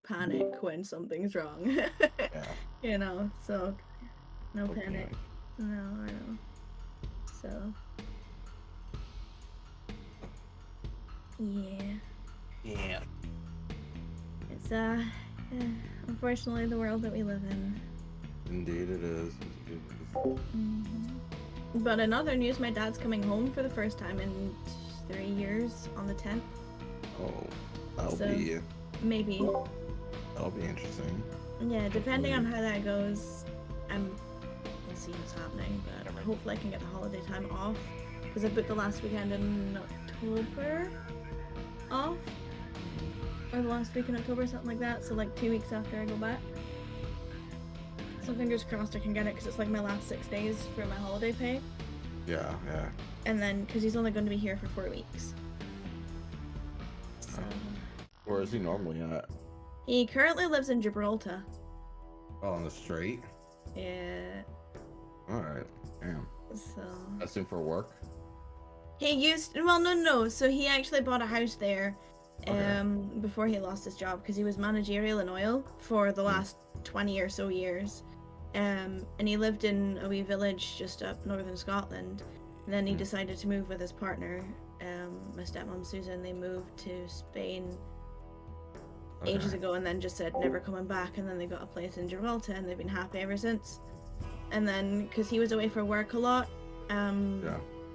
panic when something's wrong. Yeah. You know, so no Okay. panic. No, I know. So yeah. Yeah. It's unfortunately the world that we live in. Indeed it is. But in other news, my dad's coming home for the first time in 3 years on the 10th. Oh, that'll So, be maybe. that'll be interesting. Yeah, depending on how that goes, we'll see what's happening. But hopefully I can get the holiday time off because I booked the last weekend in October off, or the last week in October, something like that. So like 2 weeks after I go back. So fingers crossed I can get it because it's like my last 6 days for my holiday pay. Yeah, yeah. And then because he's only going to be here for 4 weeks. So. Where is he normally at? He currently lives in Gibraltar. Oh, on the straight? Yeah. Alright. Damn. So. That's him for work? No. So he actually bought a house there Okay. before he lost his job because he was managerial in oil for the last 20 or so years. And he lived in a wee village just up northern Scotland. And then he decided to move with his partner, my stepmom Susan. They moved to Spain ages ago and then just said never coming back. And then they got a place in Gibraltar and they've been happy ever since. And then because he was away for work a lot,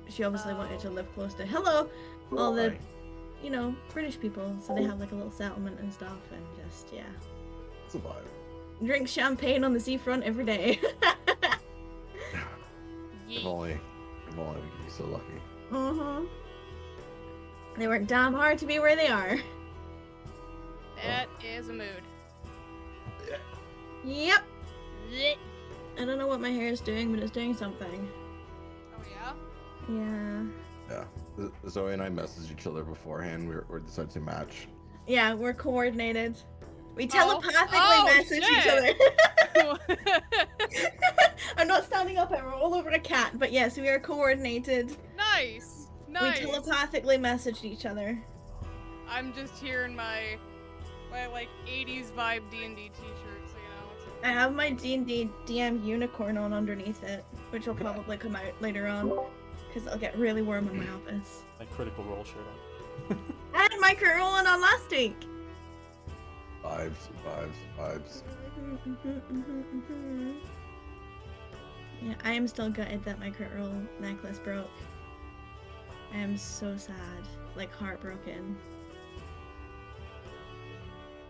she obviously wanted to live close to all the British people, so they have like a little settlement and stuff, and just It's a vibe. drink champagne on the seafront every day. If only we could be so lucky. They work damn hard to be where they are. That is a mood. Yep. I don't know what my hair is doing, but it's doing something. Oh yeah? Yeah. Yeah. Zoe and I messaged each other beforehand. We decided to match. Yeah, we're coordinated. We telepathically message each other. I'm not standing up, I roll over a cat, but yes, we are coordinated. Nice! We telepathically messaged each other. I'm just here in my like 80s vibe D&D t-shirt, so I have my D&D DM unicorn on underneath it, which will probably come out later on, because it'll get really warm in my office. My Critical Role shirt on. I had my Critical Role on last week! Vibes. Yeah, I am still gutted that my Critical Role necklace broke. I am so sad, like heartbroken.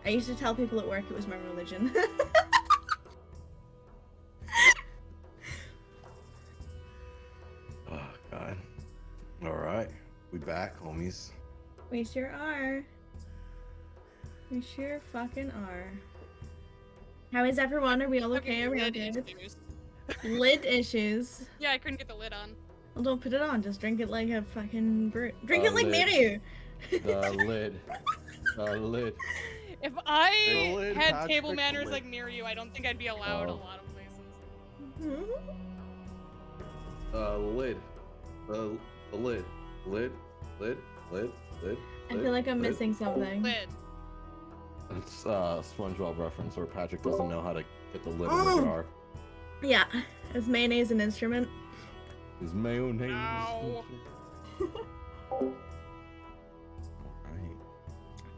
I used to tell people at work it was my religion. Oh, God. Alright. We back, homies. We sure are. We sure fucking are. How is everyone? Are we all okay? Are we all good? Lid issues. Yeah, I couldn't get the lid on. Well, don't put it on. Just drink it like a fucking brute. Drink it like Mario. The lid. The lid. If I lid, had Patrick, table manners lid. like Miryu, I don't think I'd be allowed a lot of places. Lid. The lid. Lid. I feel like I'm missing something. Lid. It's SpongeBob reference where Patrick doesn't know how to get the lid on the jar. Yeah. Is mayonnaise an instrument? Is mayonnaise. Ow.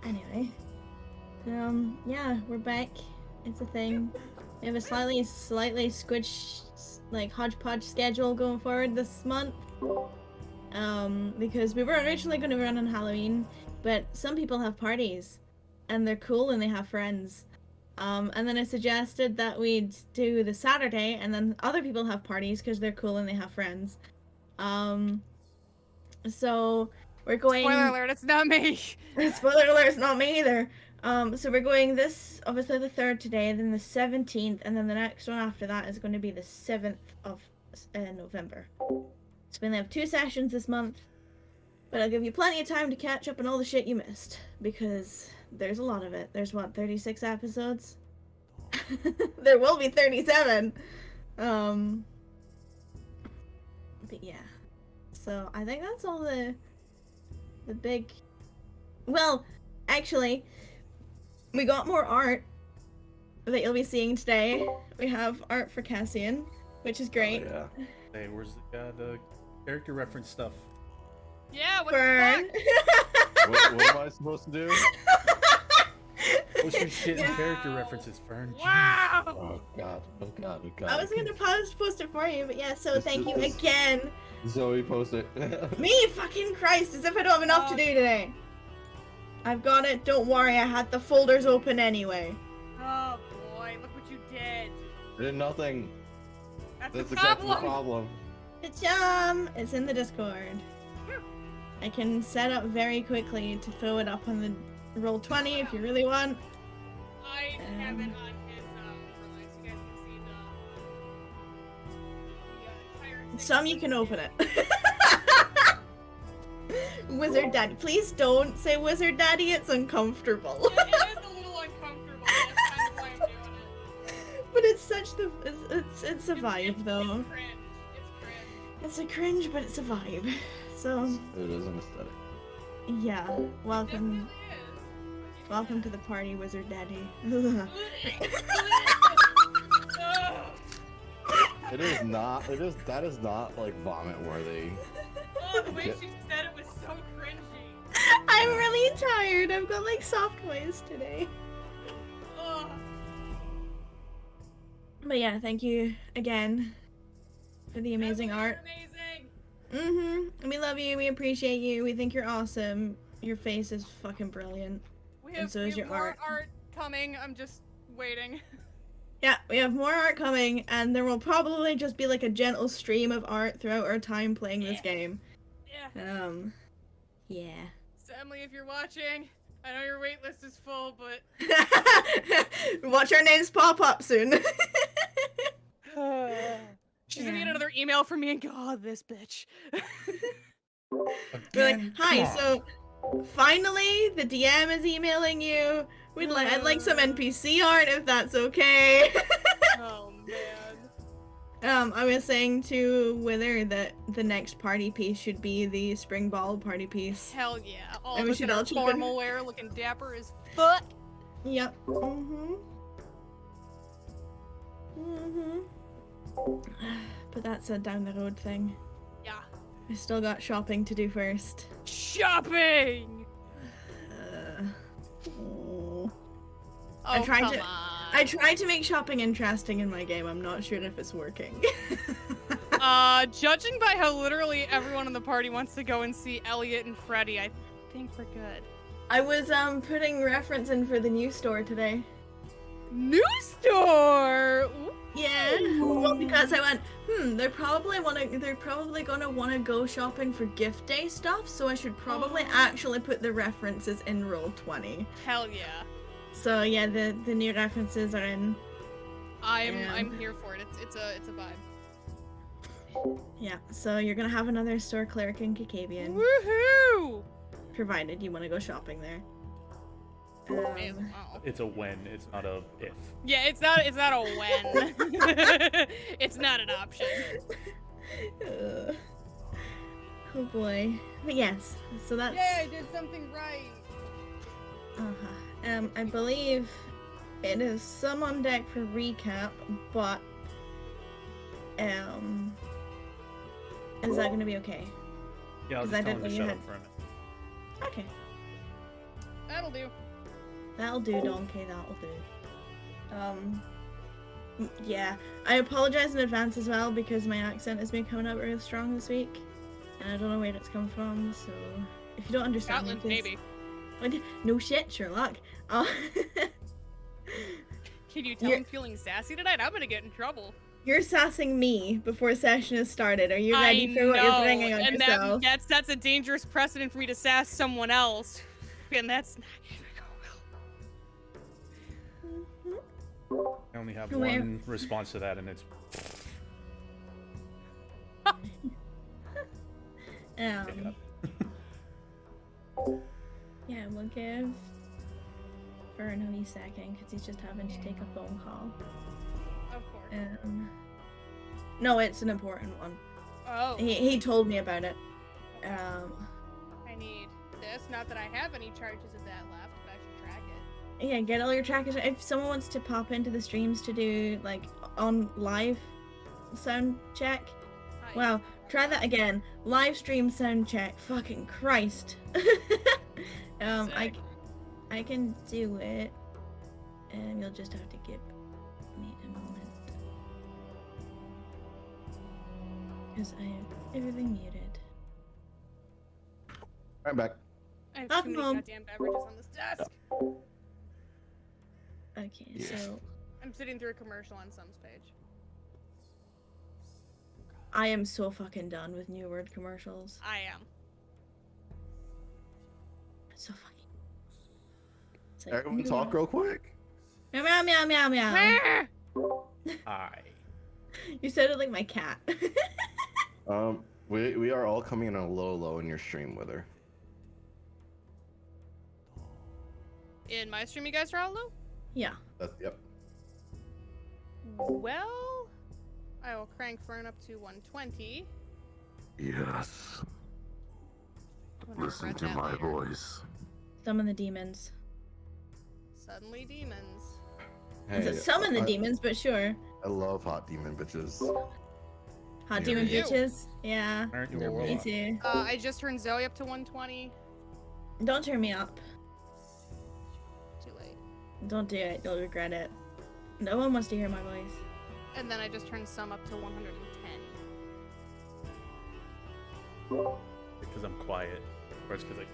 Anyway. Yeah, we're back. It's a thing. We have a slightly squished, like, hodgepodge schedule going forward this month. Because we were originally going to run on Halloween, but some people have parties, and they're cool and they have friends. And then I suggested that we'd do the Saturday, and then other people have parties because they're cool and they have friends. So we're going... Spoiler alert, it's not me! Spoiler alert, it's not me either. So we're going obviously the 3rd today, then the 17th, and then the next one after that is going to be the 7th of November. So we only have 2 sessions this month, but I'll give you plenty of time to catch up on all the shit you missed, because there's a lot of it. There's, what, 36 episodes? There will be 37! But yeah. So I think that's all the big... Well, actually, we got more art that you'll be seeing today. We have art for Cassian, which is great. Oh, yeah. Hey, where's the character reference stuff? Yeah, what Burn. the fuck? What am I supposed to do? What's your shit and Wow. character references, Fern? Wow! Oh god. Oh god. Oh god. I was gonna post it for you, but yeah, so This- thank you this- again. Zoe, post it. Me, fucking Christ, as if I don't have enough to do today. I've got it, don't worry, I had the folders open anyway. Oh boy, look what you did. I did nothing. That's That's the exactly the problem. problem. It's in the Discord. I can set up very quickly to throw it up on the Roll20 if you really want. I have it on his overlay, so you guys can see the entire thing. Some you can open it. Wizard Daddy. Please don't say Wizard Daddy, it's uncomfortable. It is a little uncomfortable, that's kind of why I'm doing it. But it's such the it's a vibe though. It's cringe. It's cringe. It's a cringe, but it's a vibe. So It is an aesthetic. yeah, It welcome definitely is. to the party, Wizard Daddy. It is not. That is not like vomit worthy. Oh, the way she said it was so cringy. I'm really tired. I've got like soft voice today. Ugh. But yeah, thank you again for the amazing You're art. Amazing. We love you. We appreciate you. We think you're awesome. Your face is fucking brilliant. We And have, so we is have your more art. art coming. I'm just waiting. Yeah, we have more art coming, and there will probably just be like a gentle stream of art throughout our time playing this game. Yeah. Yeah. So Emily, if you're watching, I know your wait list is full, but Watch our names pop up soon. she's gonna Yeah. get another email from me and go, oh, this bitch. We're like, hi, so finally the DM is emailing you. I'd like some NPC art if that's okay. Oh man. I was saying to Wither that the next party piece should be the spring ball party piece. Hell yeah. All And of we us should in our all chip in. formal wear looking dapper as fuck. Yep. But that's a down the road thing. Yeah. I still got shopping to do first. Shopping! Oh. Oh, tried come to- on. I tried to make shopping interesting in my game. I'm not sure if it's working. Judging by how literally everyone in the party wants to go and see Elliot and Freddy, I think we're good. I was putting reference in for the new store today. New store! Ooh. Yeah. Well, because I went, they're probably gonna wanna go shopping for gift day stuff, so I should probably actually put the references in Roll20. Hell yeah. So yeah, the new references are in. I'm here for it. It's a vibe. Yeah. So you're gonna have another store clerk in Kakabian, Woohoo! provided you want to go shopping there. Oh. It's a when, it's not a if. Yeah, it's not a when. It's not an option. Oh boy. But yes. So that's. Yay, I did something right. I believe it is some on deck for recap, but is that gonna be okay? Yeah, I'll 'Cause just I tell him didn't to know shut you up for a minute. Okay. That'll do. That'll do, Donkey, that'll do. Yeah. I apologize in advance as well because my accent has been coming out real strong this week. And I don't know where it's come from, so if you don't understand Scotland, me, please- maybe. No shit, Sherlock. Can you tell You're- I'm feeling sassy tonight? I'm gonna get in trouble. You're sassing me before session has started. Are you ready for what you're bringing on and yourself? that's a dangerous precedent for me to sass someone else. And that's not gonna go well. I only have Where- one response to that, and it's Yeah, we'll give Vern a wee second because he's just having to take a phone call. Of course. No, it's an important one. Oh, He told me about it. I need this. Not that I have any charges of that left, but I should track it. Yeah, get all your trackers. If someone wants to pop into the streams to do like on live sound check, wow, try that again. Live stream sound check. Fucking Christ. Sick. I can do it, and you'll just have to give me a moment because I have everything muted. I'm back. I have Up too many home. goddamn beverages on this desk. Okay, Yeah. so I'm sitting through a commercial on Sum's page. I am so fucking done with New Word commercials. I am. So fucking. It's like, Everyone talk real quick. meow meow meow meow meow. Hi. You sounded like my cat. We are all coming in a little low in your stream with her. In my stream, you guys are all low? Yeah. Yep. Well, I will crank Fern up to 120. Yes. I'm gonna regret that later. voice. Summon the demons. Suddenly demons. Hey, summon the demons, but sure. I love hot demon bitches. Hot Yeah, demon you. bitches. Yeah. Aren't you Yeah, a me Me warlock? too. I just turned Zoe up to 120. Don't turn me up. Too late. Don't do it. You'll regret it. No one wants to hear my voice. And then I just turned Sum up to 110. Because I'm quiet. Or it's because I'm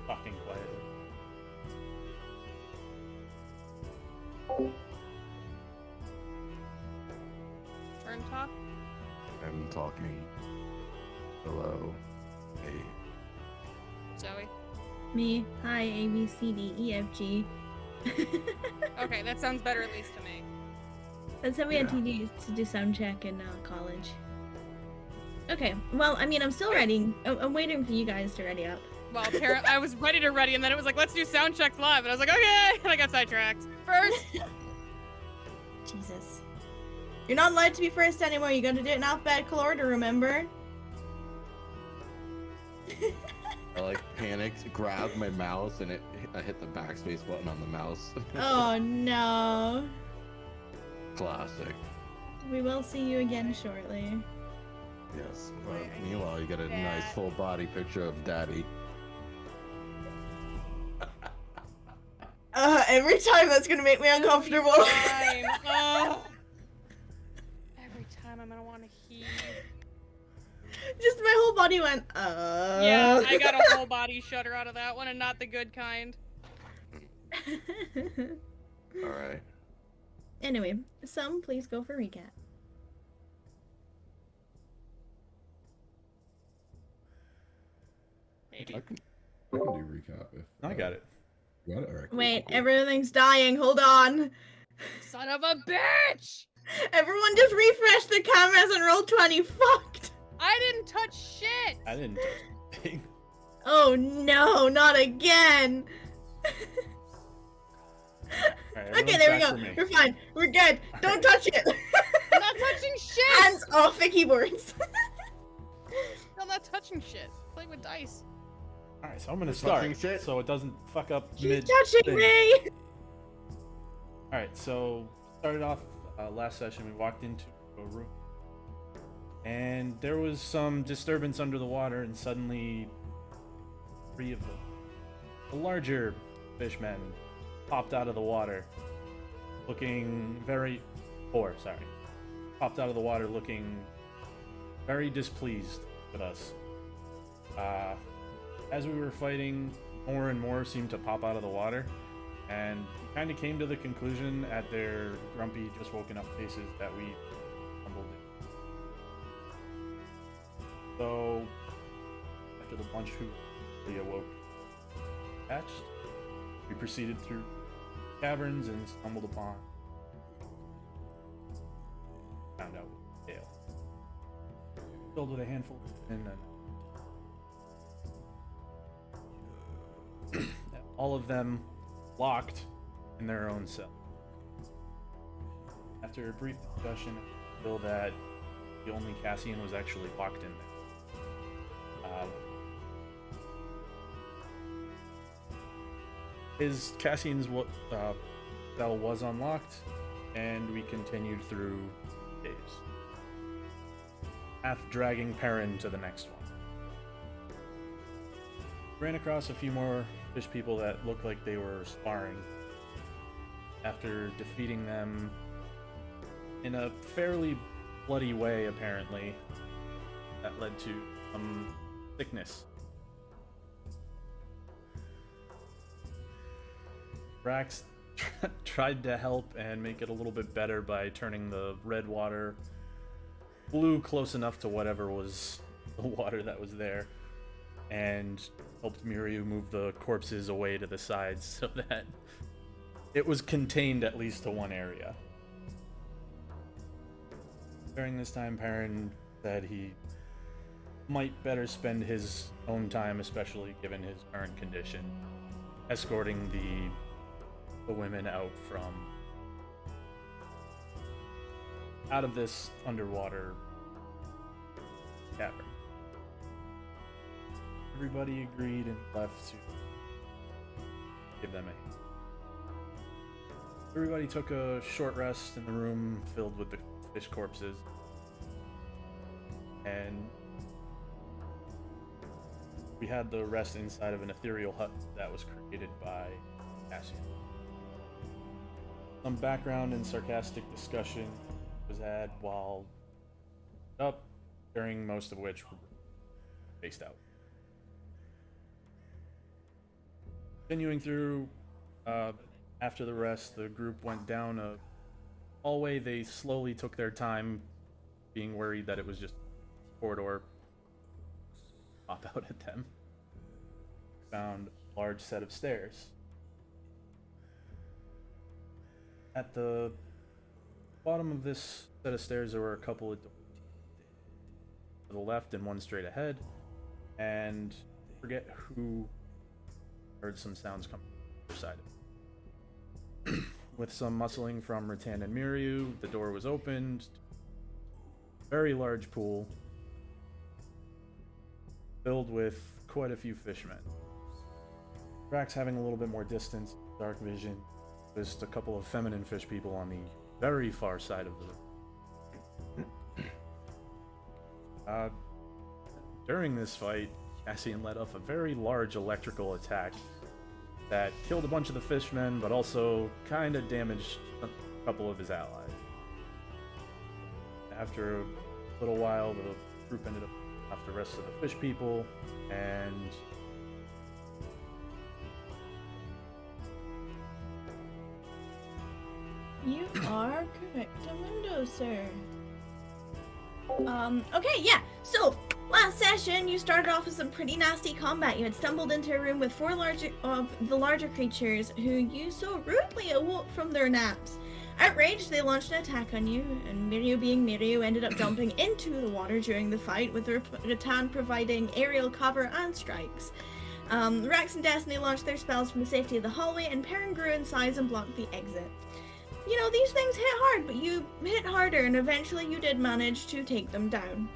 talking quietly. Turn talk. I'm talking. Hello. Hey. Zoe. Me. Hi, A, B, C, D, E, F, G. Okay, that sounds better at least to me. That's how we had Yeah. to do sound check in college. Okay, well, I mean, I'm still ready. I'm waiting for you guys to ready up. Well, I was ready to ready, and then it was like, let's do sound checks live. And I was like, okay, and I got sidetracked. First. Jesus. You're not allowed to be first anymore. You gotta do it in alphabetical order, remember? I like panicked, grabbed my mouse, and I hit the backspace button on the mouse. Oh no. Classic. We will see you again shortly. Yes. Boy, But I meanwhile, you get a nice that. full body picture of Daddy. Every time that's gonna make me uncomfortable. Time. Oh. Every time I'm gonna want to heave. Just my whole body went, Yeah, I got a whole body shudder out of that one, and not the good kind. All right. Anyway, Some, please go for recap. I can do recap if I got it. you got it. All right, cool, Wait, cool, cool. everything's dying. Hold on. Son of a bitch! Everyone just refresh the cameras and roll 20. Fucked. I didn't touch shit! I didn't touch anything. Oh no, not again. Alright, Okay, everyone's there we back go. for me. We're fine. We're good. Don't touch it. I'm not touching shit! Hands off the keyboards. I'm not touching shit. Playing with dice. Alright, so I'm gonna Touching start shit? so it doesn't fuck up She's mid touching thing. me. Alright, so started off last session, we walked into a room and there was some disturbance under the water, and suddenly 3 of the larger fishmen popped out of the water looking popped out of the water looking very displeased with us. As we were fighting, more and more seemed to pop out of the water, and we kind of came to the conclusion at their grumpy, just woken up faces that we stumbled in. So, after the bunch who really awoke hatched, we proceeded through caverns and stumbled upon. Found out Dale. Filled with a handful of men, and all of them locked in their own cell. After a brief discussion, I feel that the only Cassian was actually locked in there. Cassian's cell was unlocked, and we continued through days. Path dragging Perrin to the next one. Ran across a few more fish people that looked like they were sparring. After defeating them in a fairly bloody way, apparently, that led to some sickness. Rax tried to help and make it a little bit better by turning the red water blue close enough to whatever was the water that was there, and helped Miryu move the corpses away to the sides so that it was contained at least to one area. During this time, Perrin said he might better spend his own time, especially given his current condition, escorting the women out of this underwater cavern. Everybody agreed and left to give them a. Everybody took a short rest in the room filled with the fish corpses, and we had the rest inside of an ethereal hut that was created by Cassian. Some background and sarcastic discussion was had while up, during most of which were spaced out. Continuing through, after the rest, the group went down a hallway. They slowly took their time, being worried that it was just a corridor pop out at them. Found a large set of stairs. At the bottom of this set of stairs, there were a couple of doors to the left and one straight ahead, and I forget who heard some sounds coming from the other side of it. With some muscling from Rattan and Miryu, the door was opened. Very large pool filled with quite a few fishmen. Rax having a little bit more distance, dark vision, just a couple of feminine fish people on the very far side of the room. During this fight, Cassian led off a very large electrical attack that killed a bunch of the fishmen, but also kind of damaged a couple of his allies. After a little while, the group ended up off the rest of the fish people, and You are correctamundo, sir. Okay, yeah. So, last session, you started off with some pretty nasty combat. You had stumbled into a room with four of the larger creatures who you so rudely awoke from their naps. Outraged, they launched an attack on you, and Miryu, being Miryu, ended up jumping into the water during the fight, with Rattan providing aerial cover and strikes. Rax and Destiny launched their spells from the safety of the hallway, and Perrin grew in size and blocked the exit. You know, these things hit hard, but you hit harder, and eventually you did manage to take them down.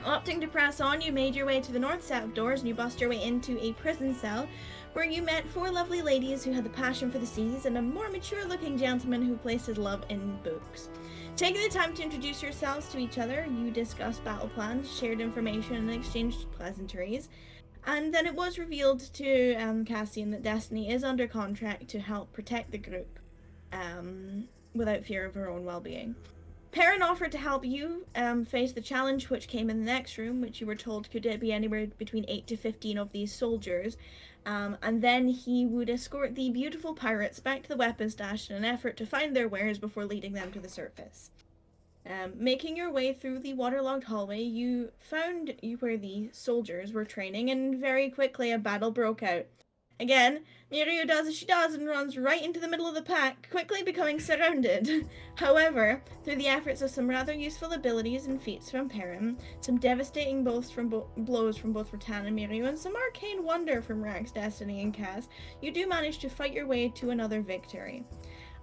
Opting to press on, you made your way to the north set of doors, and you bust your way into a prison cell, where you met four lovely ladies who had the passion for the seas, and a more mature-looking gentleman who placed his love in books. Taking the time to introduce yourselves to each other, you discussed battle plans, shared information, and exchanged pleasantries. And then it was revealed to Cassian that Destiny is under contract to help protect the group, without fear of her own well-being. Perrin offered to help you face the challenge which came in the next room, which you were told could be anywhere between 8 to 15 of these soldiers, and then he would escort the beautiful pirates back to the weapons stash in an effort to find their wares before leading them to the surface. Making your way through the waterlogged hallway, you found where the soldiers were training, and very quickly a battle broke out. Again, Miryu does as she does and runs right into the middle of the pack, quickly becoming surrounded. However, through the efforts of some rather useful abilities and feats from Perrin, some devastating blows from both Rattan and Miryu, and some arcane wonder from Rax, Destiny, and Cass, you do manage to fight your way to another victory.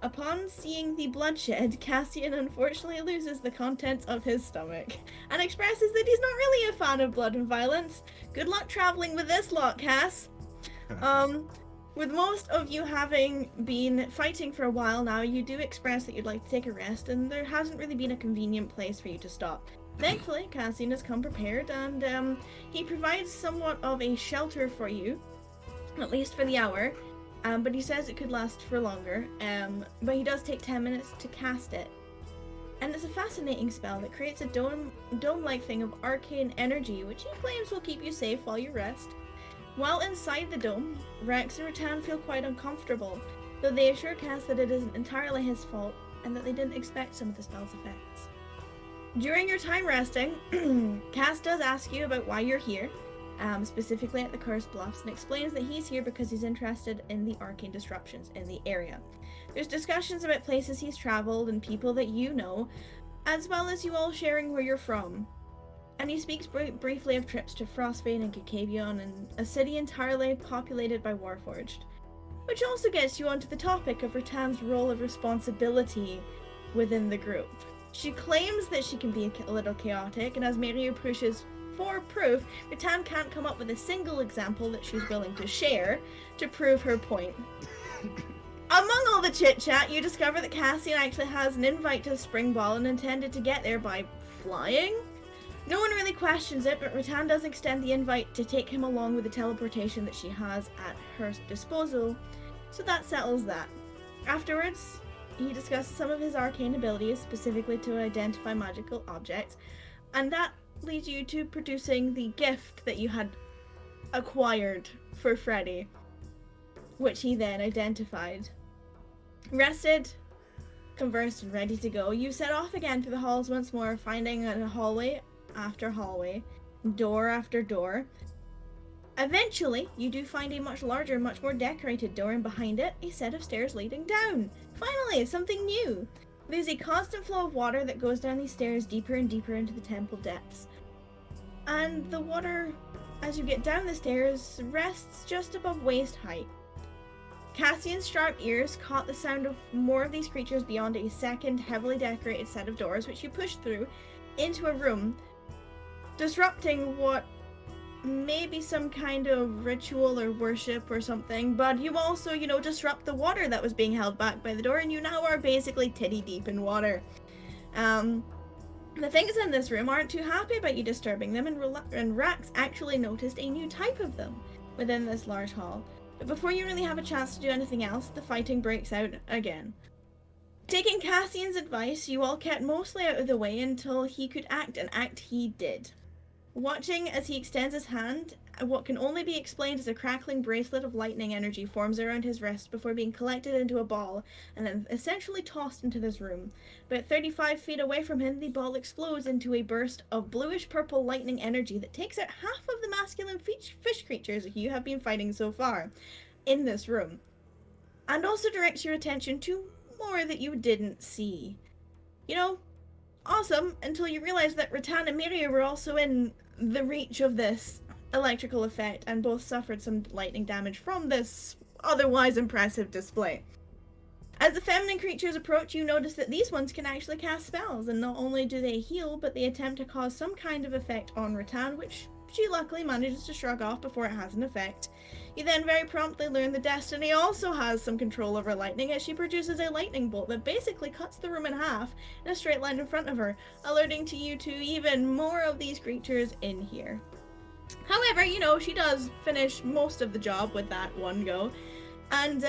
Upon seeing the bloodshed, Cassian unfortunately loses the contents of his stomach, and expresses that he's not really a fan of blood and violence. Good luck traveling with this lot, Cass. With most of you having been fighting for a while now, you do express that you'd like to take a rest, and there hasn't really been a convenient place for you to stop. Thankfully, Cassian has come prepared, and he provides somewhat of a shelter for you, at least for the hour, but he says it could last for longer, but he does take 10 minutes to cast it. And it's a fascinating spell that creates a dome-like thing of arcane energy, which he claims will keep you safe while you rest. While inside the dome, Rex and Rattan feel quite uncomfortable, though they assure Cass that it isn't entirely his fault, and that they didn't expect some of the spell's effects. During your time resting, Cass does ask you about why you're here, specifically at the Cursed Bluffs, and explains that he's here because he's interested in the arcane disruptions in the area. There's discussions about places he's traveled and people that you know, as well as you all sharing where you're from. And he speaks briefly of trips to Frostbane and Kakavion, and a city entirely populated by Warforged. Which also gets you onto the topic of Rattan's role of responsibility within the group. She claims that she can be a little chaotic, and as Mirio pushes for proof, Rattan can't come up with a single example that she's willing to share to prove her point. Among all the chit-chat, you discover that Cassian actually has an invite to the Spring Ball and intended to get there by flying? No one really questions it, but Rattan does extend the invite to take him along with the teleportation that she has at her disposal, so that settles that. Afterwards, he discusses some of his arcane abilities, specifically to identify magical objects, and that leads you to producing the gift that you had acquired for Freddy, which he then identified. Rested, conversed, and ready to go, you set off again through the halls once more, finding a hallway after hallway, door after door. Eventually, you do find a much larger, much more decorated door, and behind it, a set of stairs leading down. Finally, something new! There's a constant flow of water that goes down these stairs deeper and deeper into the temple depths. And the water, as you get down the stairs, rests just above waist height. Cassian's sharp ears caught the sound of more of these creatures beyond a second, heavily decorated set of doors, which you push through into a room, disrupting what may be some kind of ritual or worship or something, but you also, disrupt the water that was being held back by the door, and you now are basically titty deep in water. The things in this room aren't too happy about you disturbing them, and Rax actually noticed a new type of them within this large hall. But before you really have a chance to do anything else, the fighting breaks out again. Taking Cassian's advice, you all kept mostly out of the way until he could act, and act he did. Watching as he extends his hand, what can only be explained as a crackling bracelet of lightning energy forms around his wrist before being collected into a ball and then essentially tossed into this room. About 35 feet away from him, the ball explodes into a burst of bluish-purple lightning energy that takes out half of the masculine fish creatures you have been fighting so far in this room, and also directs your attention to more that you didn't see. Awesome, until you realize that Rattan and Mirio were also in the reach of this electrical effect and both suffered some lightning damage from this otherwise impressive display. As the feminine creatures approach, you notice that these ones can actually cast spells, and not only do they heal, but they attempt to cause some kind of effect on Rattan, which she luckily manages to shrug off before it has an effect. You then very promptly learn that Destiny also has some control over lightning, as she produces a lightning bolt that basically cuts the room in half in a straight line in front of her, alerting to you to even more of these creatures in here. However, she does finish most of the job with that one go, and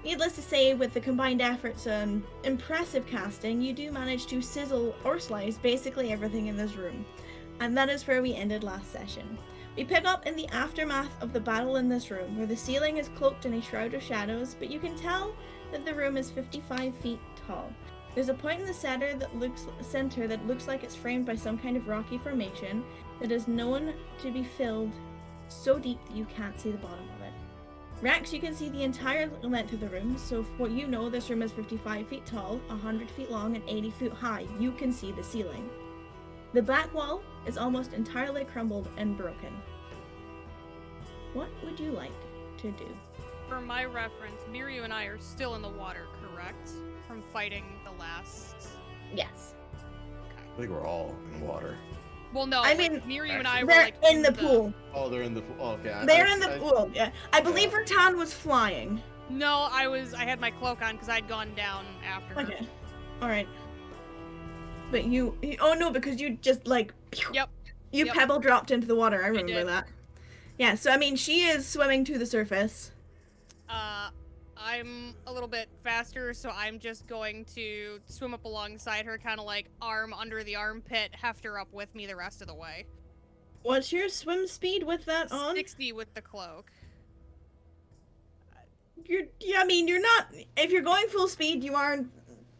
needless to say, with the combined efforts and impressive casting, you do manage to sizzle or slice basically everything in this room. And that is where we ended last session. We pick up in the aftermath of the battle in this room, where the ceiling is cloaked in a shroud of shadows, but you can tell that the room is 55 feet tall. There's a point in the center that looks like it's framed by some kind of rocky formation that is known to be filled so deep that you can't see the bottom of it. Rax, you can see the entire length of the room, so for what you know, this room is 55 feet tall, 100 feet long, and 80 feet high. You can see the ceiling. The back wall is almost entirely crumbled and broken. What would you like to do? For my reference, Mirio and I are still in the water, correct? From fighting the last... Yes. I think we're all in water. Well, no, I like, mean, Miriam and I were They're like in the pool. Oh, they're in the pool. Oh, okay. They're in the pool. Yeah, I believe Rattan was flying. No, I had my cloak on because I'd gone down after her. Okay, all right. But oh no, because you just like. Yep. You pebble dropped into the water. I remember did. that. Yeah. So I mean, she is swimming to the surface. I'm a little bit faster, so I'm just going to swim up alongside her, kind of like arm under the armpit, heft her up with me the rest of the way. What's your swim speed with that on? 60 with the cloak. I mean, you're not. If you're going full speed, you are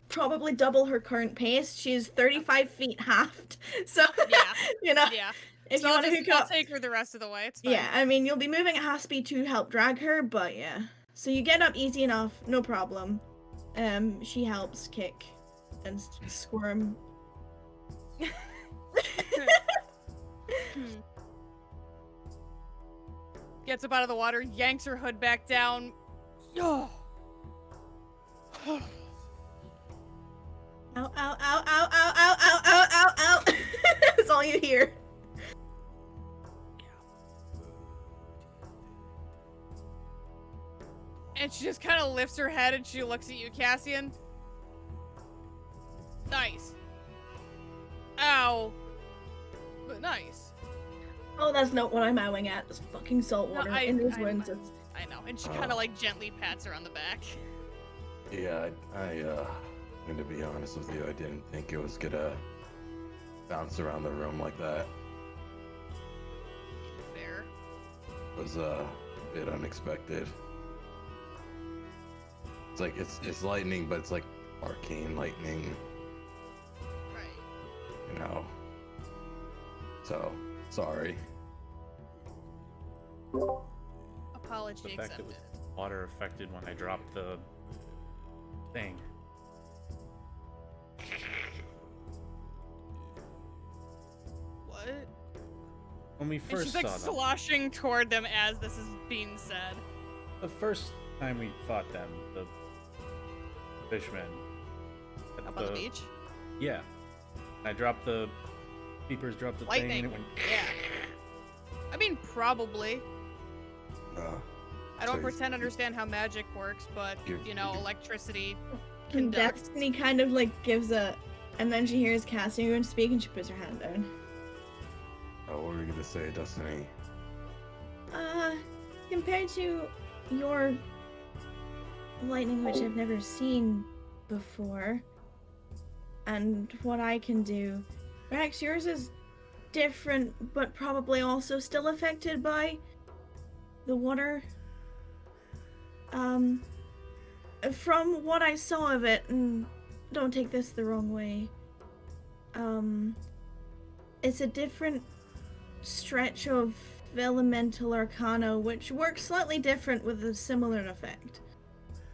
probably double her current pace. She's 35 feet halved. So Yeah. you know. Yeah. If So you want to hook I'll up, take her the rest of the way. It's fine. yeah. I mean, you'll be moving at half speed to help drag her, but yeah. So you get up easy enough, no problem. She helps kick and squirm. Gets up out of the water, yanks her hood back down. Oh. Ow, ow, ow, ow, ow, ow, ow, ow, ow, ow. That's all you hear. And she just kind of lifts her head and she looks at you, Cassian. Nice. Ow. But nice. Oh, that's not what I'm owing at. It's fucking salt water in these wounds. I know. And she kind of like gently pats her on the back. Yeah, I'm gonna be honest with you. I didn't think it was gonna bounce around the room like that. Fair. It was a bit unexpected. It's like it's lightning, but it's like arcane lightning, Right. you know. So sorry. Apology The fact it was accepted. water affected when I dropped the thing. What? When we And first she's like saw them, sloshing toward them as this is being said. the first time we fought them, the fishmen. at Up on the beach? Yeah. I dropped the Peepers dropped the thing Lightning. and it went. Yeah. I mean, probably. I don't So pretend to understand how magic works, but, you know, electricity And conducts. Destiny kind of like gives a, and then she hears Cassie going to speak and she puts her hand down. Oh, what were you gonna say, Destiny? Compared to your lightning, which I've never seen before, and what I can do, Rex, yours is different, but probably also still affected by the water. From what I saw of it, and don't take this the wrong way, it's a different stretch of elemental arcana, which works slightly different with a similar effect.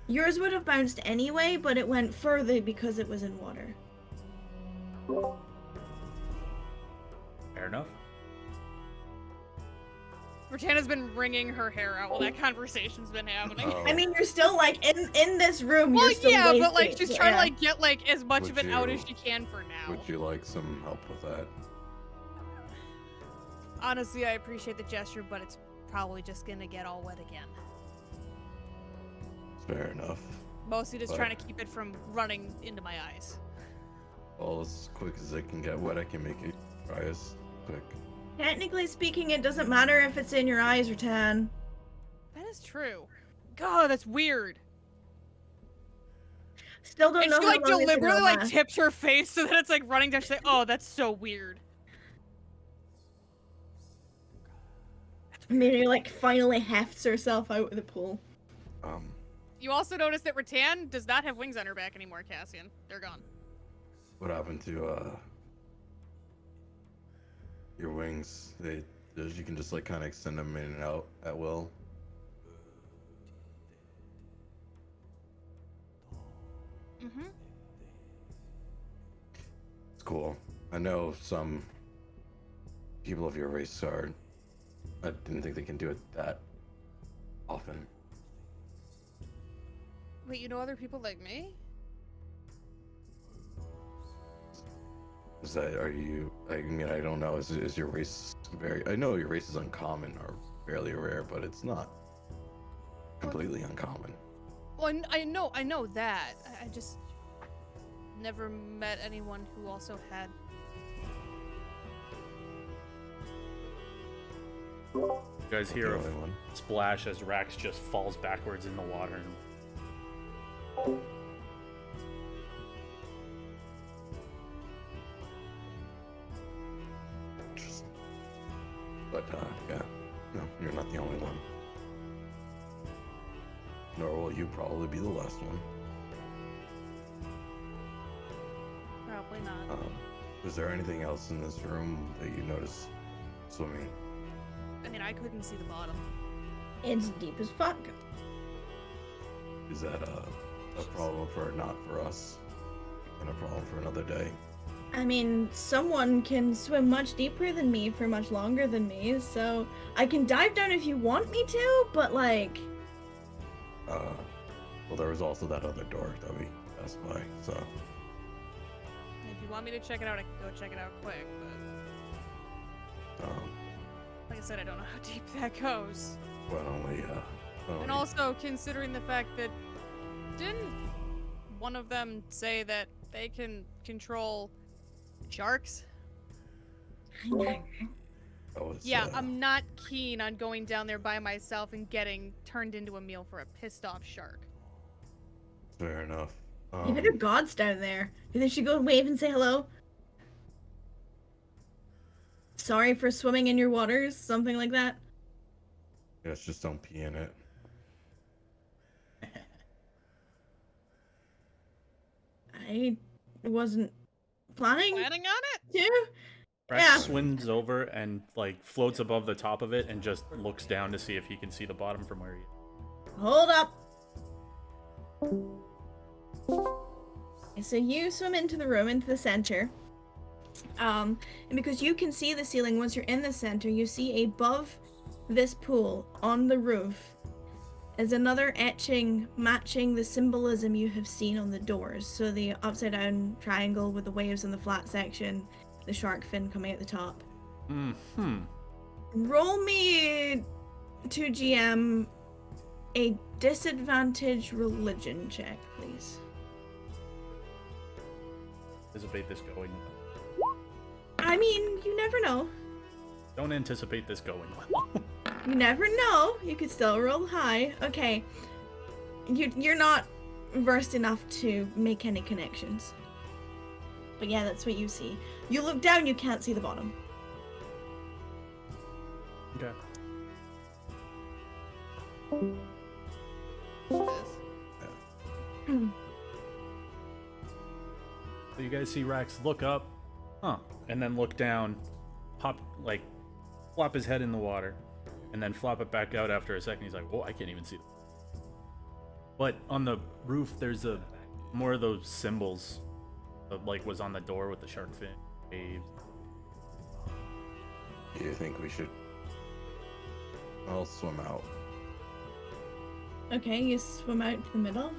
Yours would have bounced anyway, but it went further because it was in water. Fair enough. Britannia's been wringing her hair out while that conversation's been happening. Oh. I mean, you're still like in this room. Well, you're still yeah, but wasted, like she's trying to yeah. like get like as much of Would it out as you- she can for now. Would you like some help with that? Honestly, I appreciate the gesture, but it's probably just gonna get all wet again. Fair enough. Mostly just But- trying to keep it from running into my eyes. Well, as quick as it can get wet, I can make it dry as quick. Technically speaking, it doesn't matter if it's in your eyes or tan. That is true. God, that's weird. Still don't And know she how like long it's deliberately gonna like last. tips her face so that it's like running down. She's like, "Oh, that's so weird." Maybe like finally hefts herself out of the pool. You also notice that Rattan does not have wings on her back anymore, Cassian. They're gone. What happened to your wings? You can just like kind of extend them in and out at will. Mm-hmm. It's cool. I know some people of your race are. I didn't think they can do it that often. Wait, you know other people like me? Is that, are you, I mean, I don't know, is your race very, I know your races uncommon are fairly rare, but it's not completely uncommon. Well, I know that. I just never met anyone who also had. You guys hear The a only one. splash as Rax just falls backwards in the water. And Interesting. But, yeah, no, you're not the only one. Nor will you probably be the last one. Probably not. Is there anything else in this room that you noticed swimming? I mean, I couldn't see the bottom. It's deep as fuck. Is that a problem for not for us, and a problem for another day? I mean, someone can swim much deeper than me for much longer than me, so I can dive down if you want me to, but like... Well, there was also that other door that we passed by, so... If you want me to check it out, I can go check it out quick, but like I said, I don't know how deep that goes. Why don't we, And also, considering the fact that didn't one of them say that they can control sharks? that was, Yeah, I'm not keen on going down there by myself and getting turned into a meal for a pissed off shark. fair enough. Even your god's down there. You think she go wave and say hello? Sorry for swimming in your waters, something like that. Yes, just don't pee in it. I wasn't planning Planning on it? to. Rax Yeah. swims over and like floats above the top of it and just looks down to see if he can see the bottom from where he is. Hold up. So you swim into the room, into the center. And because you can see the ceiling once you're in the center, you see above this pool on the roof is another etching matching the symbolism you have seen on the doors. So the upside down triangle with the waves in the flat section, the shark fin coming at the top. Roll me to GM a disadvantage religion check, please. Anticipate this going. I mean, you never know. Don't anticipate this going well. You never know. You could still roll high. Okay. You're not versed enough to make any connections. But yeah, that's what you see. You look down, you can't see the bottom. Okay. So you guys see Rax look up, and then look down, flop his head in the water, and then flop it back out after a second. He's like, whoa, I can't even see. But on the roof, there's more of those symbols of like was on the door with the shark fin waves. Do you think we should... I'll swim out. Okay, you swim out to the middle.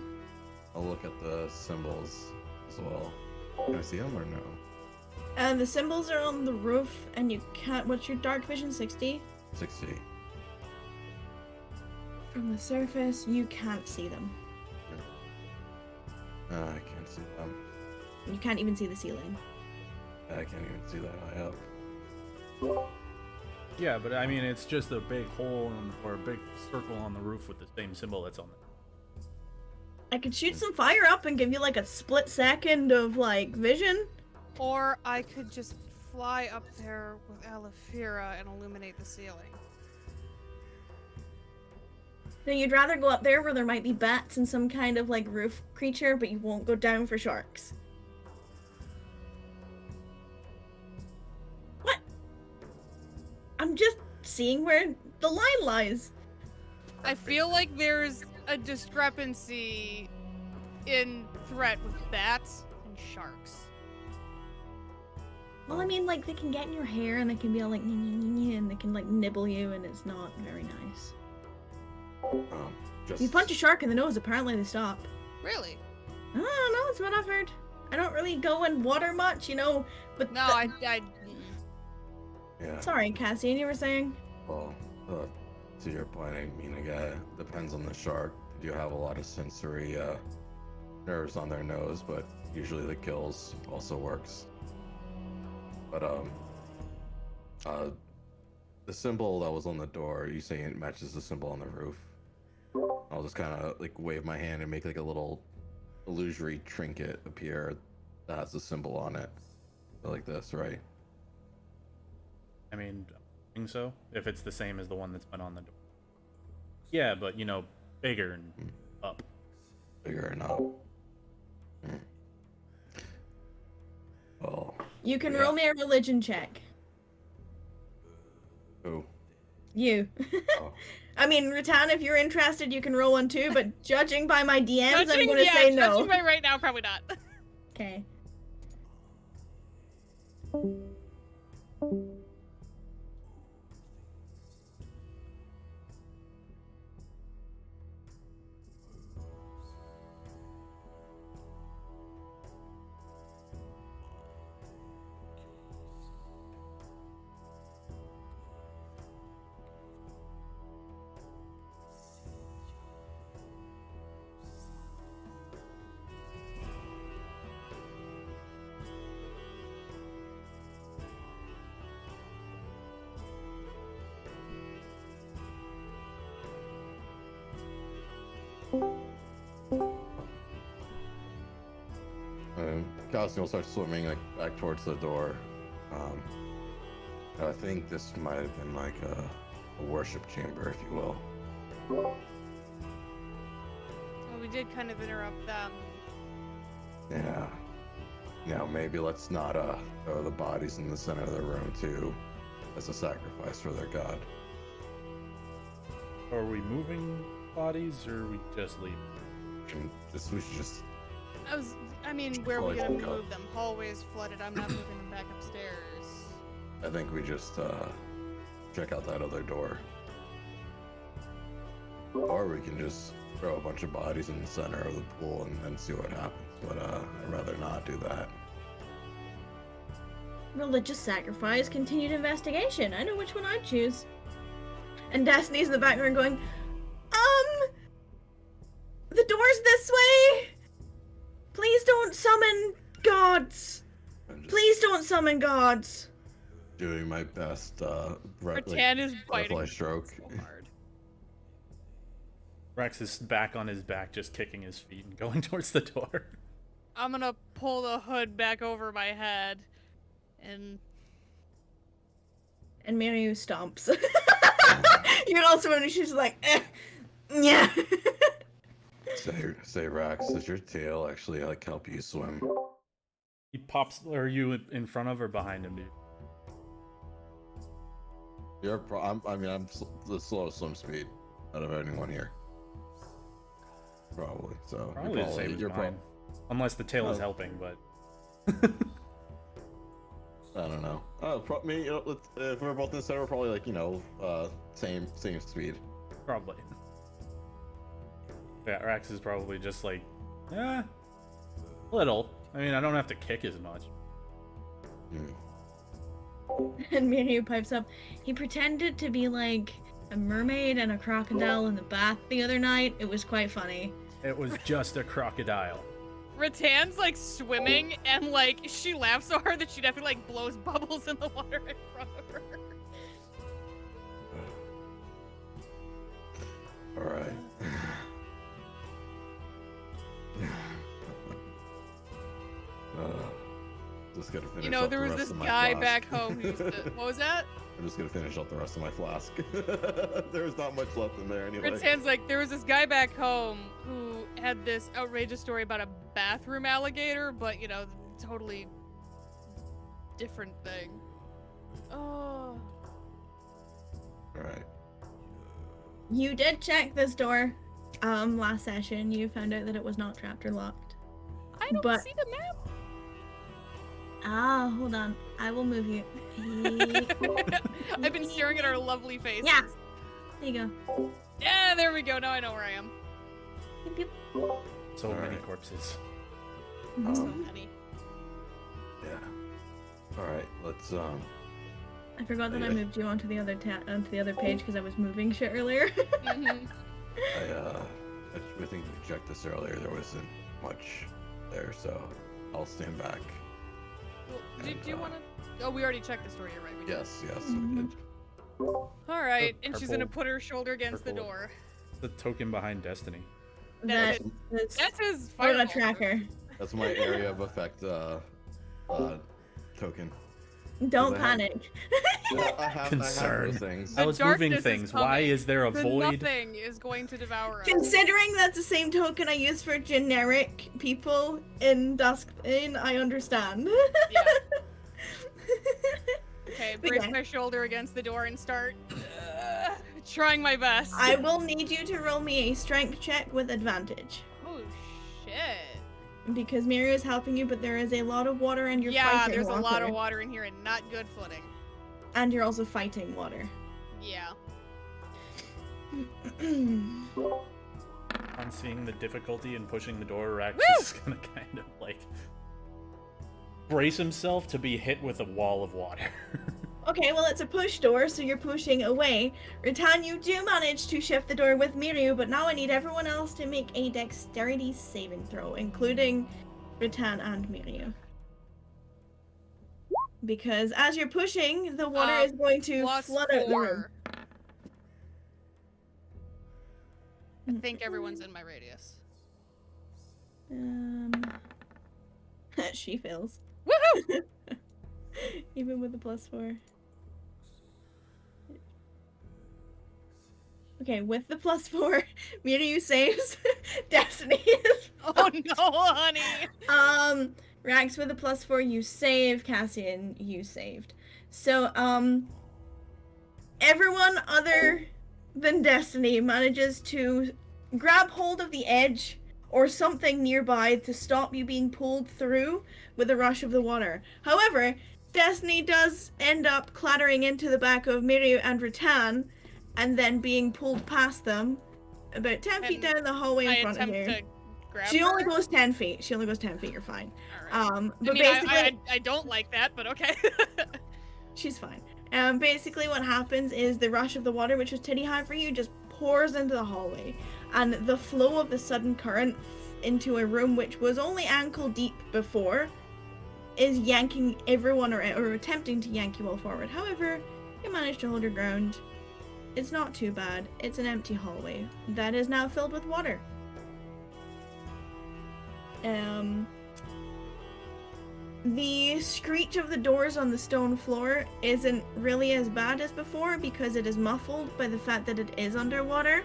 I'll look at the symbols as well. Can I see them or no? And the symbols are on the roof, and you can't. What's your dark vision? 60? 60. From the surface, you can't see them. I can't see them. You can't even see the ceiling. I can't even see that high up. Yeah, but I mean, it's just a big hole or a big circle on the roof with the same symbol that's on it. I could shoot some fire up and give you like a split second of like vision. Or I could just fly up there with Alifira and illuminate the ceiling. No, you'd rather go up there where there might be bats and some kind of like roof creature, but you won't go down for sharks. What? I'm just seeing where the line lies. I feel like there's a discrepancy in threat with bats and sharks. Well, I mean, like, they can get in your hair and they can be all like, and they can like nibble you, and it's not very nice. Just... You punch a shark in the nose, apparently they stop. Really? I don't know, that's what I've heard. I don't really go in water much, you know. But No, I Yeah. sorry, Cassian, you were saying. Well, to your point, I mean, again, depends on the shark. They do have a lot of sensory nerves on their nose, but usually the gills also works. But the symbol that was on the door, you saying it matches the symbol on the roof? I'll just kind of like wave my hand and make like a little illusory trinket appear that has the symbol on it, like this, right? I mean, I think so. If it's the same as the one that's been on the door. Yeah, but you know, bigger and up. Bigger and up. Well, You can yeah. roll me a religion check. Who? You. Oh. I mean, Rattan, if you're interested, you can roll one too, but judging by my DMs, I'm judging, gonna yeah, say no. judging by right now, probably not. Okay. Cassian will start swimming like back towards the door. I think this might have been like a worship chamber, if you will. Well, we did kind of interrupt them. Yeah. Now maybe let's not throw the bodies in the center of the room too, as a sacrifice for their god. Are we moving bodies or are we just leaving? We should just I mean, where are we Probably gonna go. move them? Hallways flooded. I'm not moving them back upstairs. I think we just check out that other door. Or we can just throw a bunch of bodies in the center of the pool and then see what happens. But I'd rather not do that. Religious sacrifice, continued investigation. I know which one I'd choose. And Destiny's in the background going, the door's this way. Please don't summon gods. I'm just Please don't summon gods. doing my best Rattan is biting butterfly stroke. so hard. Rex is back on his back, just kicking his feet and going towards the door. I'm gonna pull the hood back over my head, and Mary stomps. You can also when she's like, yeah. Say Rax, does your tail actually like help you swim? He pops. Are you in front of or behind him, dude? I'm the slowest swim speed out of anyone here. Probably. So Probably the same as mine. Unless the tail is helping, but. I don't know. Me, you know, if we're both in the center, we're probably like, you know, same speed. Probably. Yeah, Rax is probably just like, little. I mean, I don't have to kick as much. And Mary pipes up. He pretended to be like a mermaid and a crocodile in the bath the other night. It was quite funny. It was just a crocodile. Rattan's like swimming, and like she laughs so hard that she definitely like blows bubbles in the water in front of her. All right. Just gotta finish. You know, off there the was rest this of my guy flask. back home who used to, what was that? I'm just gonna finish off the rest of my flask. There's not much left in there anyway. Rattan's like, there was this guy back home who had this outrageous story about a bathroom alligator, but you know, totally different thing. Oh. All right. You did check this door. Last session, you found out that it was not trapped or locked. I don't But- see the map. Ah, hold on. I will move you. I've been staring at our lovely faces. Yeah. There you go. Yeah, there we go. Now I know where I am. Yep, yep. So many Alright. corpses. So Um, many. All right, let's I forgot that I Yeah. moved you onto the other page because I was moving shit earlier. Mhm. I think we checked this earlier. There wasn't much there, so I'll stand back. Well, do And, you want to? Oh, we already checked the story. You're right. We did. Yes, we Mhm. did. All right, The and she's gonna purple- put her shoulder against the purple- door. The token behind Destiny. That's That- it. That's That's his or fire a tracker. That's my area of effect token. Don't I have- panic. I have Concern. those things. I The was moving darkness is things. Why coming. is there a The void? nothing is going to devour us. Considering that's the same token I use for generic people in Duskbane, I understand. Yeah. Okay, But brace yeah. my shoulder against the door and start trying my best. I will need you to roll me a strength check with advantage. Oh shit. Because Miria is helping you, but there is a lot of water and you're Yeah, fighting there's water. a lot of water in here and not good footing. And you're also fighting water. Yeah. On seeing the difficulty in pushing the door, Rax Woo! is gonna kind of like brace himself to be hit with a wall of water. Okay, well it's a push door, so you're pushing away. Ratan, you do manage to shift the door with Miria, but now I need everyone else to make a dexterity saving throw, including Ratan and Miria. Because as you're pushing, the water is going to Plus flood out the room. 4. I think everyone's in my radius. She fails. Woohoo! Even with the +4. Okay, with the +4, Miria saves. Destiny is. Oh no, honey! Rax with a +4, you save. Cassian, you saved. So, everyone other than Destiny manages to grab hold of the edge or something nearby to stop you being pulled through with the rush of the water. However, Destiny does end up clattering into the back of Miria and Ratan, and then being pulled past them about 10 feet And down the hallway in I front of attempt you. to grab She only her. goes 10 feet. She only goes 10 feet. You're fine. Alright. But I mean, basically, I don't like that, but okay. she's fine. Basically what happens is the rush of the water, which was titty high for you, just pours into the hallway. And the flow of the sudden current into a room which was only ankle deep before is yanking everyone or attempting to yank you all forward. However, you manage to hold your ground. It's not too bad. It's an empty hallway that is now filled with water. The screech of the doors on the stone floor isn't really as bad as before because it is muffled by the fact that it is underwater.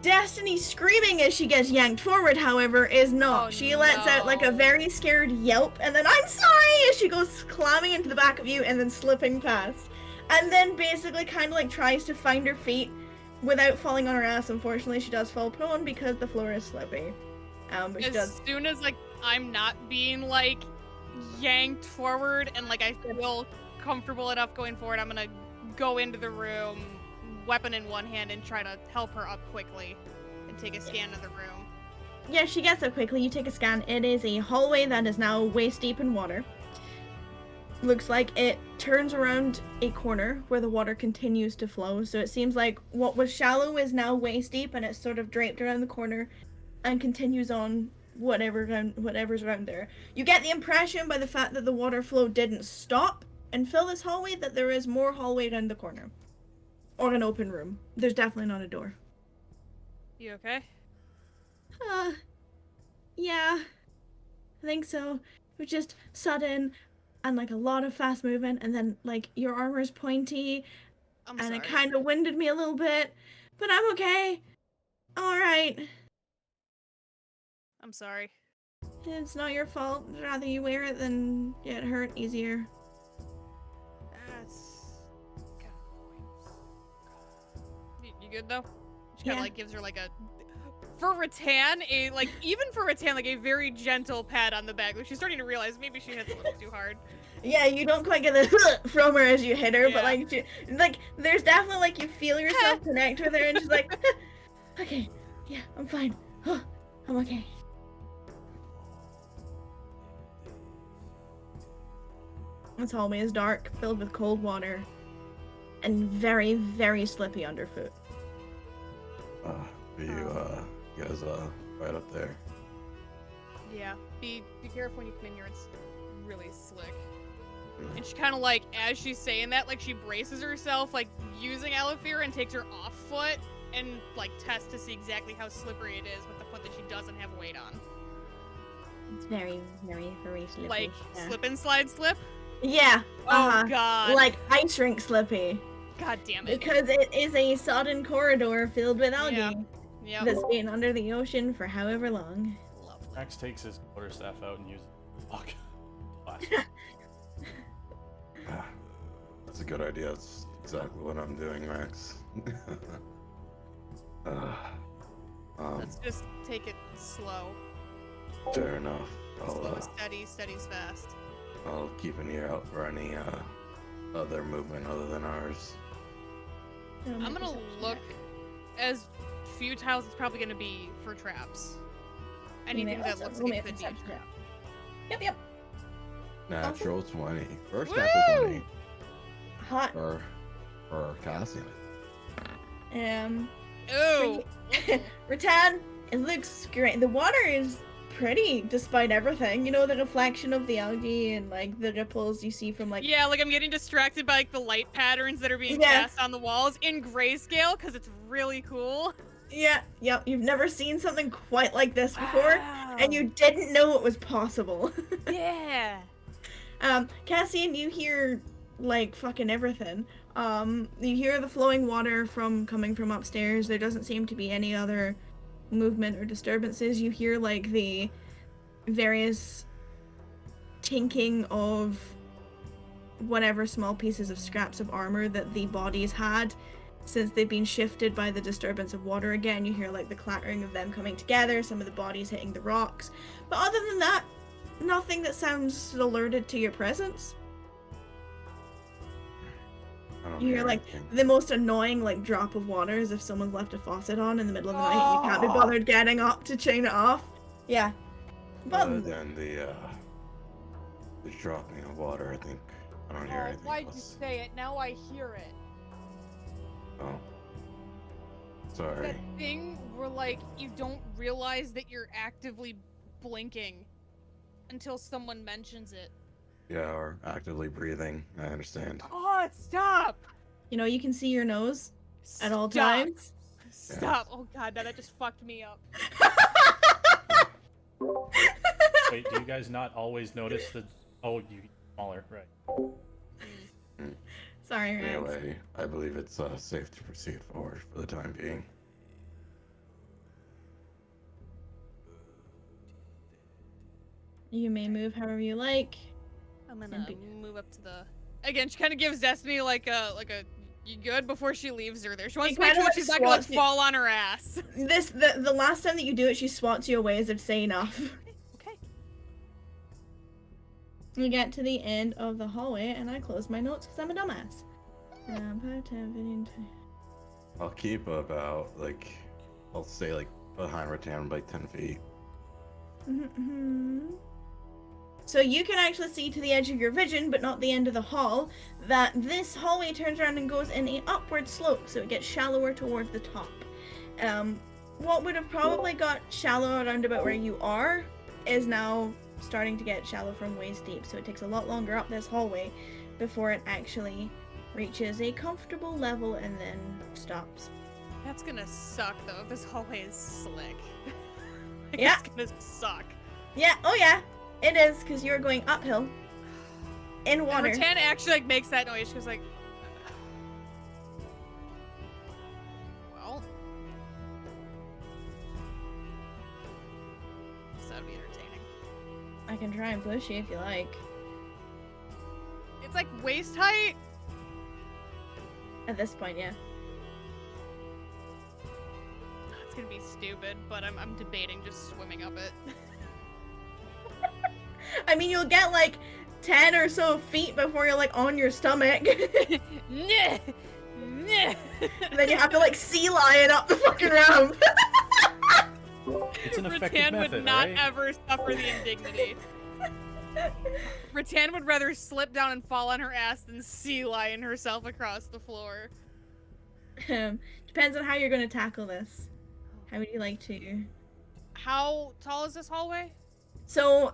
Destiny screaming as she gets yanked forward, however, is not. Oh, She lets out like a no. very scared yelp and then "I'm sorry" as she goes climbing into the back of you and then slipping past. And then basically kind of like tries to find her feet without falling on her ass. Unfortunately, she does fall prone because the floor is slippery. But she As does. soon as like I'm not being like yanked forward and like I feel comfortable enough going forward, I'm gonna go into the room, weapon in one hand, and try to help her up quickly and take a scan of the room. Yeah, she gets up quickly. You take a scan. It is a hallway that is now waist deep in water. Looks like it turns around a corner where the water continues to flow. So it seems like what was shallow is now waist deep, and it's sort of draped around the corner and continues on whatever's around there. You get the impression by the fact that the water flow didn't stop and fill this hallway that there is more hallway around the corner. Or an open room. There's definitely not a door. You okay? Yeah. I think so. It was just sudden and like a lot of fast movement, and then like your armor's pointy I'm and sorry. it kind of winded me a little bit. But I'm okay. I'm alright. I'm sorry. It's not your fault. I'd rather you wear it than get hurt easier. That's kind of you good though? She kind of Yeah. like gives her like a for Ratan even for Ratan like a very gentle pat on the back. Like she's starting to realize maybe she hit a little too hard. Yeah, you don't quite get the from her as you hit her, but Yeah. like there's definitely like you feel yourself connect with her, and she's like, okay, yeah, I'm fine. I'm okay. This hallway is dark, filled with cold water, and very, very slippy underfoot. You guys right up there. Yeah, be careful when you come in here. It's really slick. And she kind of like, as she's saying that, like she braces herself, like using Alethea, and takes her off foot and like tests to see exactly how slippery it is with the foot that she doesn't have weight on. It's very, very, very slippy. Like yeah. slip and slide slip. Yeah. Oh god. Like ice rink slippy. God damn it. Because it is a sodden corridor filled with algae Yep. that's been under the ocean for however long. Lovely. Max takes his quarterstaff out and uses it to block. That's a good idea. That's exactly what I'm doing, Max. Let's just take it slow. Fair enough. Slow, steady's fast. I'll keep an ear out for any other movement other than ours. I'm gonna look as futile as it's probably gonna be for traps. Anything that looks like it could be a trap. Yep. Natural 20. First Woo! natural 20 Hot. for Cassian. Ooh! Rattan, it looks great. The water is pretty despite everything. You know, the reflection of the algae and like the ripples you see from like Yeah, like I'm getting distracted by like the light patterns that are being Yeah. cast on the walls in grayscale because it's really cool. Yep. You've never seen something quite like this before, and you didn't know it was possible. Yeah. Cassian, you hear like fucking everything. You hear the flowing water coming from upstairs. There doesn't seem to be any other movement or disturbances. You hear like the various tinking of whatever small pieces of scraps of armor that the bodies had since they've been shifted by the disturbance of water again. You hear like the clattering of them coming together, some of the bodies hitting the rocks. But other than that, nothing that sounds alerted to your presence. I don't You hear hear like anything. the most annoying like drop of water as if someone's left a faucet on in the middle of the night and you can't be bothered getting up to chain it off. Yeah. Other But than the dropping of water, I think I don't hear anything why'd you else. say it? Now I hear it. Oh. Sorry. That thing where like you don't realize that you're actively blinking until someone mentions it. Yeah, or actively breathing. I understand. Oh, stop! you know, you can see your nose at all Stop. times. Stop! Oh god, now that just fucked me up. Wait, do you guys not always notice the? Oh, you smaller, right? Sorry, Rex. Anyway, I believe it's safe to proceed forward for the time being. You may move however you like. I'm gonna move up to the. Again, she kind of gives Destiny like a you good before she leaves her there. She wants It to make kinda, sure like, she's not gonna swats you. fall on her ass. The last time that you do it, she swats you away as if say enough. Okay. We get to the end of the hallway, and I close my notes because I'm a dumbass. 5, 10, 15, 20. I'll keep about I'll say behind Rattan by 10 feet. So you can actually see to the edge of your vision, but not the end of the hall, that this hallway turns around and goes in an upward slope, so it gets shallower towards the top. What would have probably got shallow around about where you are is now starting to get shallow from waist deep, so it takes a lot longer up this hallway before it actually reaches a comfortable level and then stops. That's gonna suck though if this hallway is slick. Like, Yeah. It's gonna suck. Yeah, oh yeah, it is, because you're going uphill in water. And Rattan actually makes that noise. She goes like, well, this ought to be entertaining. I can try and push you if you like. It's like waist height. At this point, yeah. It's gonna be stupid, but I'm debating just swimming up it. I mean, you'll get 10 or so feet before you're on your stomach. Nyeh! Nyeh! And then you have to sea lion up the fucking ramp. It's an effective Rattan method, would not right? ever suffer the indignity. Rattan would rather slip down and fall on her ass than sea lion herself across the floor. Depends on how you're going to tackle this. How would you like to? How tall is this hallway? So,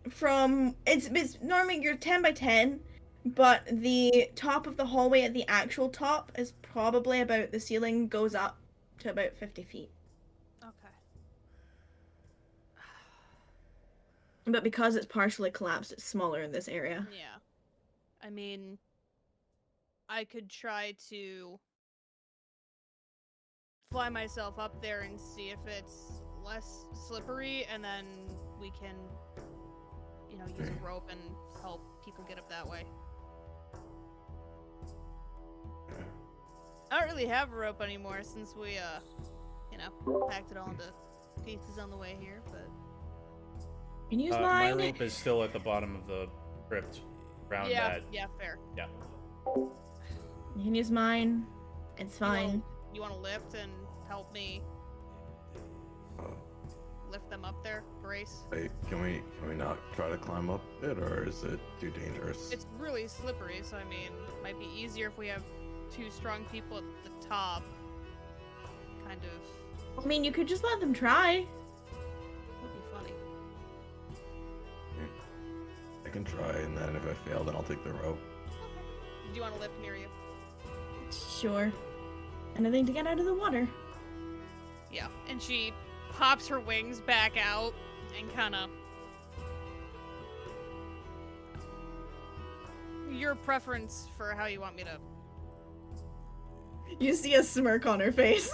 from it's normally you're 10 by 10, but the top of the hallway at the actual top is probably about the ceiling goes up to about 50 feet. Okay. But because it's partially collapsed, it's smaller in this area. Yeah. I mean, I could try to fly myself up there and see if it's less slippery, and then we can, you know, use a rope and help people get up that way. I don't really have a rope anymore since we, you know, packed it all into pieces on the way here, but... Can you use My mine? rope is still at the bottom of the crypt around that. Yeah, fair. Yeah. You can use mine. It's fine. You want to lift and help me lift them up there, Grace? Wait, can we not try to climb up it, or is it too dangerous? It's really slippery, so I mean, it might be easier if we have two strong people at the top. Kind of. I mean, you could just let them try. Would be funny. I can try, and then if I fail, then I'll take the rope. Do you want to lift near you? Sure. Anything to get out of the water. Yeah. And she pops her wings back out and kind of. Your preference for how you want me to. You see a smirk on her face.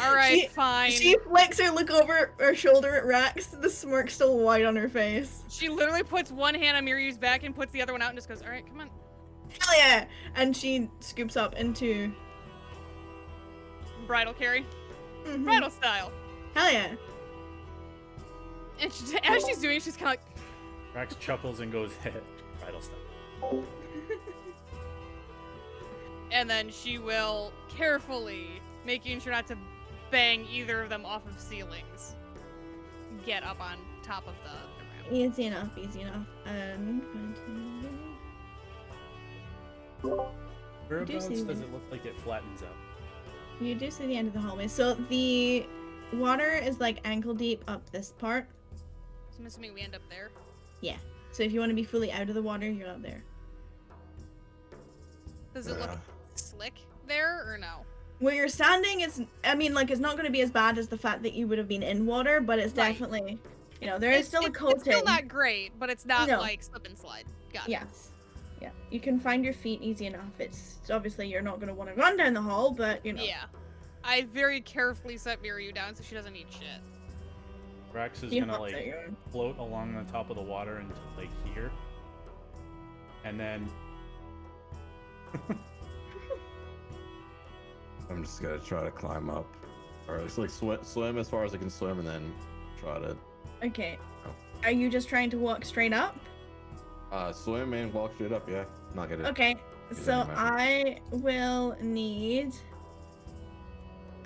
All right, fine. She flicks her look over her shoulder at Rax, the smirk still wide on her face. She literally puts one hand on Miryu's back and puts the other one out and just goes, all right, come on. Hell yeah! And she scoops up into... Bridal carry. Mhm. Bridal style. Hell yeah. And she, as she's doing it, she's kind of like... Rax chuckles and goes, heh, bridal stuff. And then she will carefully, making sure not to bang either of them off of ceilings, get up on top of the ramp. Easy enough, easy enough. Whereabouts see does them. it look like it flattens out? You do see the end of the hallway. So the water is like ankle deep up this part. So I'm assuming we end up there. Yeah. So if you want to be fully out of the water, you're out there. Does it look slick there or no? Where you're standing is, I mean, like, it's not going to be as bad as the fact that you would have been in water, but it's Right. definitely, you know, there is still a coating. It's still not great, but it's not No. like slip and slide. Got it. Yes. Yeah. You can find your feet easy enough. It's obviously you're not going to want to run down the hall, but, you know. Yeah. I very carefully set Miryu down so she doesn't eat shit. Rax is You gonna hop like there. float along the top of the water until like here, and then I'm just gonna try to climb up, or it's like swim as far as I can swim, and then try to Okay. Oh. Are you just trying to walk straight up? swim and walk straight up. Yeah, not gonna. Okay. Is So that I will need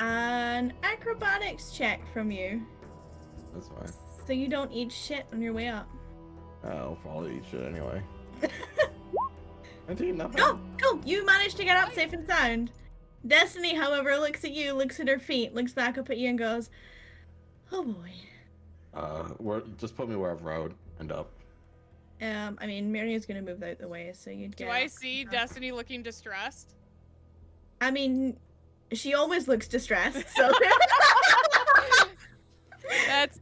an acrobatics check from you. That's fine. So you don't eat shit on your way up. I'll probably eat shit anyway. 19, not bad. Go! Go! You managed to get up safe and sound. Destiny, however, looks at you, looks at her feet, looks back up at you and goes, oh boy. Just put me where I've rode and up. I mean, Miriam's gonna move out the way, so you'd get Do I up. see Destiny looking distressed? I mean, she always looks distressed, so...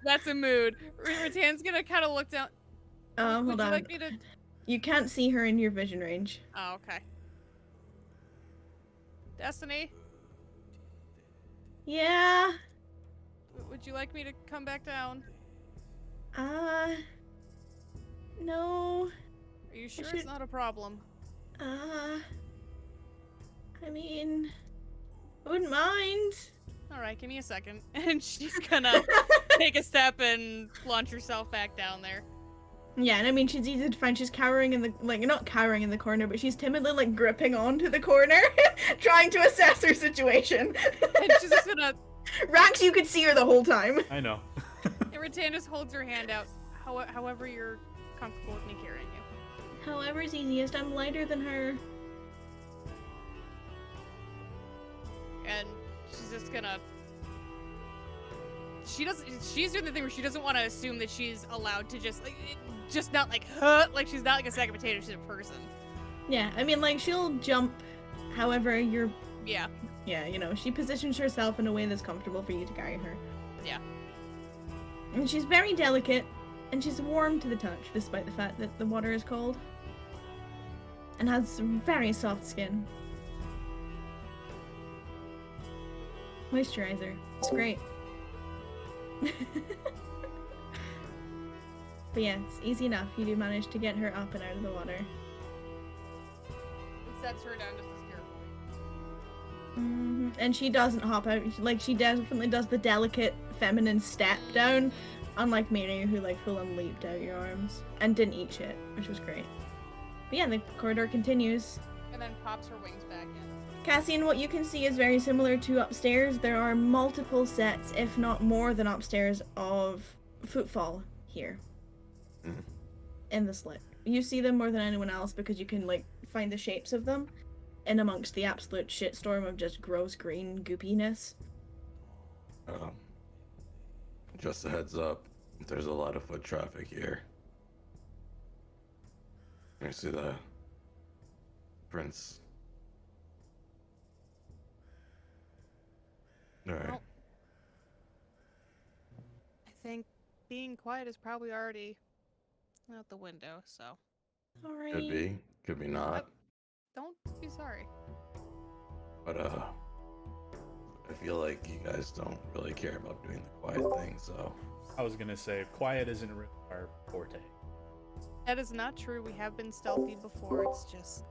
That's a mood. Rattan's gonna kind of look down. Hold Would you on. like me to? You can't see her in your vision range. Oh, okay. Destiny, Yeah. would you like me to come back down? No. Are you sure should- it's not a problem? I mean, I wouldn't mind. All right, give me a second. And she's gonna take a step and launch herself back down there. Yeah, and I mean, she's easy to find. She's cowering in the, like, not cowering in the corner, but she's timidly, like, gripping onto the corner, trying to assess her situation. And she's just gonna. Rax, you could see her the whole time. I know. And Rattan just holds her hand out. however you're comfortable with me carrying you. However's easiest. I'm lighter than her. And she's just gonna. She's doing the thing where she doesn't want to assume that she's allowed to just not like, like she's not like a sack of potatoes, she's a person. Yeah, I mean, like, she'll jump however you're... Yeah. Yeah, you know, she positions herself in a way that's comfortable for you to carry her. Yeah. And she's very delicate, and she's warm to the touch, despite the fact that the water is cold. And has very soft skin. Moisturizer. It's great. But yeah, it's easy enough. You do manage to get her up and out of the water. It sets her down just as carefully. And she doesn't hop out. Like, she definitely does the delicate feminine step down, unlike Mary, who like full on leaped out your arms and didn't eat shit, which was great. But yeah, the corridor continues. And then pops her wings back in. Cassian, what you can see is very similar to upstairs. There are multiple sets, if not more than upstairs, of footfall here. In the slit. You see them more than anyone else because you can, like, find the shapes of them in amongst the absolute shitstorm of just gross green goopiness. Just a heads up, there's a lot of foot traffic here. I see the prince. Alright. Well, I think being quiet is probably already out the window, so. Alright. Could be not. Don't be sorry. But I feel like you guys don't really care about doing the quiet thing, so. I was gonna say, quiet isn't really our forte. That is not true. We have been stealthy before. It's just.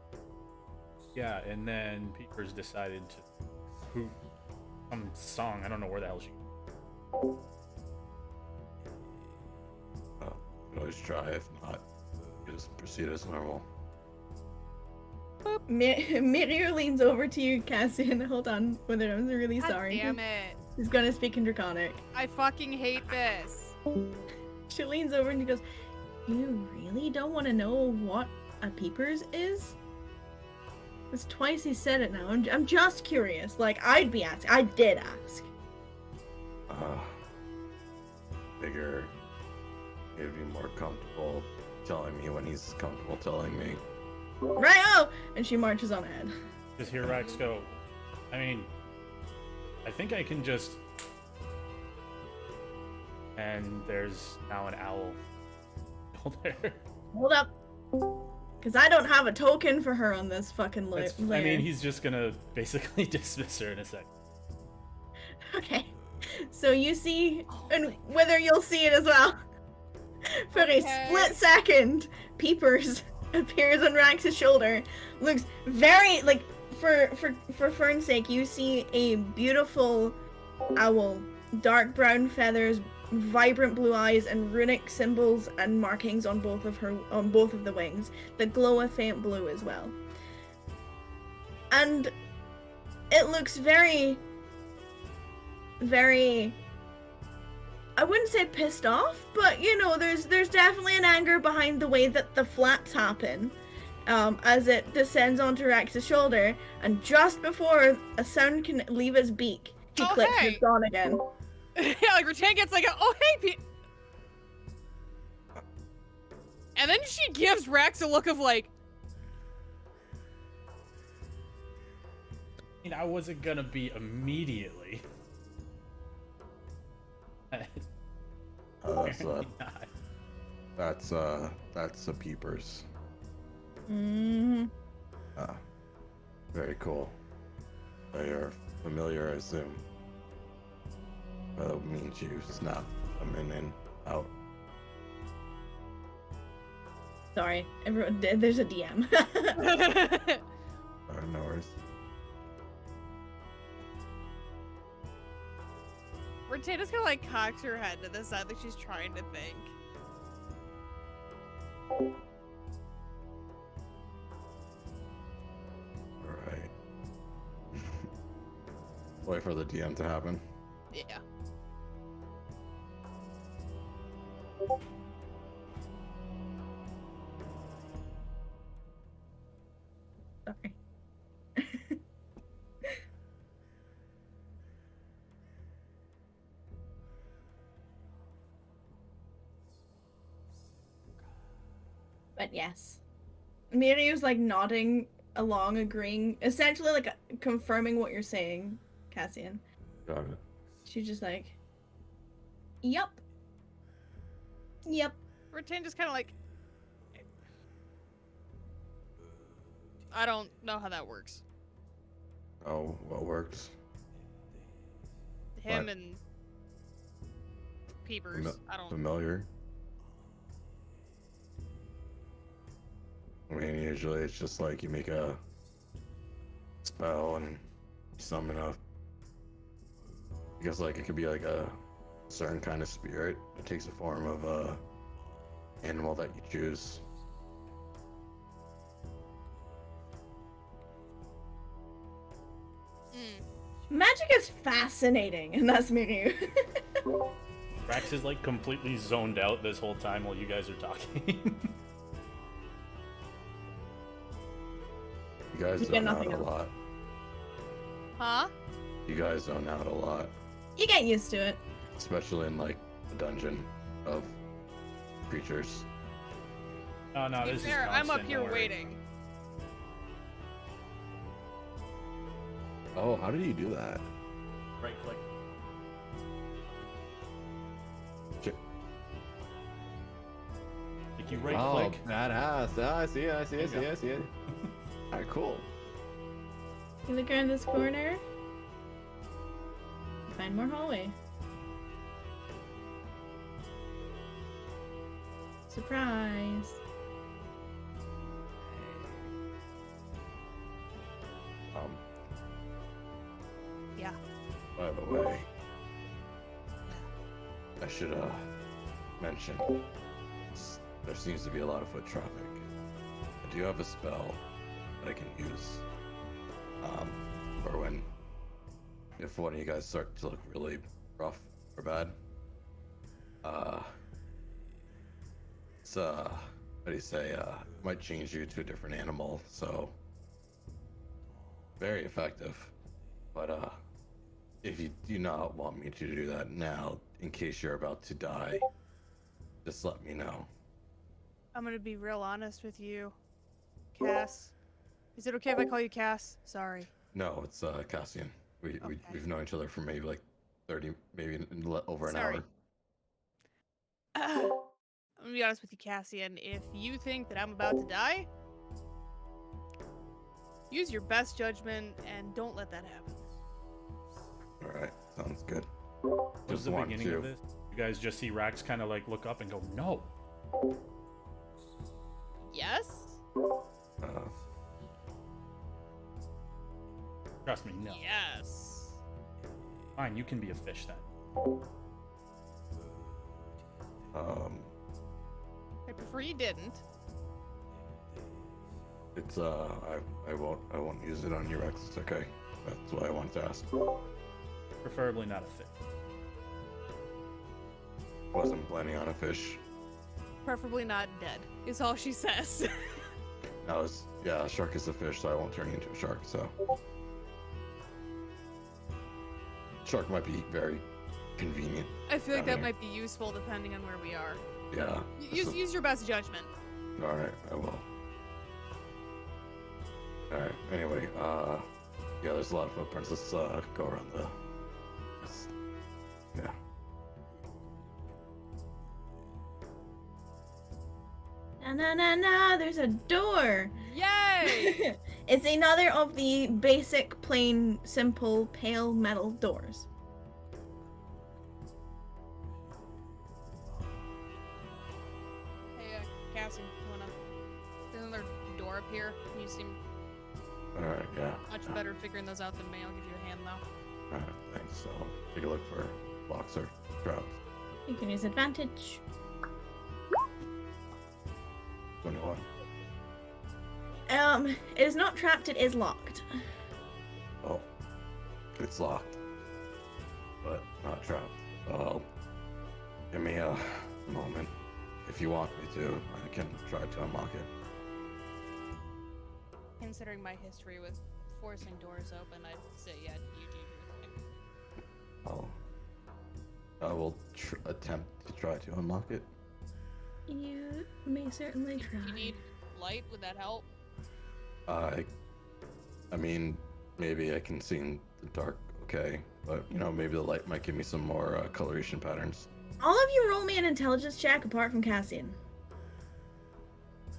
Yeah, and then Peepers decided to hoot some song. I don't know where the hell she. You can always try. If not, you just proceed as normal. Mirio leans over to you, Cassian. Hold on, Wither, I'm really God sorry. damn it. He's gonna speak in Draconic. I fucking hate this. She leans over and he goes, "You really don't want to know what a peepers is?" It's twice he said it now. I'm just curious. Like, I'd be asking. I did ask. Figure he'd be more comfortable telling me when he's comfortable telling me. Right-o! And she marches on ahead. Just hear Rex go. I mean, I think I can just. And there's now an owl there. Hold up. Because I don't have a token for her on this fucking layer. I mean, he's just gonna basically dismiss her in a second. Okay. So you see, and whether you'll see it as well. For a split second, Peepers appears on Rax's shoulder. Looks very, like, for Fern's sake, you see a beautiful owl. Dark brown feathers, vibrant blue eyes, and runic symbols and markings on both of the wings that glow a faint blue as well. And it looks very, very, I wouldn't say pissed off, but you know, there's definitely an anger behind the way that the flaps happen as it descends onto Rex's shoulder, and just before a sound can leave his beak, he clicks and it's gone again. Yeah, like Rattan gets like, oh hey, and then she gives Rex a look of like. I mean, I wasn't gonna be immediately. So that's a Peepers. Mm-hmm. Very cool. They are familiar, I assume. Means you snap them in and out. Sorry, everyone. There's a DM. No worries. Rattan just kind of like cocks her head to the side like she's trying to think. Alright. Wait for the DM to happen. Yeah. Sorry. But yes. Miriam's like nodding along, agreeing, essentially like confirming what you're saying, Cassian. Got it. She's just like, yep. Yep. Retain just kind of like, I don't know how that works. Oh, what works? Him What? and Peepers. I don't. Familiar. I mean, usually it's just like you make a spell and summon a. I guess like it could be like a certain kind of spirit. It takes the form of a animal that you choose. Magic is fascinating, and that's Miriam. Rax is like completely zoned out this whole time while you guys are talking. You guys You get zone out nothing a else. lot. Huh? You guys zone out a lot, You get used to it. especially in like a dungeon of creatures. No, To be this fair, is I'm up constant, here don't worry. waiting. Oh, how did you do that? Right click. Like you right click. badass. Yeah, I see it, I see There you go. I see it. Alright, cool. You look around this corner. Find more hallway. Surprise. Yeah. By the way, I should mention there seems to be a lot of foot traffic. I do have a spell that I can use. For when if one of you guys start to look really rough or bad. It's what do you say? It might change you to a different animal, so very effective. But if you do not want me to do that now, in case you're about to die, just let me know. I'm gonna be real honest with you, Cass. Is it okay if I call you Cass? Sorry. No, it's Cassian. Okay. We've known each other for maybe like 30, maybe over an Sorry. hour. I'm gonna be honest with you, Cassian. If you think that I'm about to die, use your best judgment and don't let that happen. All right, sounds good. What was Just the wanted beginning of to- this? You guys just see Rax kind of like look up and go, no. Yes? Uh, Trust me, no. Yes. Fine, you can be a fish then. I prefer you didn't. it's I won't use it on your ex. It's okay. That's why I wanted to ask. Preferably not a fish. Wasn't planning on a fish. Preferably not dead, is all she says. Yeah, a shark is a fish, so I won't turn you into a shark. So shark might be very convenient. I feel like Down that here. might be useful depending on where we are. Yeah. Use your best judgment. All right, I will. All right. Anyway, yeah, there's a lot of footprints. Let's go around the. Yeah. Na, there's a door. Yay! It's another of the basic, plain, simple, pale metal doors. Hey, Cassie, you wanna... There's another door up here. You seem All right. Yeah. much better figuring those out than me. I'll give you a hand, though. All right. Thanks. I'll take a look for blocks or traps. You can use advantage. 21. It is not trapped, it is locked. Oh, it's locked, but not trapped. Give me a moment. If you want me to, I can try to unlock it. considering my history with forcing doors open, I'd say yeah, you do your thing. I will attempt to try to unlock it. You may certainly try. You need light, would that help? I mean, maybe I can see in the dark, okay, but you know, maybe the light might give me some more coloration patterns. All of you roll me an intelligence check apart from Cassian.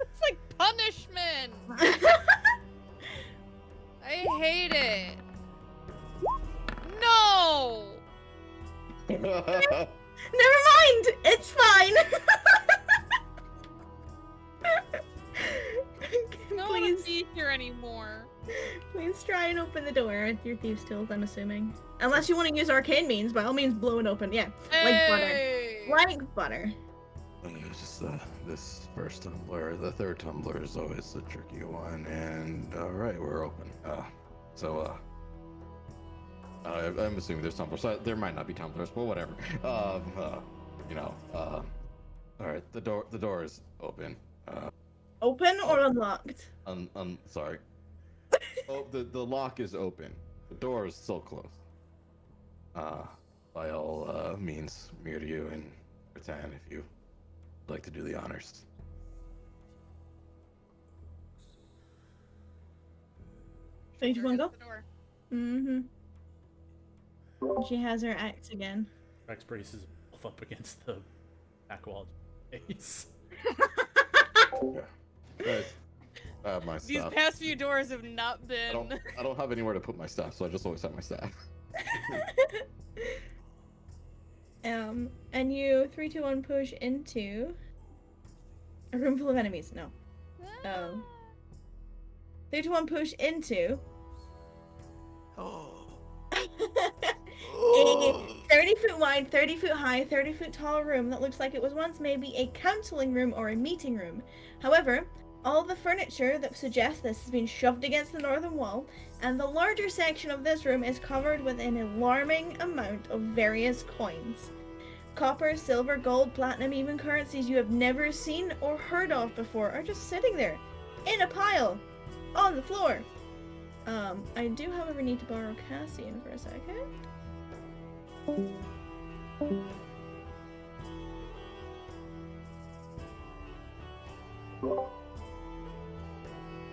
It's like punishment! I hate it! No! Never mind! It's fine! I don't want to be here anymore. Please try and open the door with your thieves' tools, I'm assuming. Unless you want to use arcane means, by all means blow it open. Yeah, Hey! like butter. It's just this first tumbler. The third tumbler is always the tricky one, and alright, we're open. I'm assuming there's tumblers. So there might not be tumblers, but whatever. Alright, the door is open. Open or unlocked? Sorry. Oh, the lock is open. The door is still closed. By all means, Miryu and Ratan, if you would like to do the honors. Three, two, one, go. The door. Mm-hmm. She has her axe again. Rex braces himself up against the back wall. Face. Yeah. Guys, I have my These staff. past few doors have not been. I don't have anywhere to put my staff, so I just always have my staff. And you 3, 2, 1 push into a room full of enemies. No. 3, 2, 1 push into a 30-foot wide, 30-foot high, 30-foot tall room that looks like it was once maybe a counseling room or a meeting room. However, all the furniture that suggests this has been shoved against the northern wall, and the larger section of this room is covered with an alarming amount of various coins. Copper, silver, gold, platinum, even currencies you have never seen or heard of before are just sitting there, in a pile, on the floor. I do, however, need to borrow Cassian for a second.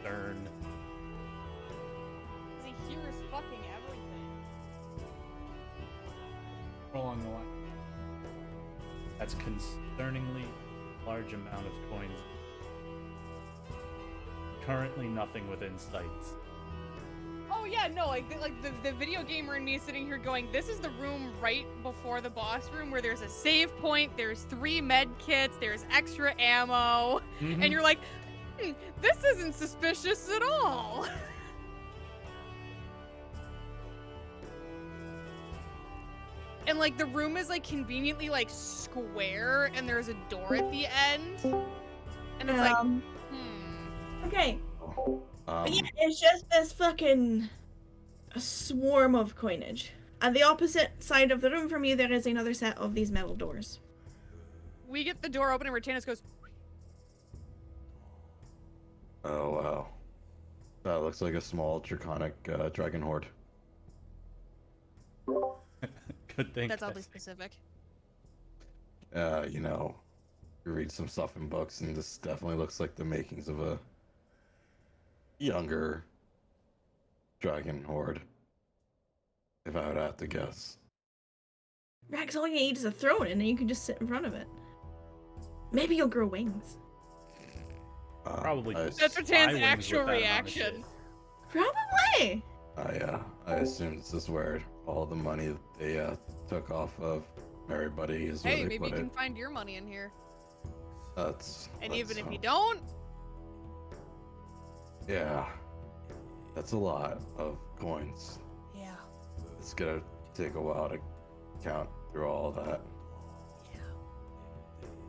Darn. He hears fucking everything. Along the line. That's concerningly large amount of coins. Currently nothing within sight. Oh yeah, no, like the video gamer in me is sitting here going, this is the room right before the boss room where there's a save point, there's 3 med kits, there's extra ammo, and you're like, this isn't suspicious at all. And like the room is like conveniently like square, and there's a door at the end, and it's like, Okay. But yeah, it's just this fucking swarm of coinage. On the opposite side of the room from you, there is another set of these metal doors. We get the door open and Ratanus goes, Oh wow. That looks like a small draconic dragon horde. Good thing. that's oddly specific. You know, you read some stuff in books, and this definitely looks like the makings of a younger dragon horde, if I would have to guess. Rex, all you need is a throne, and then you can just sit in front of it. Maybe you'll grow wings. Probably. That's fly Ratan's wings actual with that amount of reaction. Probably. I assume this is where all the money they took off of everybody is where Hey, they maybe you put can it. find your money in here. And Even if you don't, yeah, that's a lot of coins. yeah. It's gonna take a while to count through all that.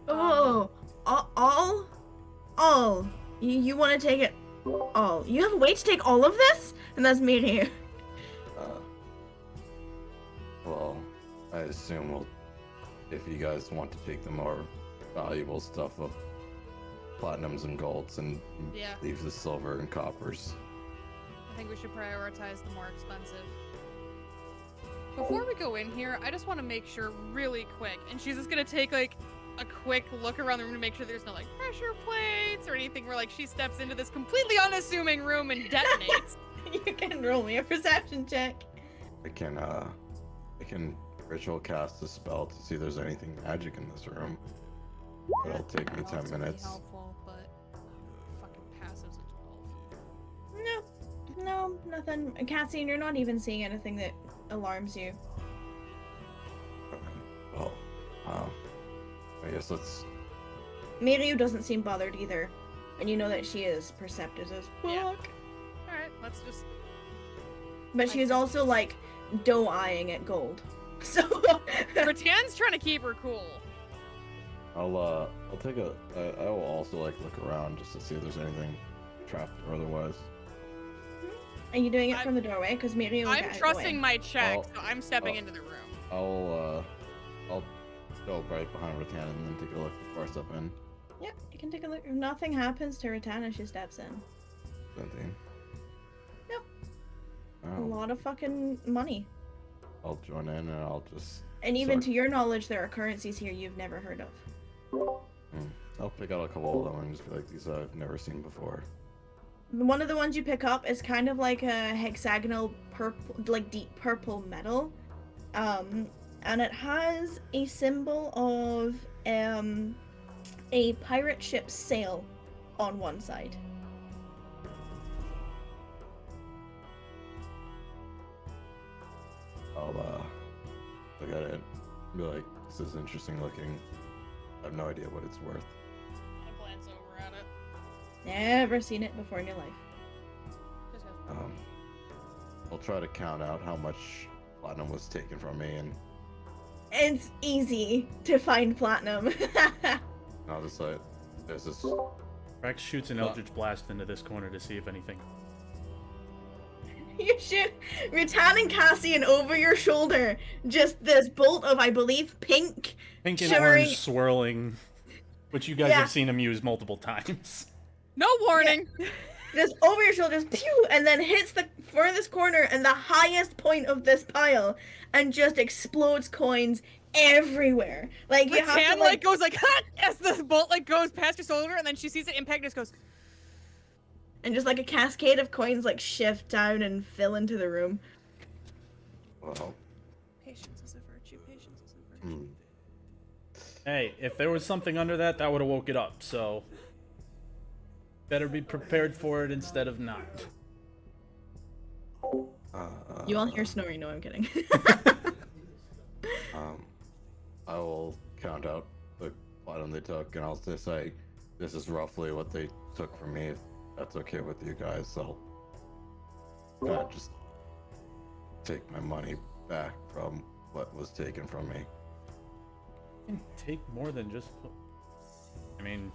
Oh, all. You want to take it all? You have a way to take all of this? And that's me here. Well, I assume if you guys want to take the more valuable stuff of platinums and golds and Yeah. leave the silver and coppers, think we should prioritize the more expensive. Before we go in here, I just want to make sure really quick, and she's just gonna take like a quick look around the room to make sure there's no like pressure plates or anything where like she steps into this completely unassuming room and detonates. You can roll me a perception check. I can ritual cast a spell to see if there's anything magic in this room. But it'll take me 10 minutes. Helpful, but fucking passive's a 12. No, nothing. Cassian, you're not even seeing anything that alarms you. Well, I guess let's. Miryu doesn't seem bothered either. And you know that she is perceptive as fuck. Yeah. Alright, let's just... But she's also like doe-eyeing at gold. So Rattan's trying to keep her cool. I'll take a. I will also like look around just to see if there's anything trapped or otherwise. Are you doing it from the doorway? Because Miryu will I'm get trusting away. my check, I'll- so I'm stepping into the room. I'll go right behind Rattan and then take a look before I step in. Yep, you can take a look. If nothing happens to Rattan as she steps in. 17. Yep. A Oh, lot of fucking money. I'll join in and I'll just. And even Sorry. to your knowledge, there are currencies here you've never heard of. I'll pick out a couple of them and just be like, these I've never seen before. One of the ones you pick up is kind of like a hexagonal purple, like deep purple metal. And it has a symbol of a pirate ship's sail on one side. I'll look at it and be like, this is interesting looking. I have no idea what it's worth. I'll glance over at it. Never seen it before in your life. Just goes, I'll try to count out how much platinum was taken from me and It's easy to find platinum. I'll just like, there's this. Rex shoots an Eldritch Blast into this corner to see if anything. You shoot Rattan and Cassian over your shoulder. Just this bolt of, I believe, pink. Pink and Shimmering- orange swirling, which you guys Yeah. have seen him use multiple times. no warning! Just over your shoulders, pew, and then hits the furthest corner and the highest point of this pile, and just explodes coins everywhere. Like you have Rattan to like goes like, ha! As the bolt like goes past your shoulder, and then she sees it impact and just goes, and just like a cascade of coins like shift down and fill into the room. Well, patience is a virtue, patience is a virtue. hmm. Hey, if there was something under that, that would have woke it up, so better be prepared for it instead of not. You all hear snoring? No, I'm kidding. I will count out the platinum they took, and I'll just say, this is roughly what they took from me. If that's okay with you guys, so just take my money back from what was taken from me. You can take more than just. I mean,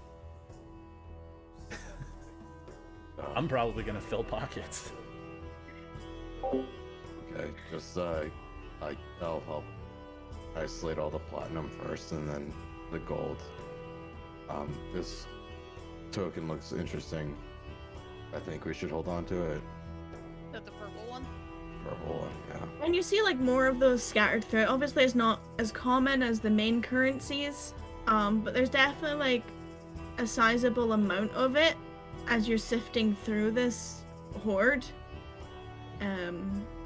I'm probably gonna fill pockets. Okay, just I'll help isolate all the platinum first, and then the gold. This token looks interesting. I think we should hold on to it. Is that the purple one? Purple one, yeah. And you see like more of those scattered throughout. Obviously it's not as common as the main currencies, but there's definitely like a sizable amount of it as you're sifting through this hoard.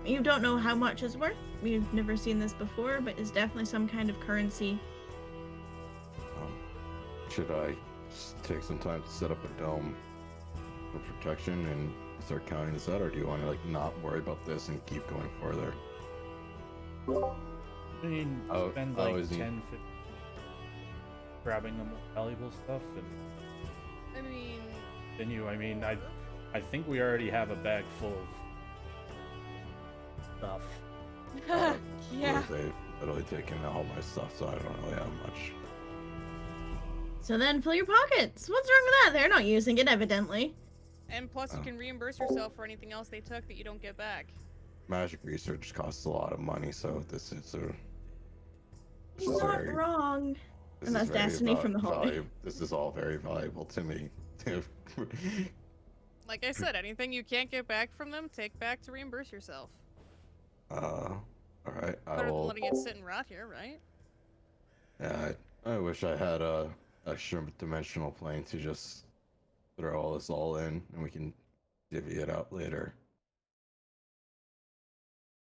You don't know how much it's worth. You've never seen this before, but it's definitely some kind of currency. Should I take some time to set up a dome for protection and start counting this out, or do you want to like not worry about this and keep going further? I mean, Oh, spend oh, like is he- 10, 15 grabbing the more valuable stuff, and I mean, then I mean, I think we already have a bag full of stuff. yeah. They've literally taken all my stuff, so I don't really have much. So then fill your pockets. What's wrong with that? They're not using it, evidently. And plus, you Oh. can reimburse yourself for anything else they took that you don't get back. Magic research costs a lot of money, so this is a. He's not wrong. This And is that's very Destiny from the hallway. This is all very valuable to me. Like I said, anything you can't get back from them, take back to reimburse yourself. All right. I Better than will. letting it sit and rot here, right? Yeah, I wish I had a extra dimensional plane to just throw all this all in, and we can divvy it up later.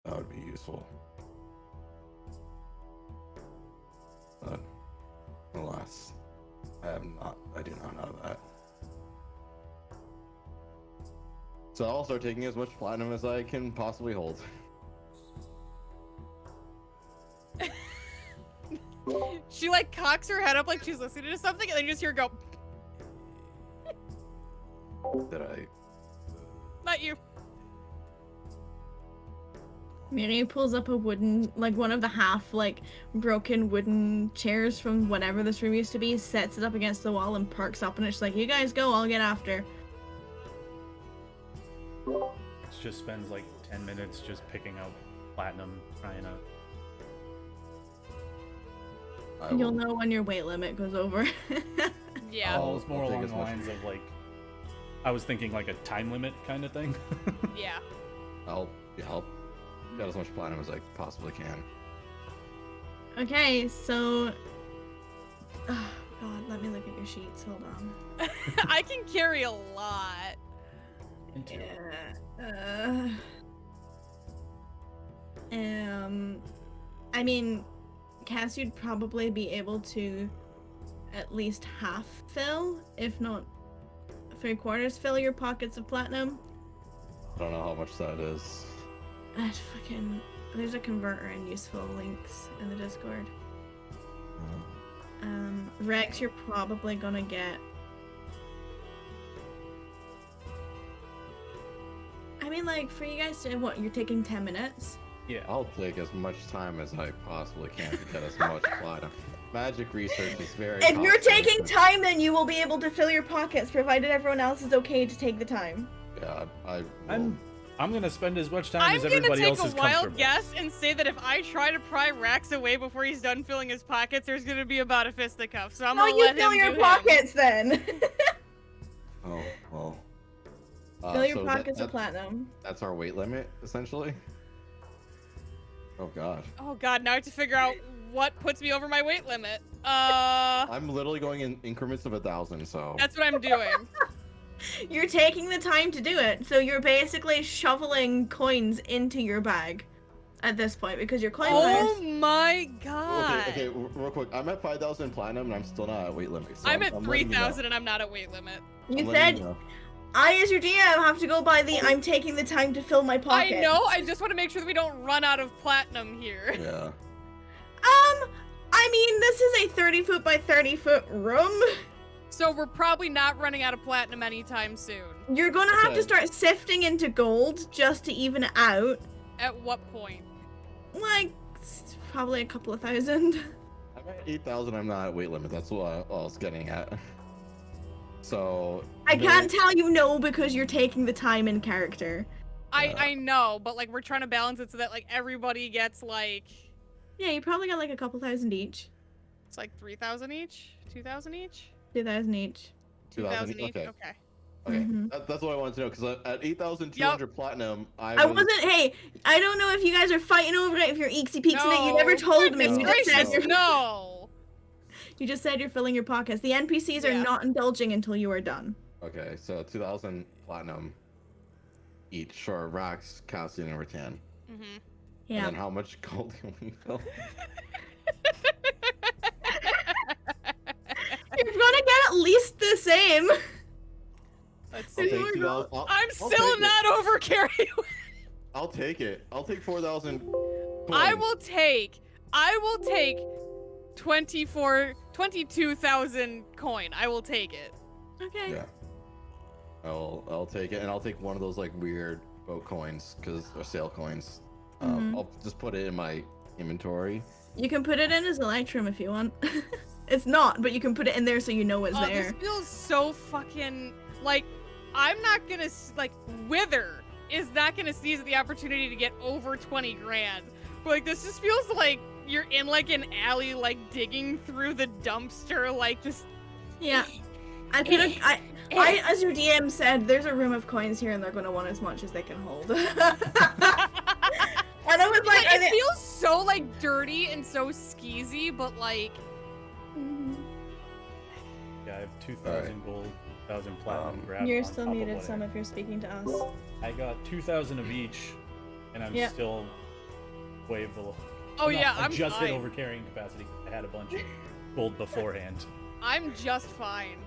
That would be useful. But alas, I do not know that. So I'll start taking as much platinum as I can possibly hold. She like cocks her head up like she's listening to something, and then you just hear her go, Did I? not you. Miri pulls up a wooden, like one of the half, like, broken wooden chairs from whatever this room used to be, sets it up against the wall and perks up, and it's like, you guys go, I'll get after. Just spends like 10 minutes just picking out platinum, trying to. You'll know when your weight limit goes over. Yeah. Oh, it's more I'll take along as the much- lines of like, I was thinking like a time limit kind of thing. Yeah. I'll get as much platinum as I possibly can. Okay, so... Oh, God, let me look at your sheets, hold on. I can carry a lot. Into I mean, Cass, you'd probably be able to at least half fill, if not 3/4 fill your pockets of platinum. I don't know how much that is. There's a converter and useful links in the Discord. Rex, you're probably gonna get... I mean, like, for you guys to, what, you're taking 10 minutes? yeah. I'll take as much time as I possibly can to get as much platinum. Magic research is very. If you're costly. taking time, then you will be able to fill your pockets, provided everyone else is okay to take the time. Yeah, I. I'm gonna spend as much time I'm as gonna everybody take else a is wild comfortable. guess and say that if I try to pry Rax away before he's done filling his pockets, there's gonna be about a fisticuff. So I'm No, gonna you let fill him your do him. pockets then. Oh well. Fill your so pockets of platinum. That's our weight limit, essentially. Oh God. Oh god, now I have to figure out what puts me over my weight limit. I'm literally going in increments of 1,000, so. That's what I'm doing. You're taking the time to do it, so you're basically shoveling coins into your bag at this point because your coin Oh purse. my god. Okay, real quick. I'm at 5,000 platinum, and I'm still not at weight limit. So I'm at letting you know. 3,000 and I'm not at weight limit. You I'm letting said you know. I, as your DM, have to go by the I'm taking the time to fill my pockets. I know, I just want to make sure that we don't run out of platinum here. Yeah. I mean, this is a 30-foot by 30-foot room. So we're probably not running out of platinum anytime soon. You're gonna have to Okay. start sifting into gold just to even it out. At what point? Like, probably a couple of thousand. I'm at 8,000. I'm not at weight limit. That's what I was getting at. So. I no- can't tell you no because you're taking the time in character. I know, but like we're trying to balance it so that like everybody gets like Yeah, you probably got like a couple thousand each. it's like 3,000 each, 2,000 each, 2,000 each. 2,000 each. Okay. Okay. Okay. Mhm. That's what I wanted to know because at 8,200 platinum, I wasn't. Hey, I don't know if you guys are fighting over it. If you're eeksy peeksing it, you never told me. Goodness You just said gracious, you're. no. You just said you're filling your pockets. The NPCs are Yeah. not indulging until you are done. Okay, so 2,000 platinum each for Rax, Cassian, and Rattan. Mm-hmm. And Yeah. then how much gold can we fill? You're gonna get at least the same. Let's I'll see. take 2,000. I'm I'll still take it. not over carrying. I'll take it. I'll take 4,000. I will take 22,000 coin. I will take it. Okay. Yeah. I'll take it, and I'll take one of those like weird boat coins, or sale coins. Mhm. I'll just put it in my inventory. You can put it in as Electrum if you want. It's not, but you can put it in there so you know it's there. This feels so fucking like I'm not gonna like Wither is not gonna seize the opportunity to get over 20 grand. But like this just feels like you're in like an alley like digging through the dumpster like just Yeah. I could have. I, as your DM said, there's a room of coins here, and they're going to want as much as they can hold. And I was like, it feels so like dirty and so skeezy, but like. Yeah, I have 2,000 gold, 2,000 platinum. Grab You're on still top of muted, what I Sam, have. if you're speaking to us. I got 2,000 of each, and I'm still way below. Oh yeah, I'm just fine. at over carrying capacity. I had a bunch of gold beforehand. I'm just fine.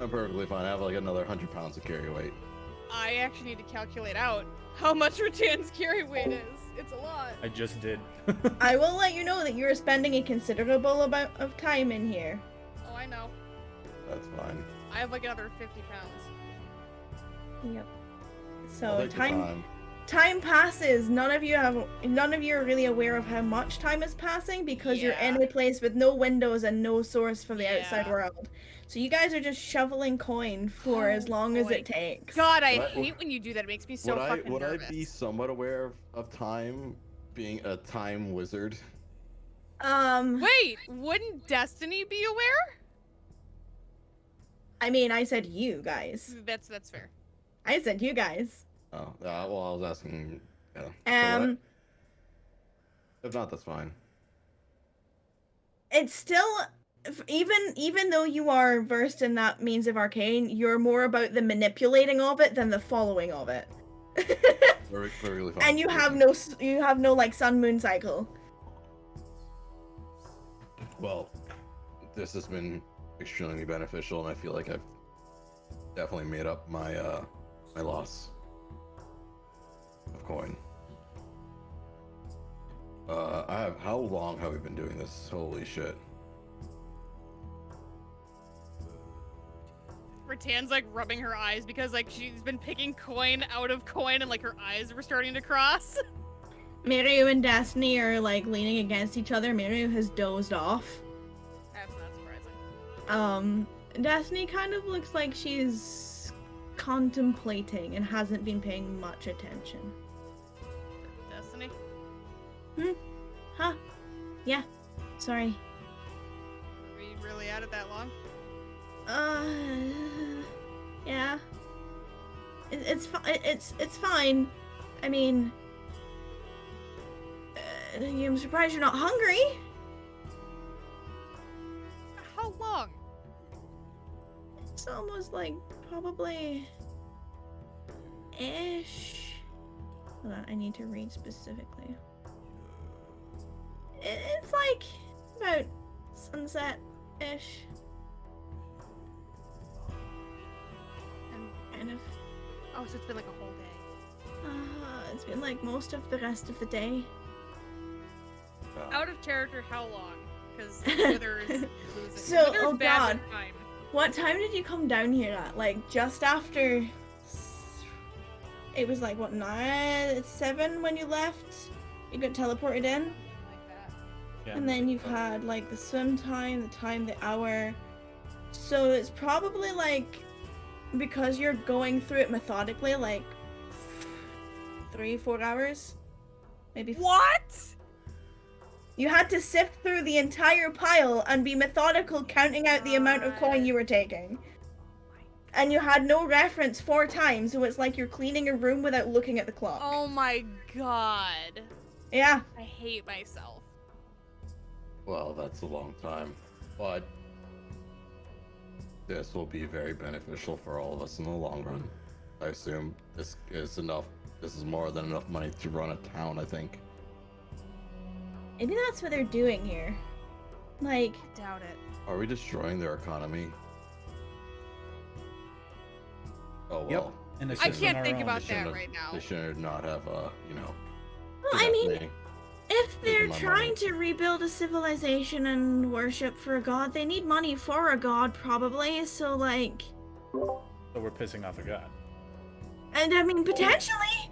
I'm perfectly fine. I have like another 100 pounds of carry weight. I actually need to calculate out how much Rattan's carry weight is. It's a lot. I just did. I will let you know that you are spending a considerable amount of time in here. Oh, I know. That's fine. I have like another 50 pounds. Yep. I'll So take the time passes. None of you are really aware of how much time is passing because you're in a place with no windows and no source from the outside world. So you guys are just shoveling coin for as long as it takes. God, I hate when you do that. It makes me so fucking Would nervous. I be somewhat aware of time, being a time wizard? Wait, wouldn't Destiny be aware? I mean, I said you guys. That's fair. I said you guys. Oh, well, I was asking. Yeah. So if not, that's fine. It's still, even though you are versed in that means of arcane, you're more about the manipulating of it than the following of it. Really fine. And you have no like sun moon cycle. Well, this has been extremely beneficial, and I feel like I've definitely made up my my loss of coin. How long have we been doing this? Holy shit. Rattan's like rubbing her eyes because like she's been picking coin out of coin and like her eyes were starting to cross. Miru and Destiny are like leaning against each other. Miru has dozed off. That's not surprising. Destiny kind of looks like she's contemplating and hasn't been paying much attention. Destiny? Huh? Yeah. Sorry. Were we really at it that long? Yeah. It's fine. I mean, I'm surprised you're not hungry. How long? It's almost like probably ish. Hold on, I need to read specifically. It's like about sunset-ish. Kind of. Oh, so it's been like a whole day. It's been like most of the rest of the day. Out of character, how long? Because Wither is losing. So, Wither's oh bad god. with time. What time did you come down here at? Like, just after... It was like, what, 7 when you left? You got teleported in? Like that. Yeah. And then you've had, like, the swim time, the hour. So it's probably, like, because you're going through it methodically, like, 3-4 hours? Maybe. What? You had to sift through the entire pile and be methodical counting out the amount of coin you were taking. And you had no reference 4 times, so it's like you're cleaning a room without looking at the clock. Oh my god. Yeah. I hate myself. Well, that's a long time, but this will be very beneficial for all of us in the long run. I assume this is enough. This is more than enough money to run a town, I think. Maybe that's what they're doing here. Like, Doubt it. Are we destroying their economy? Oh well. Yep. And I assist on can't our think own. about They that shouldn't right now. They should not have, you know. well, do I that mean, thing. if they're Taking my trying money. to rebuild a civilization and worship for a god, they need money for a god, probably. So, like, So we're pissing off a god. and I mean, potentially,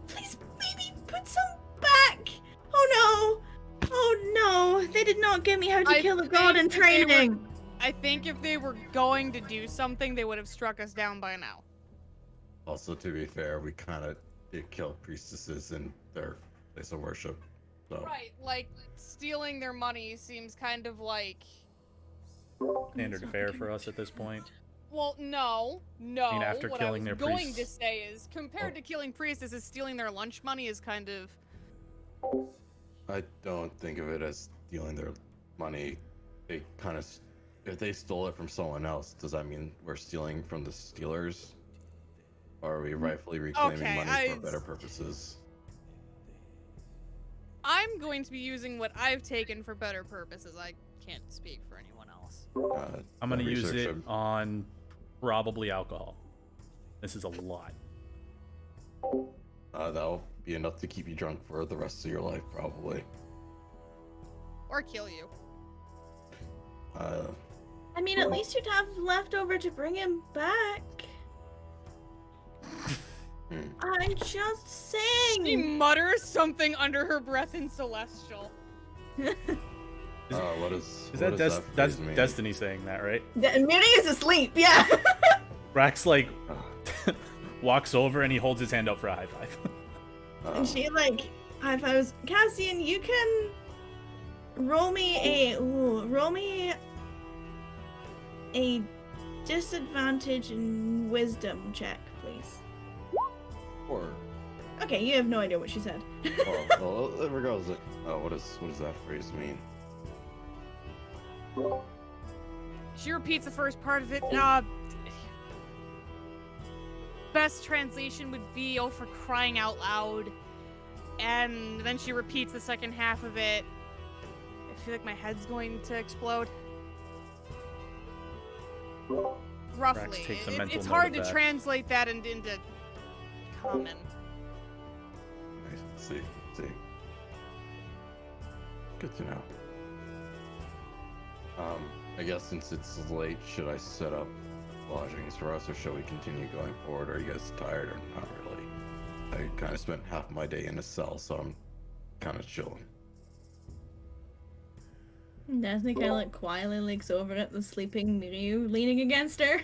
please maybe put some back. Oh no. Oh no, they did not get me how to I kill a god in think if they were- training. I think if they were going to do something, they would have struck us down by now. Also, to be fair, we kind of did kill priestesses in their place of worship. So. Right, like stealing their money seems kind of like Standard fare for us at this point. Well, no. after What killing I their was going to priests. say is, compared to killing priestesses, stealing their lunch money is kind of. I don't think of it as stealing their money. They kind of, if they stole it from someone else, does that mean we're stealing from the stealers? Or are we rightfully reclaiming Okay, money for better purposes? I'm going to be using what I've taken for better purposes. I can't speak for anyone else. I'm gonna that use research it should- on probably alcohol. This is a lot. That'll be enough to keep you drunk for the rest of your life, probably. Or kill you. I mean, at least you'd have leftover to bring him back. I'm just She saying. mutters something under her breath in Celestial. what is That does that's phrase mean? Destiny saying that, right? Muty is asleep. Yeah. Rax like walks over and he holds his hand up for a high five. And she like high fives. Cassian, you can roll me a disadvantage in wisdom check, please. Or, Okay, you have no idea what she said. well, regardless, what does that phrase mean? She repeats the first part of it. Best translation would be, oh, for crying out loud. And then she repeats the second half of it. I feel like my head's going to explode. Roughly. takes a mental It's note hard of to that. translate that into common. See. Good to know. I guess since it's late, should I set up lodgings for us, or shall we continue going forward? Are you guys tired or not really? I kind of spent half my day in a cell, so I'm kind of chilling. Daphne kind of like quietly looks over at the sleeping Miryu leaning against her.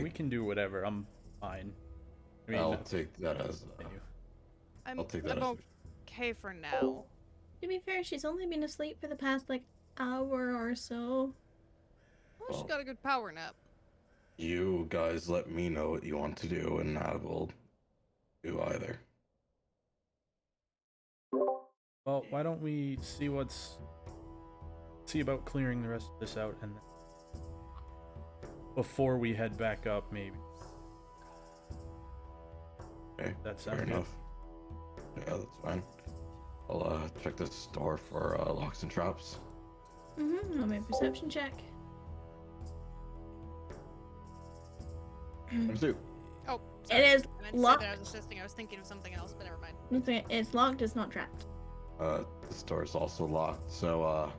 We can do whatever. I'm fine. I mean, I'll take that as. I'm I'll take that as. okay for now. To be fair, she's only been asleep for the past like hour or so. Well, she Well. got a good power nap. You guys let me know what you want to do, and I will do either. well, why don't we see about clearing the rest of this out, and then before we head back up, maybe. Okay, That fair sounds good. enough. Yeah, that's fine. I'll check this door for locks and traps. I'll make a perception check. Times two. Oh, It sorry. is I meant to say locked. that I was assisting. I was thinking of something else, but never mind. It's locked, it's not trapped. This door is also locked, so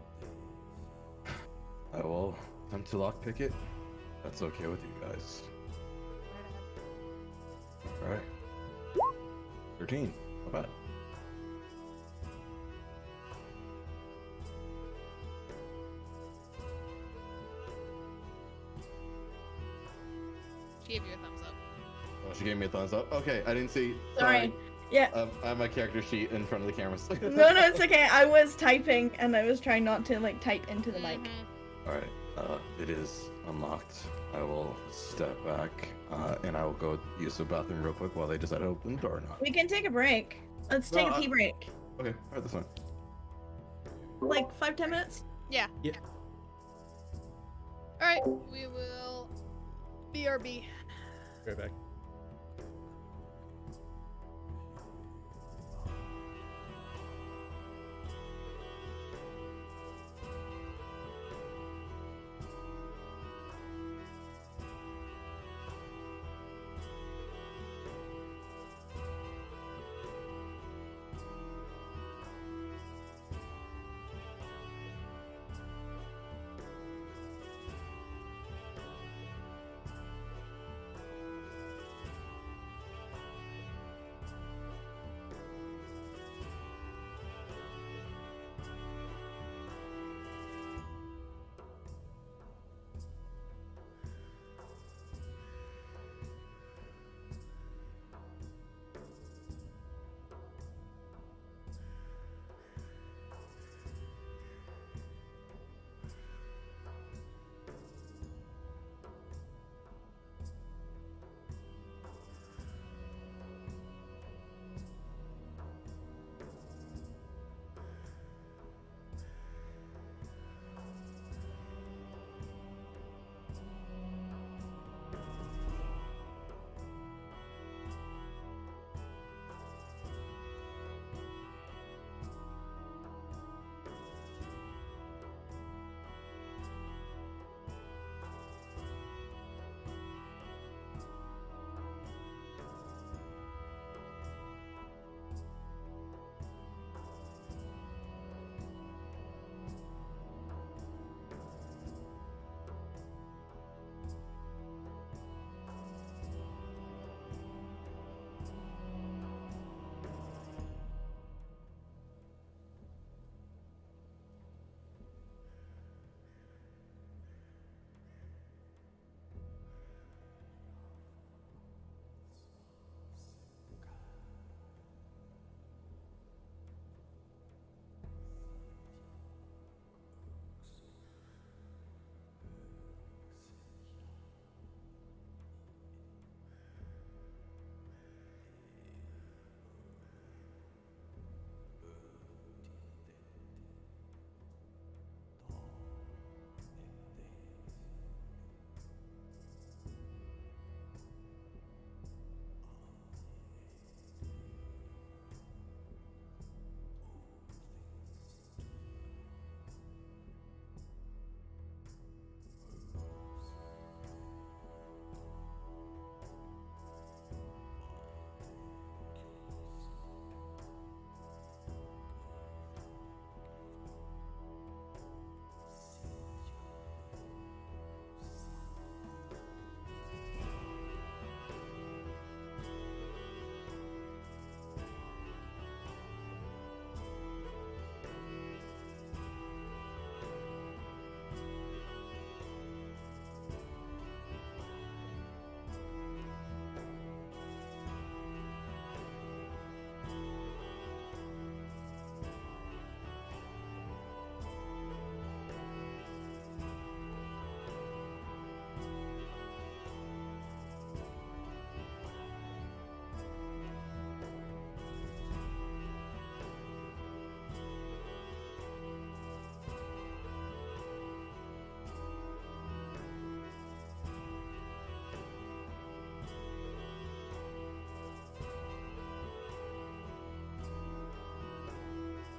I will attempt to lockpick it. That's okay with you guys. Right ahead. Alright. 13. Not bad. She gave you a thumbs up. Oh, she gave me a thumbs up. Okay, I didn't see. Sorry. Yeah. I have my character sheet in front of the cameras. No, it's okay. I was typing and I was trying not to like type into the mic. Mhm. Alright, it is unlocked. I will step back, and I will go use the bathroom real quick while they decide to open the door or not. We can take a break. Let's take No, a pee break. Okay, alright, that's fine. Like 5-10 minutes? Yeah. Yeah. All right, we will BRB. Right back.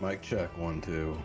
Mic check 1 2.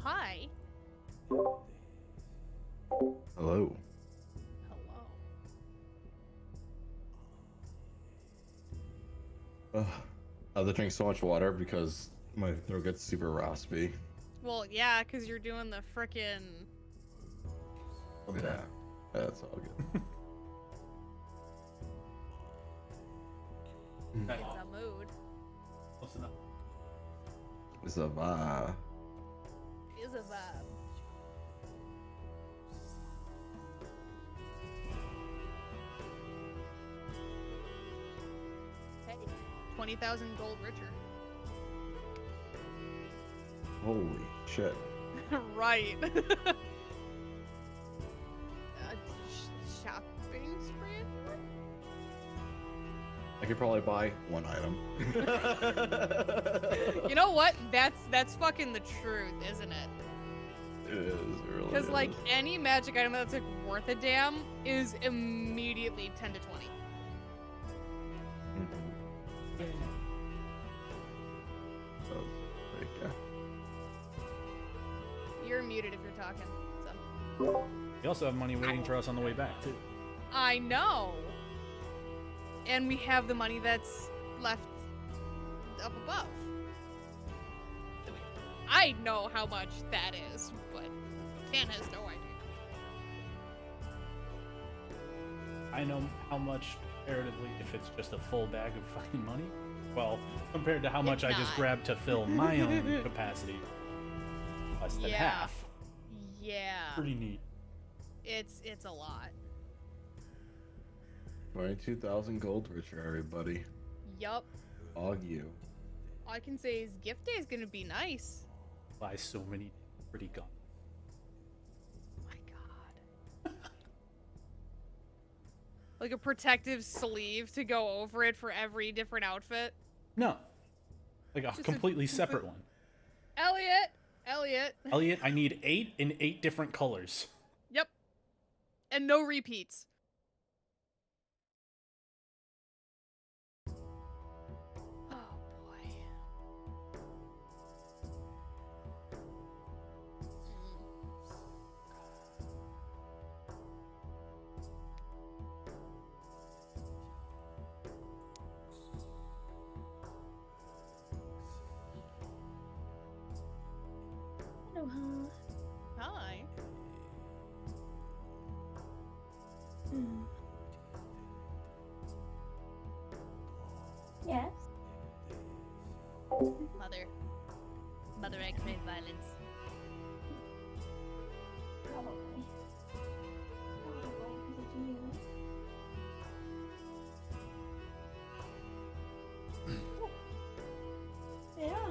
Hi. Hello. Hello. Ugh. I have to drink so much water because my throat gets super raspy. Well, yeah, because you're doing the frickin'. Yeah, that's all good. It's a mood. Close enough. It's a vibe. It's a vibe. Hey, 20,000 gold richer. Holy shit. Right. Shopping spree? I could probably buy one item. You know what? That's fucking the truth, isn't it? It is, it really Because like is. any magic item that's like worth a damn is immediately 10 to 20. Mhm. So, like, yeah. You're muted if you're talking. So. We also have money waiting for us on the way back too. I know. And we have the money that's left up above. I know how much that is, but Tan has no idea. I know how much comparatively if it's just a full bag of fucking money. Well, compared to how much I just not. grabbed to fill my own capacity. Less than Yeah. half. Yeah. Pretty neat. It's a lot. 22,000 gold richer, everybody. Yup. All you. All I can say is gift day is gonna be nice. Buy so many pretty guns. Oh my god. Like a protective sleeve to go over it for every different outfit. No. Like a Just a- completely separate one. Elliot! Elliot, I need 8 in 8 different colors. Yep. And no repeats. Oh boy. Aloha. Hi. Hmm. Yes. Mother I crave violence. Probably. Probably because it's you. Yeah.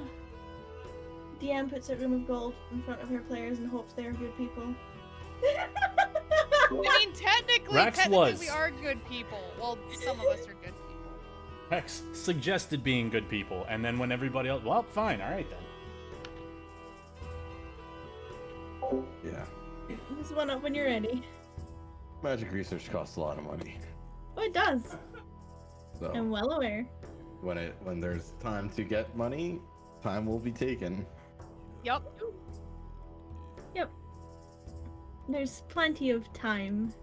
DM puts a room of gold in front of her players and hopes they are good people. I mean, Rex technically was. we are good people. Well, some of us are good people. Rex suggested being good people, and then when everybody else, well, fine, all right then. Yeah. Just one up when you're ready. Magic research costs a lot of money. Oh, it does. So I'm well aware. when there's time to get money, time will be taken. Yup. Yep. There's plenty of time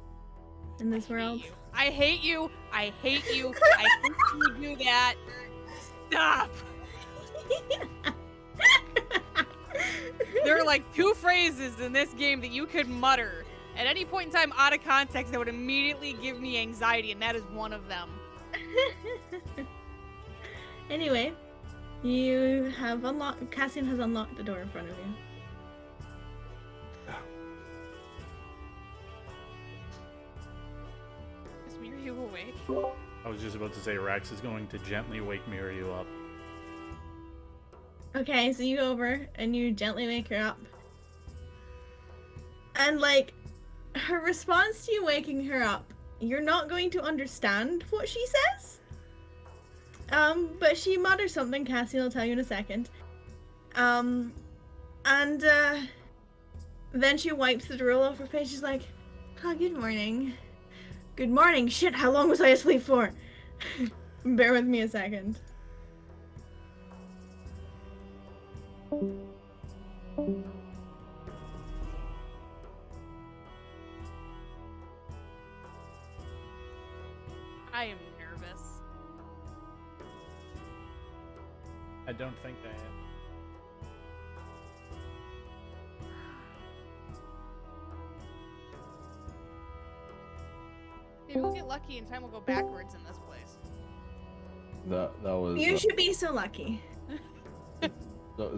in this world. I hate you. I hate you. I hate you do that. Stop. There are like 2 phrases in this game that you could mutter at any point in time out of context that would immediately give me anxiety, and that is one of them. Anyway, you have unlocked. Cassian has unlocked the door in front of you. Is Miryu awake? I was just about to say Rex is going to gently wake Miryu up. Okay, so you go over and you gently wake her up. And like, her response to you waking her up, you're not going to understand what she says. But she mutters something, Cassian will tell you in a second. And then she wipes the drool off her face. She's like, "Oh, good morning." "Good morning. Shit, how long was I asleep for?" Bear with me a second. I am nervous. I don't think I am. Maybe we'll get lucky and time will go backwards in this place. That was. You should be so lucky.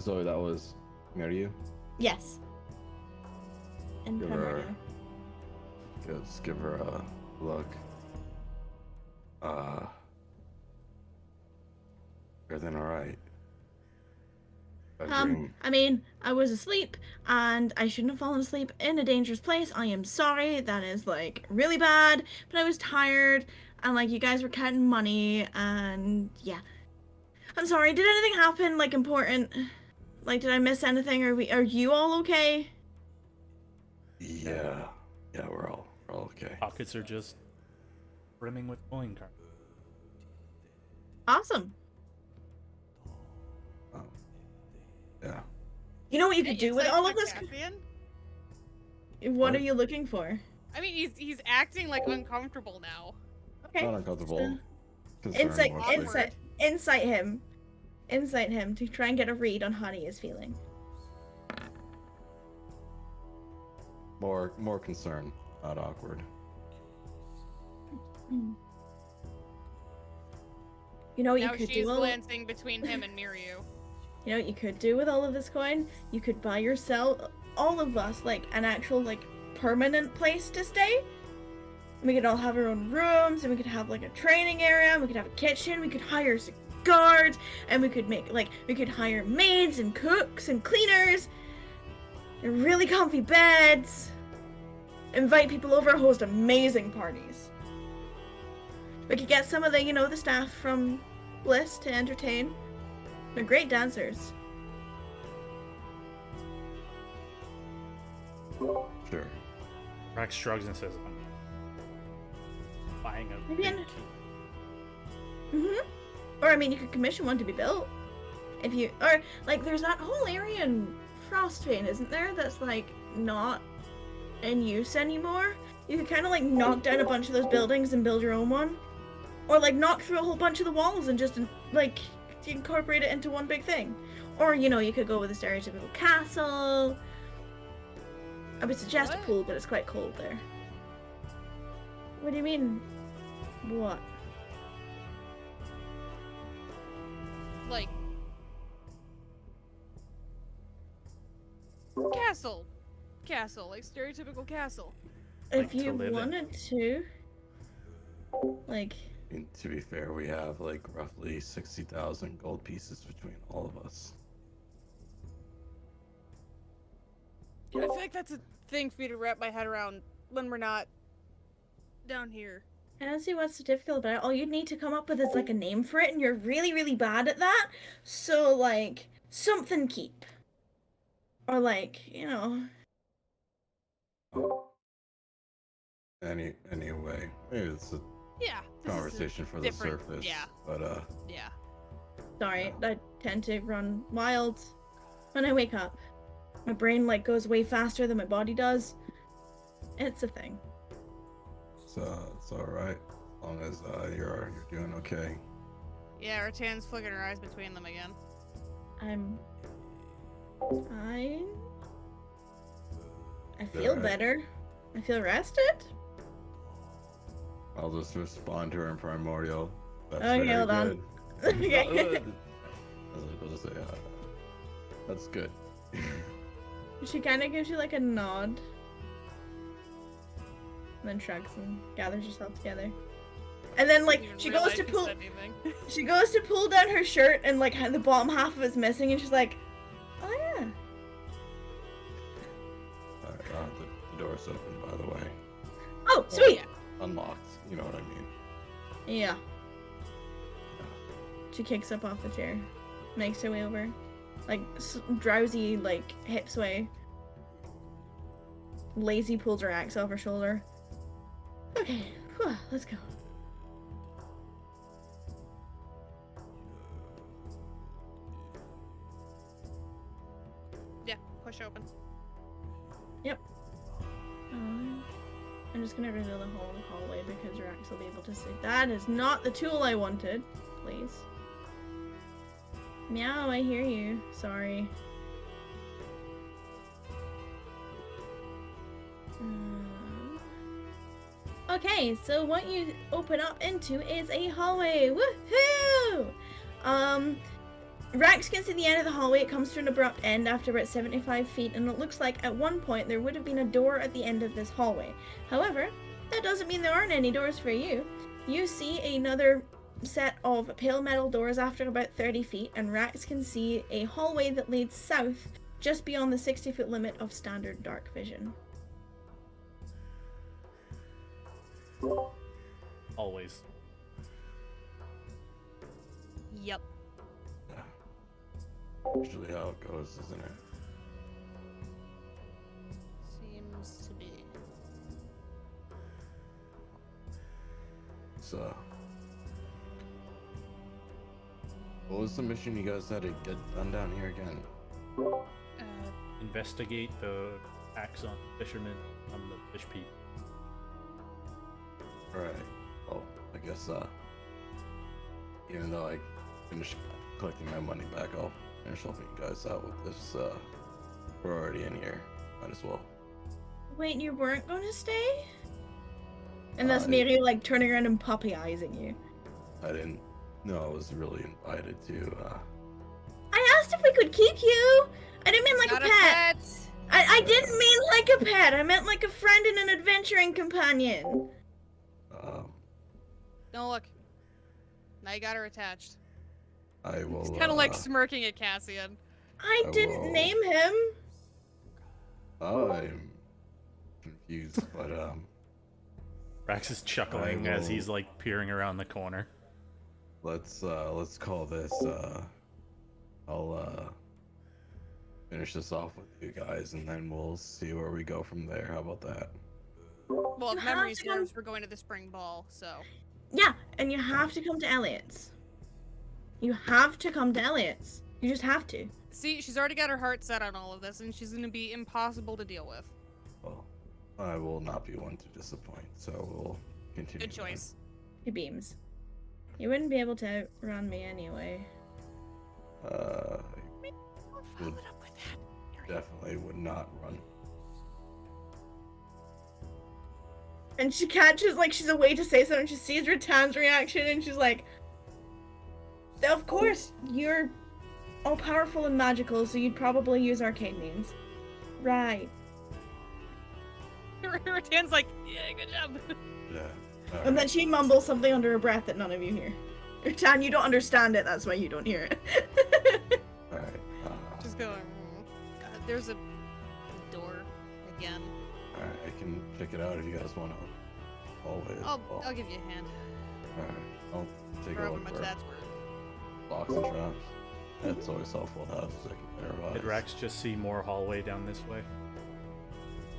Zoe, that was near you. Yes. And Give Primordial. her. Let's give her a look. Everything all right? I mean, I was asleep, and I shouldn't have fallen asleep in a dangerous place. I am sorry. That is, like, really bad. But I was tired, and, like, you guys were counting money, and, yeah. I'm sorry. Did anything happen, like, important? Like, did I miss anything? Are you all okay? Yeah, we're all okay. Pockets are just brimming with coin cards. Awesome. Yeah. You know what you could do with Insight all of check, this? Cassian? What are you looking for? I mean, he's acting like uncomfortable now. Okay. Not uncomfortable. So, Concerned mostly. Insight him to try and get a read on how he is feeling. More concern, not awkward. You know what Now you could she's do? glancing between him and Miryu. You know what you could do with all of this coin? You could buy yourself, all of us, like, an actual, like, permanent place to stay. And we could all have our own rooms, and we could have, like, a training area, and we could have a kitchen, we could hire guards, and we could make, like, we could hire maids and cooks and cleaners, and really comfy beds, invite people over, host amazing parties. We could get some of the, you know, the staff from Bliss to entertain. They're great dancers. Sure. Rex shrugs and says, I'm buying a Maybe big an- key. Or, I mean, you could commission one to be built. If you, or, like, there's that whole area in Frostbane, isn't there? That's, like, not in use anymore. You could kind of, like, knock down a bunch of those buildings and build your own one. Or, like, knock through a whole bunch of the walls and just, like, incorporate it into one big thing. Or, you know, you could go with a stereotypical castle. I would suggest a What? pool, but it's quite cold there. What do you mean? What? Like castle, like stereotypical castle. Like If to you live in. wanted to, like, I mean, to be fair, we have like roughly 60,000 gold pieces between all of us. I feel like that's a thing for me to wrap my head around when we're not down here. I don't see what's so difficult about it. All you'd need to come up with is like a name for it, and you're really, really bad at that. So, like, something keep. Or, like, you know. Anyway, maybe it's a Yeah. this is a conversation for the different- surface. Yeah. But Yeah. Sorry, I tend to run wild when I wake up. My brain, like, goes way faster than my body does. It's a thing. it's all right as long as you're doing okay. Yeah, Ratan's flicking her eyes between them again. I'm fine. I feel Alright. better. I feel rested. I'll just respond to her in primordial. That's Okay, very hold on. good. Okay. I was about to say, that's good. She kind of gives you like a nod. And then shrugs and gathers herself together. And then like Didn't she even goes realize to she pull said anything. she goes to pull down her shirt and like the bottom half of it's missing and she's like, oh yeah. Alright, the door's open, by the way. Oh, sweet. Unlocked, you know what I mean. Yeah. She kicks up off the chair, makes her way over, like drowsy, like hip sway. Lazy pulls her axe off her shoulder. Okay, whew, let's go. Yeah, push open. I'm just gonna reveal the whole hallway because Rax will be able to see. That is not the tool I wanted. Please. Meow, I hear you. Sorry. Okay, so what you open up into is a hallway. Woohoo! Rax can see the end of the hallway. It comes to an abrupt end after about 75 feet, and it looks like at one point there would have been a door at the end of this hallway. However, that doesn't mean there aren't any doors for you. You see another set of pale metal doors after about 30 feet, and Rax can see a hallway that leads south just beyond the 60-foot limit of standard dark vision. Always. Yep. Usually how it goes, isn't it? Seems to be. So, what was the mission you guys had to get done down here again? Investigate the attacks on fishermen on the fish people. Alright, well, I guess, even though I finished collecting my money back, I'll finish helping you guys out with this, we're already in here, might as well. Wait, you weren't going to stay? And that's I- Mary, like, turning around and puppy-eyesing you. I didn't know I was really invited to, I asked if we could keep you! I didn't mean like Not a pet! pet. I didn't mean like a pet! I meant like a friend and an adventuring companion! No, look. Now you got her attached. I will, He's kind of like smirking at Cassian. I I didn't will- name him! I'm confused, but, Rax is chuckling as he's like peering around the corner. let's call this, I'll, finish this off with you guys, and then we'll see where we go from there. How about that? Well, You if have memory to come- serves, we're going to the spring ball, so. Yeah, and you have to come to Elliot's. You have to come to Elliot's. You just have to. See, she's already got her heart set on all of this, and she's gonna be impossible to deal with. Well, I will not be one to disappoint, so we'll continue. Good then. choice. He beams. You wouldn't be able to outrun me anyway. Would Follow it up with that. definitely would not run. And she catches, like, she's a way to say something. She sees Rattan's reaction, and she's like, of course, you're all powerful and magical, so you'd probably use arcane means. Right. Rattan's like, yeah, good job. Yeah. And then she mumbles something under her breath that none of you hear. Rattan, you don't understand it, that's why you don't hear it. Alright. Just going. There's a door again. Alright, I can check it out if you guys want to. Always. I'll give you a hand. Alright, I'll take a However look much for that's worth. locks and traps. It's always helpful to have second pair of eyes. Did Rax just see more hallway down this way?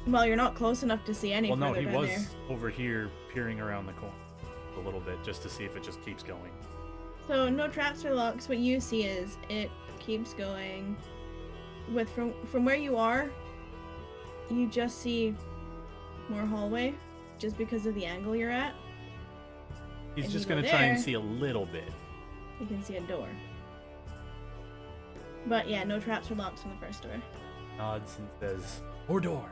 Well, you're not close enough to see any Well, no, further he down was there. over here peering around the corner a little bit just to see if it just keeps going. So no traps or locks. What you see is it keeps going. With from where you are, you just see more hallway, just because of the angle you're at. He's If just you go gonna try and there- see a little bit. You can see a door. But yeah, no traps or locks on the first door. Nods and says, "More doors."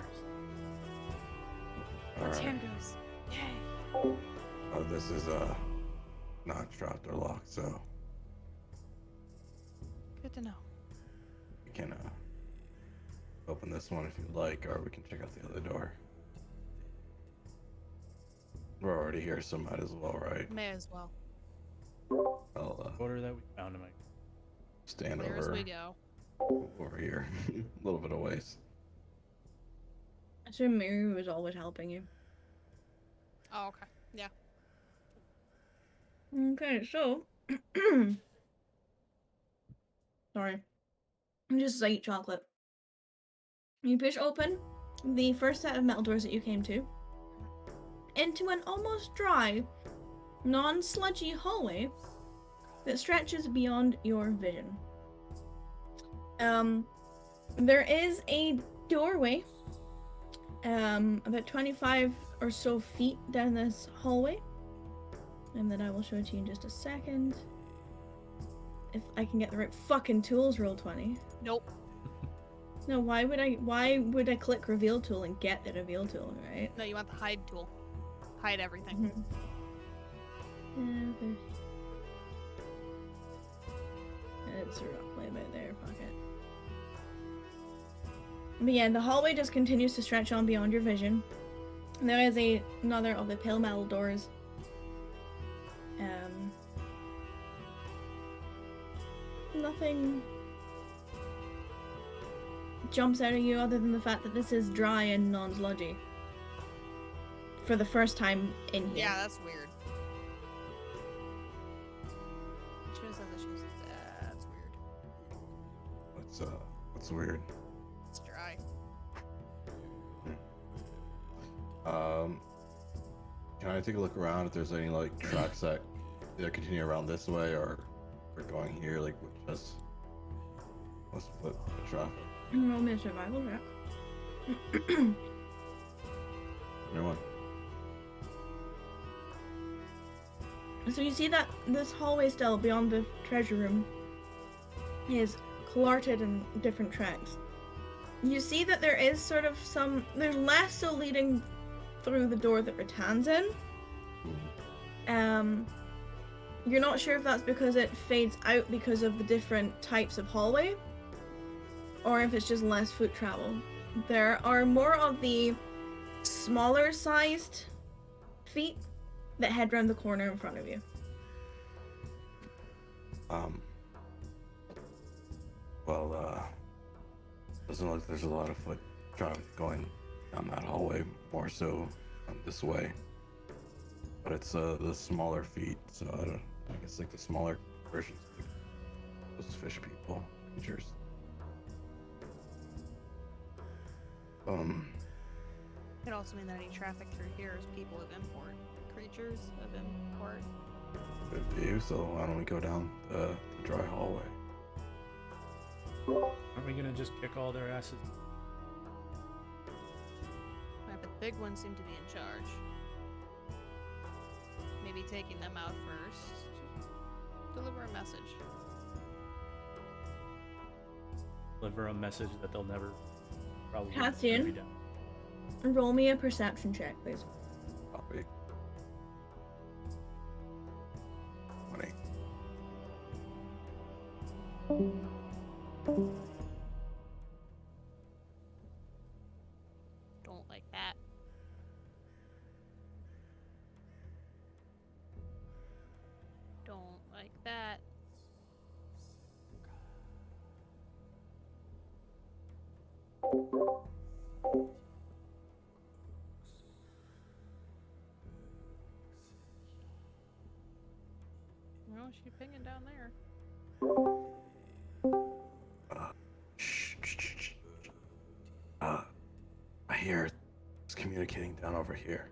Alright. Hand goes. Yay. This is not trapped or locked, so Good to know. we can open this one if you'd like, or we can check out the other door. We're already here, so might as well, right? May as well. I'll Order that we found him. stand There as over we go. here, a little bit of ways. So Mary was always helping you. Oh, okay. Yeah. Okay, so sorry. I'm just as I eat chocolate. You push open the first set of metal doors that you came to into an almost dry, non-sludgy hallway that stretches beyond your vision. There is a doorway about 25 or so feet down this hallway, and that I will show it to you in just a second. If I can get the right fucking tools, roll 20. Nope. No, why would I click reveal tool and get the reveal tool, right? No, you want the hide tool. hide everything. Mm-hmm. Okay. It's roughly about there, pocket. But yeah, the hallway just continues to stretch on beyond your vision. There is another of the pale metal doors. Nothing jumps out at you other than the fact that this is dry and non-sludgy. For the first time in here. Yeah, that's weird. She says that she's. That's weird. What's weird? It's dry. Can I take a look around if there's any like tracks that either continue around this way or we're going here, like with just let's flip the traffic. Roll me a survival check. Anyone? So you see that this hallway still beyond the treasure room is clarted in different tracks. You see that there is sort of there's less so leading through the door that Rattan's in. You're not sure if that's because it fades out because of the different types of hallway, or if it's just less foot travel. There are more of the smaller sized feet that head round the corner in front of you. Doesn't look like there's a lot of foot traffic going down that hallway, more so this way. But it's the smaller feet, so I guess like the smaller versions of those fish people, creatures. Could also mean that any traffic through here is people of import. Creatures of import. Could be, so why don't we go down the dry hallway? Aren't we gonna just kick all their asses? Right, but the big ones seem to be in charge. Maybe taking them out first. Deliver a message. Deliver a message that they'll never probably Cassian? be down. Roll me a perception check, please. Copy. 20. Don't like that. Don't like that. No, she's pinging down there. Shh. I hear it's communicating down over here.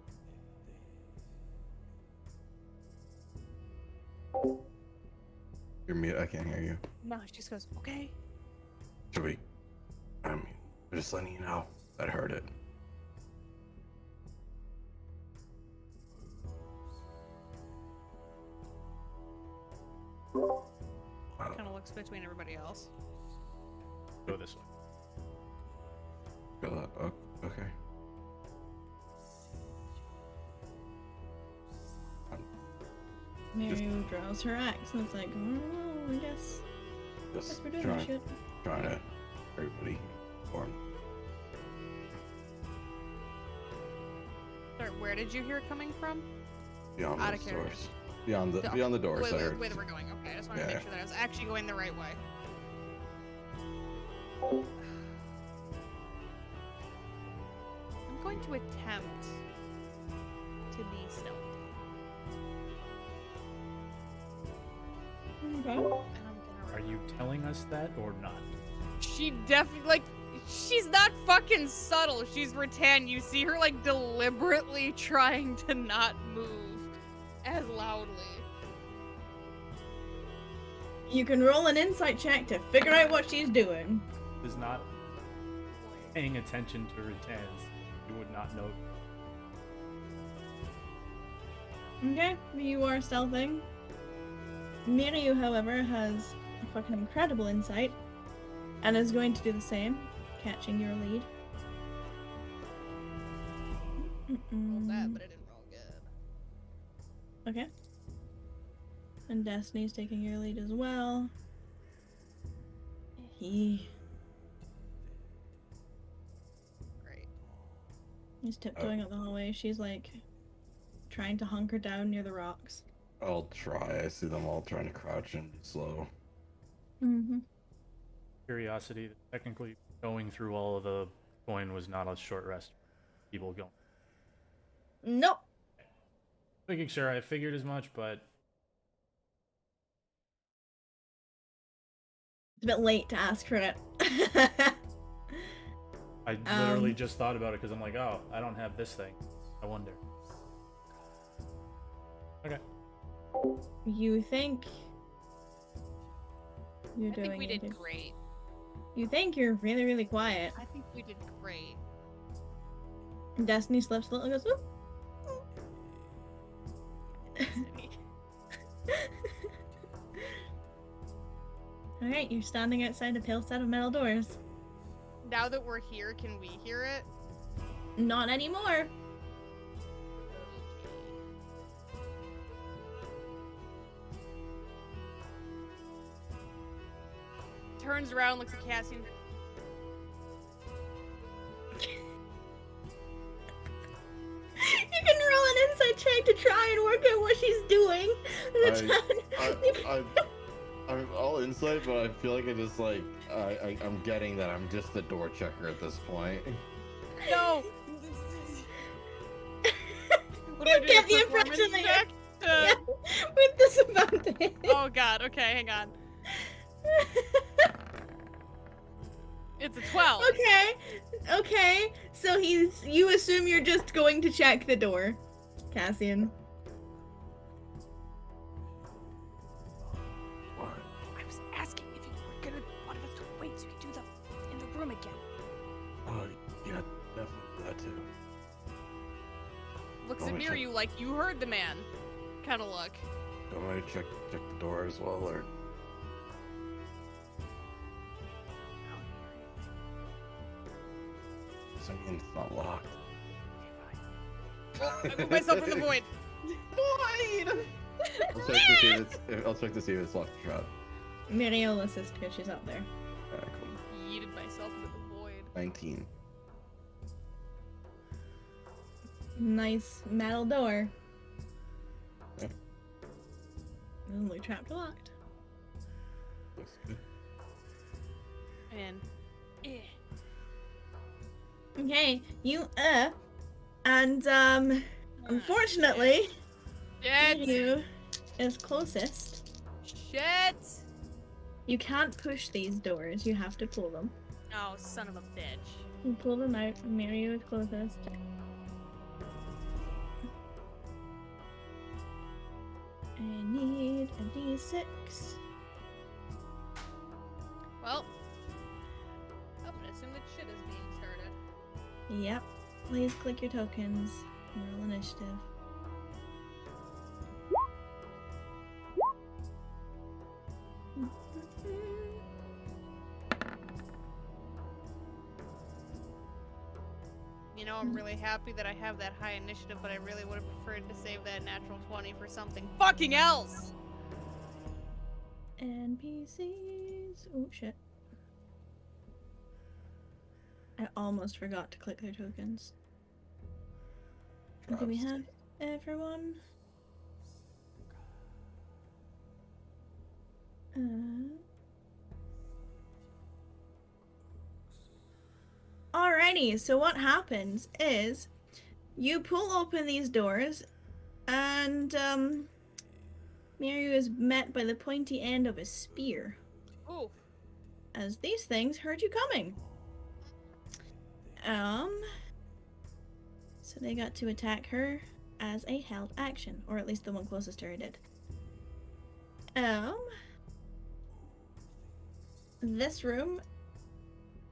You're mute. I can't hear you. No, she just goes, okay. Should we? I'm just letting you know that I heard it. Kind of looks between everybody else. Go this way. Oh, okay. Mary draws her axe and it's like, I guess Just we're doing trying, this shit. trying to everybody informed. Sorry, where did you hear it coming from? Beyond Out the of character. doors. Beyond the doors. Wait, I heard. wait, we're going. Okay, I just wanted to Yeah. make sure that I was actually going the right way. I'm going to attempt to be stealthy. Okay. And I'm gonna Are you telling us that or not? She definitely, like, she's not fucking subtle. She's Rattan. You see her, like, deliberately trying to not move as loudly. You can roll an insight check to figure out what she's doing. Is not paying attention to Rattan's. You would not know. Okay, you are stealthing. Miryu, however, has a fucking incredible insight and is going to do the same, catching your lead. Rolled that, but it didn't roll good. Okay. And Destiny's taking your lead as well. He's Great. tiptoeing up the hallway. She's like trying to hunker down near the rocks. I'll try. I see them all trying to crouch and be slow. Mm-hmm. Curiosity, technically going through all of the coin was not a short rest. People going. Nope. Making sure, I figured as much, but It's a bit late to ask for it. I literally just thought about it because I'm like, oh, I don't have this thing. I wonder. Okay. You think you're I doing think we did it. great. You think you're really, really quiet. I think we did great. Destiny slips a little and goes, "Oop." Alright, you're standing outside a pale set of metal doors. Now that we're here, can we hear it? Not anymore. Turns around, looks at Cassian. You can roll an insight check to try and work out what she's doing. I'm all insight, but I feel like I just like I'm getting that I'm just the door checker at this point. No! What You do I do, get the performance impression that check? Yeah, with disadvantage. Oh god, okay, hang on. It's a 12. Okay. So you assume you're just going to check the door, Cassian. What? I was asking if you were gonna wanted us to wait so you could do them in the room again. Oh, yeah, definitely that too. Looks Oh, at I Mir check- you like you heard the man. Kinda look. Do I want to check the door as well, or? I mean, it's not locked. I move myself from the void. I'll check to see if it's locked or shut. Miriel assists because she's up there. Alright, cool. Yeeted myself into the void. 19. Nice metal door. Yeah. Doesn't look trapped or locked. Looks good. And Okay, you and unfortunately, Shit! you is closest. Shit! You can't push these doors. You have to pull them. Oh, son of a bitch. You pull them out. Mirio is closest. I need a D6. Well, I'm gonna assume that shit is being started. Yep. Please click your tokens. Roll initiative. You know, I'm really happy that I have that high initiative, but I really would have preferred to save that natural 20 for something fucking else! NPCs. Oh shit. I almost forgot to click their tokens. Do we have everyone? Alrighty, so what happens is you pull open these doors and Mirio is met by the pointy end of a spear Ooh. as these things heard you coming. So they got to attack her as a held action, or at least the one closest to her did. This room,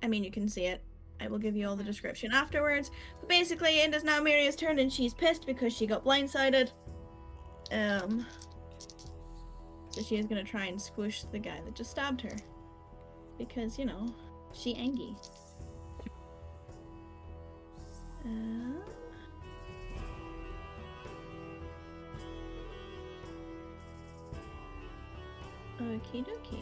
I mean, you can see it. I will give you all the description afterwards. But basically, it is now Mirio's turn, and she's pissed because she got blindsided. So she is gonna try and squish the guy that just stabbed her, because you know, she angry. Okie dokie.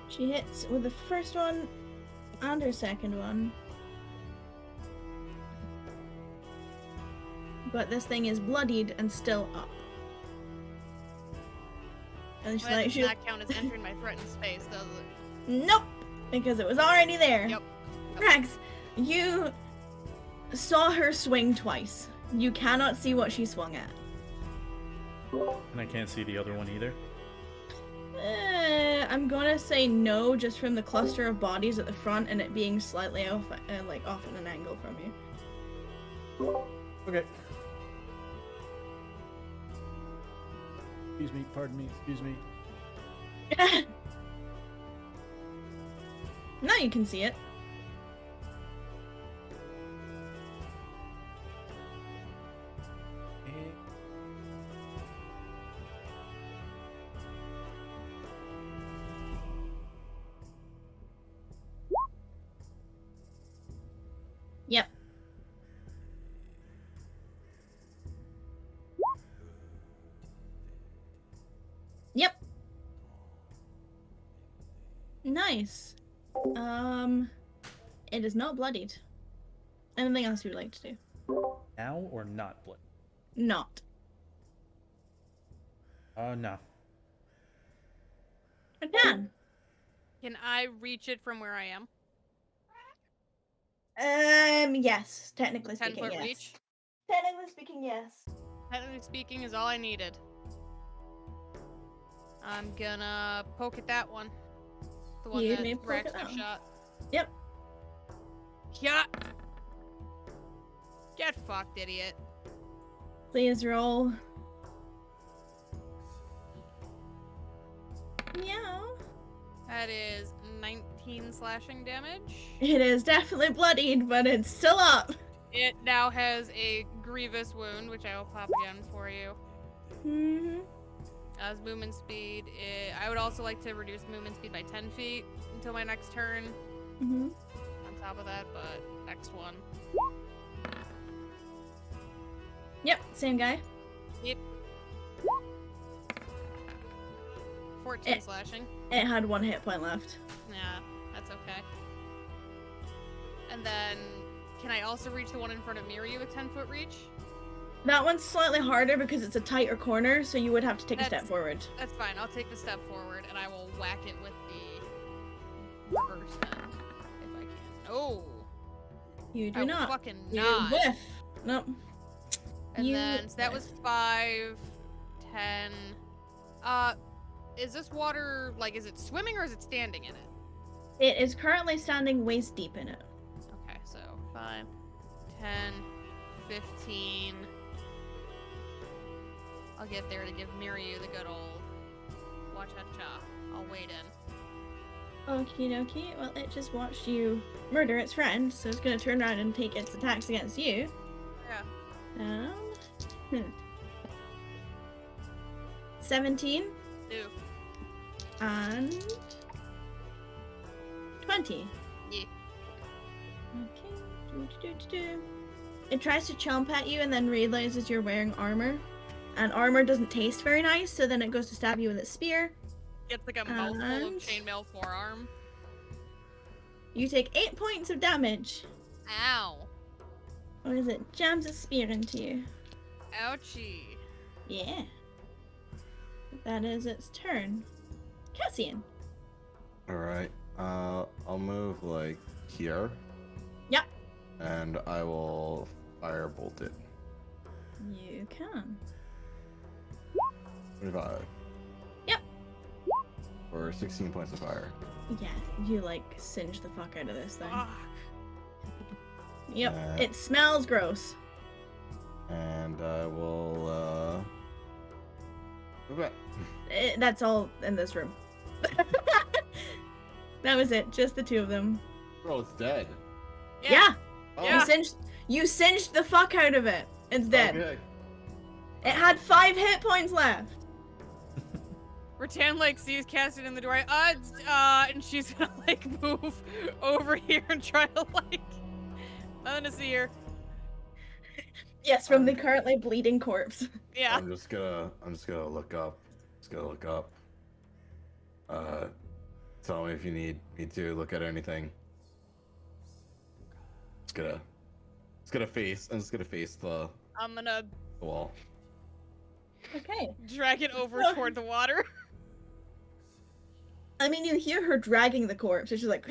She hits with the first one and her second one. But this thing is bloodied and still up. And she's That like, does not count as entering my threatened space, does it? nope! Because it was already there. Yep. Rex, you saw her swing twice. You cannot see what she swung at. And I can't see the other one either. I'm gonna say no, just from the cluster of bodies at the front and it being slightly off, off at an angle from you. Okay. Excuse me, pardon me, excuse me. Now you can see it. Yep. Yep. Nice. It is not bloodied. Anything else you would like to do? Now or not blood? Not. No. Again. Can I reach it from where I am? Yes. Technically 10 speaking, foot yes. reach? Technically speaking, yes. Technically speaking is all I needed. I'm gonna poke at that one. The one You may that poke Rex at that just one. shot. Yep. Yeah. Get fucked, idiot. Please roll. Meow. That is 19 slashing damage. It is definitely bloodied, but it's still up. It now has a grievous wound, which I will pop again for you. Mm-hmm. As movement speed, I would also like to reduce movement speed by 10 feet until my next turn. Mm-hmm. On top of that, but next one. Yep, same guy. Yep. 14 It- slashing. It had 1 hit point left. Yeah, that's okay. And then, can I also reach the one in front of Miri with 10-foot reach? That one's slightly harder because it's a tighter corner, so you would have to take a step That's- forward. That's fine. I'll take the step forward and I will whack it with the reverse then, if I can. Oh, You do I will not. fucking You not. whiff. Nope. And You then so that was whiff. 5, 10. Is this water like? Is it swimming or is it standing in it? It is currently standing waist deep in it. Okay, so 5, 10, 15. I'll get there to give Miryu the good old watch out cha. I'll wait in. Okie dokie. Well, it just watched you murder its friend, so it's gonna turn around and take its attacks against you. Yeah. 17 Do. and 20. Yeah. Okay. It tries to chomp at you and then realizes you're wearing armor. And armor doesn't taste very nice, so then it goes to stab you with its spear. Gets like a mouthful And- of chainmail forearm. You take 8 points of damage. Ow. What is it? Jams its spear into you. Ouchie. Yeah. That is its turn. Cassian. Alright. I'll move like here. Yep. And I will firebolt it. You can. 25. Yep. For 16 points of fire. Yeah, you like singe the fuck out of this thing. Fuck. Yep. Uh, It smells gross. And I will, move back. That's all in this room. That was it. Just the two of them. Oh, it's dead. Yeah. Oh, Yeah. You singed the fuck out of it. It's dead. Okay. It had 5 hit points left. Rattan like sees Cassian in the door. And she's gonna like move over here and try to like. Nothing to see here. Yes, from the currently bleeding corpse. Yeah. I'm just gonna look up. Tell me if you need me to look at anything. I'm just gonna face the I'm gonna wall. Okay. drag it over toward the water. I mean, you hear her dragging the corpse. It's just like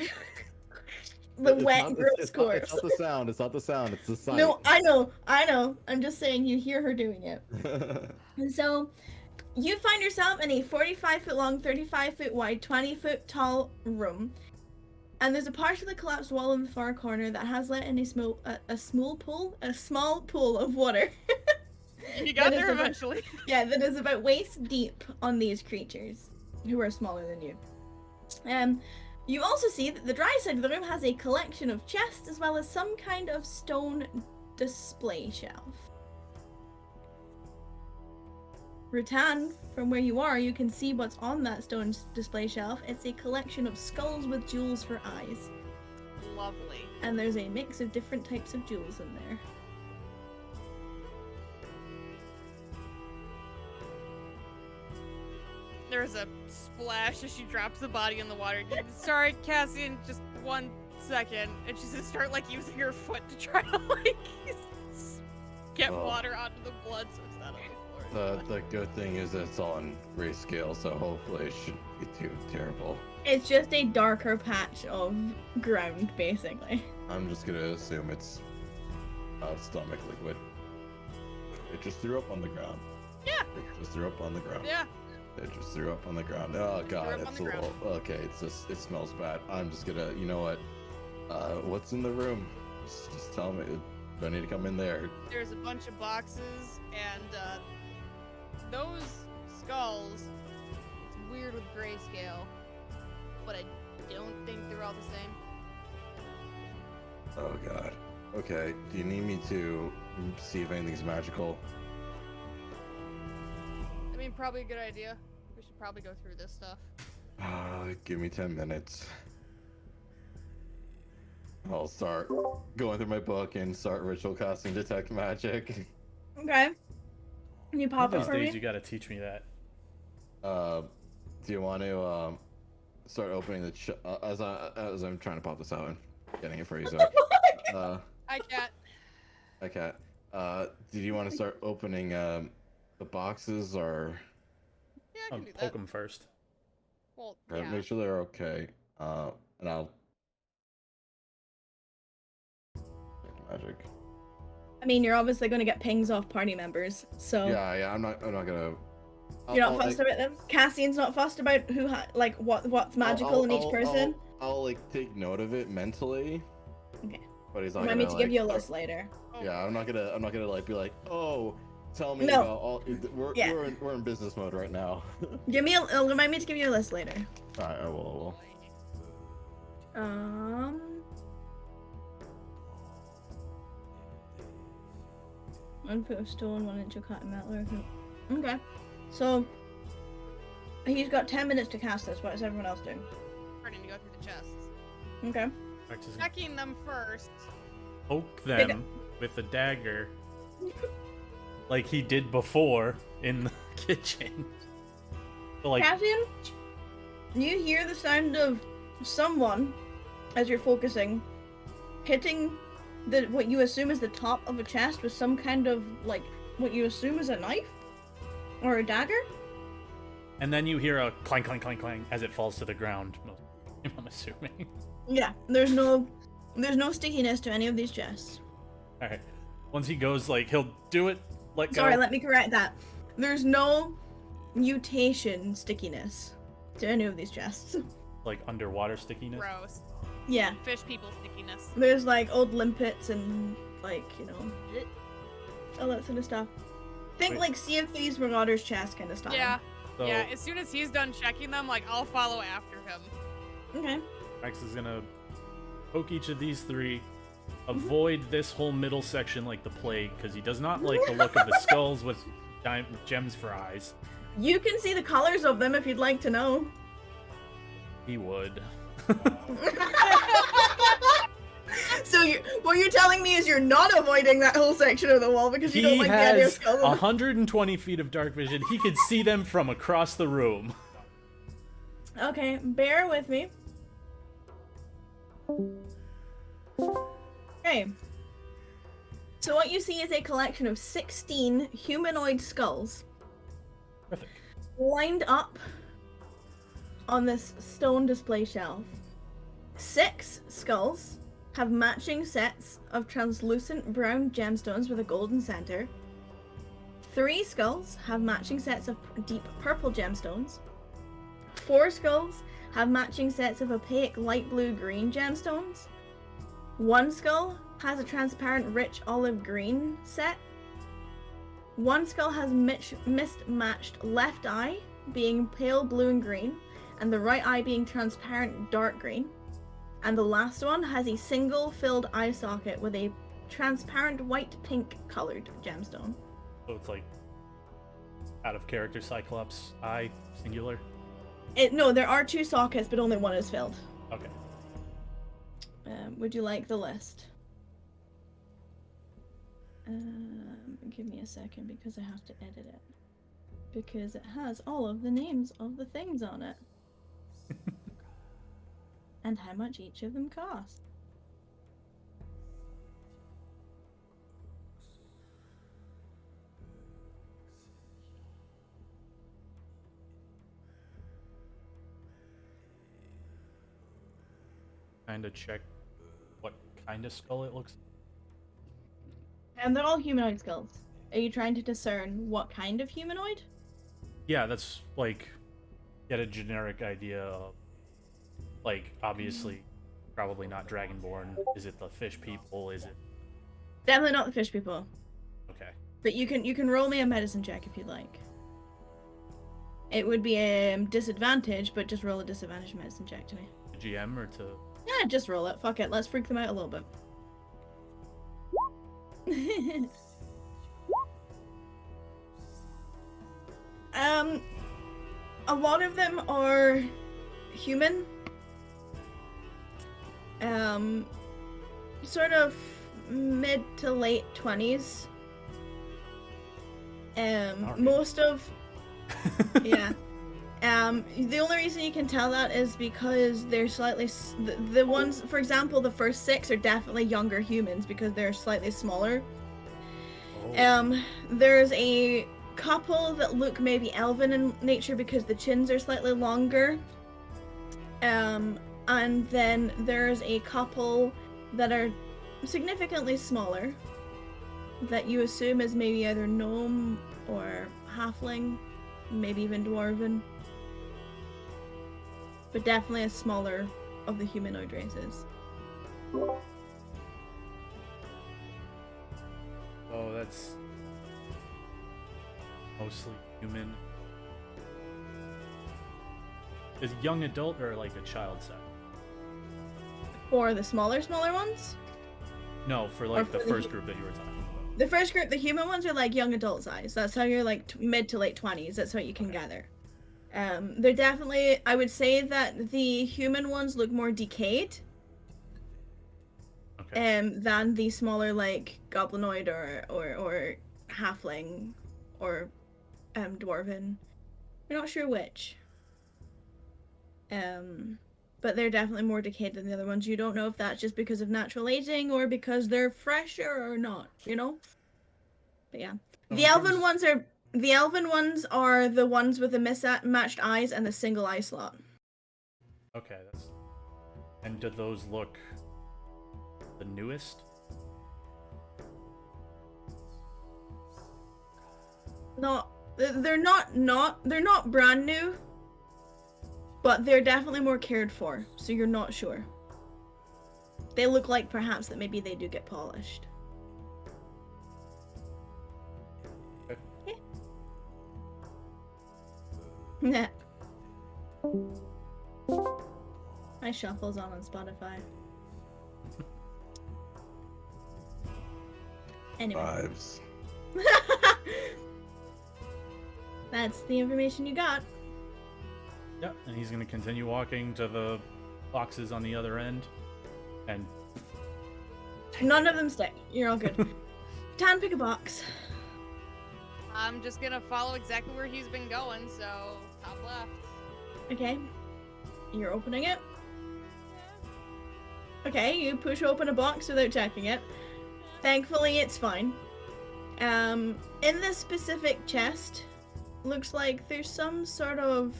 the wet, gross corpse. It's not the sound. It's the sight. No, I know. I'm just saying you hear her doing it. And so, you find yourself in a 45-foot long, 35-foot wide, 20-foot tall room. And there's a partially collapsed wall in the far corner that has let in a small pool of water. You got That is there about- eventually. Yeah, that is about waist deep on these creatures, who are smaller than you. You also see that the dry side of the room has a collection of chests as well as some kind of stone display shelf. Rutan, from where you are, you can see what's on that stone display shelf. It's a collection of skulls with jewels for eyes. Lovely. And there's a mix of different types of jewels in there. There's a splash as she drops the body in the water. Sorry, Cassian, just 1 second. And she's gonna start like using her foot to try to like get Well, water onto the blood so it's not on the floor. The good thing is it's on grayscale, so hopefully it shouldn't be too terrible. It's just a darker patch of ground, basically. I'm just gonna assume it's stomach liquid. It just threw up on the ground. Yeah. It just threw up on the ground. Yeah. It just threw up on the ground. Oh god, up on it's the a little. Okay, it smells bad. I'm just gonna. You know what? What's in the room? Just tell me. Do I need to come in there? There's a bunch of boxes and those skulls. It's weird with grayscale, but I don't think they're all the same. Oh god. Okay. Do you need me to see if anything's magical? I mean, probably a good idea. We should probably go through this stuff. Give me 10 minutes. I'll start going through my book and start ritual casting detect magic. Okay. Can you pop it These for days me? you gotta teach me that. Do you want to start opening the as I'm trying to pop this out and getting it for you, so Hi, cat. okay. Do you want to start opening the boxes or Yeah, I can do Poke that. them first. Well, or yeah. make sure they're okay? And I'll magic. I mean, you're obviously going to get pings off party members, so Yeah. I'm not gonna. you're not I'll, fussed like, about them. Cassian's not fussed about who what's magical in each person. I'll like take note of it mentally. Okay. But he's not Remind me gonna to give like, you a list later. Oh, Yeah, I'm not gonna like be like, oh, tell me No. about all. Yeah. We're in business mode right now. Remind me to give you a list later. All right, I will. One foot of stone, 1 inch of cotton metal. Okay. So he's got 10 minutes to cast this. What is everyone else doing? Starting to go through the chests. Okay. Rex is gonna Checking them first. poke them with a dagger, like he did before in the kitchen. So, like, Cassian, you hear the sound of someone as you're focusing hitting what you assume is the top of a chest with some kind of like what you assume is a knife or a dagger. and then you hear a clang, clang, clang, clang as it falls to the ground. I'm assuming. Yeah, there's no stickiness to any of these chests. All right. Once he goes, like, he'll do it. Let go. Sorry, let me correct that. There's no mutation stickiness to any of these chests. Like underwater stickiness. Gross. Yeah, Fish people stickiness. there's like old limpets and like, you know, all that sort of stuff. Think Wait. like Sea of Thieves Marauder's chest kind of stuff. Yeah. So Yeah, as soon as he's done checking them, like, I'll follow after him. Okay. Rex is gonna poke each of these three. Avoid this whole middle section like the plague, because he does not like the look of the skulls with gems for eyes. You can see the colors of them if you'd like to know. So what you're telling me is you're not avoiding that whole section of the wall because you don't like the idea of has skulls. 120 feet of dark vision. He can see them from across the room. Okay, bear with me. Okay. So what you see is a collection of 16 humanoid skulls Perfect. lined up on this stone display shelf. 6 skulls have matching sets of translucent brown gemstones with a golden center. 3 skulls have matching sets of deep purple gemstones. 4 skulls have matching sets of opaque light blue-green gemstones. 1 skull has a transparent rich olive green set. 1 skull has mismatched left eye being pale blue and green, and the right eye being transparent dark green. And the last one has a single filled eye socket with a transparent white pink colored gemstone. So it's like out of character Cyclops eye singular. No, there are 2 sockets, but only 1 is filled. Okay. Would you like the list? Give me a second because I have to edit it. Because it has all of the names of the things on it. And how much each of them cost. Kind of check what kind of skull it looks like. And they're all humanoid skulls. Are you trying to discern what kind of humanoid? Yeah, that's like get a generic idea of, like, obviously probably not dragonborn. Is it the fish people? Is it Definitely not the fish people. okay? But you can roll me a medicine check if you'd like. It would be a disadvantage, but just roll a disadvantage medicine check to me. To GM or to Yeah, just roll it. Fuck it. Let's freak them out a little bit. A lot of them are human. Sort of mid to late 20s. Alright. Most of yeah. The only reason you can tell that is because they're slightly the ones, for example, the first 6 are definitely younger humans because they're slightly smaller. There's a couple that look maybe elven in nature because the chins are slightly longer. And then there's a couple that are significantly smaller that you assume is maybe either gnome or halfling, maybe even dwarven. But definitely a smaller of the humanoid races. Oh, that's mostly human. Is young adult or like a child size? For the smaller ones? No, for like the first group that you were talking about. The first group, the human ones are like young adult size. That's how you're like mid to late 20s. That's what you can gather. They're definitely, I would say that the human ones look more decayed. Okay. Than the smaller like goblinoid or halfling or dwarven. We're not sure which. But they're definitely more decayed than the other ones. You don't know if that's just because of natural aging or because they're fresher or not, you know? But yeah. The elven ones are the ones with the mismatched eyes and the single eye slot. Okay, that's. And do those look the newest? They're not brand new, but they're definitely more cared for, so you're not sure. They look like perhaps that maybe they do get polished. Okay. Yeah. My shuffle's on Spotify. Anyway. 5s. That's the information you got. Yep, and he's gonna continue walking to the boxes on the other end, and None of them stick. You're all good. Tan, pick a box. I'm just gonna follow exactly where he's been going, so top left. Okay. You're opening it. Okay, you push open a box without checking it. Thankfully, it's fine. In this specific chest, looks like there's some sort of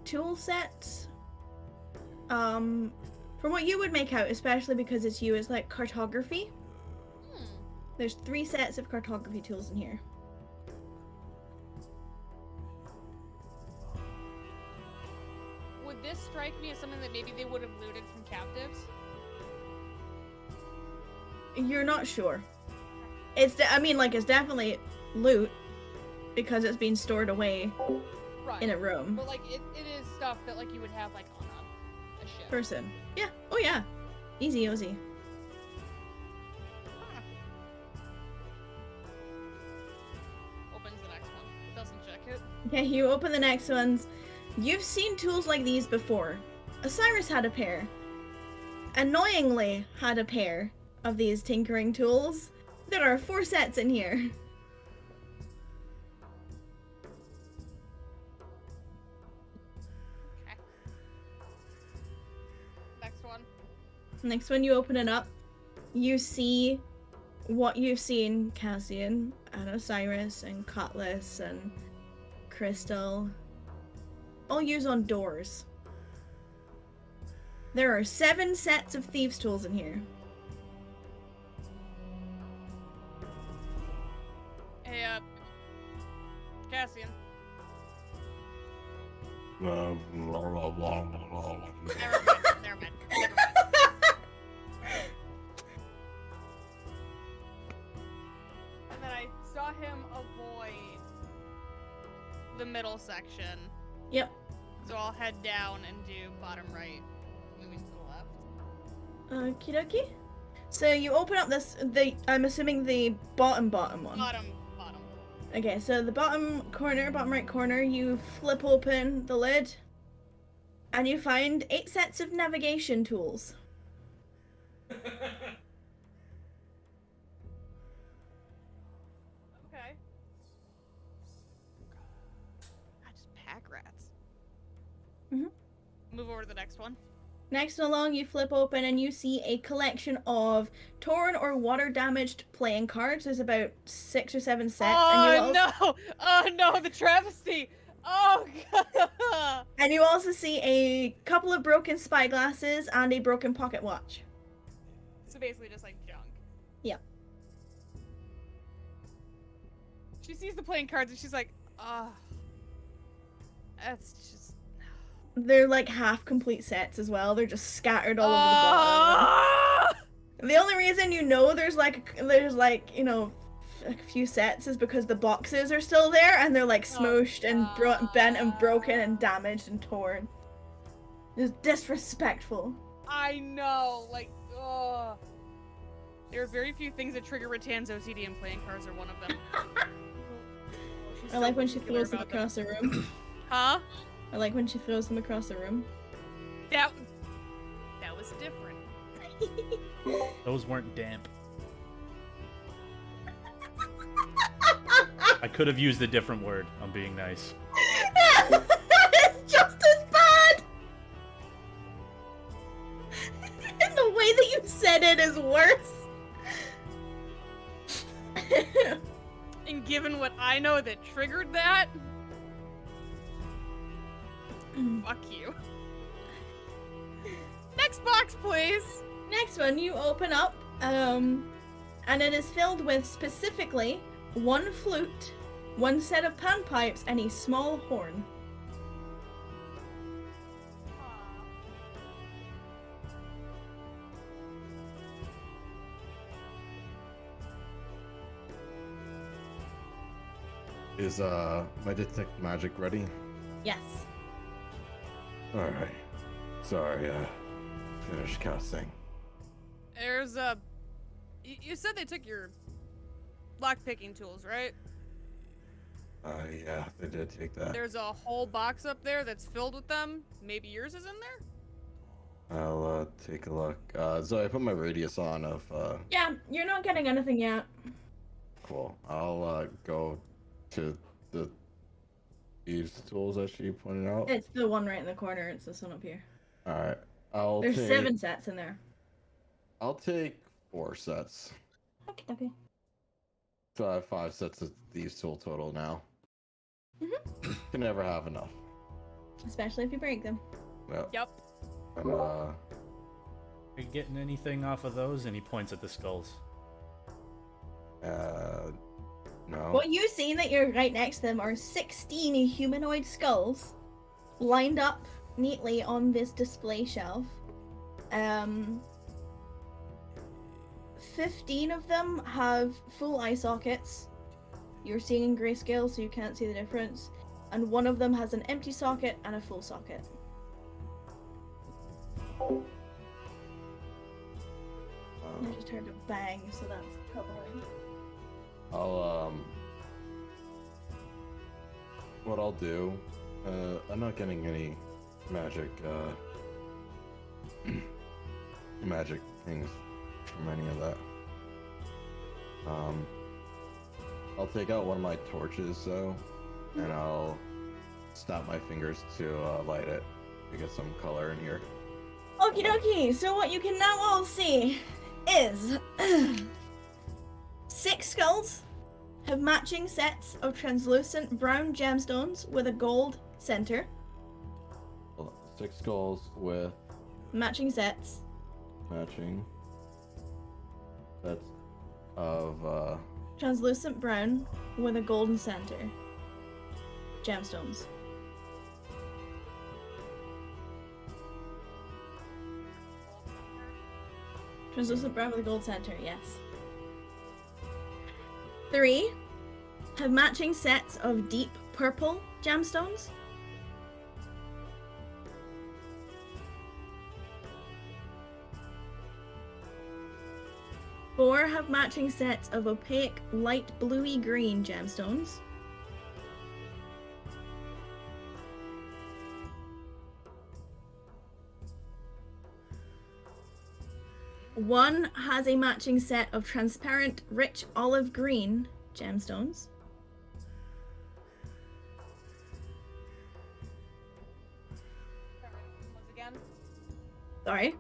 tool sets. From what you would make out, especially because it's you, it's like cartography. There's 3 sets of cartography tools in here. Would this strike me as something that maybe they would have looted from captives? You're not sure. It's it's definitely loot because it's been stored away Right. in a room. But like it is stuff that like you would have like on a ship. Person. Yeah. Oh yeah. Easy Ozzy. Huh. Opens the next one. Doesn't check it. Okay, you open the next ones. You've seen tools like these before. Osiris had a pair. Annoyingly had a pair of these tinkering tools. There are 4 sets in here. Okay. Next one. Next one, you open it up. You see what you've seen, Cassian, and Osiris, and Cutlass, and Crystal. All use on doors. There are 7 sets of thieves' tools in here. Hey, Cassian. Uh, Never mind. Never mind. And then I saw him avoid the middle section. Yep. So I'll head down and do bottom right, moving to the left. Okie dokie. So you open up I'm assuming the bottom one. Bottom. Okay, so the bottom right corner, you flip open the lid, and you find 8 sets of navigation tools. Okay. I just pack rats. Mhm. Move over to the next one. Next along, you flip open and you see a collection of torn or water-damaged playing cards. There's about 6 or 7 sets. Oh no! Oh no! The travesty! Oh god! And you also see a couple of broken spyglasses and a broken pocket watch. So basically, just like junk. Yep. She sees the playing cards and she's like, that's just. They're like half-complete sets as well. They're just scattered all over the bottom. The only reason you know there's like a few sets is because the boxes are still there and they're like smooshed and bent and broken and damaged and torn. It's disrespectful. I know, like, there are very few things that trigger Rattan's OCD, and playing cards are one of them. She's I so like when she particular throws them about across the room. Huh? I like when she throws them across the room. That was different. Those weren't damp. I could have used a different word. I'm being nice. It's just as bad! And the way that you said it is worse. And given what I know that triggered that, fuck you. Next box, please. Next one, you open up, and it is filled with specifically 1 flute, 1 set of panpipes, and a small horn. Is my detect magic ready? Yes. Alright. Sorry, finished casting. There's you said they took your lock-picking tools, right? Yeah, they did take that. There's a whole box up there that's filled with them. Maybe yours is in there? I'll take a look. So I put my radius on of Yeah, you're not getting anything yet. cool. I'll go to the thieves tools that she pointed out. It's the one right in the corner. It's this one up here. All right. I'll There's take 7 sets in there. I'll take 4 sets. Okay. So I have 5 sets of thieves tool total now. Can never have enough. Especially if you break them. Yep. Yep. And, Are you getting anything off of those? And he points at the skulls. no. What you see that you're right next to them are 16 humanoid skulls lined up neatly on this display shelf. 15 of them have full eye sockets. You're seeing in grayscale, so you can't see the difference. And one of them has an empty socket and a full socket. I just heard a bang, so that's probably. I'll what I'll do, I'm not getting any magic magic things from any of that. I'll take out one of my torches though, and I'll snap my fingers to light it to get some color in here. Okie dokie, so what you can now all see is 6 skulls have matching sets of translucent brown gemstones with a gold center. Hold on, 6 skulls with Matching sets. matching sets of Translucent brown with a golden center. Gemstones. Translucent brown with a gold center, yes. 3 have matching sets of deep purple gemstones. 4 have matching sets of opaque light bluey green gemstones. 1 has a matching set of transparent rich olive green gemstones. Once again, Sorry.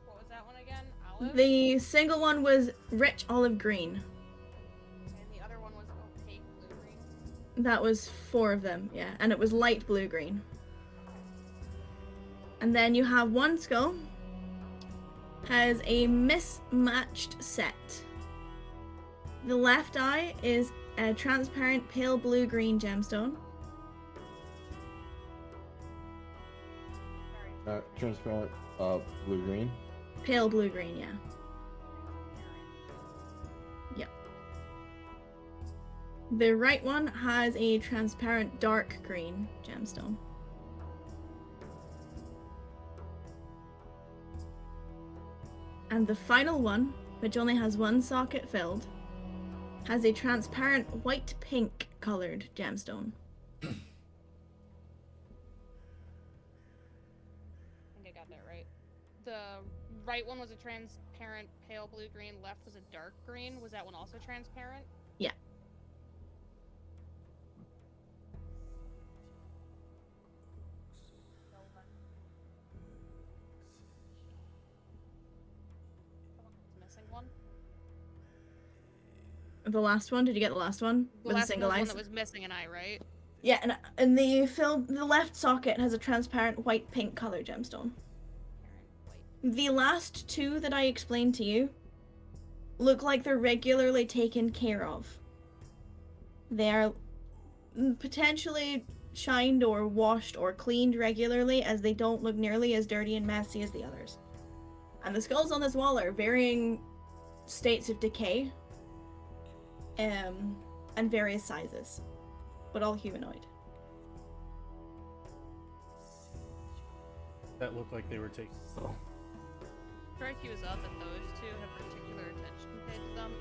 what was that one again? Olive? The single one was rich olive green. And the other one was opaque blue-green. That was 4 of them, yeah. And it was light blue green. And then you have 1 skull. Has a mismatched set. The left eye is a transparent pale blue green gemstone. transparent blue green. Pale blue green, yeah. Yep. The right one has a transparent dark green gemstone. And the final one, which only has 1 socket filled, has a transparent white-pink colored gemstone. I think I got that right. The right one was a transparent pale blue-green, left was a dark green. Was that one also transparent? Yeah. Missing one? The last one, did you get the last one? The With a last one single was eye? one that was missing an eye, right? Yeah, and the left socket has a transparent white-pink color gemstone. Transparent white. The last 2 that I explained to you look like they're regularly taken care of. They're potentially shined or washed or cleaned regularly, as they don't look nearly as dirty and messy as the others. And the skulls on this wall are varying states of decay, and various sizes, but all humanoid. That looked like they were taking. Oh. Strike you as odd that those 2 have particular attention paid to them.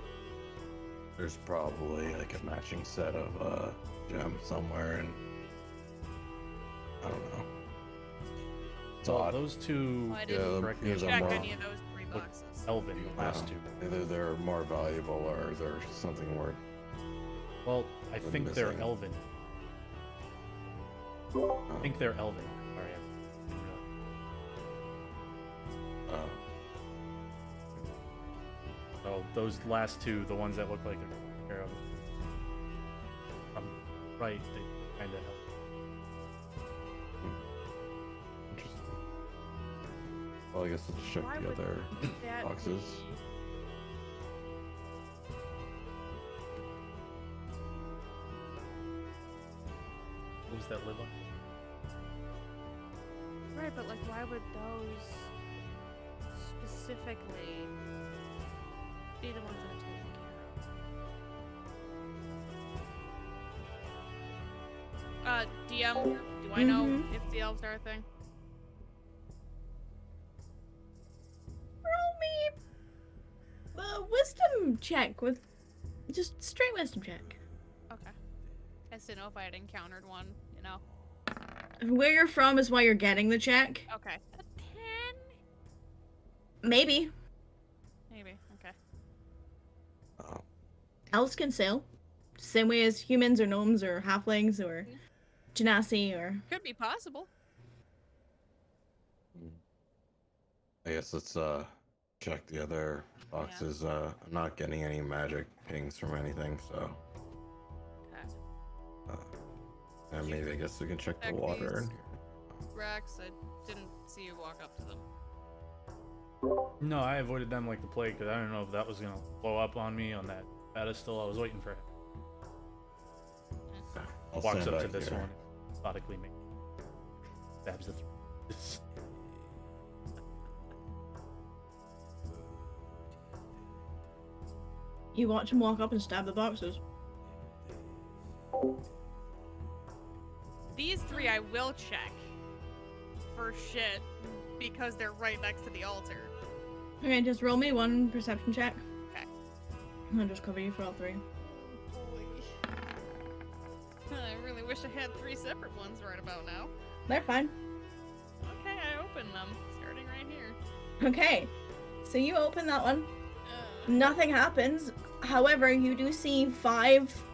There's probably like a matching set of gems somewhere, and I don't know. So odd. those two Well, I Yeah, didn't correct me if these I'm check are more, wrong, any of those 3 boxes. Elven, the last two. Either they're more valuable or there's something more. Well, I We're think they're missing. Elven. I think they're Elven. Sorry. Oh. So those last two, the ones that look like they're Arab, right, they kind of help. Interesting. Well, I guess let's check Why the would other that boxes. be- Who's that live on? Right, but like, why would those specifically be the ones that are taken care of? DM, do I know Mhm. if the elves are a thing? Roll me a wisdom check with just straight wisdom check. Okay. I just didn't know if I had encountered one, you know? Where you're from is why you're getting the check. Okay. A 10? Maybe. Maybe. Okay. Oh. Elves can sail. Same way as humans or gnomes or halflings or genasi or... Could be possible. I guess let's check the other boxes. I'm not getting any magic pings from anything, so Okay. and maybe I guess we can check the Check water. these. Rex, I didn't see you walk up to them. No, I avoided them like the plague because I don't know if that was gonna blow up on me on that pedestal. I was waiting for him. Yeah, I'll Walks stand up to back this here. one, methodically make stabs the throat. You watch him walk up and stab the boxes. These 3 I will check for shit because they're right next to the altar. Okay, just roll me one perception check. Okay. I'll just cover you for all 3. I really wish I had 3 separate ones right about now. They're fine. Okay, I open them, starting right here. Okay, so you open that one. Uh, Nothing happens. However, you do see 5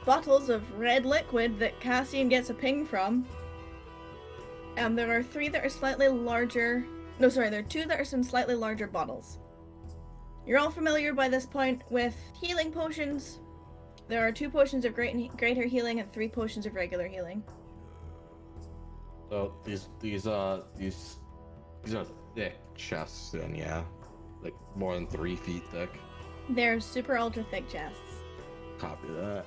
bottles of red liquid that Cassian gets a ping from. And there are 3 that are slightly larger. No, sorry, there are 2 that are some slightly larger bottles. You're all familiar by this point with healing potions. There are 2 potions of greater healing and 3 potions of regular healing. So these are thick chests, then yeah, like more than 3 feet thick. They're super ultra thick chests. Copy that.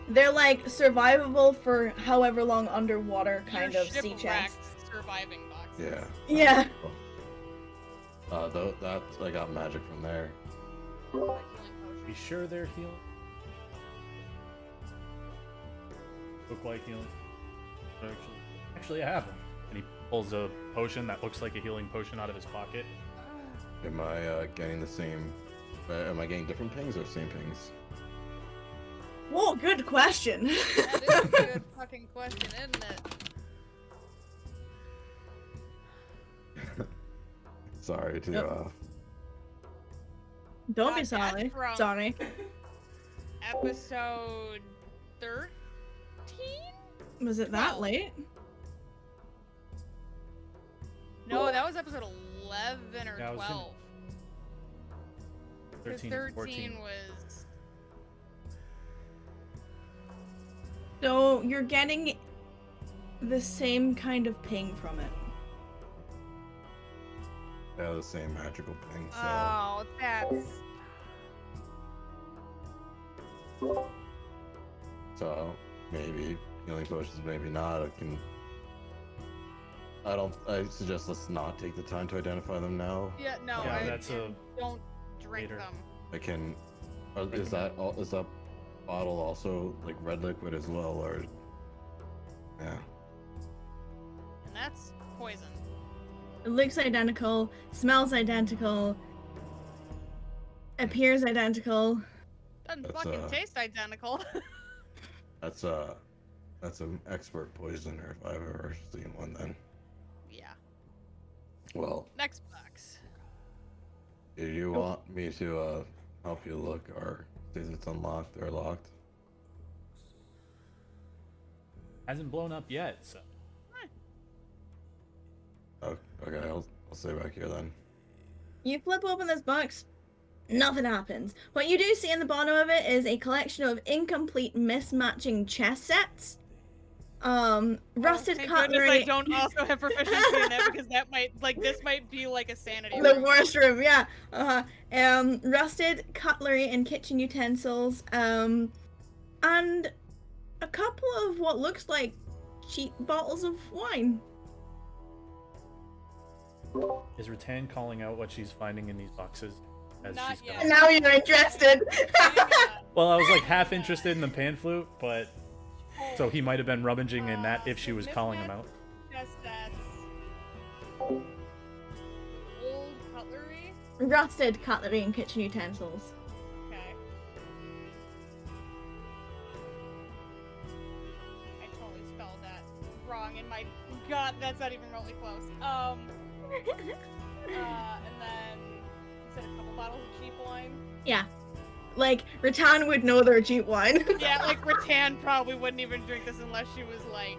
They're like survivable for however long underwater kind your of sea shipwrecked chests. surviving boxes. Yeah. Yeah. Though that I got magic from there. Like healing Be potions. sure they're healing. Look like healing. Actually, I have them. And he pulls a potion that looks like a healing potion out of his pocket. Am I getting the same? Am I getting different pings or same pings? Whoa, good question. That is a good fucking question, isn't it? Sorry to Yep. Don't be That's sorry. from- Sorry. Episode 13? Was it that 12. late? No, that was episode 11 or Yeah, I was in 12. Because 13 and 13 14. was... So you're getting the same kind of ping from it. Yeah, the same magical ping. So Oh, that's... so maybe healing potions, maybe not. I suggest let's not take the time to identify them now. Yeah, no, Yeah, I that's a don't drink later. them. I can. Is that bottle also like red liquid as well, or? Yeah. And that's poison. It looks identical, smells identical, appears identical. Doesn't That's, fucking taste identical. That's an expert poisoner if I've ever seen one. Then. Yeah. Well, Next box. do you want me to help you look or see if it's unlocked or locked? Hasn't blown up yet, so. Oh, okay, I'll stay back here then. You flip open this box, nothing happens. What you do see in the bottom of it is a collection of incomplete mismatching chess sets. Rusted Thank cutlery. goodness I don't also have proficiency in that because that might, like, this might be like a sanity The room. worst room, yeah. Rusted cutlery and kitchen utensils, and a couple of what looks like cheap bottles of wine. Is Rattan calling out what she's finding in these boxes as Not she's yet. going? Now you're interested. Hang on. Well, I was like half interested in the pan flute, but so he might have been rummaging in that if she was calling him out. Chess sets. Old cutlery. Rusted cutlery and kitchen utensils. Okay. I totally spelled that wrong in my gut. That's not even remotely close. And then you said a couple bottles of cheap wine. Yeah. Like, Rattan would know they're cheap wine. Yeah, like Rattan probably wouldn't even drink this unless she was like,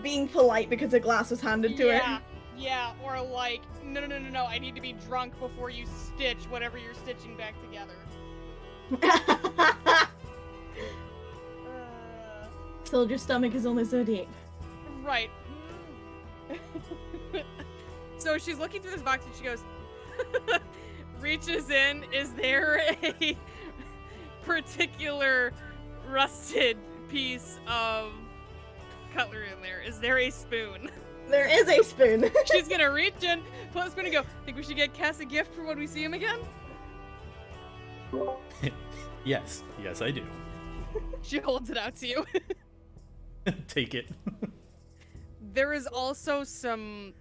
Being polite because a glass was handed to her. yeah, or like, no, I need to be drunk before you stitch whatever you're stitching back together. Soldier's stomach is only so deep. Right. So she's looking through this box and she goes, reaches in, is there a particular rusted piece of cutlery in there? Is there a spoon? There is a spoon. She's gonna reach in, pull the spoon and go, think we should get Cass a gift for when we see him again? Yes, I do. She holds it out to you. Take it. There is also some...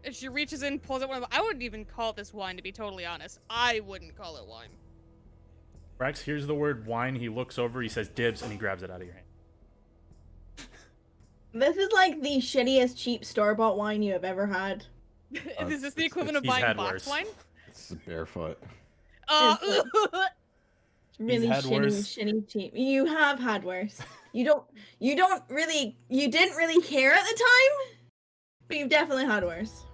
And she reaches in, pulls out one of them. I wouldn't even call this wine, to be totally honest. I wouldn't call it wine. Rex hears the word wine, he looks over, he says dibs, and he grabs it out of your hand. This is like the shittiest cheap store-bought wine you have ever had. Is this the equivalent of he's buying had box worse. wine? It's barefoot. It's really had worse. shitty cheap. You have had worse. You didn't really care at the time, but you've definitely had worse.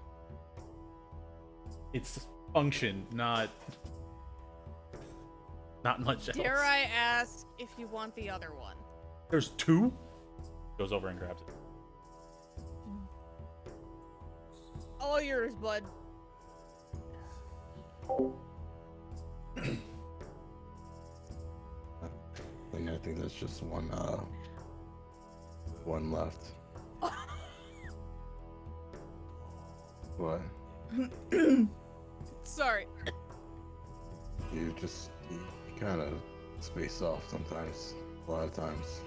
It's function, not much else. Dare I ask if you want the other one? There's two? Goes over and grabs it. All yours, bud. I think there's just one left. What? Sorry. You kind of space off sometimes. A lot of times.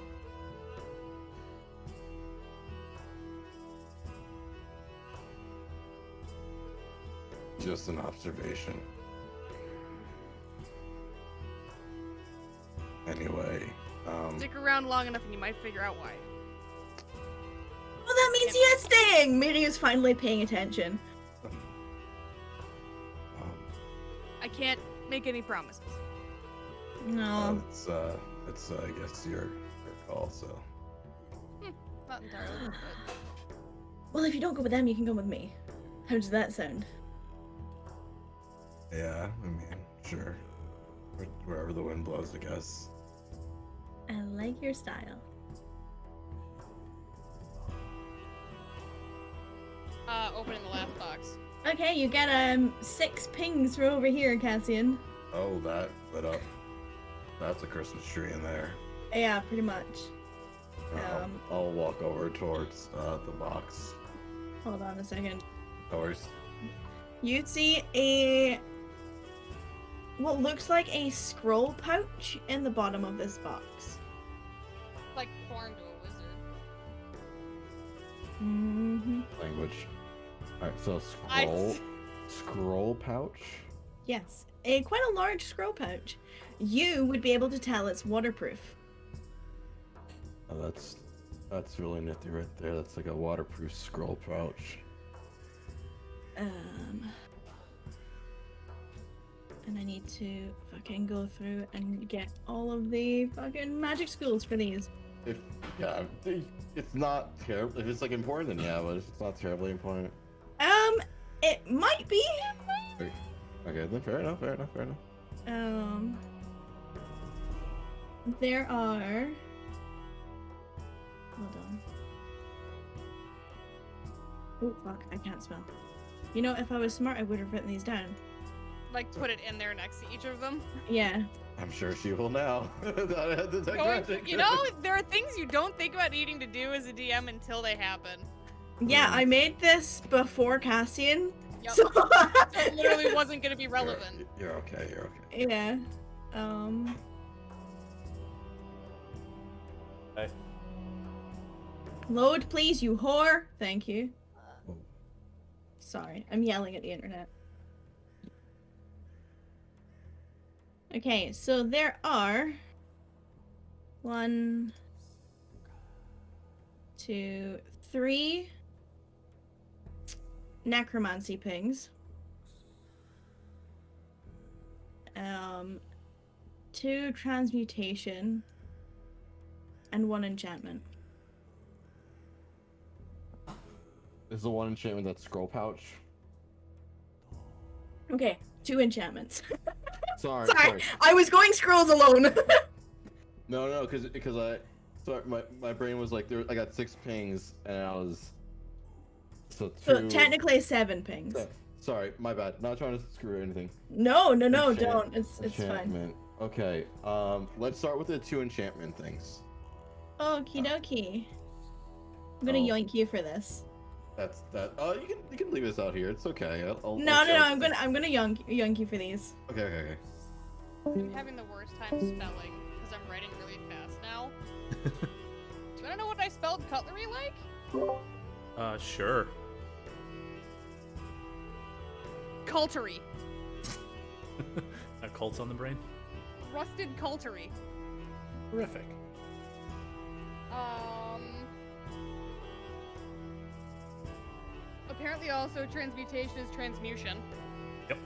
Just an observation. Anyway, Stick around long enough and you might figure out why. Well, that means he is staying. Maybe he's finally paying attention. I can't make any promises. No. it's I guess your call. So Not entirely, but... Well, if you don't go with them, you can go with me. How does that sound? yeah, I mean, sure. Wherever the wind blows, I guess. I like your style. Opening the last box. Okay, you get 6 pings from over here, Cassian. Oh, that lit up. That's a Christmas tree in there. Yeah, pretty much. I'll walk over towards the box. Hold on a second. No worries. You see what looks like a scroll pouch in the bottom of this box. Like porn to a wizard. Mm-hmm. Language. Alright, so I- scroll pouch? Yes, quite a large scroll pouch. You would be able to tell it's waterproof. Oh, that's That's really nifty right there. That's like a waterproof scroll pouch. And I need to fucking go through and get all of the fucking magic schools for these. If yeah, it's not terrible. If it's like important, then yeah. But if it's not terribly important, It might be. okay, then fair enough. Fair enough. Fair enough. There are. Hold on. Oh fuck! I can't spell. You know, if I was smart, I would have written these down. Like, put it in there next to each of them. Yeah. I'm sure she will now. You know, there are things you don't think about needing to do as a DM until they happen. Yeah, I made this before Cassian. Yep. So, So it literally wasn't going to be relevant. You're okay. You're okay. yeah. Hey. Load, please, you whore. Thank you. Oh. Sorry, I'm yelling at the internet. Okay, so there are 1, 2, 3 necromancy pings. 2 transmutation and 1 enchantment. Is the one enchantment that scroll pouch? Okay, 2 enchantments. Sorry. I was going scrolls alone. No, because my brain was like I got 6 pings and I was so technically 7 pings. Sorry, my bad. Not trying to screw anything. No, don't. It's fine. Enchantment. Okay. Let's start with the 2 enchantment things. Okie dokie. I'm gonna yoink you for this. That's that. You can leave this out here. It's okay. No. I'm gonna yoink you for these. Okay. I'm having the worst time spelling because I'm writing really fast now. Do you want to know what I spelled cutlery like? Sure. Cultery. A cult's on the brain? Rusted cultery. Terrific. Apparently also transmutation is transmutation. Yep.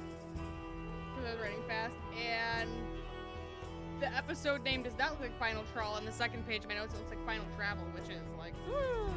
Because I was writing fast. And the episode name does not look like Final Trawl. On the second page of my notes, it looks like Final Travel, which is like, oh,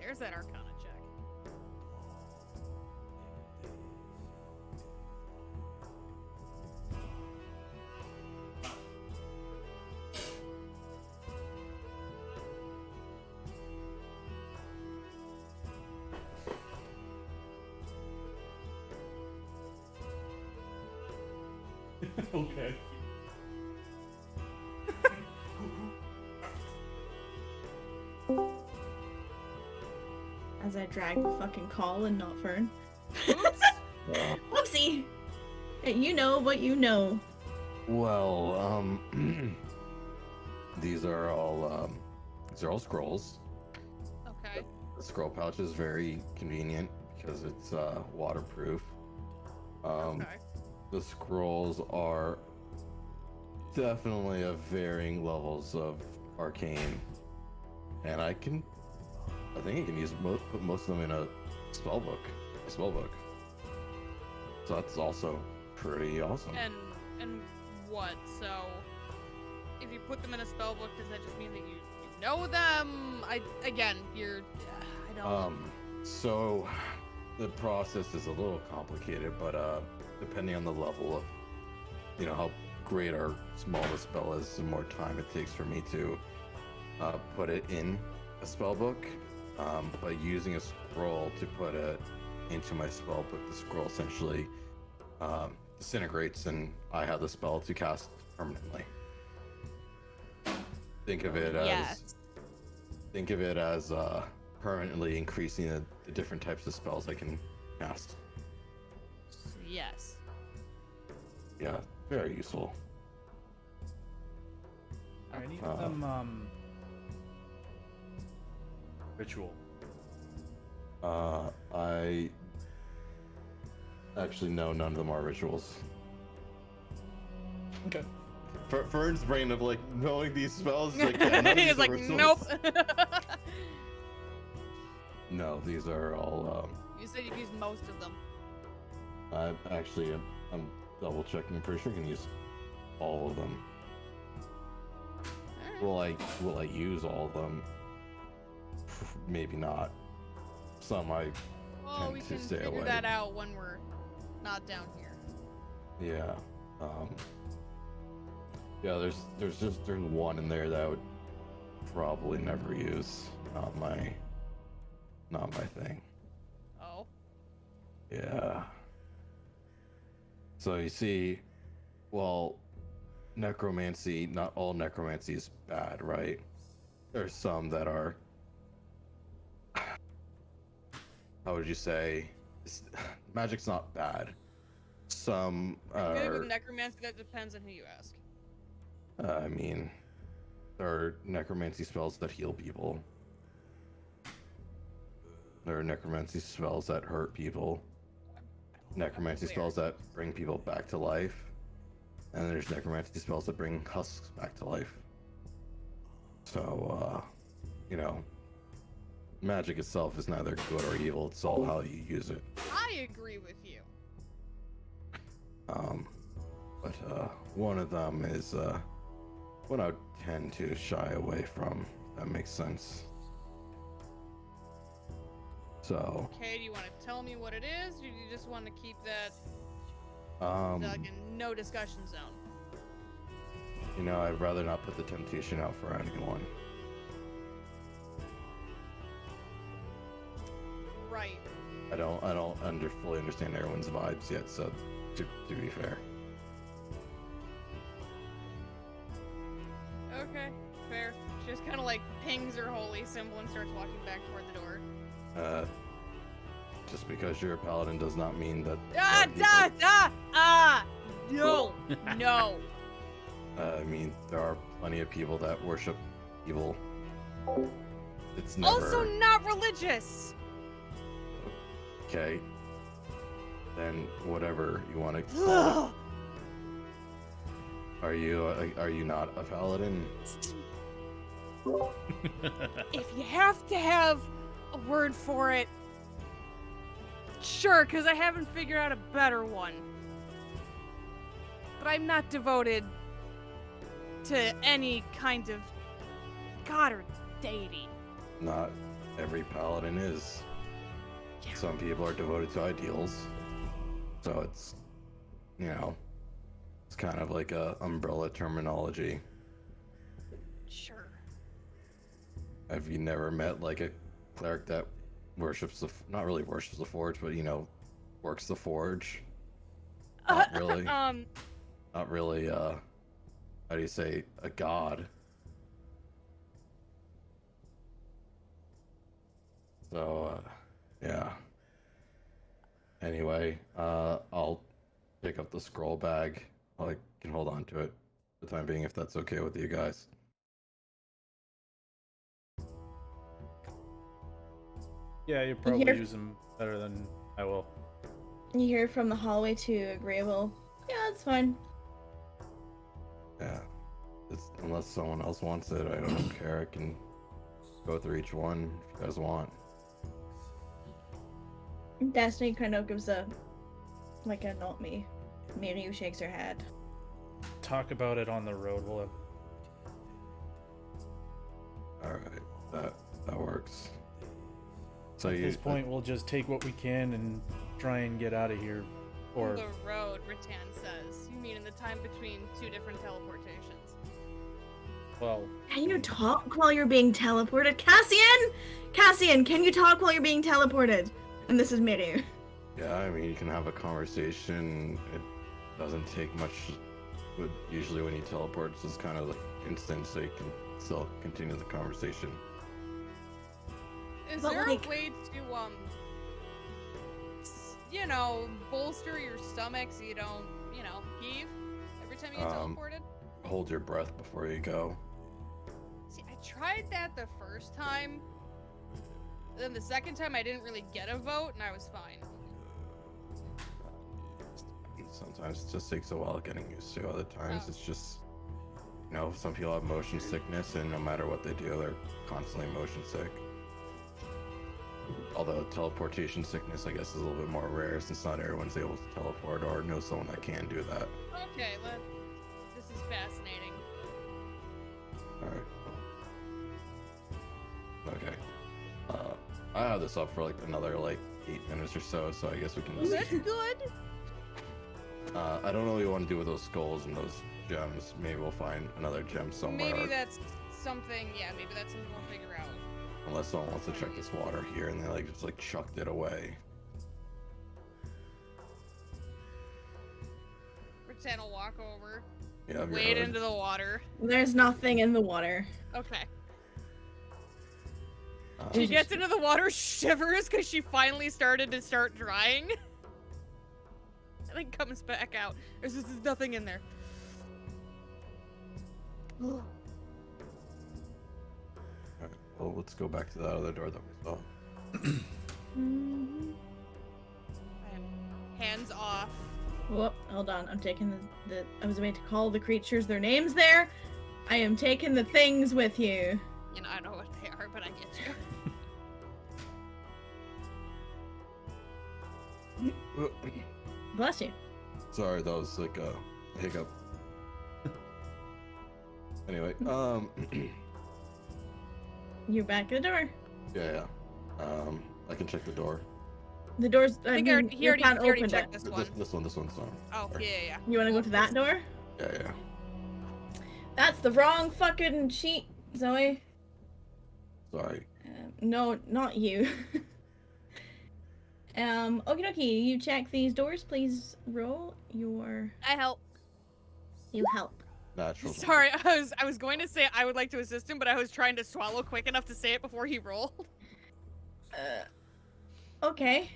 there's that Arcana check. Okay. As I drag the fucking call and not Fern. Oops. Whoopsie! Hey, you know what you know. Well, these are all scrolls. Okay. The scroll pouch is very convenient because it's waterproof. Okay. The scrolls are definitely of varying levels of arcane, and I think I can put most of them in a spell book. So that's also pretty awesome. And what? So, if you put them in a spell book, does that just mean that you know them? I don't. So the process is a little complicated, but depending on the level of, how great or small the spell is, the more time it takes for me to put it in a spell book. But using a scroll to put it into my spell book, the scroll essentially disintegrates, and I have the spell to cast permanently. Think of it as permanently increasing the different types of spells I can cast. Yes. Yeah, very useful. Are any of them ritual? I actually no, none of them are rituals. Okay. Fern's brain of like knowing these spells is like, yeah, none of He these was are like, rituals. nope. No, these are all. You said you've used most of them. I'm double checking. I'm pretty sure I can use all of them. Alright. Will I use all of them? Maybe not. Some I Well, tend we to can stay figure away. that out when we're not down here. Yeah. Yeah, there's one in there that I would probably never use. Not my thing. Oh. Yeah. So you see, well, necromancy, not all necromancy is bad, right? There's some that are, how would you say, magic's not bad. Some Good are, with necromancy, that depends on who you ask. I mean, there are necromancy spells that heal people. There are necromancy spells that hurt people. Necromancy Weird. spells that bring people back to life. And there's necromancy spells that bring husks back to life. So, magic itself is neither good or evil. It's all how you use it. I agree with you. But one of them is what I would tend to shy away from. If that makes sense. So. Okay, do you want to tell me what it is, or do you just want to keep that like a no discussion zone? I'd rather not put the temptation out for anyone. Right. I don't fully understand everyone's vibes yet, so to be fair. Okay, fair. She just kind of like pings her holy symbol and starts walking back toward the door. Just because you're a paladin does not mean that. No, no. I mean, there are plenty of people that worship evil. It's never. Also not religious. Okay. Then whatever you want to. Ugh. Are you not a paladin? If you have to have a word for it, sure, because I haven't figured out a better one. But I'm not devoted to any kind of god or deity. Not every paladin is. Yeah. Some people are devoted to ideals. So it's, it's kind of like a umbrella terminology. Sure. Have you never met like a cleric that worships not really worships the forge, but works the forge? Not really. Not really. How do you say a god? So, yeah. Anyway, I'll pick up the scroll bag. I can hold on to it for the time being, if that's okay with you guys. Yeah, you probably use them better than I will. You hear from the hallway to Agreeable. Yeah, that's fine. Yeah. Unless someone else wants it, I don't care. I can go through each one if you guys want. Destiny kind of gives a not me. Miru shakes her head. Talk about it on the road. We'll have... Alright, that works. So At this point, we'll just take what we can and try and get out of here. Or The road, Rattan says. You mean in the time between two different teleportations? well, Can you talk while you're being teleported? Cassian! Cassian, can you talk while you're being teleported? And this is Miru. Yeah, I mean, you can have a conversation. It doesn't take much. But usually when he teleports, it's kind of like instant, so you can still continue the conversation. Is But, there like- a way to, bolster your stomach so you don't, heave every time you get teleported? Hold your breath before you go. See, I tried that the first time. Then the second time I didn't really get a vote and I was fine. Sometimes it just takes a while getting used to. Other times Oh. it's just, some people have motion sickness, and no matter what they do, they're constantly motion sick. Although teleportation sickness, I guess, is a little bit more rare, since not everyone's able to teleport or know someone that can do that. Okay, this is fascinating. Alright. Okay. I have this up for another 8 minutes or so I guess we can Well, just... that's good. I don't know what you want to do with those skulls and those gems. Maybe we'll find another gem somewhere. Maybe that's something, maybe that's something we'll figure out. Unless someone wants to check this water here and they just chucked it away. Rattan will walk over, Yeah, I've wade heard. into the water. There's nothing in the water. Okay. Uh, She gets into the water, shivers because she finally started to start drying. And then comes back out. There's nothing in there. Alright, well, let's go back to that other door that we saw. Mm-hmm. I am hands off. Whoop, hold on. I'm taking the I was about to call the creatures their names there. I am taking the things with you. I don't know what they are, but I get you. Bless you. Sorry, that was a hiccup. Anyway, You're back at the door. yeah. I can check the door. The door's. I think mean, he you already can't open checked it. this one. This one's on. Oh, yeah. You want to go to that door? Yeah. That's the wrong fucking sheet, Zoe. Sorry. No, not you. Okie dokie, you check these doors, please roll your... I help. You help. Natural. Sorry, I was going to say I would like to assist him, but I was trying to swallow quick enough to say it before he rolled. Okay.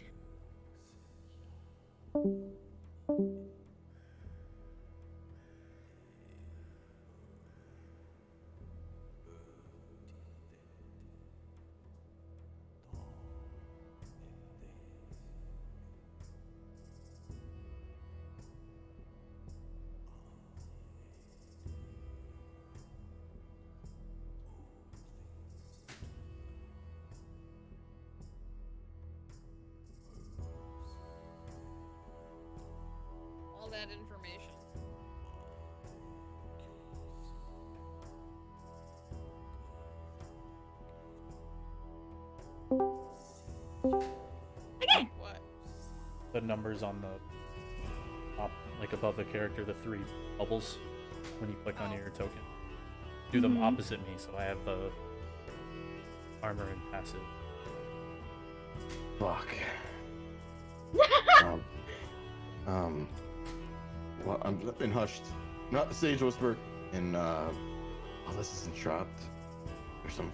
All that information. Okay. What? the numbers on the top, above the character, the 3 bubbles when you click on your token. Do them Mhm. opposite me, so I have the armor and passive. Fuck. Well, I've been hushed. Not the sage whisper. And, this isn't trapped. There's some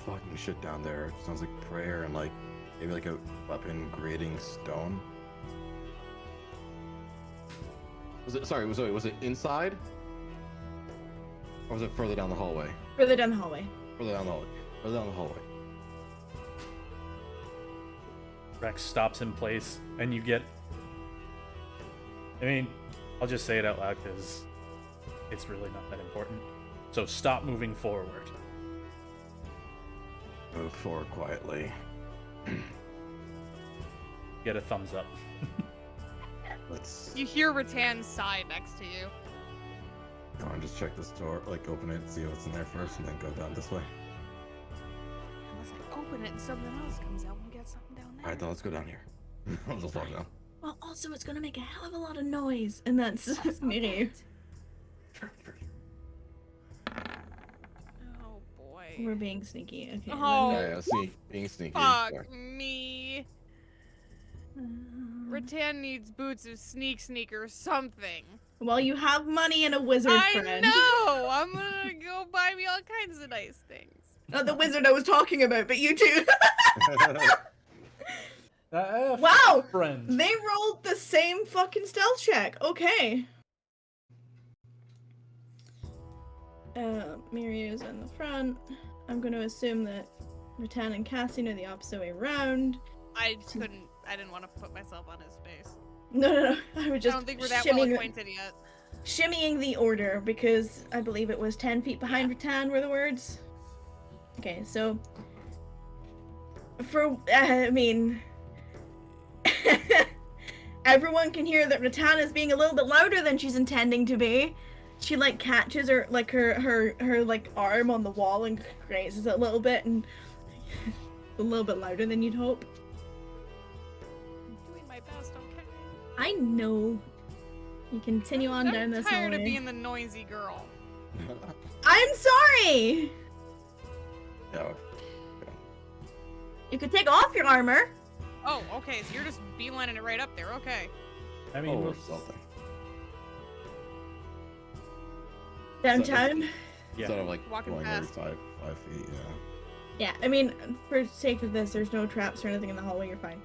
fucking shit down there. It sounds like prayer and like maybe like a weapon grating stone. Was it inside? Or was it further down the hallway? Further down the hallway. Further down the hallway. Further down the hallway. Rex stops in place, and you get. I mean, I'll just say it out loud because it's really not that important. So stop moving forward. Move forward quietly. Get a thumbs up. Let's You hear Rattan's sigh next to you. go and just check this door, like open it, see what's in there first, and then go down this way. Unless I open it and something else comes out, we'll get something down there. Alright, then let's go down here. I'll just walk down. Well, also, it's gonna make a hell of a lot of noise, and that's Miru. Sure. Oh boy. We're being sneaky. Okay. Oh. Yeah, being sneaky. Fuck Sorry. me. Rattan needs boots of sneak or something. Well, you have money and a wizard I friend. know! I'm gonna go buy me all kinds of nice things. Not the wizard I was talking about, but you two. Wow! Wow! Friend. They rolled the same fucking stealth check. Okay. Miryu's in the front. I'm going to assume that Rattan and Cassian are the opposite way around. I didn't want to put myself on his space. No. I would I just don't think we're that well shimmying- acquainted yet. shimmying the order because I believe it was 10 feet behind Rattan were the words. Okay, so everyone can hear that Rattan is being a little bit louder than she's intending to be. She like catches her like arm on the wall and grazes it a little bit and a little bit louder than you'd hope. I'm doing my best, okay? I know. You continue on down this I'm tired hallway. of being the noisy girl. I'm sorry! Yeah. You could take off your armor. Oh, okay, so you're just beelining it right up there, okay. I mean, Oh, we'll- or something. Downtown. Yeah. Instead of like Walking going fast. every 5 feet, yeah. Yeah, I mean, for sake of this, there's no traps or anything in the hallway, you're fine.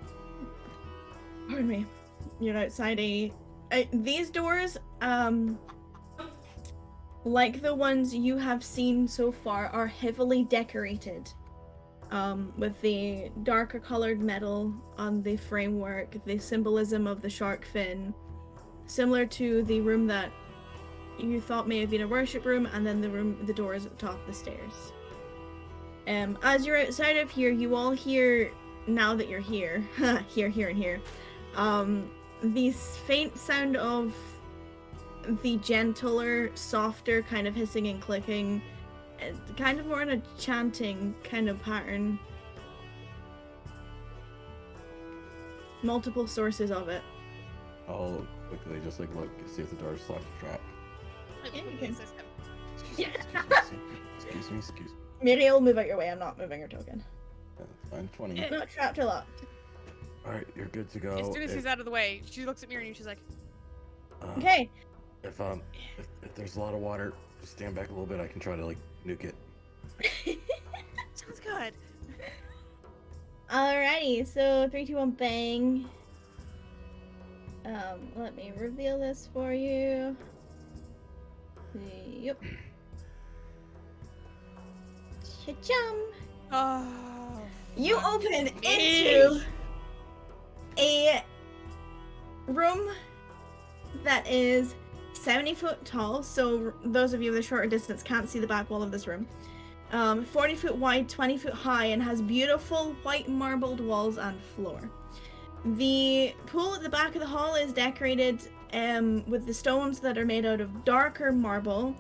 Pardon me. You're outside these doors, like the ones you have seen so far, are heavily decorated. With the darker colored metal on the framework, the symbolism of the shark fin, similar to the room that you thought may have been a worship room, and then the doors at the top of the stairs. As you're outside of here, you all hear, now that you're here, here, and here, the faint sound of the gentler, softer kind of hissing and clicking, kind of more in a chanting kind of pattern. Multiple sources of it. I'll quickly just like look, see if the door's locked or trapped. Let Yeah, me you quickly can. assist him. Excuse me. Miriel, move out your way. I'm not moving her token. Yeah, that's fine. 20. Not trapped or locked. Alright, you're good to go. As soon as If- he's out of the way, she looks at me and she's like, Okay. If there's a lot of water, just stand back a little bit. I can try to like nuke it. sounds good. Alrighty, so 3, 2, 1, bang. Let me reveal this for you. Yep. Cha-chum! Oh, You fuck open me. into a room that is 70 foot tall, so those of you with a shorter distance can't see the back wall of this room. 40 foot wide, 20 foot high, and has beautiful white marbled walls and floor. The pool at the back of the hall is decorated with the stones that are made out of darker marble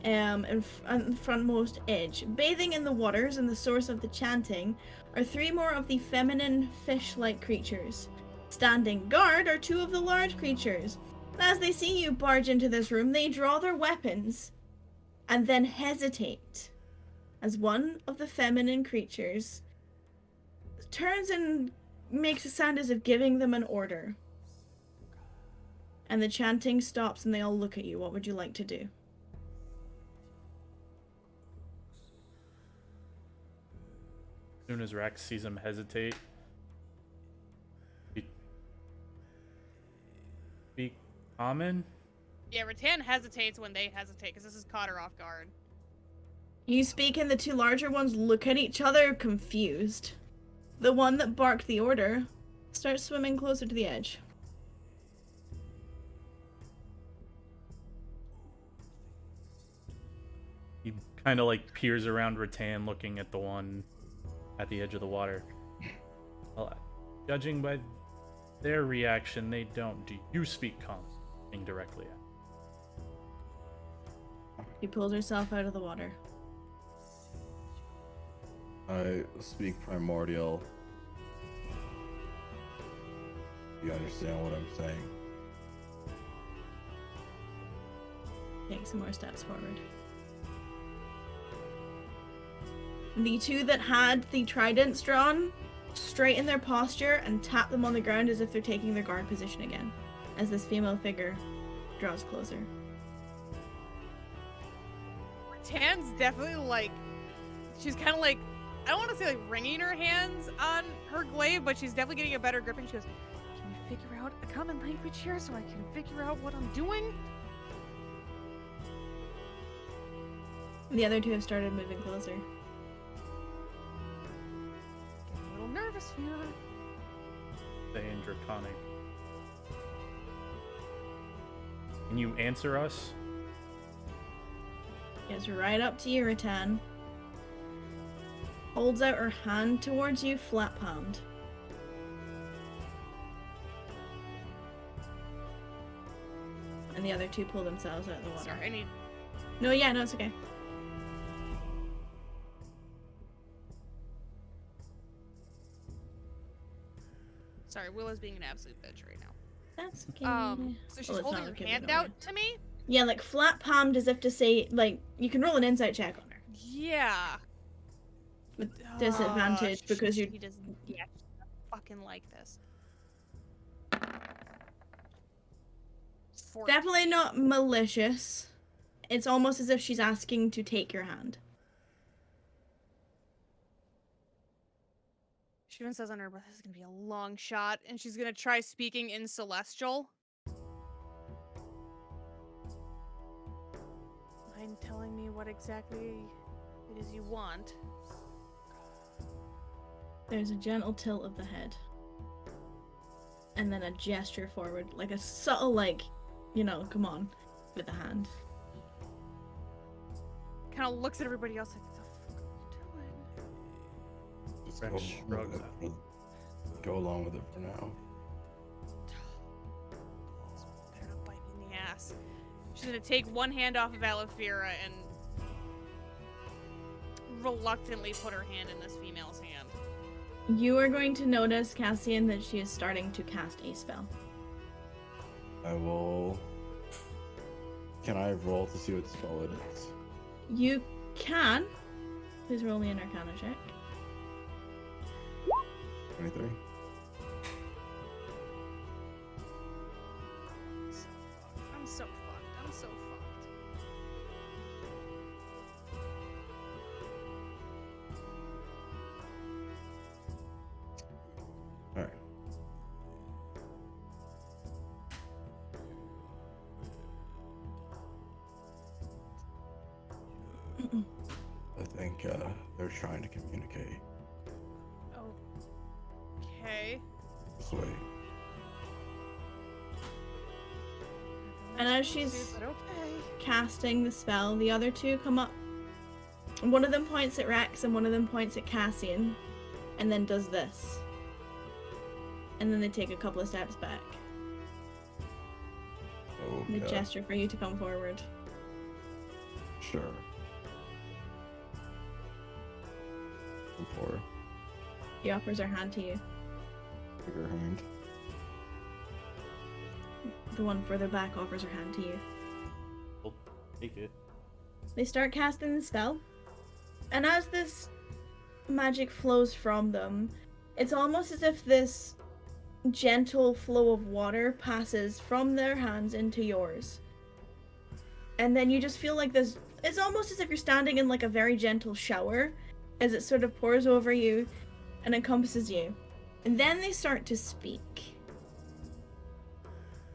on the frontmost edge. Bathing in the waters and the source of the chanting are 3 more of the feminine fish-like creatures. Standing guard are 2 of the large creatures. As they see you barge into this room, they draw their weapons and then hesitate as one of the feminine creatures turns and makes a sound as if giving them an order. And the chanting stops and they all look at you. What would you like to do? soon as Rex sees him hesitate, be common. Yeah, Rattan hesitates when they hesitate because this has caught her off guard. You speak and the two larger ones look at each other, confused. The one that barked the order starts swimming closer to the edge. He kind of like peers around Rattan, looking at the one at the edge of the water. Well, judging by their reaction, they don't. Do you speak common? Looking directly at. She pulls herself out of the water. I speak primordial. You understand what I'm saying? Take some more steps forward. The two that had the tridents drawn straighten their posture and tap them on the ground as if they're taking their guard position again, as this female figure draws closer. Rattan's definitely like, she's kind of like, I don't want to say like wringing her hands on her glaive, but she's definitely getting a better grip, and she goes, "Can you figure out a common language here so I can figure out what I'm doing?" The other two have started moving closer. Getting a little nervous here. Saying draconic. Can you answer us? Gets right up to you, Rattan. Holds out her hand towards you, flat palmed. And the other two pull themselves out of the water. Sorry, I need. No, it's okay. Sorry, Willow's being an absolute bitch right now. That's okay. So she's Well, it's holding not her like hand giving away. out to me. Yeah, like flat palmed as if to say, like, you can roll an insight check on her. Yeah. With disadvantage because she you. doesn't. Yeah, she doesn't fucking like this. 14. Definitely not malicious. It's almost as if she's asking to take your hand. She even says under her breath, "This is gonna be a long shot," and she's gonna try speaking in Celestial. Mind telling me what exactly it is you want? There's a gentle tilt of the head. And then a gesture forward, like a subtle, like, come on, with the hand. Kind of looks at everybody else like, "What the fuck are you doing?" Just Rex shrugs go along with it for now. Better not bite me in the ass. She's gonna take one hand off of Alifira and reluctantly put her hand in this female's hand. You are going to notice, Cassian, that she is starting to cast a spell. I will. Can I roll to see what spell it is? You can. Please roll me an Arcana check. 23. I'm so fucked. I'm so fucked. All right. I think they're trying to communicate. Okay. Just wait. And as she's But okay. casting the spell, the other two come up. One of them points at Rex and one of them points at Cassian, and then does this. And then they take a couple of steps back. Okay. The gesture for you to come forward. Sure. And for She offers her hand to you. bigger hand. The one further back offers her hand to you. We'll take it. They start casting the spell, and as this magic flows from them, it's almost as if this gentle flow of water passes from their hands into yours. And then you just feel like this, it's almost as if you're standing in like a very gentle shower, as it sort of pours over you and encompasses you. And then they start to speak.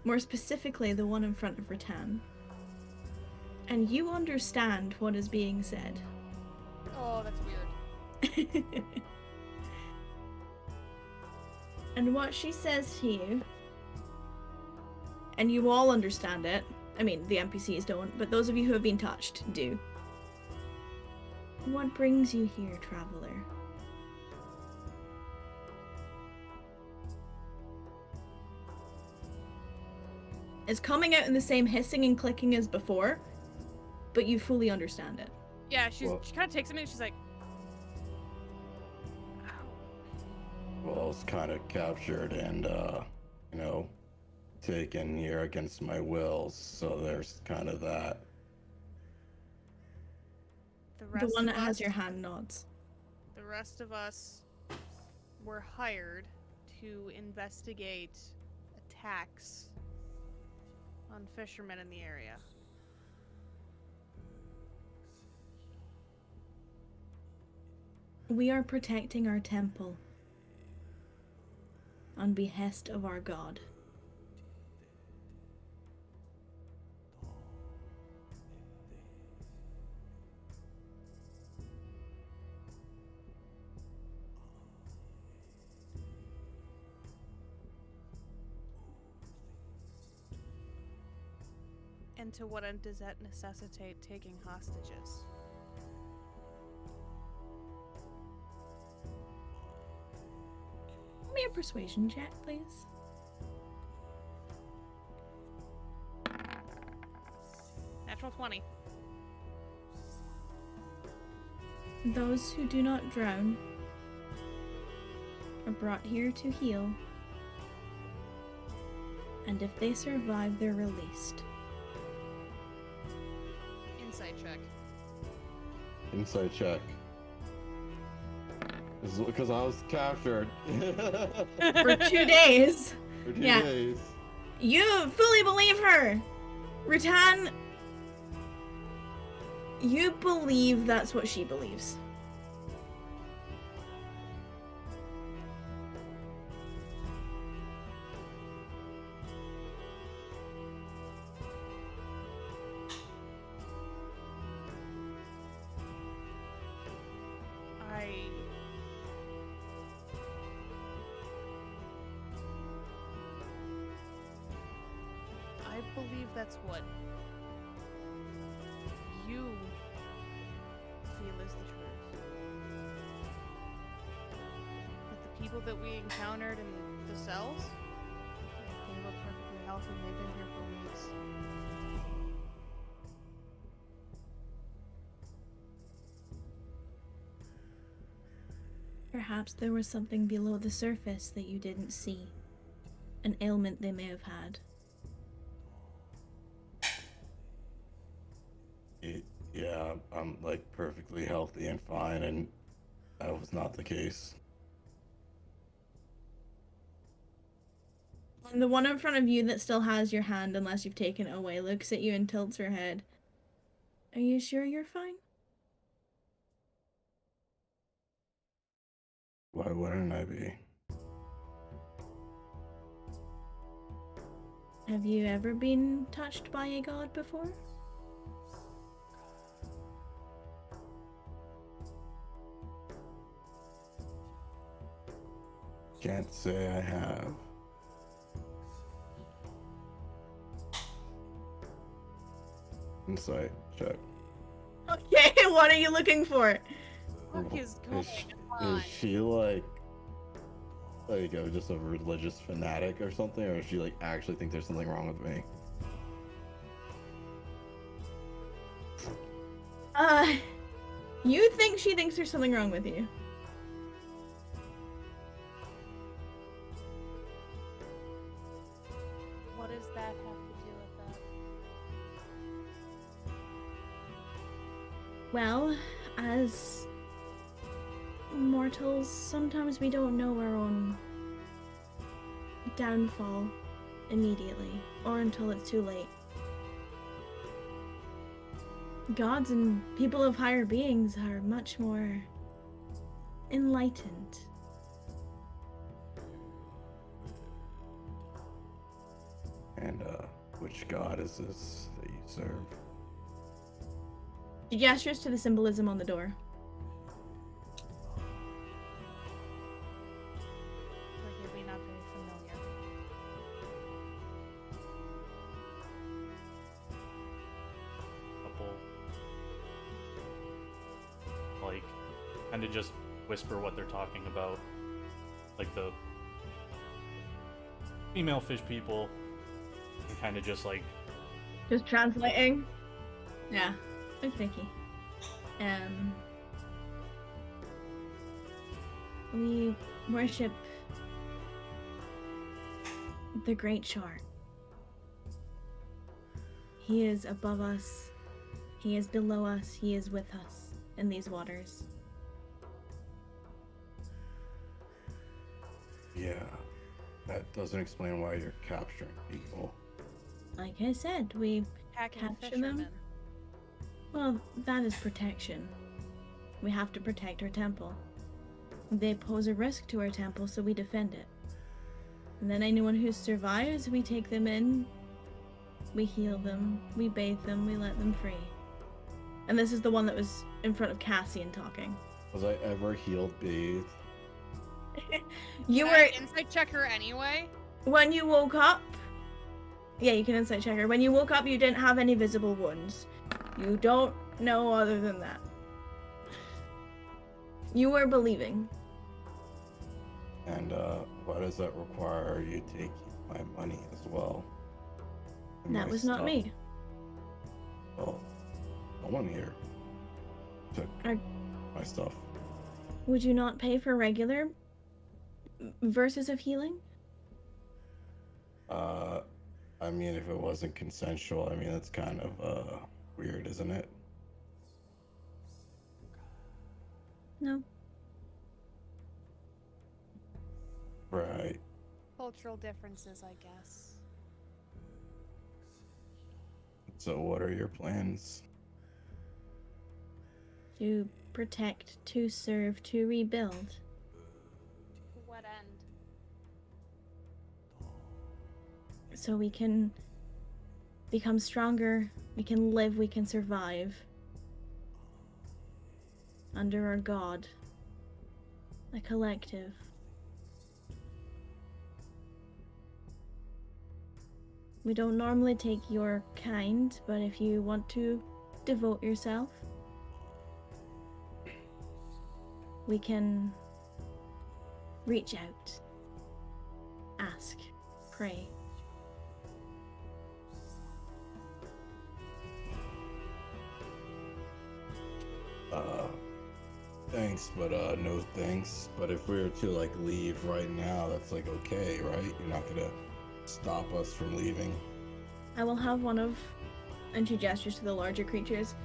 More specifically, the one in front of Rattan. And you understand what is being said. Oh, that's weird. And what she says to you, and you all understand it. I mean, the NPCs don't, but those of you who have been touched do. What brings you here, traveler? It's coming out in the same hissing and clicking as before, but you fully understand it. Yeah, she Well- kind of takes a minute. She's like, Well, I was kind of captured and, you know, taken here against my will, so there's kind of that. the The rest one of that has us- your hand nods. The rest of us were hired to investigate attacks on fishermen in the area. We are protecting our temple on behest of our god. And to what end does that necessitate taking hostages? Give me a persuasion check, please. Natural 20. Those who do not drown are brought here to heal, and if they survive, they're released. Insight check. Insight check. This is because I was captured. For 2 days, For 2 Yeah. days. you fully believe her! Rattan, you believe that's what she believes. I believe that's what you feel is the truth. But the people that we encountered in the cells, they were perfectly healthy and they've been here for weeks. Perhaps there was something below the surface that you didn't see. An ailment they may have had. Yeah, I'm like perfectly healthy and fine, and that was not the case. And the one in front of you that still has your hand, unless you've taken it away, looks at you and tilts her head. Are you sure you're fine? Why wouldn't I be? Have you ever been touched by a god before? Can't say I have. Insight check. Okay, what are you looking for? What is going Is on? she like just a religious fanatic or something, or does she like actually think there's something wrong with me? You think she thinks there's something wrong with you. What does that have to do with that? Well, as mortals, sometimes we don't know our own downfall immediately, or until it's too late. Gods and people of higher beings are much more enlightened. And which god is this that you serve? She gestures to the symbolism on the door. Forgive me, not very familiar. Couple, like, kind of just whisper what they're talking about, like the female fish people, and kind of just like Just translating. Yeah. Okay. We worship the Great Shark. He is above us. He is below us. He is with us in these waters. Yeah, that doesn't explain why you're capturing people. Like I said, we Attacking capture them. fishermen. Well, that is protection. We have to protect our temple. They pose a risk to our temple, so we defend it. And then anyone who survives, we take them in, we heal them, we bathe them, we let them free. And this is the one that was in front of Cassian talking. Was I ever healed, bathed? You Can were, I insight check her anyway? when you woke up, yeah, you can insight check her. When you woke up, you didn't have any visible wounds. You don't know other than that. You were believing. And why does that require you taking my money as well? And That my was not stuff? me. Well, no one here took I- my stuff. Would you not pay for regular verses of healing? I mean, if it wasn't consensual, I mean, that's kind of weird, isn't it? No. Right. Cultural differences, I guess. So what are your plans? To protect, to serve, to rebuild. To what end? So we can become stronger, we can live, we can survive. Under our God. A collective. We don't normally take your kind, but if you want to devote yourself, we can reach out, ask, pray. Thanks, but no thanks. But if we were to like leave right now, that's like okay, right? You're not gonna stop us from leaving. I will have one of, and she gestures to the larger creatures.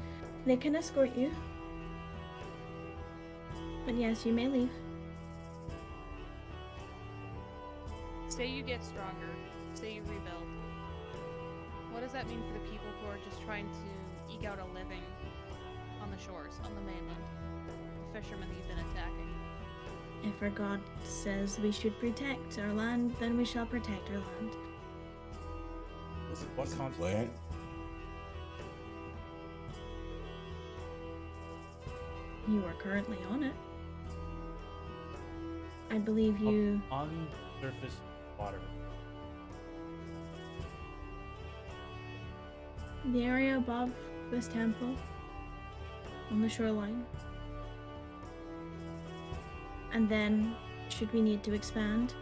They can escort you. But yes, you may leave. Say you get stronger. Say you rebuild. What does that mean for the people who are just trying to eke out a living on the shores, on the mainland? The fishermen that you've been attacking. If our God says we should protect our land, then we shall protect our land. Was it What was it con- planned? You are currently on it. I believe you. on surface water. The area above this temple, on the shoreline. And then, should we need to expand,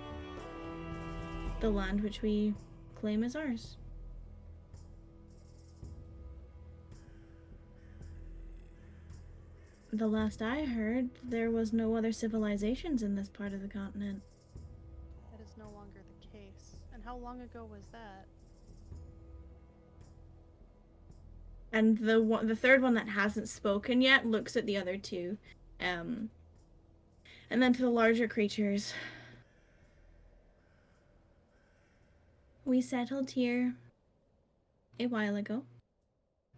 the land which we claim as ours. The last I heard, there was no other civilizations in this part of the continent. That is no longer the case. And how long ago was that? And the third one that hasn't spoken yet looks at the other two. And then to the larger creatures. We settled here a while ago.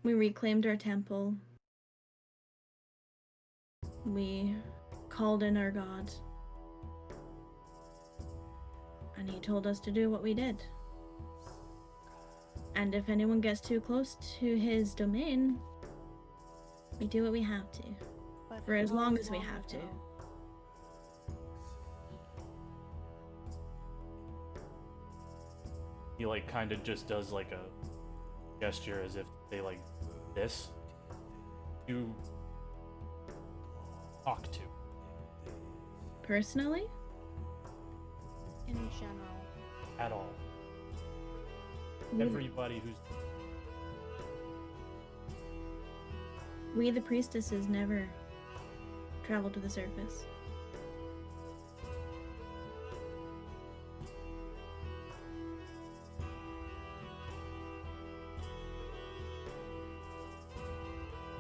We reclaimed our temple. We called in our god. And he told us to do what we did. And if anyone gets too close to his domain, we do what we have to. But For as how long as we have to. ago? He like kind of just does like a gesture as if they like this. You talk to. Personally? In general. At all. We, Everybody who's we the priestesses never travel to the surface.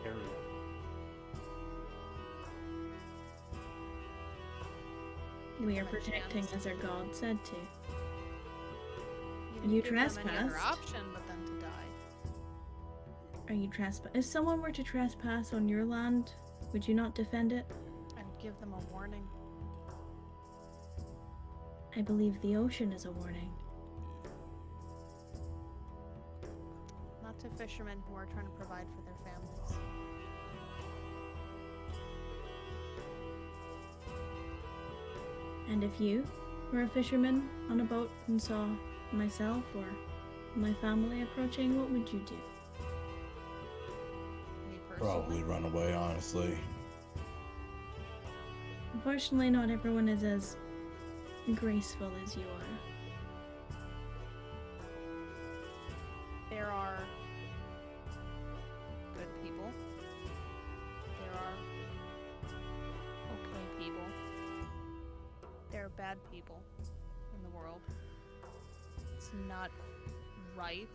area. We are By protecting chance. as our god said to. didn't You give them any other trespassed. option but then to die. Are you trespass? If someone were to trespass on your land, would you not defend it? I'd give them a warning. I believe the ocean is a warning. Not to fishermen who are trying to provide for their families. And if you were a fisherman on a boat and saw myself or my family approaching, what would you do? Me personally. Probably run away, honestly. Unfortunately, not everyone is as graceful as you are. There are good people. There are okay people. There are bad people in the world. It's not right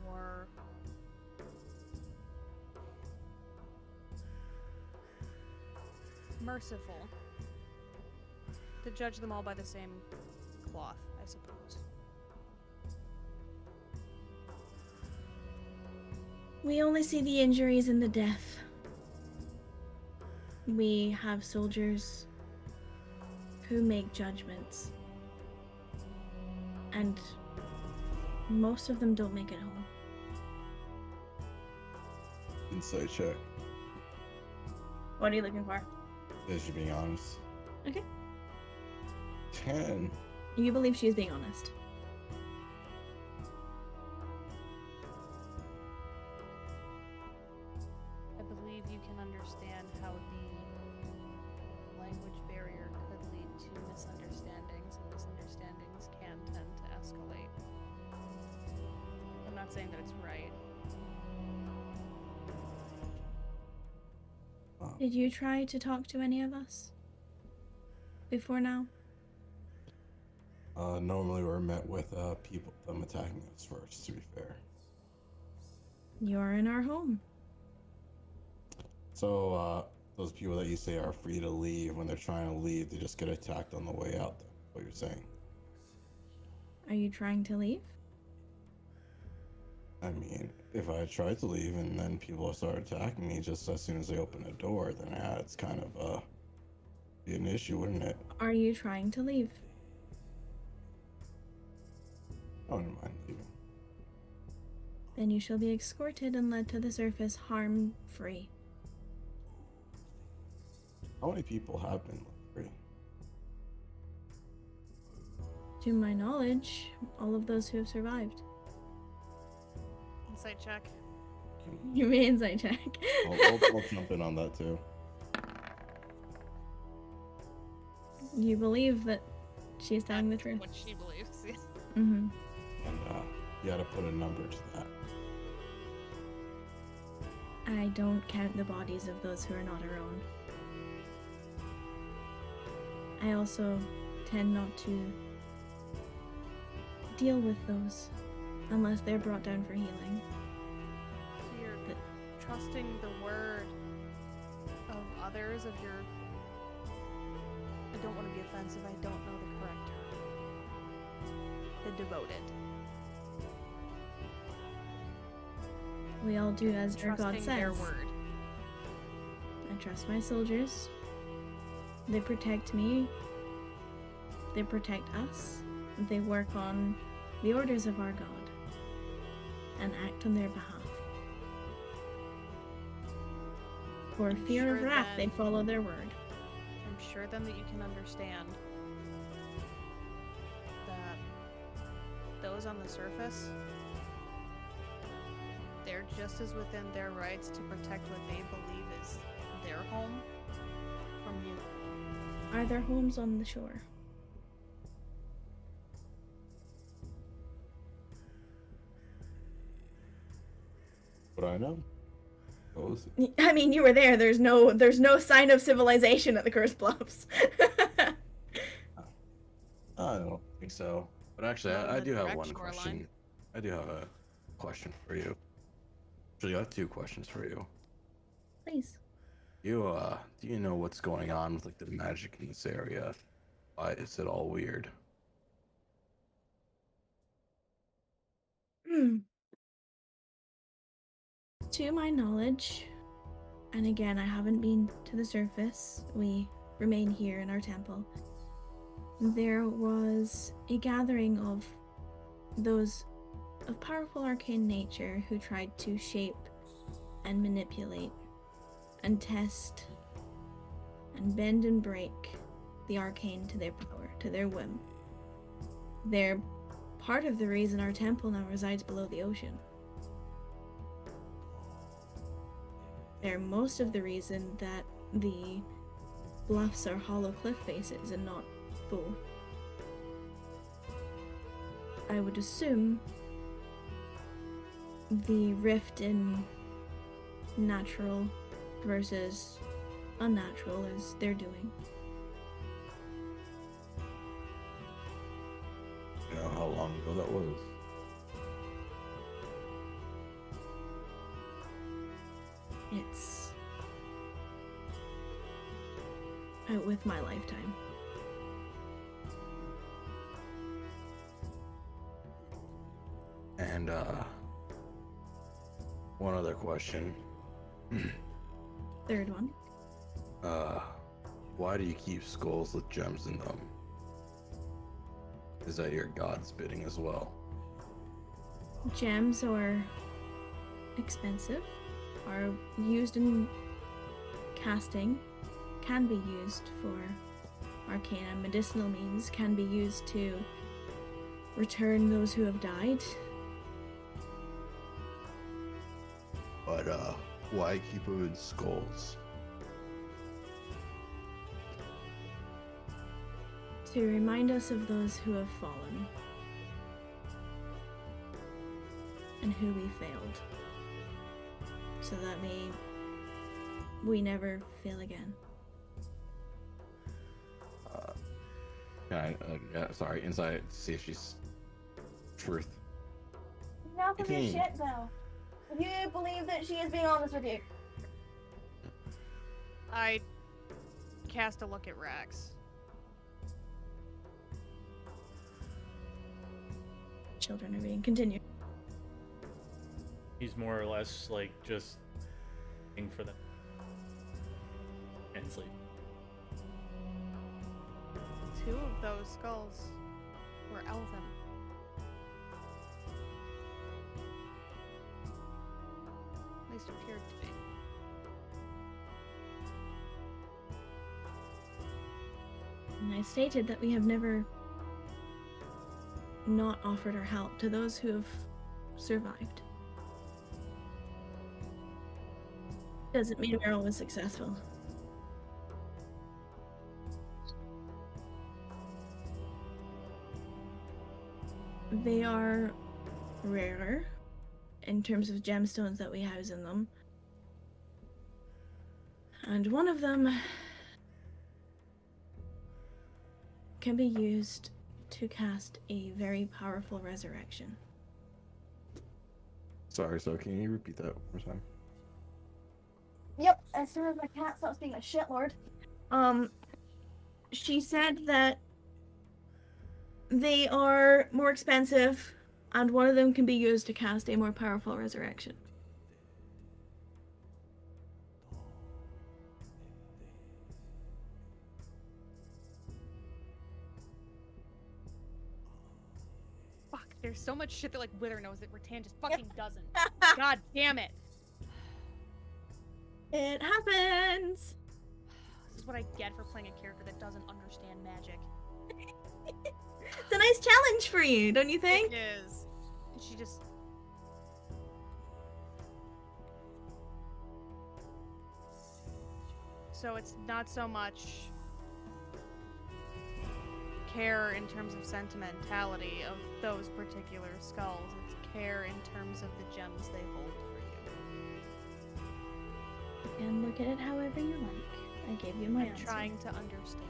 or merciful to judge them all by the same cloth, I suppose. We only see the injuries and the death. We have soldiers who make judgments. And most of them don't make it home. Insight check. What are you looking for? Is you being honest? Okay. 10. You believe she is being honest. I believe you can understand how the language barrier could lead to misunderstandings, and misunderstandings can tend to escalate. I'm not saying that it's right. Did you try to talk to any of us? Before now? Normally we're met with people them attacking us first, to be fair. You're in our home. So those people that you say are free to leave, when they're trying to leave, they just get attacked on the way out. What you're saying? Are you trying to leave? I mean, if I try to leave and then people start attacking me just as soon as they open the door, then yeah, it's kind of be an issue, wouldn't it? Are you trying to leave? I wouldn't mind leaving. Then you shall be escorted and led to the surface harm-free. How many people have been free? To my knowledge, all of those who have survived. Insight check. You may insight check. I'll jump in on that too. You believe that she's telling the That's truth. what she believes. Mm-hmm. And you gotta put a number to that. I don't count the bodies of those who are not our own. I also tend not to deal with those unless they're brought down for healing. So you're trusting the word of others, of your... I don't want to be offensive, I don't know the correct term. The devoted. We all do as our God Trusting their says. word. I trust my soldiers. They protect me. They protect us. They work on the orders of our God and act on their behalf. For I'm fear of sure wrath, they then- follow their word. I'm sure then that you can understand that those on the surface, they're just as within their rights to protect what they believe is their home from you. Are there homes on the shore? But I know. Those. I mean, you were there. There's no sign of civilization at the Cursed Bluffs. I don't think so. But actually, Not in I the do have direct one shoreline. question. I do have a question for you. Actually, I have two questions for you. Please. You do you know what's going on with like the magic in this area? Why is it all weird? To my knowledge, and again, I haven't been to the surface, we remain here in our temple. There was a gathering of those of powerful arcane nature who tried to shape and manipulate and test and bend and break the arcane to their power, to their whim. They're part of the reason our temple now resides below the ocean. They're most of the reason that the bluffs are hollow cliff faces and not full. I would assume the rift in natural versus unnatural is their doing. You know how long ago that was? It's out with my lifetime. And one other question. Third one. Why do you keep skulls with gems in them? Is that your god's bidding as well? Gems are expensive, are used in casting, can be used for arcane and medicinal means, can be used to return those who have died. But why keep them in skulls? To remind us of those who have fallen and who we failed, so that we never fail again. Can I, yeah, sorry, insight, see if she's truth. Enough of your 18. shit, though. Do you believe that she is being honest with you? I cast a look at Rax. Children are being continued. He's more or less like just waiting for them and sleep. Two of those skulls were elven. At least appeared to be. And I stated that we have never not offered our help to those who have survived. Doesn't mean we're always successful. They are rarer in terms of gemstones that we house in them. And one of them can be used to cast a very powerful resurrection. Sorry, so can you repeat that one more time? Yep, as soon as my cat stops being a shitlord. She said that they are more expensive, and one of them can be used to cast a more powerful resurrection. There's so much shit that like Wither knows that Rattan just fucking doesn't. God damn it. It happens. This is what I get for playing a character that doesn't understand magic. It's a nice challenge for you, don't you think? It is. And she just... So it's not so much care in terms of sentimentality of those particular skulls. It's care in terms of the gems they hold for you. You can look at it however you like. I gave you my I'm answer. trying to understand.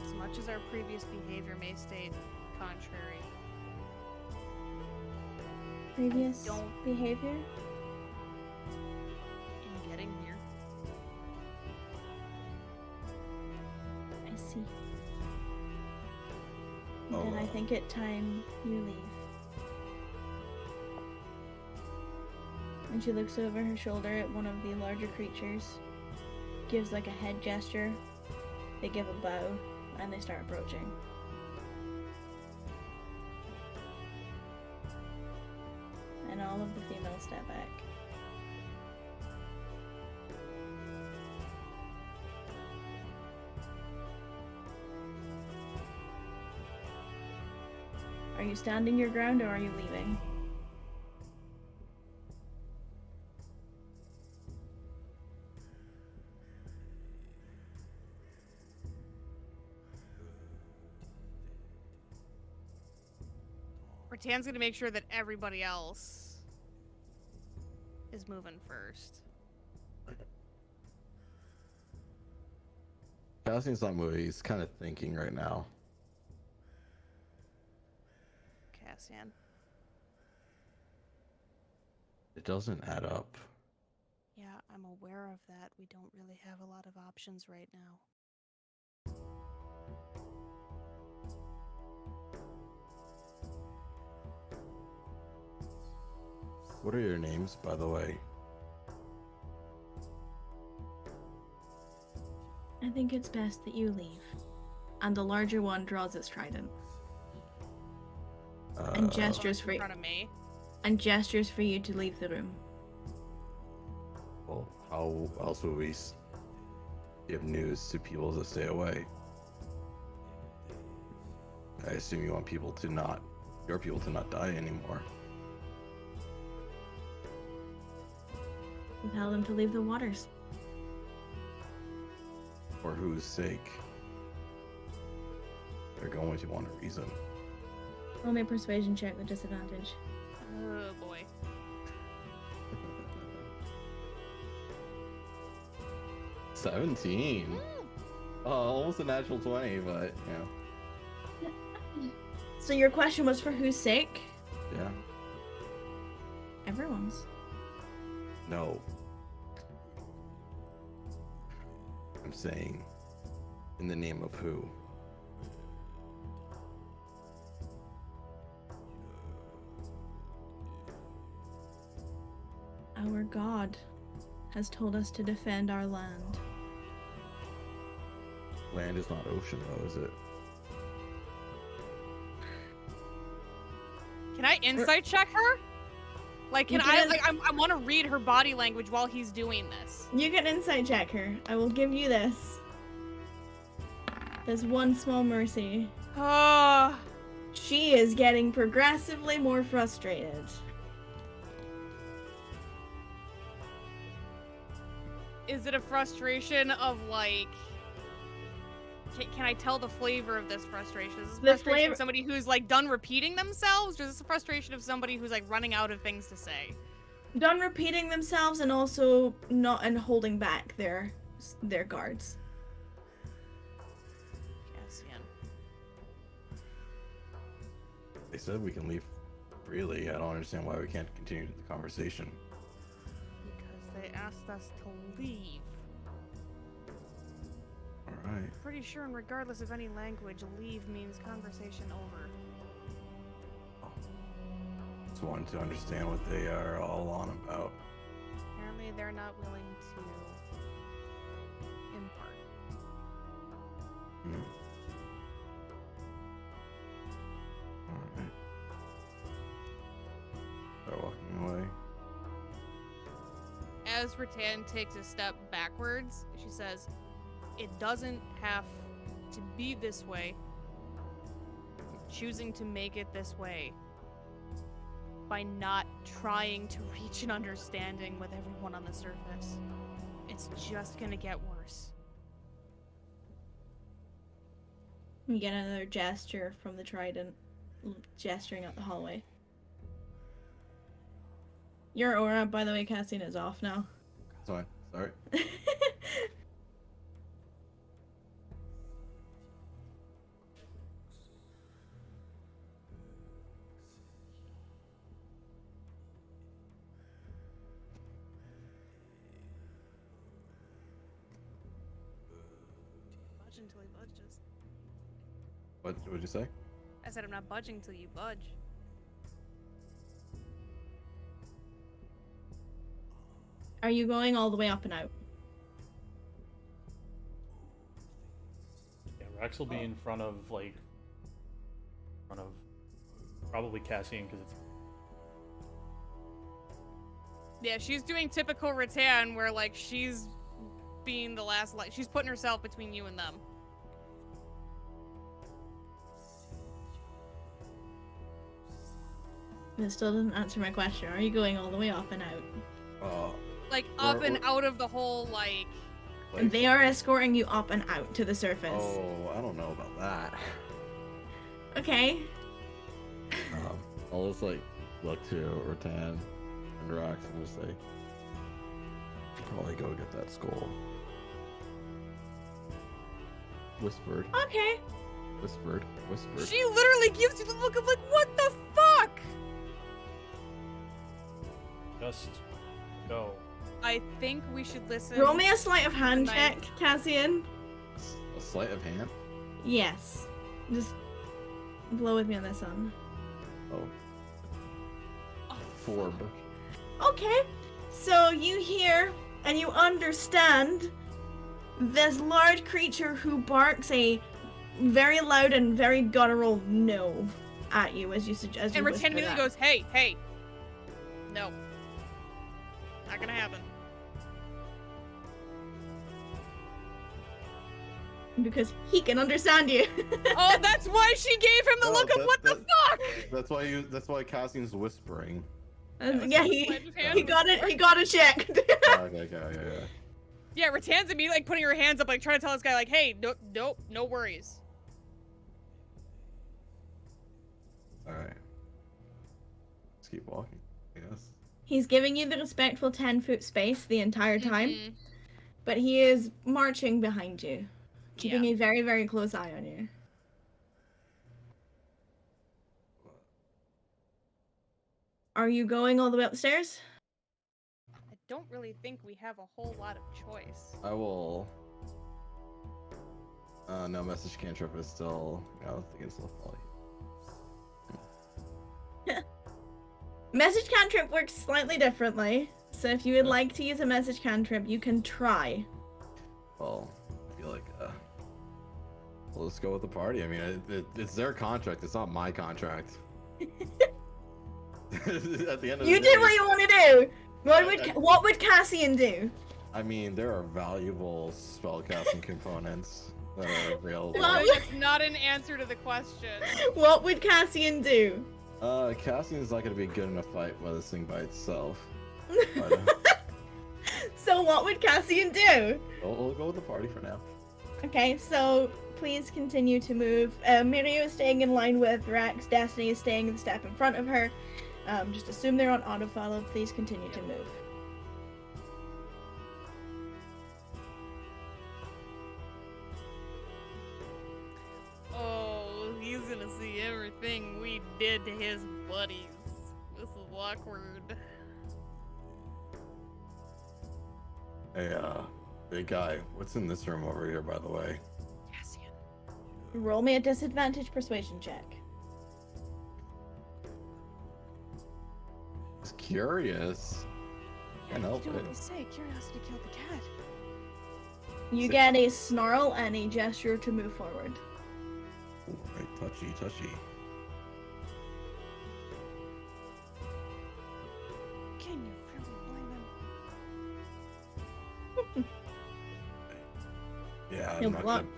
As much as our previous behavior may state contrary. Previous don't- behavior? In getting here. I see. Oh, Then I think it time you leave. And she looks over her shoulder at one of the larger creatures, gives like a head gesture, they give a bow, and they start approaching. And all of the females step back. Are you standing your ground or are you leaving? Rattan's gonna make sure that everybody else is moving first. Cassian's not moving. He's kind of thinking right now. Cassian. It doesn't add up. Yeah, I'm aware of that. We don't really have a lot of options right now. What are your names, by the way? I think it's best that you leave. And the larger one draws its trident and gestures for In front of me. you to leave the room. Well, how else would we give news to people to stay away? I assume you want your people to not die anymore. You tell them to leave the waters. For whose sake? They're going to want a reason. Roll me a persuasion check with disadvantage. Oh boy. 17. Oh, almost a natural 20, but yeah. So your question was for whose sake? Yeah. Everyone's. No. I'm saying, in the name of who? Our God has told us to defend our land. Land is not ocean, though, is it? Can I insight check her? Like, can You I? can- Like, I want to read her body language while he's doing this. You can insight check her. I will give you this. There's one small mercy. She is getting progressively more frustrated. Is it a frustration of like? Can I tell the flavor of this frustration? Is this a The frustration flavor- of somebody who's like done repeating themselves, or is this a frustration of somebody who's like running out of things to say? Done repeating themselves and also not and holding back their guards. Cassian. They said we can leave freely. I don't understand why we can't continue the conversation. Because they asked us to leave. Alright. Pretty sure, and regardless of any language, leave means conversation over. Just wanted to understand what they are all on about. Apparently, they're not willing to impart. as Rattan takes a step backwards, she says, "It doesn't have to be this way. Choosing to make it this way by not trying to reach an understanding with everyone on the surface. It's just gonna get worse." You get another gesture from the trident, gesturing up the hallway. Your aura, by the way, Cassian, is off now. Sorry. Sorry. Budge until he budges. What would you say? I said I'm not budging till you budge. Are you going all the way up and out? Yeah, Rex will be in front of probably Cassian because it's. Yeah, she's doing typical Rattan where like she's being the last she's putting herself between you and them. That still doesn't answer my question. Are you going all the way up and out? Like up and out of the whole like They are escorting you up and out to the surface. Oh, I don't know about that. Okay. I'll just like look to Rattan and Rox and just say, probably go get that skull. Whispered. Okay. Whispered. Whispered. she literally gives you the look of like, what the fuck? Just go. I think we should listen. Roll me a sleight of hand Nice. check, Cassian. A sleight of hand? Yes. Just blow with me on this one. Oh. Forb. Okay. So you hear and you understand this large creature who barks a very loud and very guttural no at you as you suggest. And Rattan immediately goes, hey, hey. No. Not gonna happen. Because he can understand you. Oh, that's why she gave him the No, look of what the fuck? That's why Cassian's whispering. Yeah, he Sleight of hand. got it. He got it checked. Okay. Yeah, Rattan's immediately like putting her hands up, like trying to tell this guy, like, hey, no worries. Alright. Let's keep walking, I guess. He's giving you the respectful 10-foot space the entire time, Mhm. but he is marching behind you, keeping Yeah. a very, very close eye on you. Are you going all the way upstairs? I don't really think we have a whole lot of choice. I will. No, message cantrip is still. I don't think it's still fully. Message cantrip works slightly differently, so if you would like to use a message cantrip, you can try. Well, I feel like. Well, let's go with the party. I mean, it's their contract. It's not my contract. At the end of You the did day, what you want to do. What would Cassian do? I mean, there are valuable spellcasting components that are available. Well, That's not an answer to the question. What would Cassian do? Cassian's not gonna be good in a fight by this thing by itself. So what would Cassian do? We'll go with the party for now. Okay, so please continue to move. Mirio is staying in line with Rex. Destiny is staying the step in front of her. Just assume they're on autofollow. Please continue to move. Oh, he's gonna see everything we did to his buddies. This is awkward. Hey, big guy, what's in this room over here, by the way? Cassian. Roll me a disadvantage persuasion check. Just curious. Can't help You know what it. they say, curiosity killed the cat. You get a snarl and a gesture to move forward. Ooh, right, touchy. Can you really blame him? Yeah, He'll I'm not block. gonna...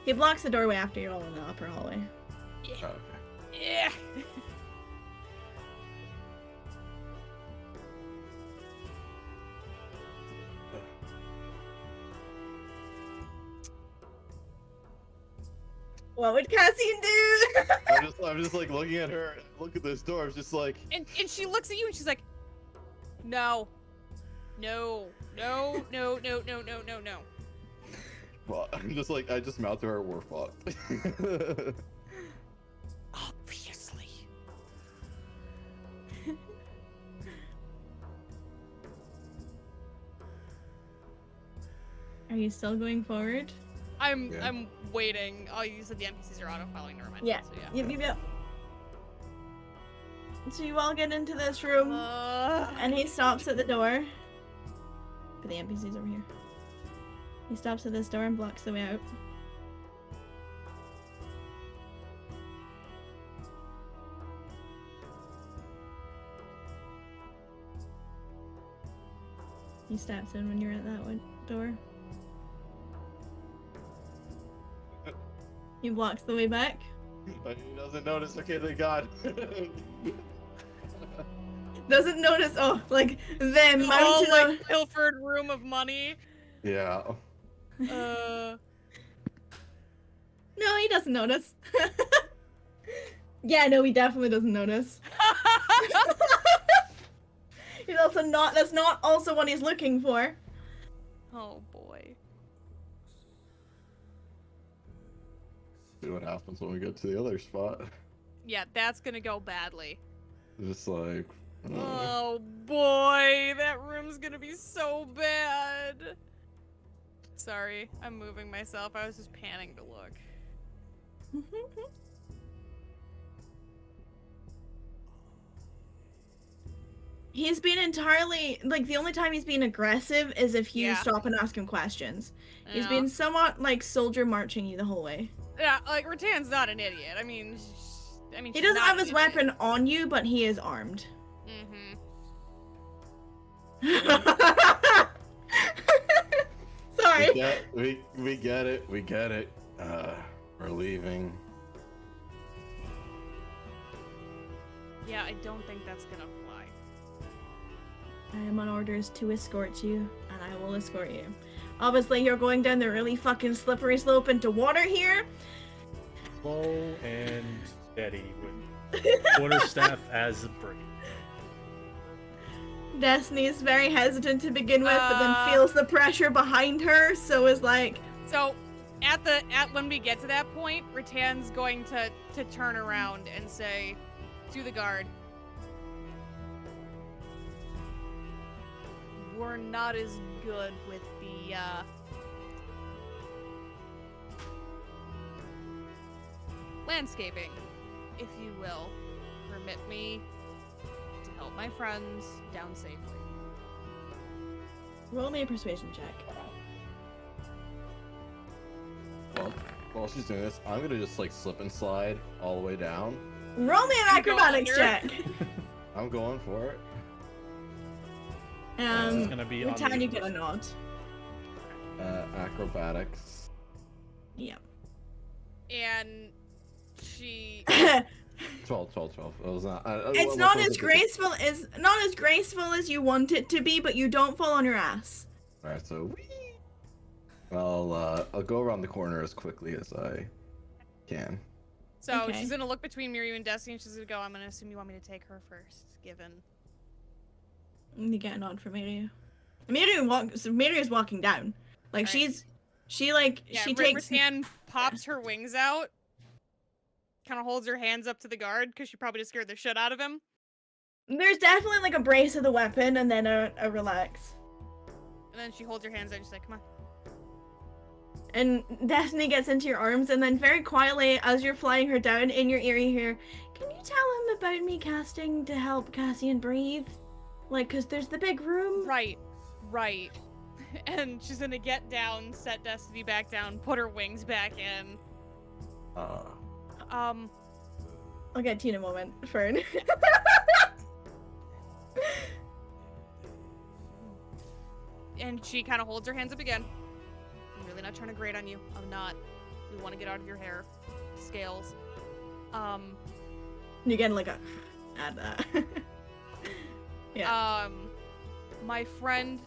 He blocks the doorway after you're all in the upper hallway. Oh, okay. Yeah. What would Cassian do? I'm just like looking at her. Look at this door. I'm just like. And she looks at you and she's like, no. No. No, no, no, no, no, no, no. Well, I'm just like, I just mouth to her, we're fucked. Obviously. Are you still going forward? I'm waiting. Oh, you said the NPCs are auto-filing, never mind. Yeah. So, yeah. Yep. So you all get into this room, and he stops at the door. But the NPC's over here. He stops at this door and blocks the way out. He steps in when you're at that door. He blocks the way back. But he doesn't notice. Okay, thank God. Doesn't notice. Oh, like them Oh, mounted on. like pilfered room of money. Yeah. No, he doesn't notice. Yeah, no, he definitely doesn't notice. He's also not. That's not also what he's looking for. Oh boy. See what happens when we get to the other spot. Yeah, that's gonna go badly. Just like. Oh boy, that room's gonna be so bad. Sorry, I'm moving myself. I was just panning to look. He's been entirely like the only time he's been aggressive is if you Yeah. stop and ask him questions. He's Yeah. been somewhat like soldier marching you the whole way. Yeah, like Rattan's not an idiot. I mean, He she's doesn't not have an his idiot. weapon on you, but he is armed. Mm-hmm. Sorry. We get it. We get it. We're leaving. Yeah, I don't think that's gonna fly. I am on orders to escort you, and I will escort you. Obviously, you're going down the really fucking slippery slope into water here. Slow and steady with quarterstaff as a brake. Destiny is very hesitant to begin with, but then Uh. feels the pressure behind her, so is like, So, when we get to that point, Rattan's going to turn around and say to the guard, "We're not as good with the landscaping, if you will. Permit me to help my friends down safely." roll me a persuasion check. Well, while she's doing this, I'm gonna just like slip and slide all the way down. Roll me an You go acrobatics under? check. I'm going for it. This is gonna be on Rattan, the you get a nod. Acrobatics. Yeah. And she 12. It was not. It's what not was as it? graceful as you want it to be, but you don't fall on your ass. All right, so I'll go around the corner as quickly as I can. So Okay. she's gonna look between Miriam and Destiny and she's gonna go, "I'm gonna assume you want me to take her first, given." You get a nod from Miriam. Miriam's walking down. Like Right. she Yeah, takes. Rattan pops her wings out, kind of holds her hands up to the guard because she probably just scared the shit out of him. There's definitely like a brace of the weapon and then a relax. And then she holds her hands out and she's like, "Come on." And Destiny gets into your arms, and then very quietly, as you're flying her down, in your ear you hear, "Can you tell him about me casting to help Cassian breathe? Like, 'cause there's the big room." Right. And she's gonna get down, set Destiny back down, put her wings back in. I'll get to you in a moment, Fern. And she kind of holds her hands up again. I'm really not trying to grate on you. I'm not. We want to get out of your hair. Scales. You get like a add that. Yeah. My friend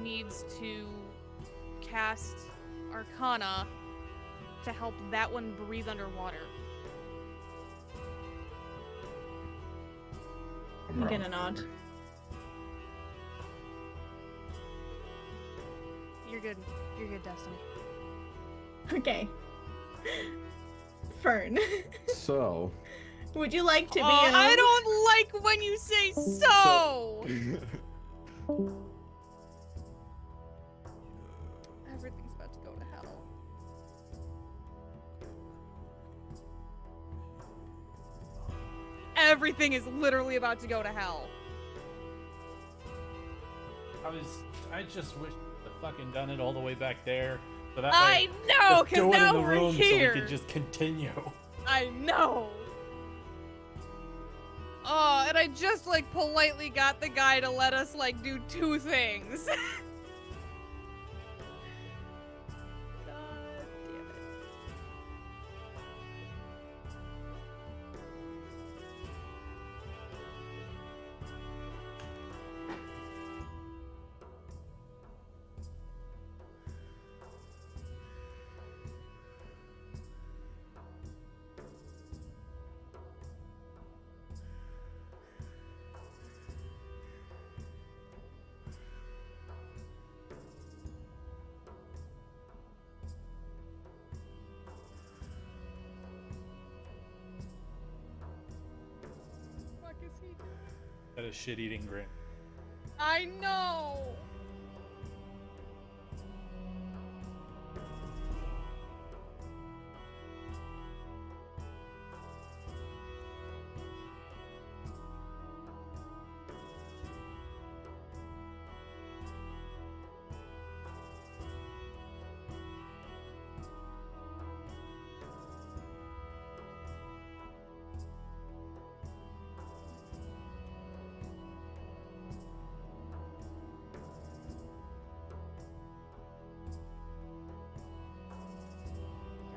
needs to cast Arcana to help that one breathe underwater. You get a nod. You're good. You're good, Destiny. Okay. Fern. So. Would you like to be I don't like when you say so! Everything's about to go to hell. Everything is literally about to go to hell. I just wish I'd fucking done it all the way back there. So that I know, just do because it now in the we're room here. so we could just continue. I know. Oh, and I just like politely got the guy to let us like do 2 things. God damn it. What the fuck is he doing? That a shit-eating grin. I know.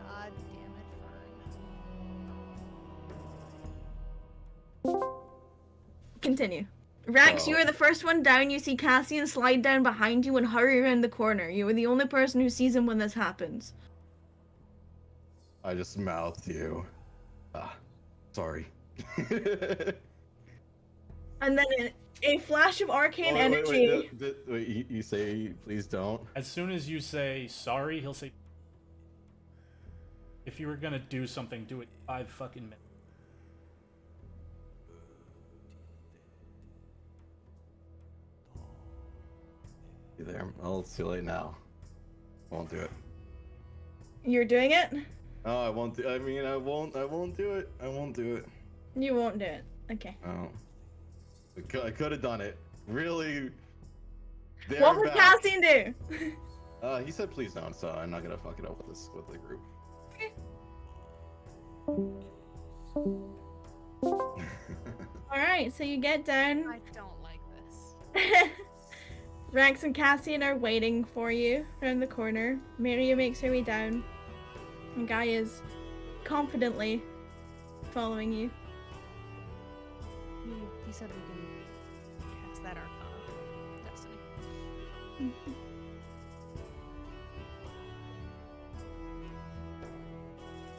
God damn it, Fern. Continue. Rax, Oh. you are the first one down. You see Cassian slide down behind you and hurry around the corner. You are the only person who sees him when this happens. I just mouthed you. Sorry. And then a flash of arcane Wait, energy. wait, you say please don't. As soon as you say sorry, he'll say, if you were gonna do something, do it 5 fucking minutes. You there? Well, it's too late now. Won't do it. You're doing it? Oh, I won't do. I mean, I won't do it. I won't do it. You won't do it. Okay. Oh. I could have done it. Really. There What and would back. Cassian do? He said please don't, so I'm not gonna fuck it up with the group. Alright, so you get down. I don't like this. Rax and Cassian are waiting for you around the corner. Maria makes her way down. And Guy is confidently following you. He said we can cast that Arcana. Destiny.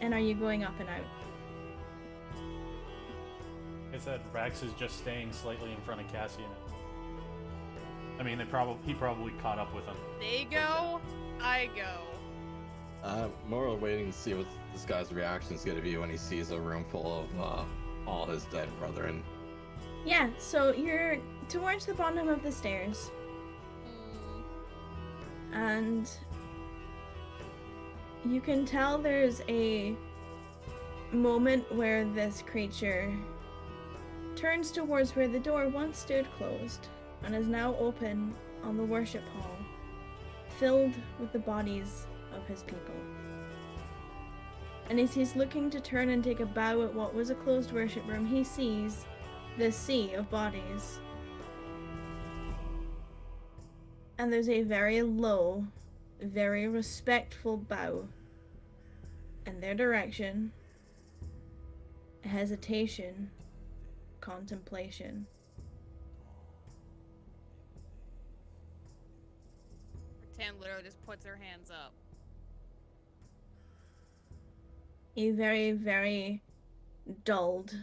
And are you going up and out? Like I said, Rax is just staying slightly in front of Cassian. I mean, he probably caught up with him. They go, I go. I'm more waiting to see what this guy's reaction is gonna be when he sees a room full of all his dead brethren. Yeah, so you're towards the bottom of the stairs. And you can tell there's a moment where this creature turns towards where the door once stood closed and is now open on the worship hall, filled with the bodies of his people. And as he's looking to turn and take a bow at what was a closed worship room, he sees this sea of bodies. And there's a very low very respectful bow in their direction, hesitation, contemplation. Tan literally just puts her hands up. A very, very dulled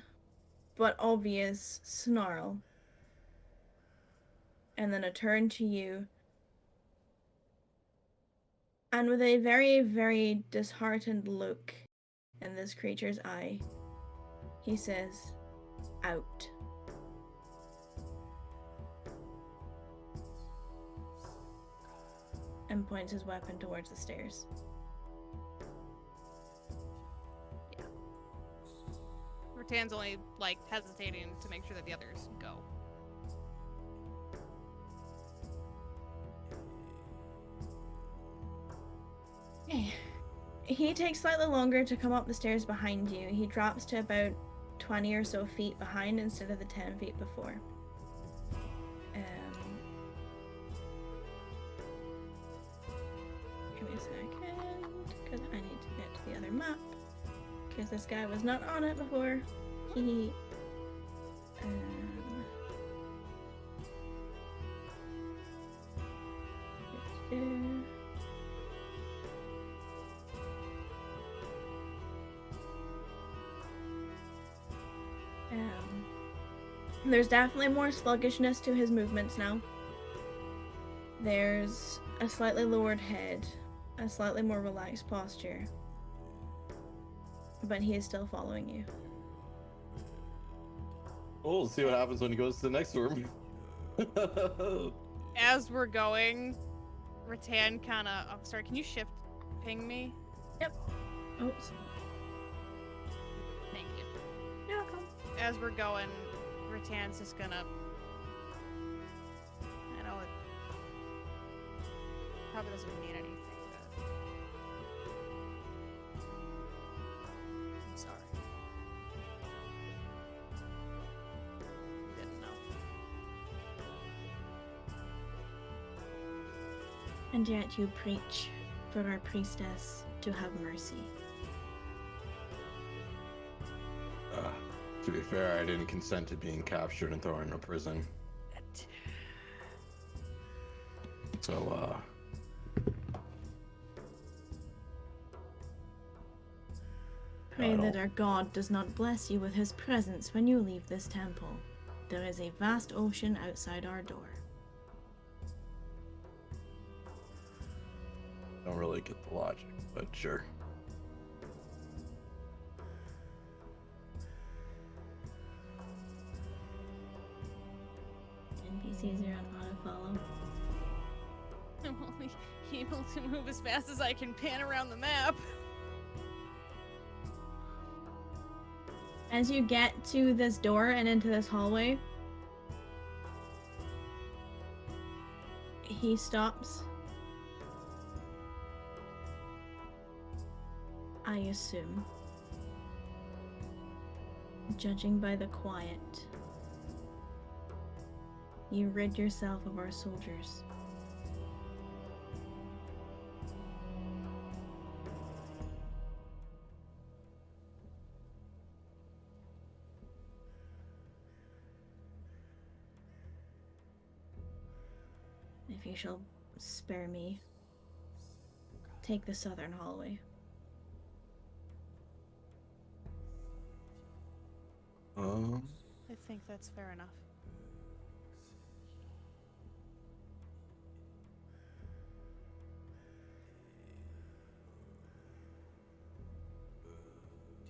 but obvious snarl. And then a turn to you. And with a very, very disheartened look in this creature's eye, he says, "Out." And points his weapon towards the stairs. Rattan's only, like, hesitating to make sure that the others go. He takes slightly longer to come up the stairs behind you. He drops to about 20 or so feet behind instead of the 10 feet before. Give me a second, because I need to get to the other map. Because this guy was not on it before. He... There's definitely more sluggishness to his movements now. There's a slightly lowered head, a slightly more relaxed posture. But he is still following you. We'll see what happens when he goes to the next room. As we're going, Rattan kind of... I'm sorry, can you shift ping me? Yep. Oops. Thank you. You're welcome. As we're going, Rattan's just gonna... I know it probably doesn't mean anything, but... I'm sorry. Didn't know. And yet you preach for our priestess to have mercy. To be fair, I didn't consent to being captured and thrown in a prison. So, Pray that our God does not bless you with his presence when you leave this temple. There is a vast ocean outside our door. don't really get the logic, but sure. NPCs are on auto-follow. I'm only able to move as fast as I can pan around the map. As you get to this door and into this hallway, he stops. I assume, judging by the quiet, you rid yourself of our soldiers. If you shall spare me, take the southern hallway. I think that's fair enough.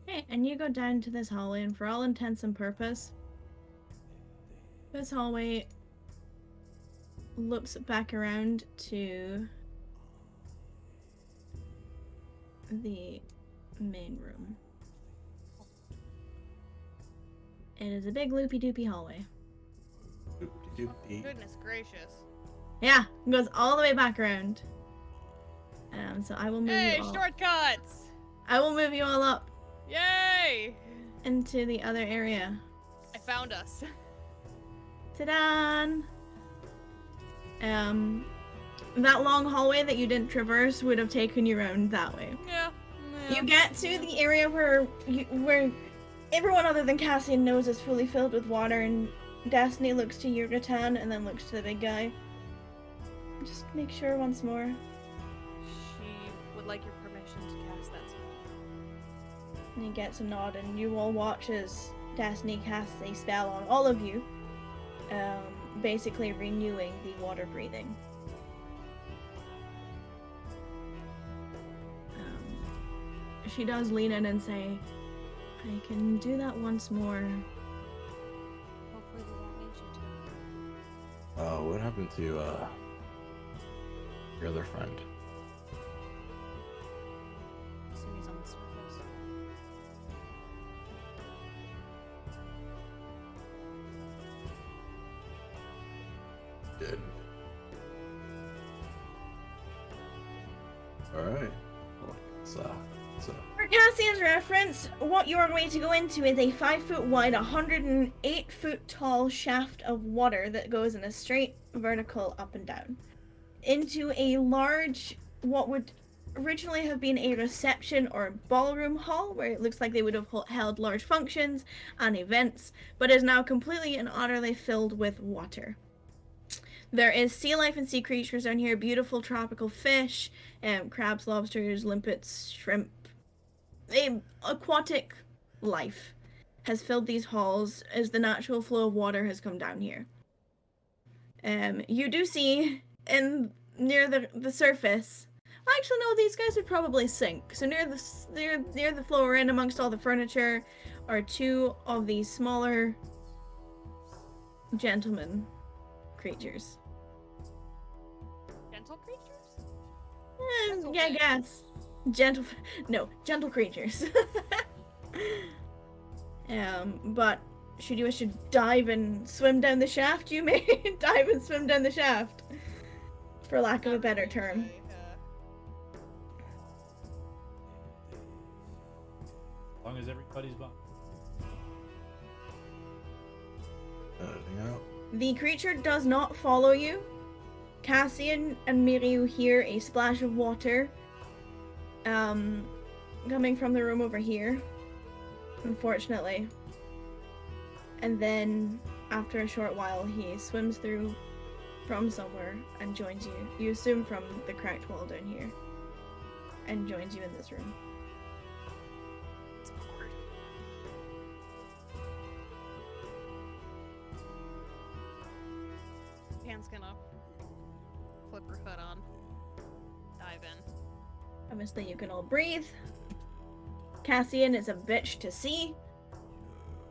Okay, and you go down to this hallway, and for all intents and purpose, this hallway looks back around to the main room. It is a big loopy-doopy hallway. Goodness gracious. Yeah, it goes all the way back around. So I will move Hey, you all. shortcuts! I will move you all up Yay! into the other area. I found us. Ta-da! that long hallway that you didn't traverse would have taken you around that way. Yeah. You get to the area where everyone other than Cassian knows is fully filled with water, and Destiny looks to Yurgatan and then looks to the big guy. Just make sure once more. She would like your permission to cast that spell. And he gets a nod, and you all watch as Destiny casts a spell on all of you, basically renewing the water breathing. She does lean in and say, I can do that once more. Hopefully we won't need you to. Oh, what happened to your other friend? Assume he's on the surface. Did. All right. Well, it's For Cassian's reference, what you are going to go into is a 5-foot wide, 108-foot tall shaft of water that goes in a straight vertical up and down into a large, what would originally have been a reception or ballroom hall, where it looks like they would have held large functions and events, but is now completely and utterly filled with water. There is sea life and sea creatures down here, beautiful tropical fish, crabs, lobsters, limpets, shrimp. Aquatic life has filled these halls as the natural flow of water has come down here. You do see near the surface. Well, actually, no, these guys would probably sink. So near the floor, in amongst all the furniture, are two of these smaller gentlemen creatures. Gentle creatures? Yeah, I guess. Gentle creatures. But should you wish to dive and swim down the shaft, you may dive and swim down the shaft, for lack of a better term. As long as everybody's bought. anything out. The creature does not follow you. Cassian and Miryu hear a splash of water coming from the room over here, unfortunately. And then, after a short while, he swims through from somewhere and joins you. You assume from the cracked wall down here. And joins you in this room. It's awkward. Pan's gonna flip her hood on. Dive in. Obviously, you can all breathe. Cassian is a bitch to see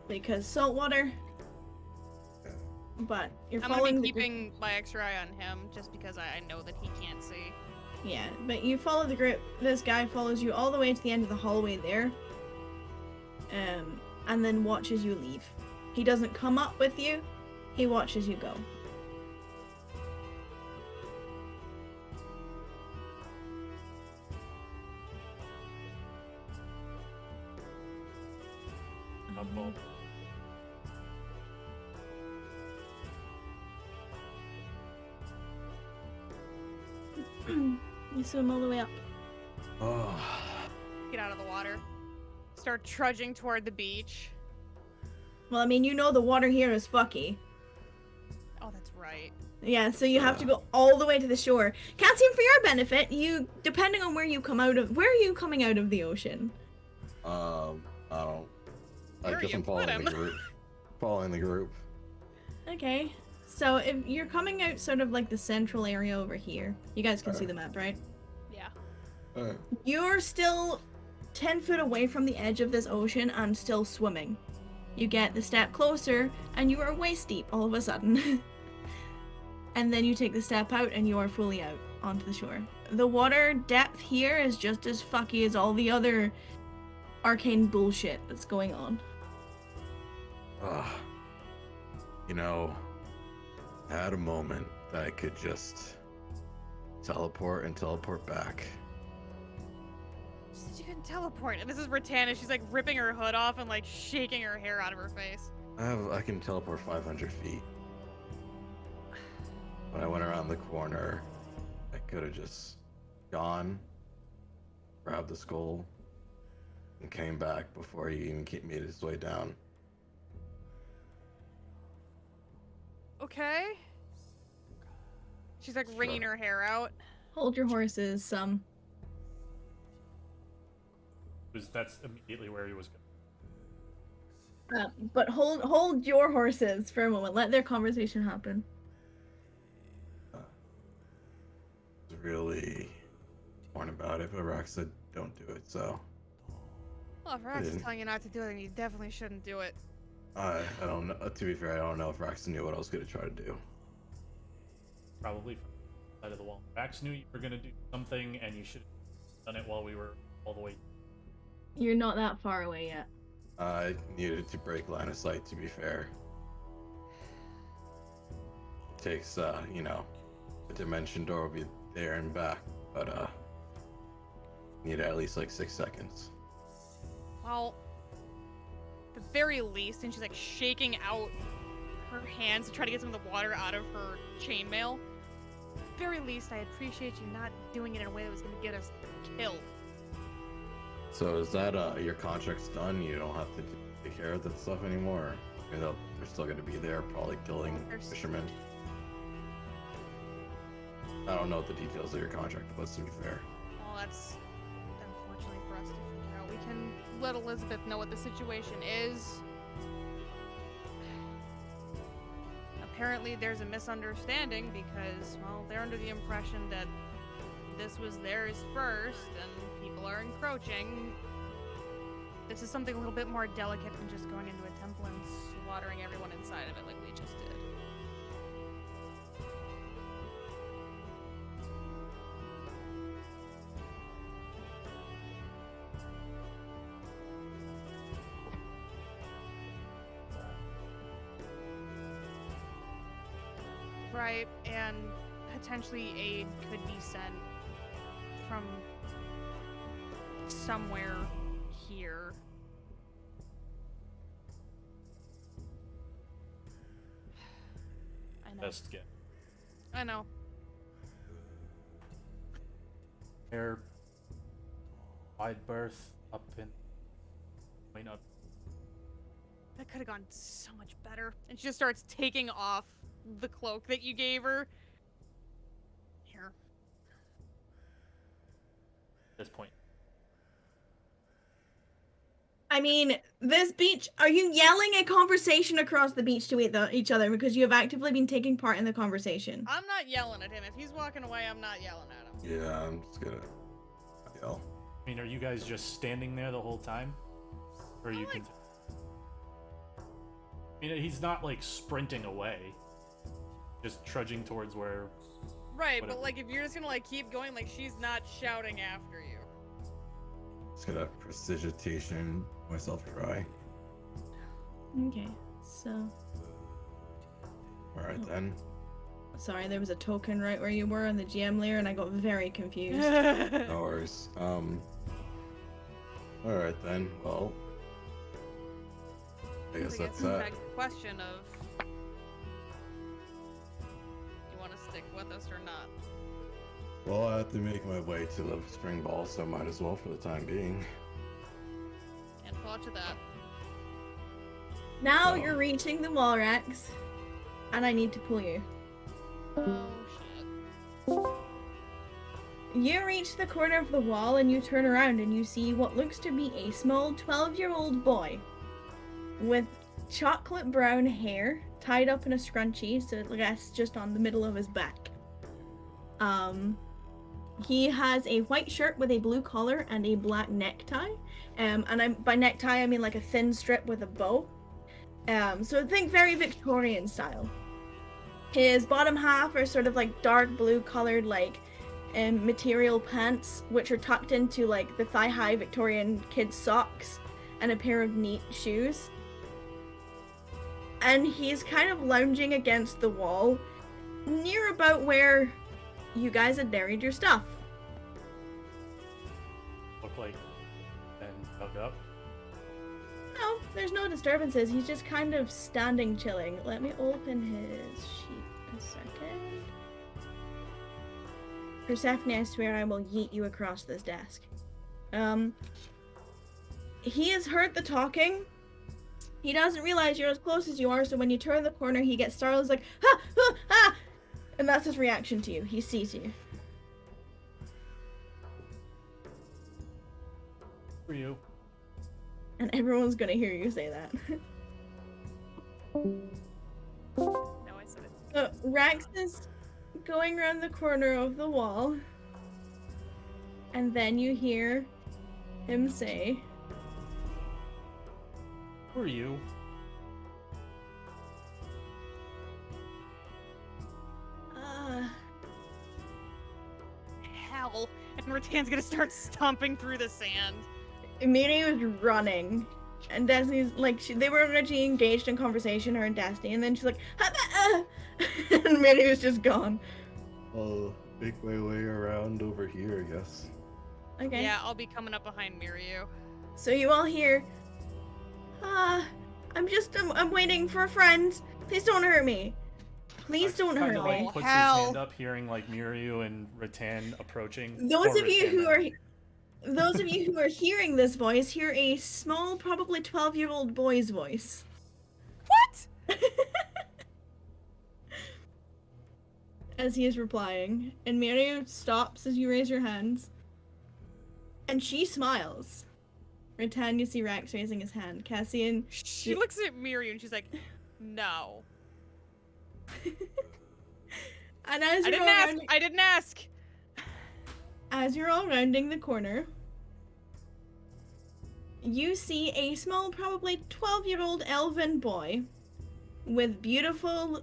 because salt water. But you're I'm gonna following be keeping my extra eye on him just because I know that he can't see. Yeah, but you follow the group. This guy follows you all the way to the end of the hallway there, and then watches you leave. He doesn't come up with you. He watches you go. Well, You swim all the way up. Oh, Get out of the water. Start trudging toward the beach. Well, I mean, you know the water here is fucky. Oh, that's right. Yeah, so you have to go all the way to the shore. Cassian, for your benefit, you, depending on where you come out of, where are you coming out of the ocean? I don't. I Where guess you I'm following put the him? group. Following the group. Okay. So if you're coming out sort of like the central area over here, you guys can see the map, right? Yeah. Alright. You're still 10 foot away from the edge of this ocean and still swimming. You get the step closer and you are waist deep all of a sudden. And then you take the step out and you are fully out onto the shore. The water depth here is just as fucky as all the other arcane bullshit that's going on. You know, I had a moment that I could just teleport and teleport back. You can teleport. And this is Britannia. She's like ripping her hood off and like shaking her hair out of her face. I can teleport 500 feet. When I went around the corner, I could have just gone, grabbed the skull, and came back before he even made his way down. Okay. She's like wringing her hair out. Hold your horses, That's immediately where he was going. but hold your horses for a moment. Let their conversation happen. Was really torn about it, but Rox said don't do it, so Well, if Rex is telling you not to do it, then you definitely shouldn't do it. I don't know. To be fair, I don't know if Rox knew what I was gonna try to do. Probably from the side of the wall. Max knew you were going to do something, and you should have done it while we were all the way. You're not that far away yet. I needed to break line of sight, to be fair. It takes, you know, the dimension door will be there and back, but, need at least like 6 seconds. Well, at the very least, and she's like shaking out her hands to try to get some of the water out of her chainmail. At the very least, I appreciate you not doing it in a way that was going to get us killed. So is that, your contract's done? You don't have to take care of that stuff anymore? You know, they're still gonna be there, probably killing fishermen. I don't know what the details of your contract was, to be fair. Well, that's unfortunately for us to figure out. We can let Elizabeth know what the situation is. Apparently there's a misunderstanding because, well, they're under the impression that this was theirs first and people are encroaching. This is something a little bit more delicate than just going into a temple and slaughtering everyone inside of it like we just did. Right, and potentially aid could be sent from somewhere here. I know. Best guess. I know. Air, wide berth, up in, wait up. That could have gone so much better. And she just starts taking off the cloak that you gave her. Here. At this point. I mean, this beach, are you yelling a conversation across the beach to each other because you have actively been taking part in the conversation? I'm not yelling at him. If he's walking away, I'm not yelling at him. Yeah, I'm just gonna yell. I mean, are you guys just standing there the whole time? Or you can... I mean, he's not, like, sprinting away. Just trudging towards where... Right, whatever. but, like, if you're just gonna, like, keep going, like, she's not shouting after you. Just gonna prestigitation myself dry. Okay, so... Alright then. Sorry, there was a token right where you were on the GM layer and I got very confused. No worries. Alright then, well. I guess that's that. The question of, do you want to stick with us or not? Well, I have to make my way to the spring ball, so might as well for the time being. Can't fault you that. Now Oh. you're reaching the wall, Rex. And I need to pull you. Oh shit. You reach the corner of the wall and you turn around and you see what looks to be a small 12-year-old boy with chocolate brown hair tied up in a scrunchie, so I guess just on the middle of his back. He has a white shirt with a blue collar and a black necktie. By necktie I mean like a thin strip with a bow. So think very Victorian style. His bottom half are sort of like dark blue colored like material pants, which are tucked into like the thigh-high Victorian kid socks and a pair of neat shoes. And he's kind of lounging against the wall near about where you guys had buried your stuff. Look like and dug up. No, there's no disturbances. He's just kind of standing chilling. Let me open his sheet a second. Persephone, I swear I will yeet you across this desk. He has heard the talking. He doesn't realize you're as close as you are, so when you turn the corner, he gets startled. He's like, ha, ha, ha! And that's his reaction to you. He sees you. For you. And everyone's gonna hear you say that. No, I said it. So Rax is going around the corner of the wall. And then you hear him say, Who are you? Hell. And Rattan's gonna start stomping through the sand. Miri was running. And Destiny's like, they were already engaged in conversation, her and Destiny, and then she's like, and Miri was just gone. I'll make my way around over here, I guess. Okay. Yeah, I'll be coming up behind Miryu. So you all hear, I'm waiting for a friend. Please don't hurt me. Please don't hurt Kinda, me. like, puts Hell. his hand up, hearing like Miryu and Rattan approaching. Those Or of you Rattan, who are hearing this voice hear a small, probably 12-year-old boy's voice. What? As he is replying, and Miryu stops as you raise your hands. And she smiles. Rattan, you see Rax raising his hand. Cassian, She looks at Miryu and she's like, no. and as I you're didn't all ask. rounding, I didn't ask. as you're all rounding the corner, you see a small, probably 12-year-old elven boy with beautiful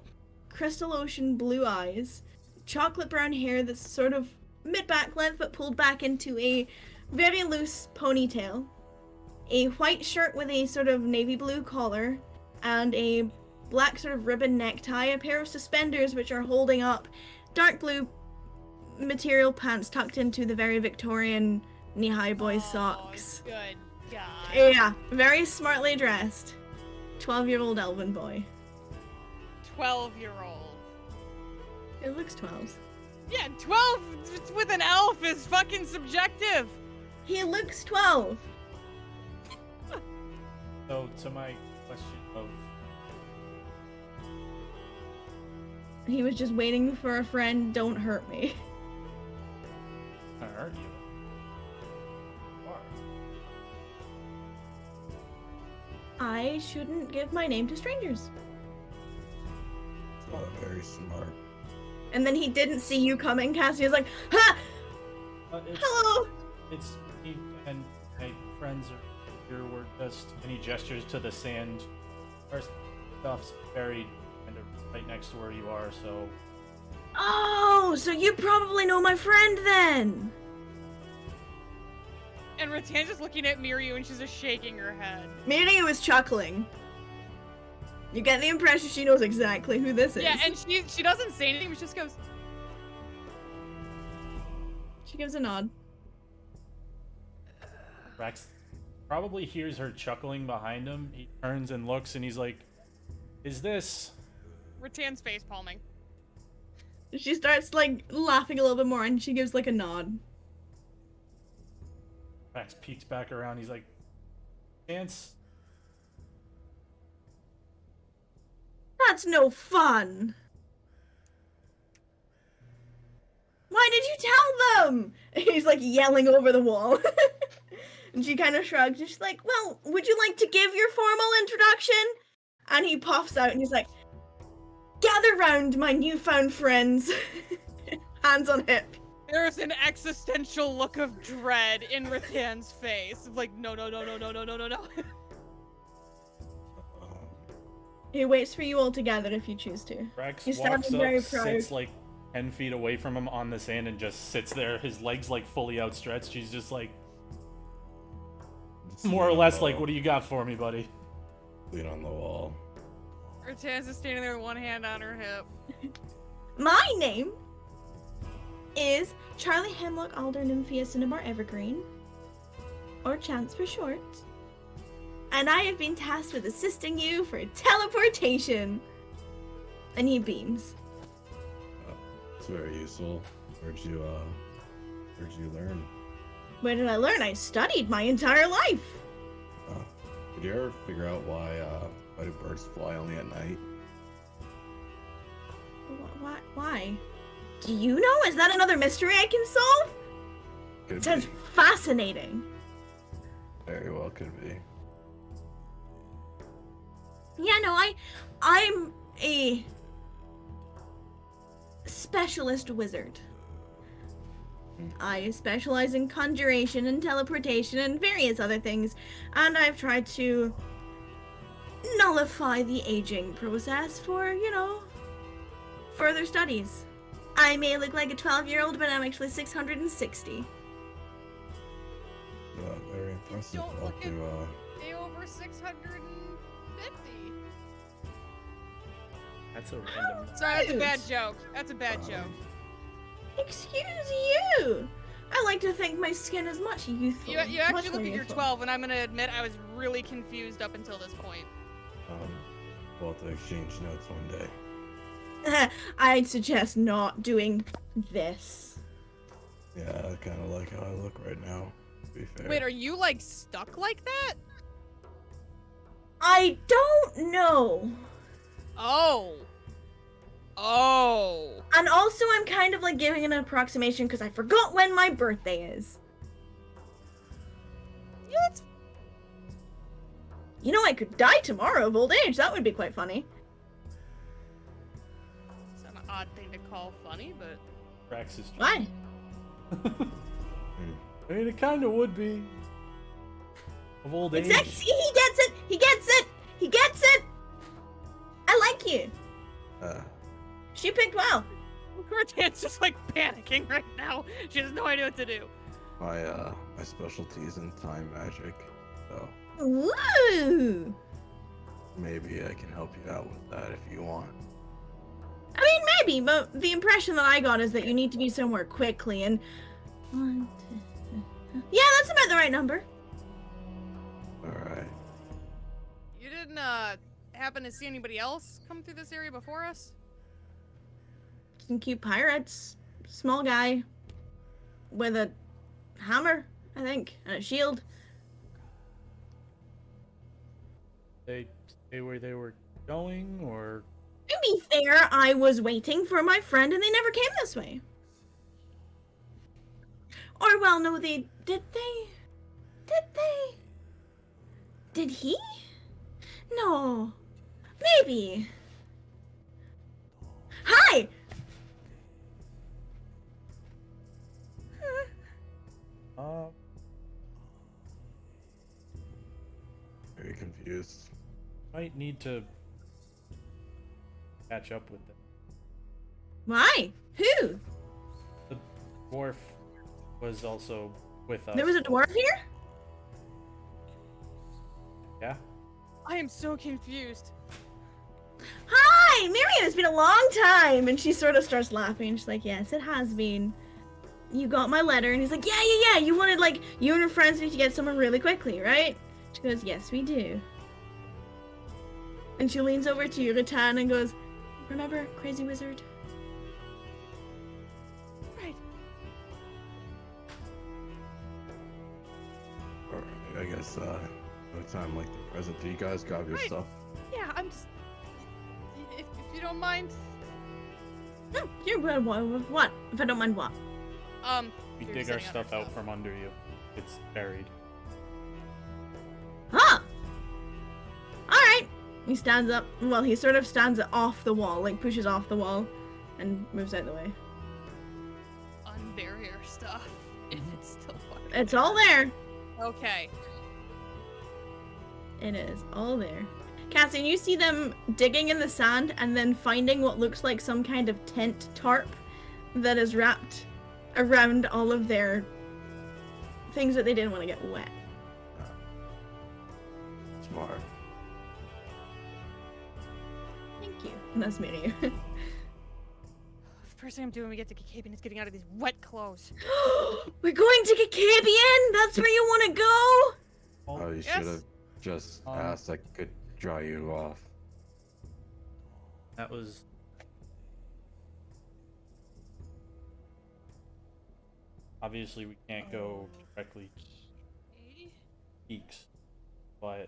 crystal ocean blue eyes, chocolate brown hair that's sort of mid-back length but pulled back into a very loose ponytail, a white shirt with a sort of navy blue collar, and a black sort of ribbon necktie, a pair of suspenders which are holding up dark blue material pants tucked into the very Victorian knee-high boy's socks. Good God. Yeah, very smartly dressed. 12-year-old elven boy. 12-year-old. It looks 12. Yeah, 12 with an elf is fucking subjective. He looks 12. So to my question of He was just waiting for a friend. Don't hurt me. can I hurt you? Why? I shouldn't give my name to strangers. Oh, very smart. And then he didn't see you coming. Cassie was like, ha! Hello! It's me and my friends are here. We're just, and he gestures to the sand. Our stuff's buried kind of right next to where you are, so Oh, so you probably know my friend then. And Rattan's just looking at Miryu and she's just shaking her head. Miri was chuckling. You get the impression she knows exactly who this is. Yeah, and she doesn't say anything, but she just goes, she gives a nod. Rex probably hears her chuckling behind him. He turns and looks and he's like, is this? Rattan's face palming. She starts like laughing a little bit more and she gives like a nod. Rex peeks back around. He's like, Chance? That's no fun. Why did you tell them? And he's like yelling over the wall. And she kind of shrugs and she's like, well, would you like to give your formal introduction? And he puffs out and he's like, gather round, my newfound friends. Hands on hip. There's an existential look of dread in Rattan's face. Like, no. He waits for you all to gather if you choose to. Rex He's walks sounding up, very proud. sits like 10 feet away from him on the sand and just sits there, his legs like fully outstretched. He's just like, more or less like, what do you got for me, buddy? Lean on the wall. Rattan's just standing there with one hand on her hip. My name is Charlie Hemlock Alder Nymphia Cinnabar Evergreen, or Chance for short. And I have been tasked with assisting you for teleportation. And he beams. It's very useful. Where'd you learn? Where did I learn? I studied my entire life. Did you ever figure out why do birds fly only at night? Why? Do you know? Is that another mystery I can solve? Could It sounds be. fascinating. Very well could be. Yeah, no, I'm a specialist wizard. I specialize in conjuration and teleportation and various other things, and I've tried to nullify the aging process for, further studies. I may look like a 12-year-old, but I'm actually 660. Very impressive. Don't I'll look at do, way over 650. That's a random. Sorry, that's a bad joke. That's a bad joke. Excuse you! I like to think my skin is much youthful. You much actually more look at your youthful. 12, and I'm gonna admit I was really confused up until this point. we'll have to exchange notes one day. I'd suggest not doing this. Yeah, kind of like how I look right now, to be fair. Wait, are you like stuck like that? I don't know. Oh. Oh. And also, I'm kind of like giving an approximation because I forgot when my birthday is. Yeah, that's I could die tomorrow of old age. That would be quite funny. it's an odd thing to call funny, but Rax is. Why? I mean, it kind of would be. Of old age. Exactly. He gets it. He gets it. He gets it. I like you. She picked well. Cortan's just like panicking right now. She has no idea what to do. My specialty is in time magic, so Ooh. maybe I can help you out with that if you want. I mean, maybe, but the impression that I got is that you need to be somewhere quickly, and... 1, 2, 3. Yeah, that's about the right number. Alright. You didn't happen to see anybody else come through this area before us? Some cute pirates. Small guy. With a hammer, I think, and a shield. They stay where they were going, or To be fair, I was waiting for my friend and they never came this way. Or, well, no, they... Did they? Did they? Did he? No. Maybe. Hi! Very confused. might need to catch up with them. Why? Who? The dwarf was also with us. There was a dwarf here? Yeah. I am so confused. Hi, Miriam, it's been a long time. And she sort of starts laughing. She's like, yes, it has been. You got my letter. And he's like, yeah. You wanted, like, you and your friends need to get someone really quickly, right? She goes, yes, we do. And she leans over to you, Ratan, and goes, remember, crazy wizard? Right. Alright, I guess, no time like the present. Do you guys grab your Right. stuff? Yeah, I'm just... If you don't mind... No, you're what? If I don't mind what? We you're dig our sitting on stuff out from under you. It's buried. Huh. Alright. He stands up. Well, he sort of stands off the wall, like pushes off the wall and moves out of the way. Unbury our stuff. If it's still fucking It's there. all there. Okay. It is all there. Cassian, you see them digging in the sand and then finding what looks like some kind of tent tarp that is wrapped around all of their things that they didn't want to get wet. Smart. Thank you. And that's Miri. The first thing I'm doing when we get to Kikabian is getting out of these wet clothes. We're going to Kikabian? That's where you want to go? Oh, you Yes. should have just asked. I could dry you off. That was Obviously, we can't go directly to peaks, but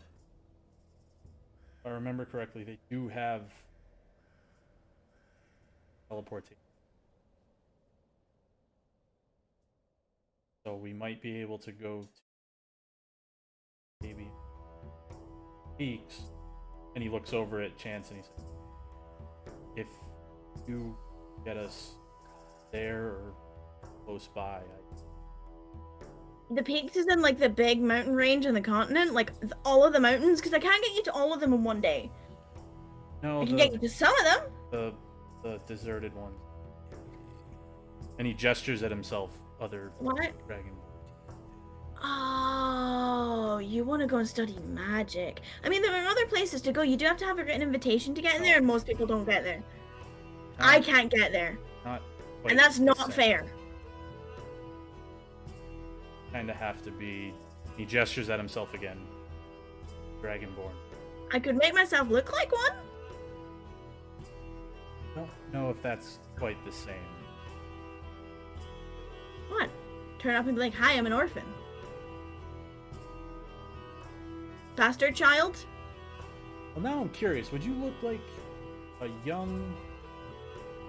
if I remember correctly, they do have teleportation. So we might be able to go to maybe peaks. And he looks over at Chance and he says, if you get us there or close by, The peaks is in like the big mountain range on the continent, like all of the mountains, because I can't get you to all of them in one day. No, I can get you to some of them. the deserted ones. And he gestures at himself, other What? dragon. Oh, you want to go and study magic? I mean, there are other places to go. You do have to have a written invitation to get in there, and most people don't get there. I can't get there, Not and that's not same. fair. Kind of have to be. He gestures at himself again. Dragonborn. I could make myself look like one. Don't know if that's quite the same. What? Turn up and be like, "Hi, I'm an orphan." Bastard child? Well, now I'm curious. Would you look like a young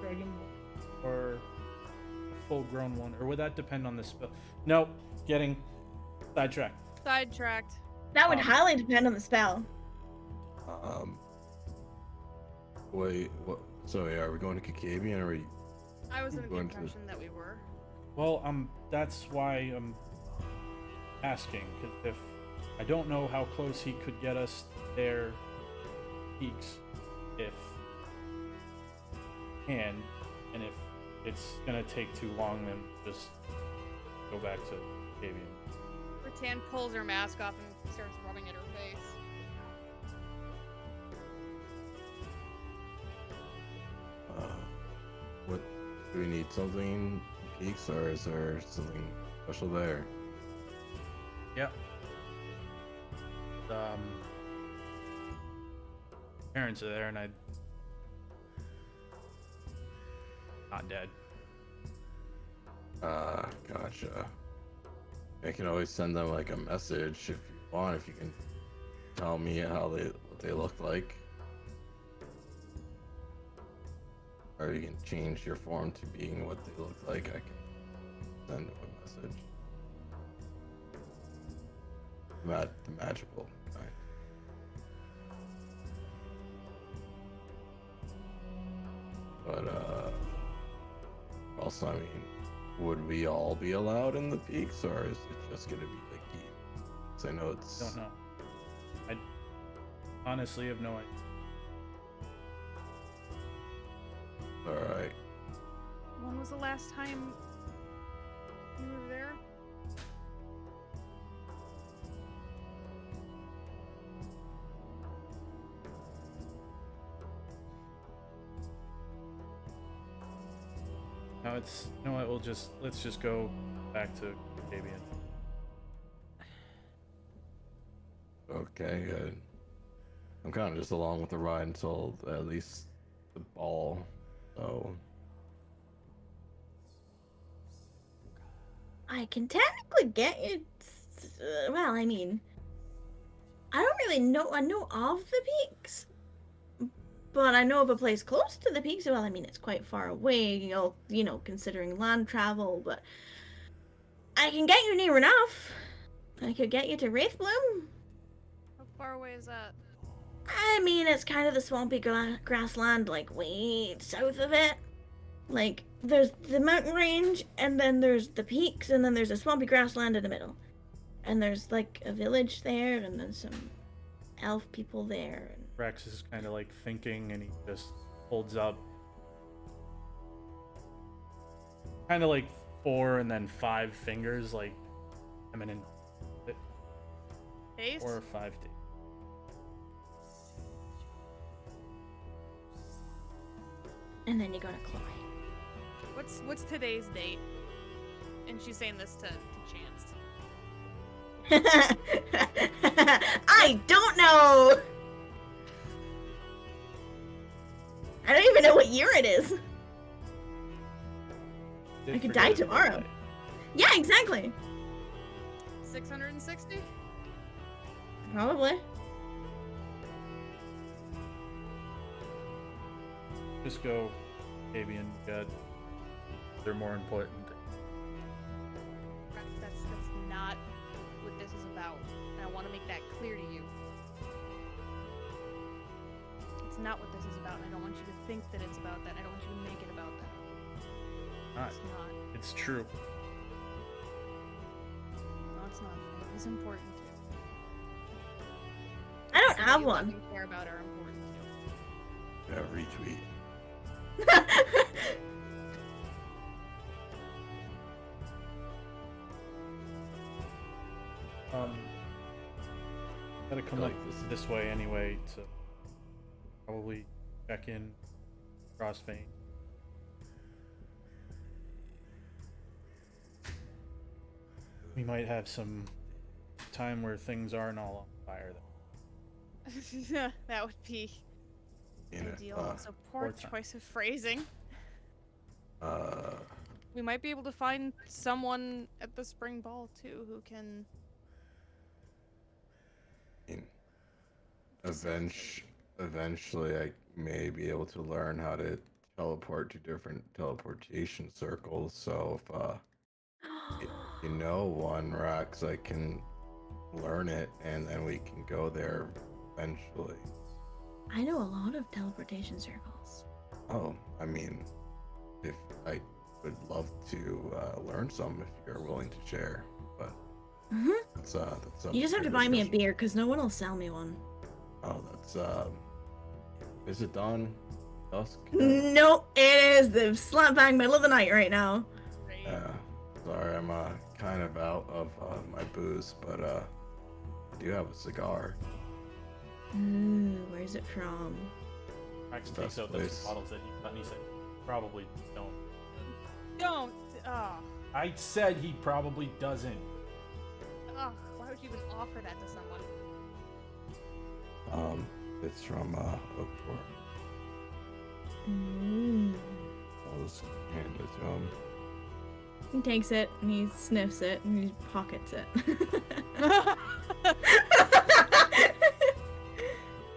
dragonborn or a full-grown one, or would that depend on the spell? No, getting sidetracked. Sidetracked. That would highly depend on the spell. Wait, what? So, yeah, are we going to Kakabian or are we... I was under the Going to- impression that we were. Well, that's why I'm asking, because if I don't know how close he could get us there, peaks, if can, and if it's gonna take too long, then just go back to Kakabian. Rattan pulls her mask off and starts rubbing at her face. What? Do we need something peaks or is there something special there? Yep. Parents are there, and I not dead. Gotcha. I can always send them like a message if you want, if you can tell me what they look like. Or you can change your form to being what they look like. I can send them a message. The magical kind. But also, I mean, would we all be allowed in the peaks, or is it just gonna be like you? 'Cause I know it's. Don't know. I honestly have no idea. All right. When was the last time you were there? No, you know what? Let's just go back to Davian. Okay, good. I'm kind of just along with the ride until at least the ball. So I can technically get you. Well, I mean, I don't really know. I know of the peaks, but I know of a place close to the peaks. Well, I mean, it's quite far away, you know, considering land travel. But I can get you near enough. I could get you to Wraithbloom. How far away is that? I mean, it's kind of the swampy grassland, like way south of it. Like, there's the mountain range, and then there's the peaks, and then there's a swampy grassland in the middle. And there's like a village there, and then some elf people there. And... Rex is kind of like thinking, and he just holds up kind of like 4 and then 5 fingers, like eminent. Taste? 4 or 5 days. And then you go to Chloe. What's today's date? And she's saying this to Chance. I don't know! I don't even know what year it is. I could die tomorrow. Yeah, exactly. 660? Probably. Just go, Avian. Got. They're more important. That's not what this is about. And I want to make that clear to you. It's not what this is about, and I don't want you to think that it's about that. I don't want you to make it about that. It's not. It's true. No, it's not. It's important too. I don't Things that have you one. love and care about are important too. Yeah, retweet. Gotta come like up this. this way anyway to probably check in Crossvein. We might have some time where things aren't all on fire. That would be You know, ideal. It's a poor Poor time. choice of phrasing. uh, We might be able to find someone at the spring ball too who can. mean, eventually, I may be able to learn how to teleport to different teleportation circles. So if you know one, Rex, I can learn it, and then we can go there eventually. I know a lot of teleportation circles. Oh, I mean, if I would love to learn some, if you're willing to share, but Mm-hmm. that's You just have to for buy me a discussion. beer because no one will sell me one. Oh, that's is it dawn? Dusk? Nope, it is the slap bang middle of the night right now. Yeah. Sorry, I'm kind of out of my booze, but I do have a cigar. Ooh, where's it from? Max Best takes out those place. bottles that he got and he said, probably don't. Don't. Ah. I said he probably doesn't. Why would you even offer that to someone? It's from Oakport. Ooh. I'll just hand it to him. He takes it and he sniffs it and he pockets it.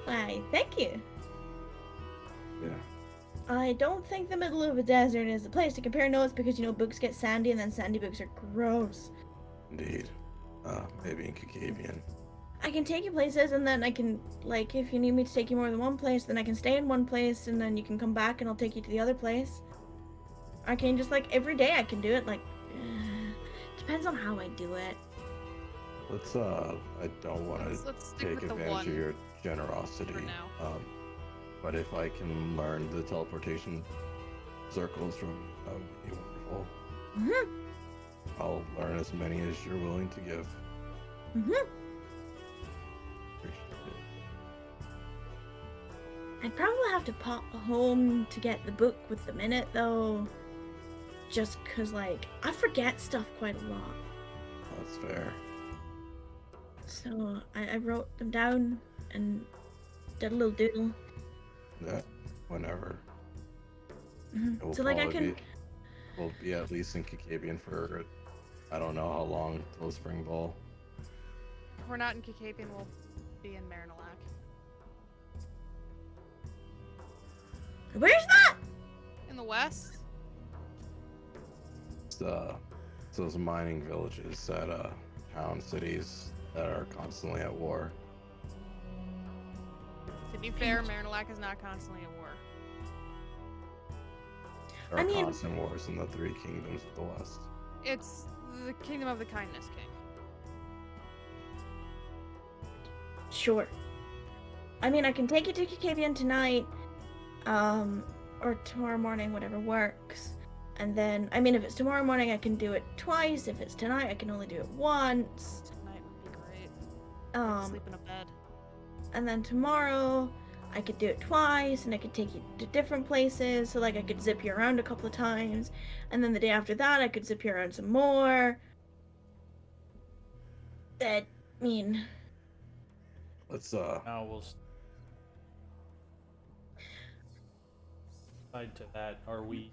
Why, thank you. Yeah. I don't think the middle of a desert is the place to compare notes because you know books get sandy and then sandy books are gross. Indeed. Maybe in Kakavian. I can take you places and then I can, like, if you need me to take you more than one place, then I can stay in one place and then you can come back and I'll take you to the other place. I can just, like, every day I can do it, like, depends on how I do it. Let's I don't want Let's to stick take with the advantage one of your generosity. for now. But if I can learn the teleportation circles from that would be wonderful. Mm-hmm. I'll learn as many as you're willing to give. Mm-hmm. Appreciate it. I'd probably have to pop home to get the book with the minute, though. Just because, like, I forget stuff quite a lot. That's fair. So I wrote them down and did a little doodle. Yeah, whenever. Mhm. We'll So, like, I probably can. we'll be at least in Kakabian for I don't know how long till spring ball. If we're not in Kakapian, we'll be in Marinalak. Where's that? In the west? It's those mining villages that town cities that are constantly at war. To be fair, Marinalak is not constantly at war. There I are mean- constant wars in the three kingdoms of the west. It's the Kingdom of the Kindness King. Sure. I mean, I can take you to Kakabian tonight, or tomorrow morning, whatever works. And then, I mean, if it's tomorrow morning, I can do it twice. If it's tonight, I can only do it once. Tonight would be great. I could sleep in a bed. And then tomorrow, I could do it twice, and I could take you to different places. So, like, I could zip you around a couple of times. And then the day after that, I could zip you around some more. I mean, Let's Now we'll side to that. Are we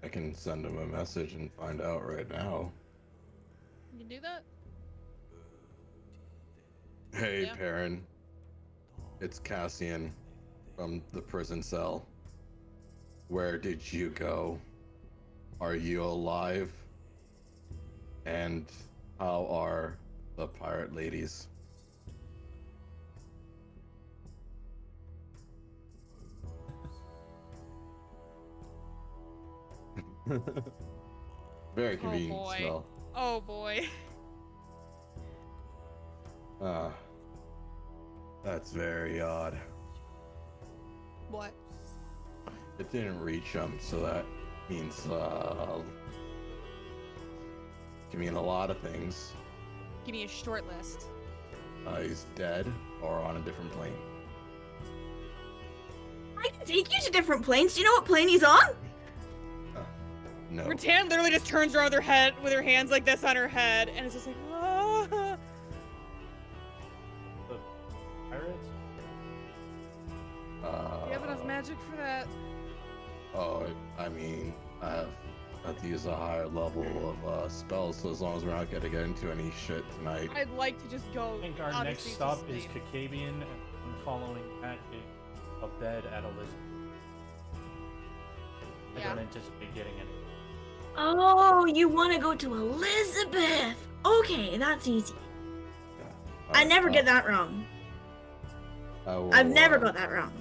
I can send him a message and find out right now. You can do that? Hey, Yeah. Perrin. It's Cassian from the prison cell. Where did you go? Are you alive? And how are the pirate ladies? Very convenient boy. spell. Oh boy. That's very odd. What? It didn't reach him, so that means can mean a lot of things. Give me a short list. He's dead or on a different plane. I can take you to different planes. Do you know what plane he's on? No. Rattan literally just turns around with her head, with her hands like this on her head, and is just like, ah. The pirates? You have enough magic for that? Oh, I mean, I have to use a higher level of spells, so as long as we're not gonna get into any shit tonight. I'd like to just go. I think our honestly, next stop to is sleep. Kacabian, and following that is a bed at Elizabeth. I Yeah. don't anticipate getting any. Oh, you want to go to Elizabeth? Okay, that's easy. I never get that wrong. I've never got that wrong.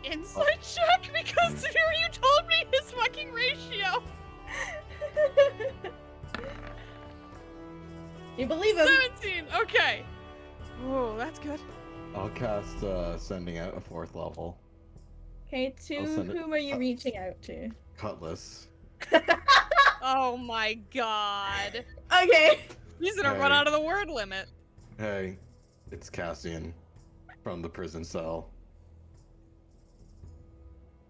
Insight check because here you told me his fucking ratio. You believe him? 17. Okay. Oh, that's good. I'll cast sending out a 4th level. Okay, I'll to send it- whom are you reaching out to? Cutlass. Oh my god. Okay. He's gonna run Hey. out of the word limit. Hey, it's Cassian from the prison cell.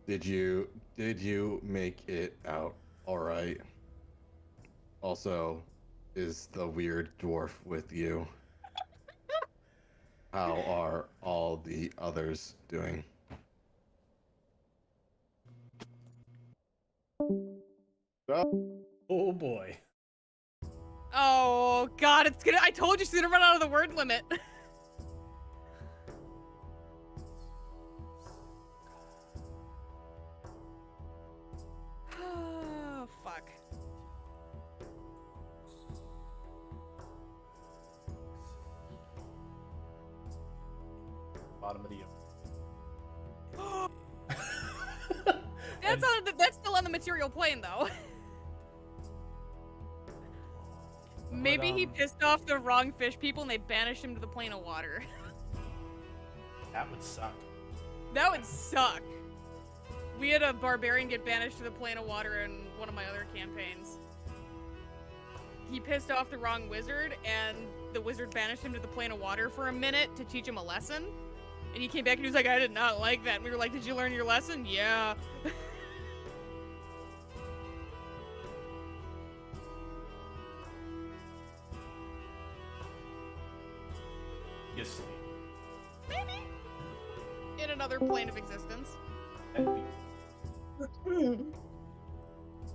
Did you make it out all right? Also, is the weird dwarf with you? How are all the others doing? Oh boy. Oh god, it's gonna. I told you she's gonna run out of the word limit. Oh, fuck. Bottom of the That's still on the material plane though. Maybe he pissed off the wrong fish people and they banished him to the plane of water. That would suck. That would suck. We had a barbarian get banished to the plane of water in one of my other campaigns. He pissed off the wrong wizard, and the wizard banished him to the plane of water for a minute to teach him a lesson. And he came back and he was like, I did not like that. And we were like, did you learn your lesson? Yeah. You sleep. Maybe. In another plane of existence. That'd be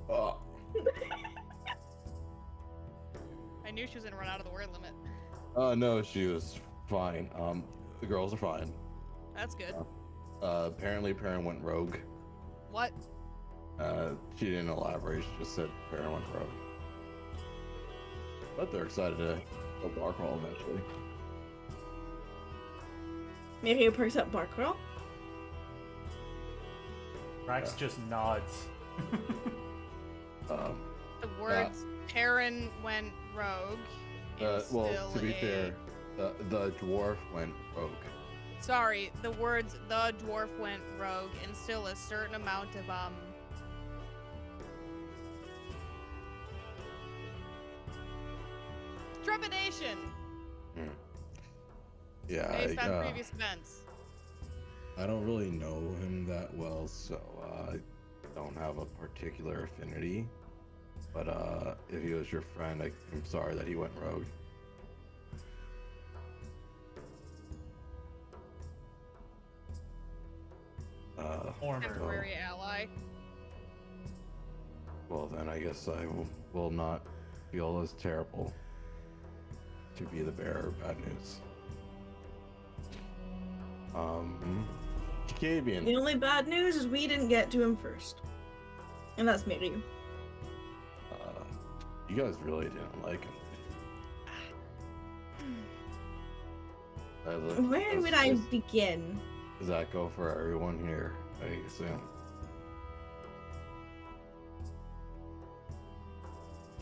Oh, I knew she was gonna run out of the word limit. no, she was fine. The girls are fine. That's good. Apparently Perrin went rogue. What? She didn't elaborate, she just said Perrin went rogue. But they're excited to go bar crawl eventually. Maybe he perks up bar crawl. Rax just nods. Um, The words Perrin went rogue is well, still to be a... fair, the dwarf went rogue. Sorry, the words the dwarf went rogue instill a certain amount of trepidation Yeah, based on previous events. I don't really know him that well, so I don't have a particular affinity. But if he was your friend, I'm sorry that he went rogue. Former. Temporary ally. Well, then I guess I will not feel as terrible to be the bearer of bad news. Kabian. The only bad news is we didn't get to him first. And that's Miri. You guys really didn't like him. Where would I begin? Does that go for everyone here, I assume?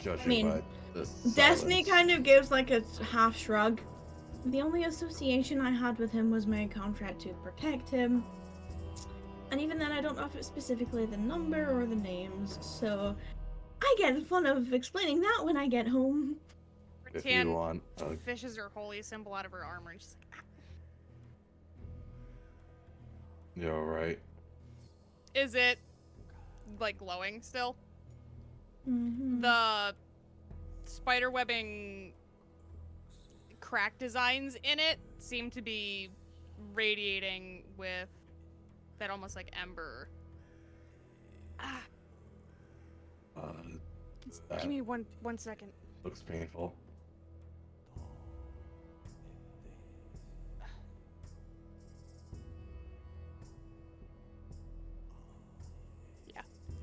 Judging by this Destiny silence. kind of gives like a half shrug. The only association I had with him was my contract to protect him. And even then, I don't know if it's specifically the number or the names, so I get fun of explaining that when I get home. If you Rattan want, fishes her holy symbol out of her armor and she's like, you're right. is it like glowing still? Mm-hmm. The spider webbing crack designs in it seem to be radiating with that almost like ember. Give me one second. Looks painful.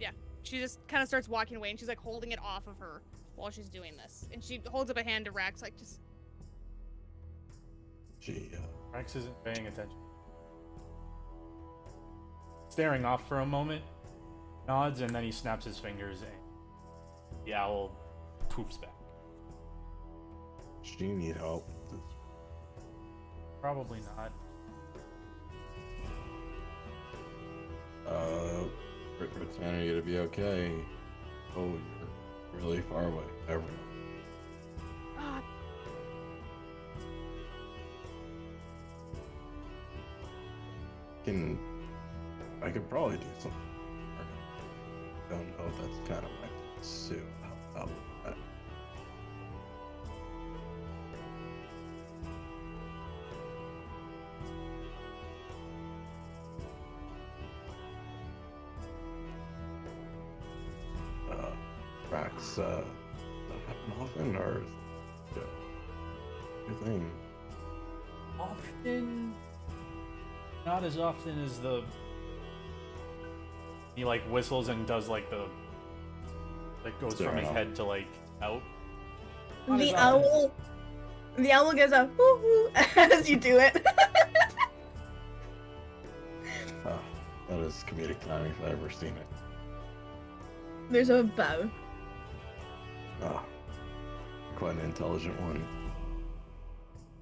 Yeah. She just kind of starts walking away and she's like holding it off of her while she's doing this. And she holds up a hand to Rax like just Gee, Rex isn't paying attention. Staring off for a moment, nods, and then he snaps his fingers and the owl poofs back. do you need help? Probably not. Pretending you to be okay. Oh, you're really far away. Everyone. I could probably do something. I don't know if that's kind of my suit. How about that? Rax, does that happen often, or is it a thing? Often, not as often as the. He like whistles and does like the. Like goes from his head to like out. Not The as often the owl goes a whoo whoo as you do it. That is comedic timing if I've ever seen it. There's a bow. Quite an intelligent one.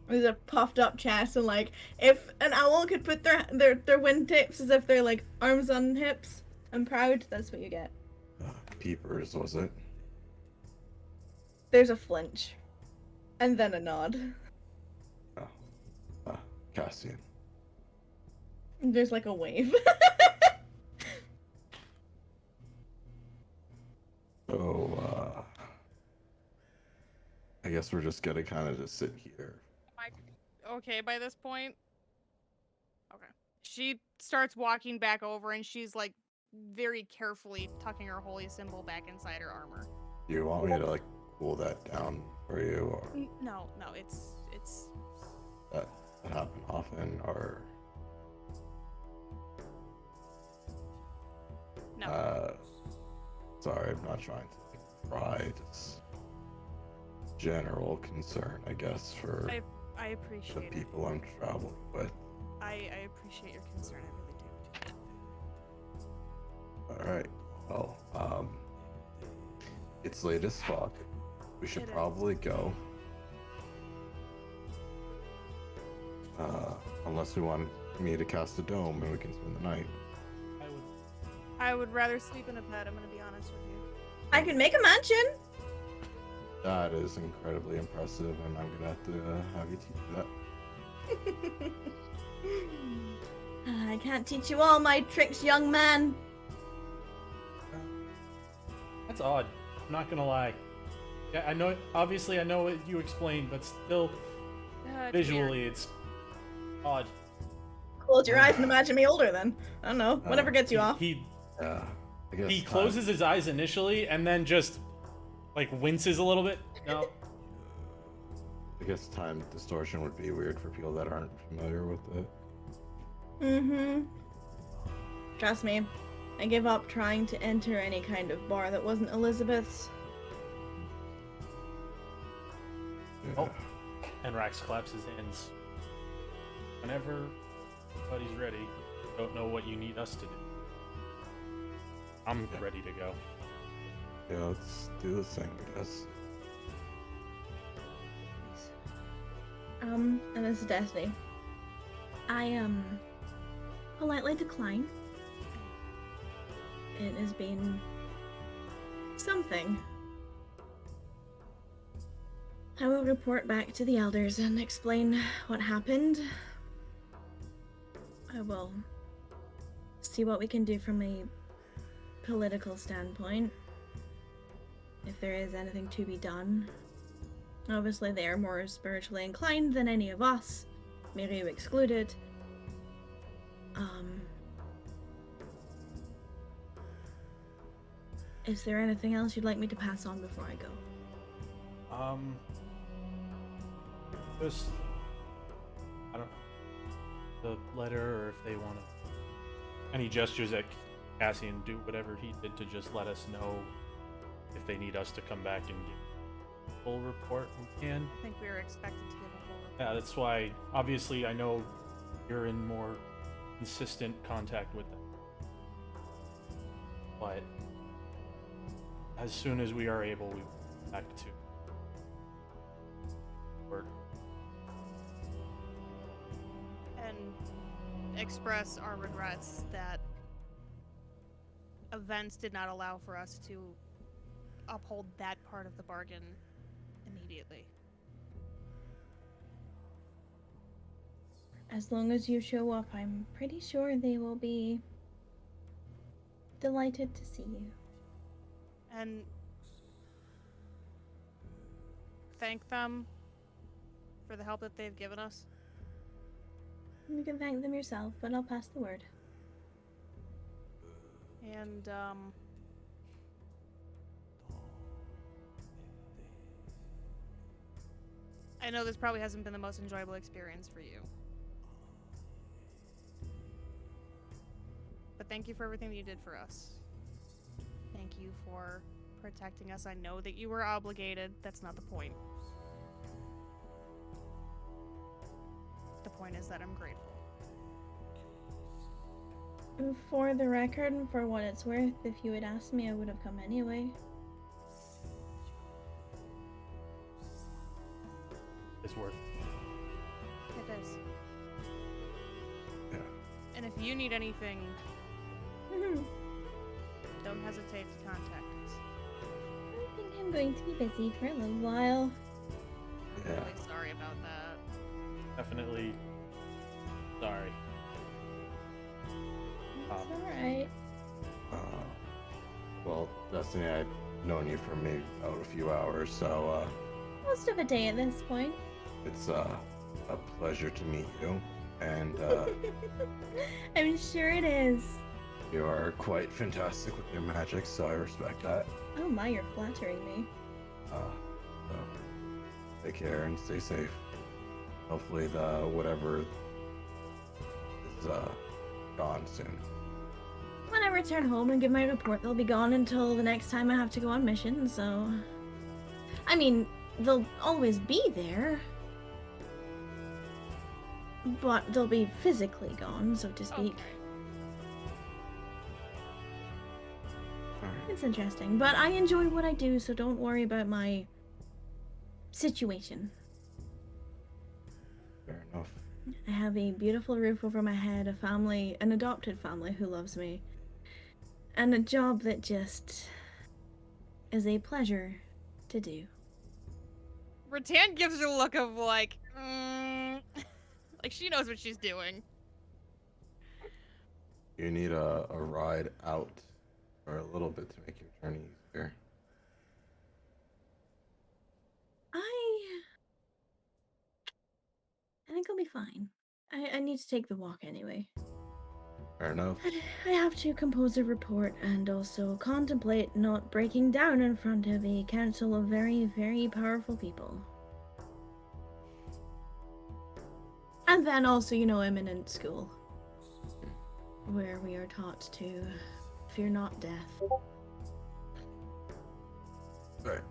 There's a puffed up chest, and like if an owl could put their wingtips as if they're like arms on hips and proud, that's what you get. Peepers, was it? There's a flinch, and then a nod. Cassian. There's like a wave. So, I guess we're just gonna kind of just sit here. Am I okay by this point? Okay. She starts walking back over and she's like very carefully tucking her holy symbol back inside her armor. Do you want me to like cool that down for you, or No, it's that happen often, or no. Sorry, I'm not trying to like, pry. It's general concern, I guess, for I the appreciate it. people I'm traveling with. I appreciate your concern, I really do. All right. Well, it's late as fuck. We should It is. probably go. Unless we want me to cast a dome and we can spend the night. I would rather sleep in a bed, I'm gonna be honest with you. I can make a mansion. That is incredibly impressive, and I'm gonna have to have you teach that. I can't teach you all my tricks, young man. That's odd. I'm not gonna lie. Yeah, I know. Obviously, I know what you explained, but still, It's visually, weird. it's odd. Close your eyes and imagine me older then. I don't know. Whatever gets you off. He Yeah. I guess he time- closes his eyes initially and then just like winces a little bit. No. I guess time distortion would be weird for people that aren't familiar with it. Mm-hmm. Trust me, I give up trying to enter any kind of bar that wasn't Elizabeth's. Yeah. Oh. And Rax claps his hands. Whenever everybody's ready, don't know what you need us to do. I'm ready to go. Yeah, let's do this thing, I guess. And this is Destiny. I, politely decline. It has been something. I will report back to the elders and explain what happened. I will see what we can do from a political standpoint. If there is anything to be done. Obviously, they are more spiritually inclined than any of us, Miru excluded. Is there anything else you'd like me to pass on before I go? Just I don't know the letter, or if they want to. Any gestures at Cassian, do whatever he did to just let us know if they need us to come back and give a full report. We can. I think we were expected to give a full report. Yeah, that's why. Obviously, I know you're in more consistent contact with them, but as soon as we are able, we will go back to work. And express our regrets that events did not allow for us to uphold that part of the bargain immediately. As long as you show up, I'm pretty sure they will be delighted to see you. And thank them for the help that they've given us. You can thank them yourself, but I'll pass the word. And I know this probably hasn't been the most enjoyable experience for you. But thank you for everything that you did for us. Thank you for protecting us. I know that you were obligated. That's not the point. The point is that I'm grateful. For the record and for what it's worth, if you had asked me, I would have come anyway. It's worth. It is. Yeah. And if you need anything, don't hesitate to contact us. I think I'm going to be busy for a little while. I'm Yeah. really sorry about that. Definitely sorry. It's alright. Well, Destiny, I've known you for maybe about a few hours, so Most of a day at this point. it's a pleasure to meet you, and I'm sure it is. you are quite fantastic with your magic, so I respect that. Oh my, you're flattering me. So take care and stay safe. Hopefully the whatever is gone soon. When I return home and give my report, they'll be gone until the next time I have to go on mission, so... I mean, they'll always be there. But they'll be physically gone, so to speak. Okay. Alright. It's interesting, but I enjoy what I do, so don't worry about my situation. Fair enough. I have a beautiful roof over my head, a family, an adopted family who loves me, and a job that just is a pleasure to do. Rattan gives her a look of like, like she knows what she's doing. You need a ride out for a little bit to make your journey easier. I think I'll be fine. I need to take the walk anyway. Fair enough. I have to compose a report and also contemplate not breaking down in front of a council of very, very powerful people. And then also, imminent school, where we are taught to fear not death. Right.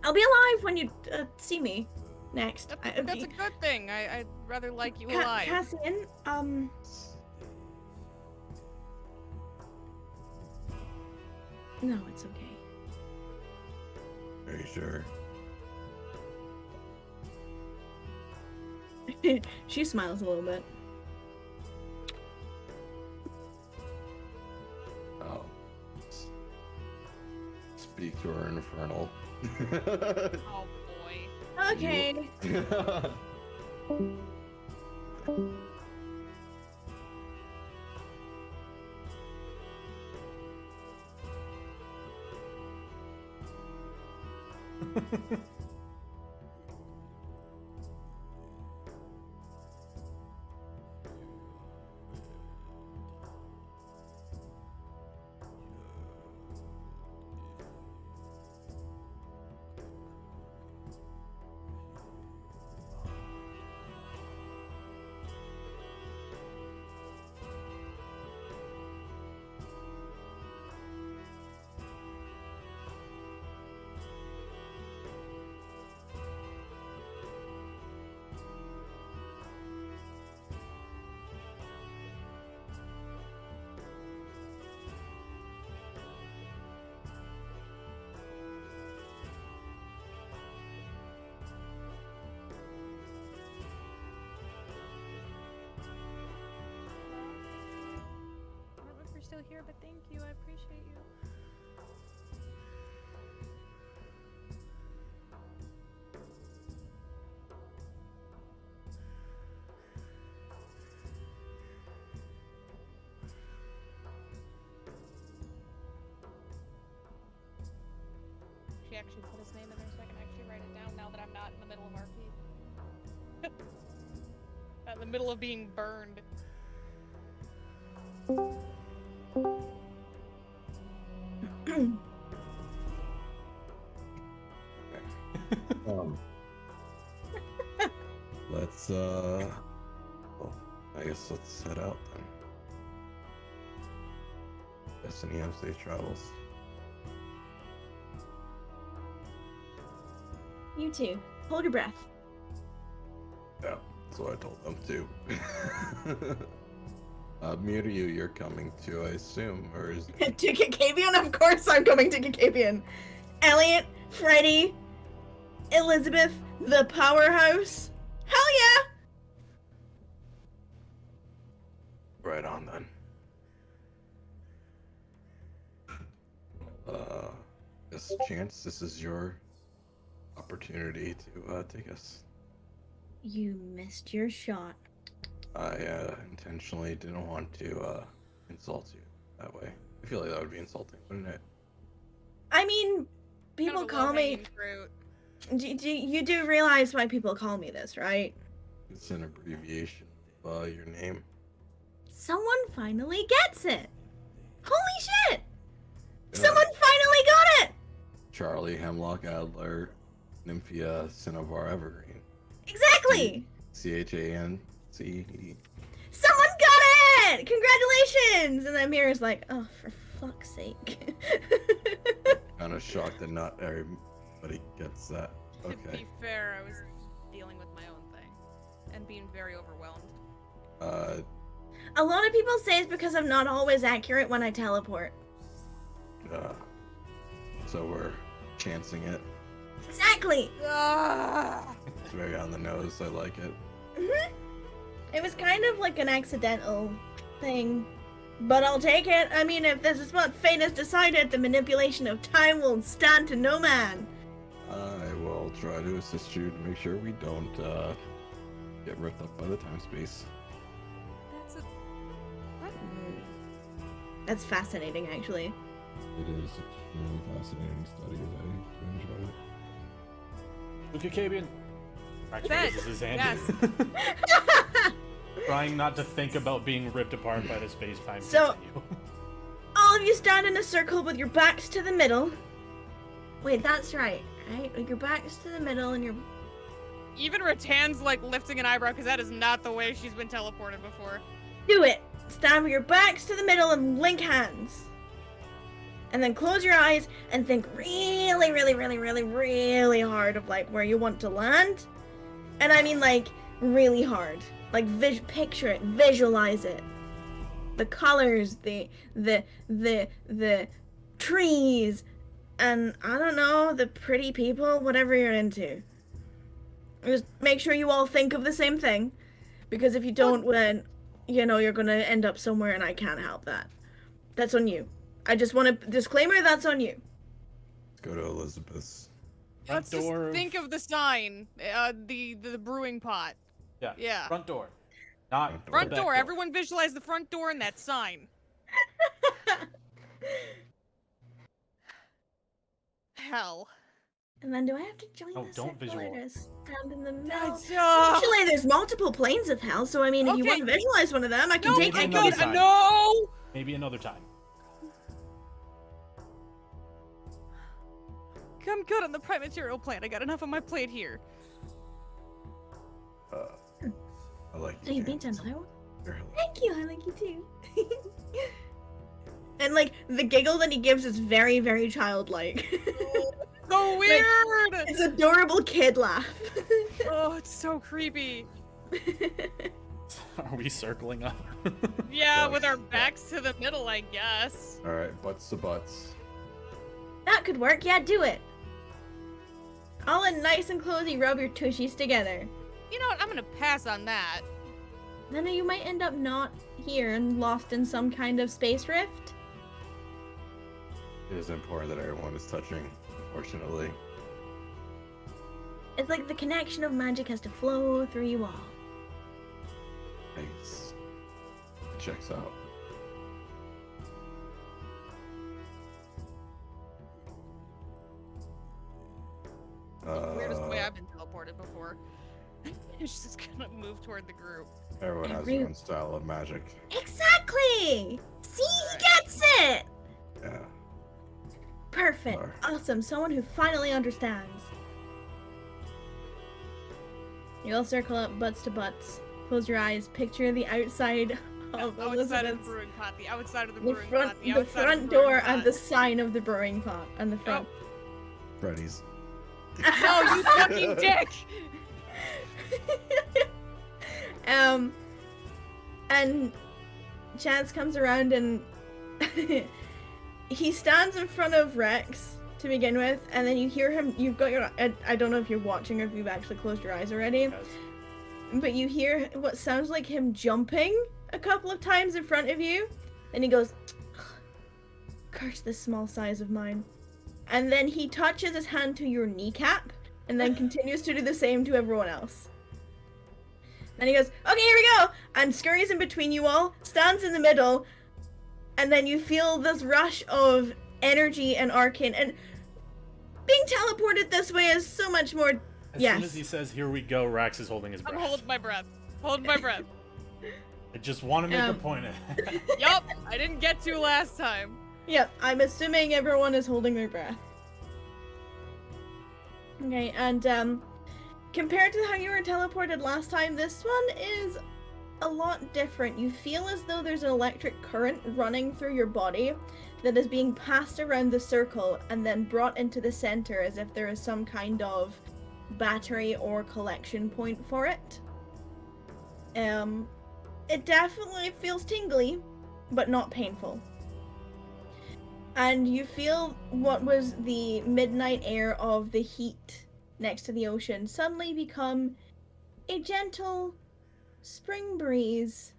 I'll be alive when you see me next. That's a good thing. I'd rather like you alive. Cassian, no, it's okay. Are you sure? She smiles a little bit. Oh. Speak to her infernal. Oh boy. Okay. I don't know if you're still here, but thank you. I appreciate you. She actually put his name in there so I can actually write it down now that I'm not in the middle of RP. In the middle of being burned. Let's well, I guess let's head out then. Destiny, have safe travels. You too. Hold your breath. Yeah, that's what I told them too. Miryu, you're coming too, I assume, or is To Kikabian? Of course I'm coming to Kikabian. Elliot, Freddy, Elizabeth, the powerhouse. Hell yeah! right on then. This chance, this is your opportunity to take us. You missed your shot. I intentionally didn't want to insult you that way. I feel like that would be insulting, wouldn't it? I mean, people Kind of a call me. low-hanging fruit. You do realize why people call me this, right? It's an abbreviation of your name. Someone finally gets it. Holy shit! Yeah. Someone finally got it! Charlie, Hemlock, Adler, Nymphia, Cinnabar, Evergreen. Exactly! CHANCE. Someone got it! Congratulations! And then Mira's like, oh, for fuck's sake. Kind of shocked that not everybody gets that. To Okay. be fair, I was dealing with my own thing and being very overwhelmed. A lot of people say it's because I'm not always accurate when I teleport. So we're chancing it. Exactly! It's very on the nose. I like it. It was kind of like an accidental thing. But I'll take it. I mean, if this is what fate has decided, the manipulation of time will stand to no man. I will try to assist you to make sure we don't get ripped up by the time space. That's a... What? That's fascinating, actually. It is extremely fascinating study. I enjoy it. Luke Kabian. Rax Bet. raises his hand. Yes. Trying not to think about being ripped apart by the space-time So- continuum. All of you stand in a circle with your backs to the middle. Wait, that's right. Right? With your backs to the middle and your... Even Rattan's like lifting an eyebrow because that is not the way she's been teleported before. Do it! Stand with your backs to the middle and link hands. And then close your eyes and think really, really, really, really, really hard of like where you want to land. And I mean like really hard. Like picture it, visualize it. The colors, the trees, and I don't know, the pretty people, whatever you're into. Just make sure you all think of the same thing, because if you don't, then you know you're gonna end up somewhere, and I can't help that. That's on you. I just want to disclaimer. That's on you. Let's go to Elizabeth's. Front Let's just door. think of the sign, the brewing pot. Yeah. Yeah. Front door. Not Front door. Front the back door. Everyone visualize the front door and that sign. Hell. And then do I have to join Oh, the don't circle or visualize. just stand in the middle? That's, Actually, there's multiple planes of hell, so I mean, if you Okay. want to visualize one of them, I can no, take maybe I it. another could. time. No. Maybe another time. I'm good on the prime material plane. I got enough on my plate here. I like So you beat James. another one? You're hilarious. Thank you, I like you too. And like the giggle that he gives is very, very childlike. So weird. It's adorable kid laugh. Oh, it's so creepy. Are we circling up? Yeah, Yes. with our backs to the middle, I guess. All right, butts to butts. That could work, yeah, do it. All in nice and cozy, rub your tushies together. You know what? I'm gonna pass on that. Then you might end up not here and lost in some kind of space rift. It is important that everyone is touching, unfortunately. It's like the connection of magic has to flow through you all. Nice. Checks out. The weirdest way I've been teleported before. It's just gonna move toward the group. Everyone has their own style of magic. Exactly! See, he gets it! Yeah. Perfect. Sure. Awesome. Someone who finally understands. You all circle up, butts to butts. Close your eyes. Picture the outside of outside of the Elizabeth's. brewing pot. The outside of the The brewing front, pot. the outside of front brewing door pot. and the sign of the brewing pot and the front. Freddy's. No, you fucking dick! And Chance comes around and he stands in front of Rex to begin with, and then you hear him. You've got your. I don't know if you're watching or if you've actually closed your eyes already, Yes. but you hear what sounds like him jumping a couple of times in front of you. Then he goes, "Curse this small size of mine," and then he touches his hand to your kneecap, and then continues to do the same to everyone else. Then he goes, "Okay, here we go," and scurries in between you all, stands in the middle, and then you feel this rush of energy and arcane. And being teleported this way is so much more. As Yes. soon as he says, "Here we go," Rax is holding his breath. I'm holding my breath. Holding my breath. I just want to make a Um, point of that. Yup, I didn't get to last time. Yep, I'm assuming everyone is holding their breath. Okay, and compared to how you were teleported last time, this one is a lot different. You feel as though there's an electric current running through your body that is being passed around the circle and then brought into the center as if there is some kind of battery or collection point for it. It definitely feels tingly, but not painful. And you feel what was the midnight air of the heat next to the ocean suddenly become a gentle spring breeze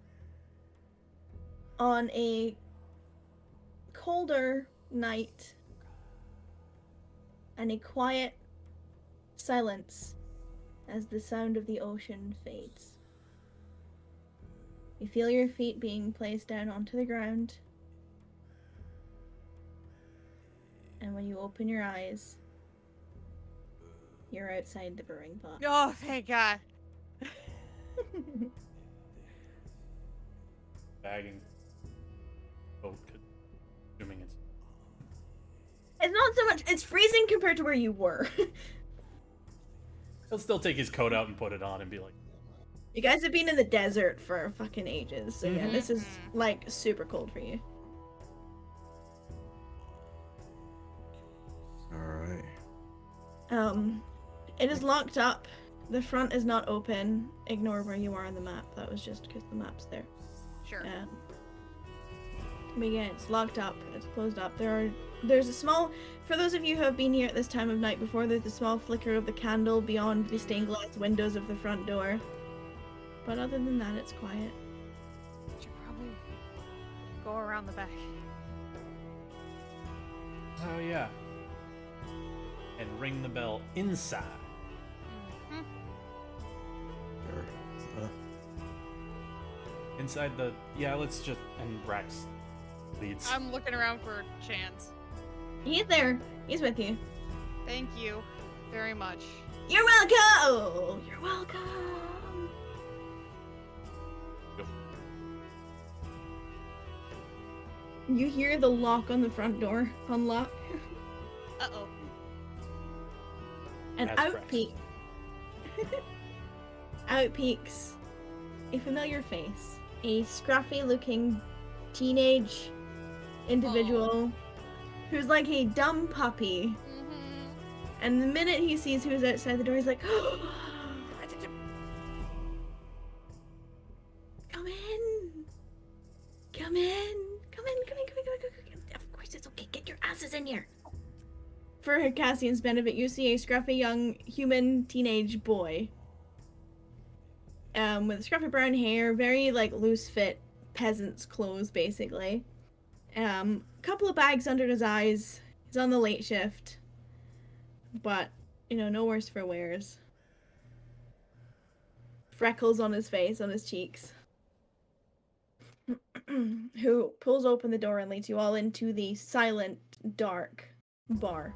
on a colder night, and a quiet silence as the sound of the ocean fades. You feel your feet being placed down onto the ground. And when you open your eyes, You're outside the brewing pot. Oh, thank God. Bagging. Oh, assuming it's. It's not so much. It's freezing compared to where you were. He'll still take his coat out and put it on and be like, You guys have been in the desert for fucking ages, so yeah, this is Mhm. like super cold for you. Alright. It is locked up. The front is not open. Ignore where you are on the map. That was just because the map's there. Sure. But yeah, it's locked up. It's closed up. There's a small. For those of you who have been here at this time of night before, there's a small flicker of the candle beyond the stained glass windows of the front door. But other than that, it's quiet. Should probably go around the back. oh yeah. And ring the bell inside. Mhm. Sure. Inside the. Yeah, let's just. And Rex leads. I'm looking around for Chance. He's there. He's with you. Thank you very much. You're welcome. You're welcome. Go. You hear the lock on the front door unlock, Uh-oh. and That's out correct. out peeks a familiar face, a scruffy-looking teenage individual who's like a dumb puppy. Mm-hmm. And the minute he sees who's outside the door, he's like, "Come in, come in, come in, come in, come in, come in, come in. Of course it's okay. Get your asses in here." For Cassian's benefit, you see a scruffy young human teenage boy, with scruffy brown hair, very like loose fit peasant's clothes, basically. Couple of bags under his eyes. He's on the late shift, but no worse for wears. Freckles on his face, on his cheeks. Who pulls open the door and leads you all into the silent, dark bar.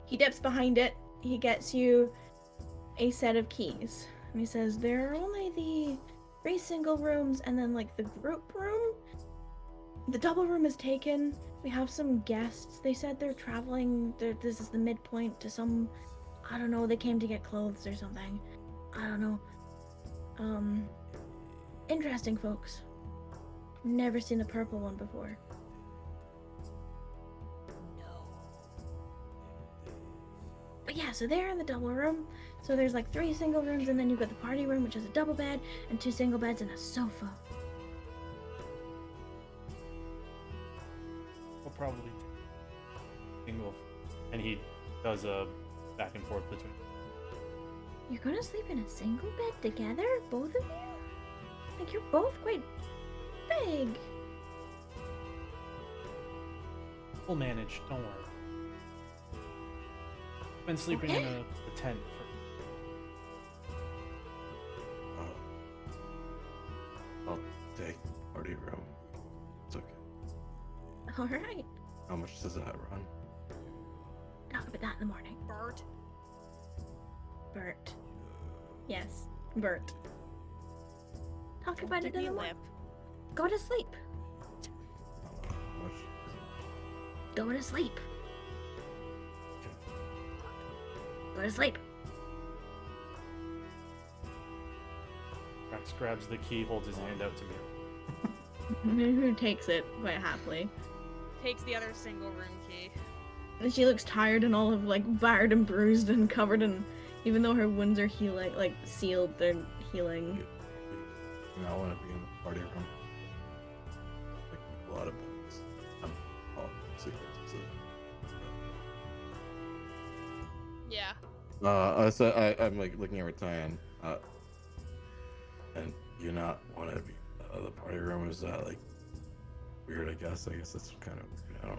He dips behind it. He gets you a set of keys. And he says, there are only the 3 single rooms and then like the group room. The double room is taken. We have some guests. They said they're traveling. This is the midpoint to some, I don't know, they came to get clothes or something. I don't know. Interesting folks. Never seen a purple one before. But yeah, so they're in the double room. So there's like 3 single rooms, and then you've got the party room, which has a double bed, and 2 single beds and a sofa. We'll probably take single. And he does a back and forth between. You're gonna sleep in a single bed together, both of you? Like, you're both quite big. We'll manage, don't worry. Been sleeping in a tent I'll take party room. It's okay. Alright. How much does that run? Talk about that in the morning. Bert. Bert. Yes, Bert. Talk about it in the morning. lip. Go to sleep. How much? Go to sleep. Go to sleep. Rex grabs the key, holds his hand out to me. Who takes it quite happily. Takes the other single room key. And she looks tired and all of like battered and bruised and covered in, even though her wounds are healing, like sealed, they're healing. I want to be in the party room. Like a lot of books. Yeah. I'm like looking at Ryan. And you not want to be the party room? Is that like weird? I guess that's kind of, I don't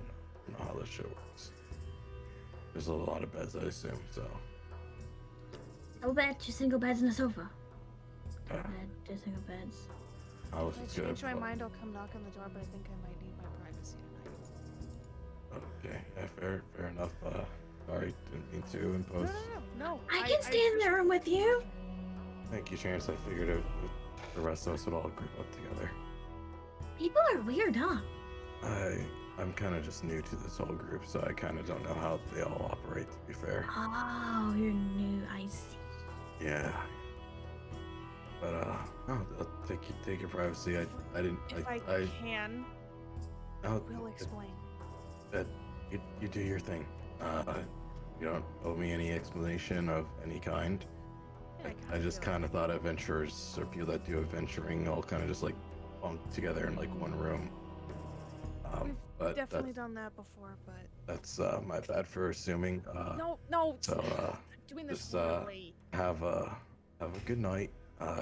know how this shit works. There's a lot of beds, I assume. So. Double bed, 2 single beds and a sofa. Yeah. Double bed, 2 single beds. I was If I just gonna. change my mind, I'll come knock on the door, but I think I might need my privacy tonight. Okay, yeah, fair enough. Sorry, didn't mean to in No, post. no. I can stay in the room with you. Thank you, Chance. I figured out the rest of us would all group up together. People are weird, huh? I'm kind of just new to this whole group, so I kind of don't know how they all operate, to be fair. Oh, you're new. I see. Yeah. But no, take your privacy. I didn't. If I can, No, we'll explain. you do your thing. You don't owe me any explanation of any kind. Yeah, I just kind of thought adventurers or people that do adventuring all kind of just like bunked together in like one room. We've But definitely done that before, but that's my bad for assuming. no. So I'm doing this just poorly. have a good night.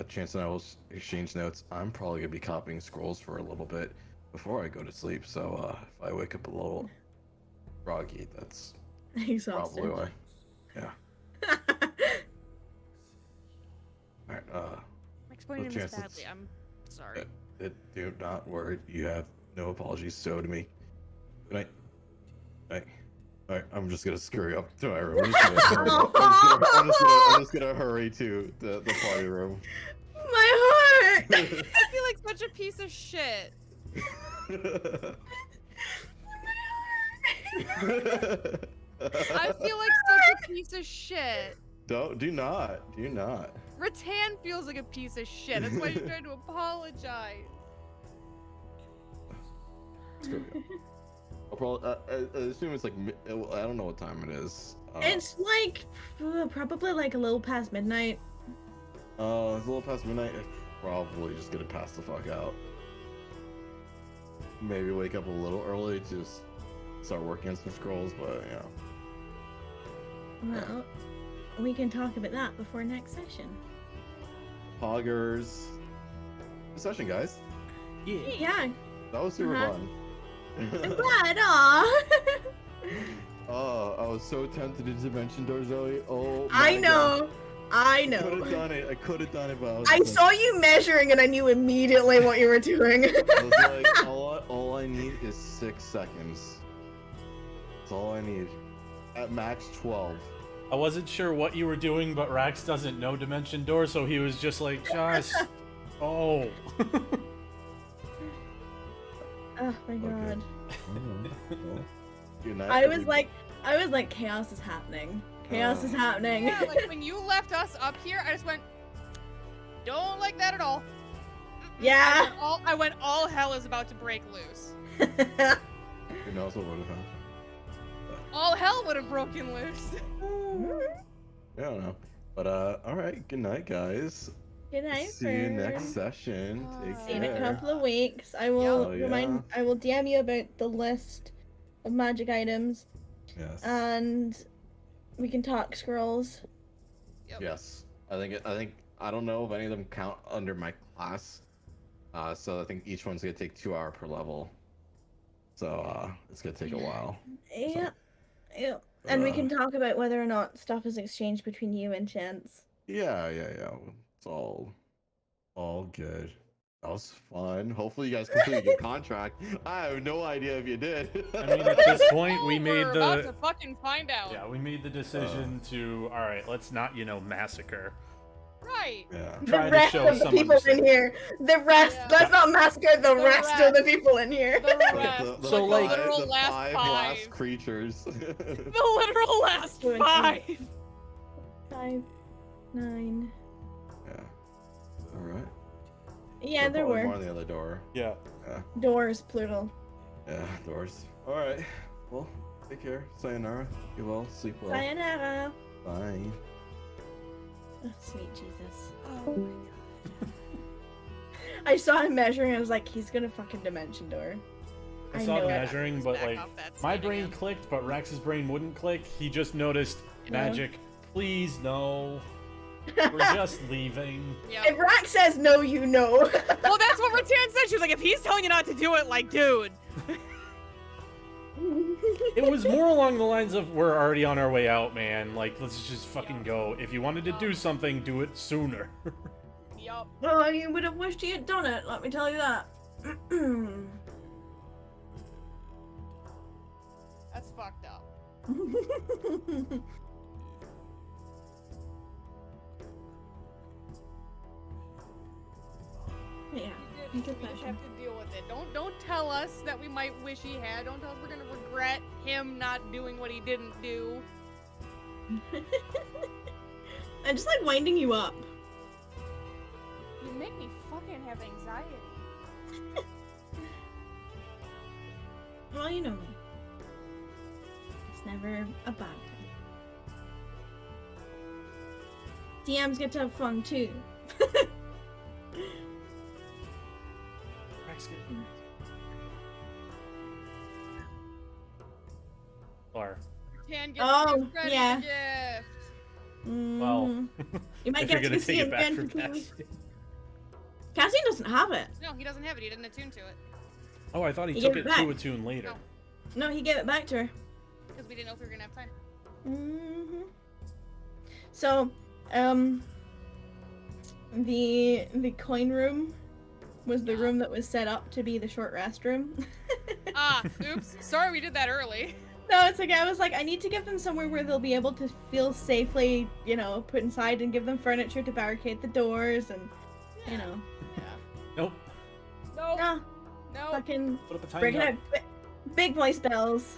Chance and I will exchange notes. I'm probably gonna be copying scrolls for a little bit before I go to sleep. So if I wake up a little groggy, that's Exhausted. probably why. Yeah. All right. I'm explaining this Chance, badly. I'm sorry. Do not worry. You have no apologies to owe to me. Good night. Night. All right. I'm just gonna scurry up to my room. I'm just gonna hurry to the party room. My heart. I feel like such a piece of shit. I feel like such a piece of shit. Do not. Rattan feels like a piece of shit. That's why he's trying to apologize. Screw it. I'll probably, I assume it's like I don't know what time it is. It's like probably like a little past midnight. It's a little past midnight. I'm probably just gonna pass the fuck out. Maybe wake up a little early to just start working on some scrolls, but Well, we can talk about that before next session. Poggers. Good session, guys. Yeah, That was super fun. I'm glad. Aw. Oh, I was so tempted to Dimension Door, Zoe. Oh, I my know. God. I I could know. have done it. I could have done it, but I saw you measuring and I knew immediately what you were doing. I was like, all I need is 6 seconds. That's all I need. At max 12. I wasn't sure what you were doing, but Rax doesn't know Dimension Door, so he was just like, Josh, oh. Oh my god. Good night, I was everybody. like, chaos is happening. Chaos is happening. Yeah, like when you left us up here, I just went, don't like that at all. Yeah. I went, all hell is about to break loose. Who knows what would have happened? All hell would have broken loose. I don't know. But all right. Good night, guys. Good night. See you next Fern. session. Take See you in a care. couple of weeks. I will Yeah. I will DM you about the list of magic items, Yes. and we can talk scrolls. Yep. Yes. I don't know if any of them count under my class. So I think each one's gonna take 2 hours per level. So it's gonna take a while. Yeah. Yeah. And we Uh, can talk about whether or not stuff is exchanged between you and Chance. Yeah. It's all good. That was fun. Hopefully you guys completed your contract. I have no idea if you did. I mean, at this point, we made We're about to the fucking find out. yeah, we made the decision to all right, let's not massacre. Right. Yeah. The Try to rest show of the some people in understanding. here. The rest. Yeah. Let's not massacre the rest of the rest. people in here. The The- rest. the So, like, like- the literal the last five five. last creatures. The literal last 20. 5. 5, 9. Yeah. All right. Yeah, there Probably were more on the other door. Yeah. doors, plural. Yeah. Doors. All right. Well, take care. Sayonara. Be well. Sleep well. Sayonara. Bye. Oh, sweet Jesus. Oh my god. I saw him measuring. I was like, he's gonna fucking dimension door. I saw know the it. measuring, but Back like off that my seat brain again. clicked, but Rax's brain wouldn't click. He just noticed magic. Please no. We're just leaving. Yep. If Rack says no, you know. Well, that's what Rattan said. She was like, if he's telling you not to do it, like, dude. It was more along the lines of we're already on our way out, man. Like, let's just fucking go. If you wanted to do something, do it sooner. Yup. Oh, you would have wished you had done it. Let me tell you that. That's fucked up. Yeah. We Good just question. have to deal with it. Don't tell us that we might wish he had. Don't tell us we're gonna regret him not doing what he didn't do. I just like winding you up. You make me fucking have anxiety. Well, you know me. It's never a bad thing. DMs get to have fun too. Or Can get Oh, gift ready yeah. the gift. well, Mhm. You might if get you're to gonna see take it it back again from for Cassie. Cassie doesn't have it. No, he doesn't have it. He didn't attune to it Oh, I thought he You took gave it it to back. attune later. No. No, he gave it back to her. because we didn't know if we were gonna have time. Hmm. So, the coin room was the room that was set up to be the short rest room. Ah, oops. Sorry we did that early. No, it's okay. I was like, I need to give them somewhere where they'll be able to feel safely, you know, put inside, and give them furniture to barricade the doors, and you know, Yeah. Nope. Nope. no, No. fucking Put up a time breaking up. out big boy spells.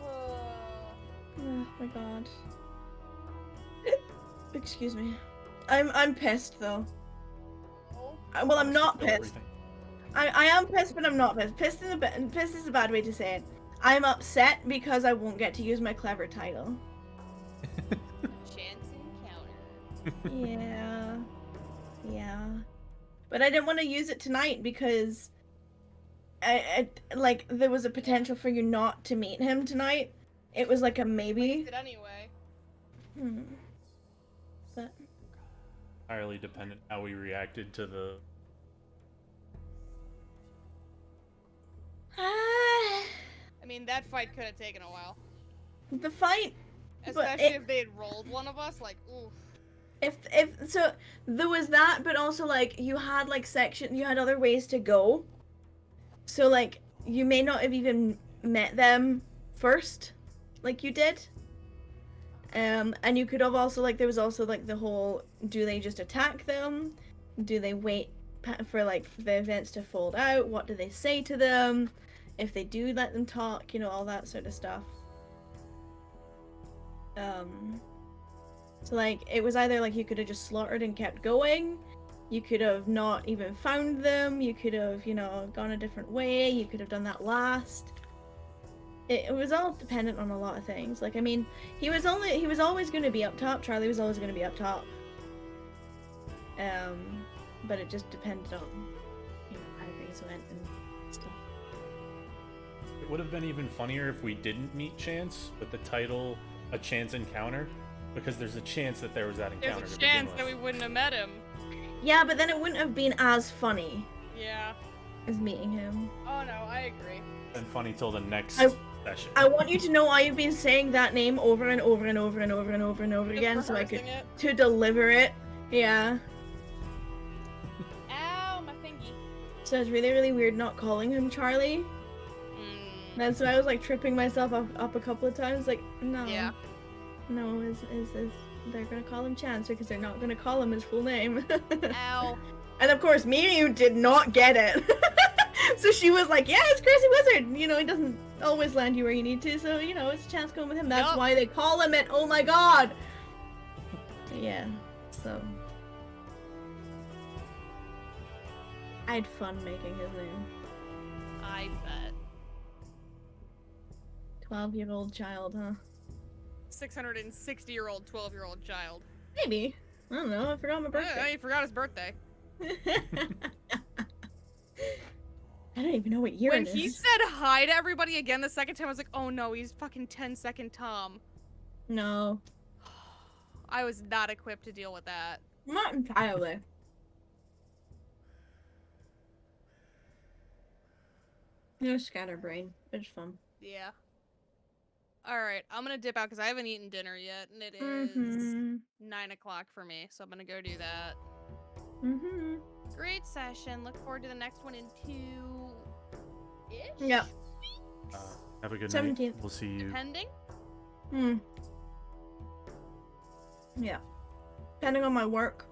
Oh my god. Excuse me. I'm pissed though. Well, I'm not Kill pissed. everything. I am pissed, but I'm not pissed. Pissed is a bad way to say it. I'm upset because I won't get to use my clever title. Chance encounter. Yeah. Yeah. But I didn't want to use it tonight because I like there was a potential for you not to meet him tonight. It was like a maybe. Did anyway. Hmm. But Entirely dependent how we reacted to the. I mean, that fight could have taken a while. the fight, Especially if they had rolled one of us, like, oof. if so there was that, but also like you had like you had other ways to go. So like you may not have even met them first, like you did. And you could have also like there was also like the whole, do they just attack them? Do they wait for like the events to fold out? What do they say to them? If they do let them talk, you know, all that sort of stuff. So like it was either like you could have just slaughtered and kept going, you could have not even found them, you could have, you know, gone a different way, you could have done that last. It was all dependent on a lot of things. Like, I mean, he was always going to be up top. Charlie was always going to be up top. But it just depended on, you know, how things went and stuff. It would have been even funnier if we didn't meet Chance with the title "A Chance Encounter," because there's a chance that there was that encounter. There's a to begin chance with. that we wouldn't have met him. Yeah, but then it wouldn't have been as funny Yeah. as meeting him. Oh no, I agree. Been funny till the next I- session. I want you to know I've been saying that name over and over and over and over and over and over Just again, so I could rehearsing it. to deliver it. Yeah. Ow, my thingy. So it's really, really weird not calling him Charlie. That's why I was like tripping myself up a couple of times. Like, no. Yeah. No, is they're gonna call him Chance because they're not gonna call him his full name. Ow. And of course, Miyu did not get it. So she was like, "Yeah, it's Crazy Wizard. You know, it doesn't always land you where you need to. So you know, it's a chance going with him. That's Yup. why they call him it. Oh my god." Yeah. So I had fun making his name. I bet. 12-year-old child, huh? 660-year-old, 12-year-old child. Maybe. I don't know. I forgot my I birthday. forgot his birthday. I don't even know what year When it is. he said hi to everybody again the second time, I was like, oh no, he's fucking 10-second Tom. No, I was not equipped to deal with that. not entirely. No scatterbrain. It's fun. Yeah. Alright, I'm gonna dip out because I haven't eaten dinner yet, and it is Mhm. 9 o'clock for me, so I'm gonna go do that. Mhm. Great session. Look forward to the next one in 2-ish Yep. weeks. Have a good 17th. night. We'll see you. Pending? Hmm. Yeah. Depending on my work.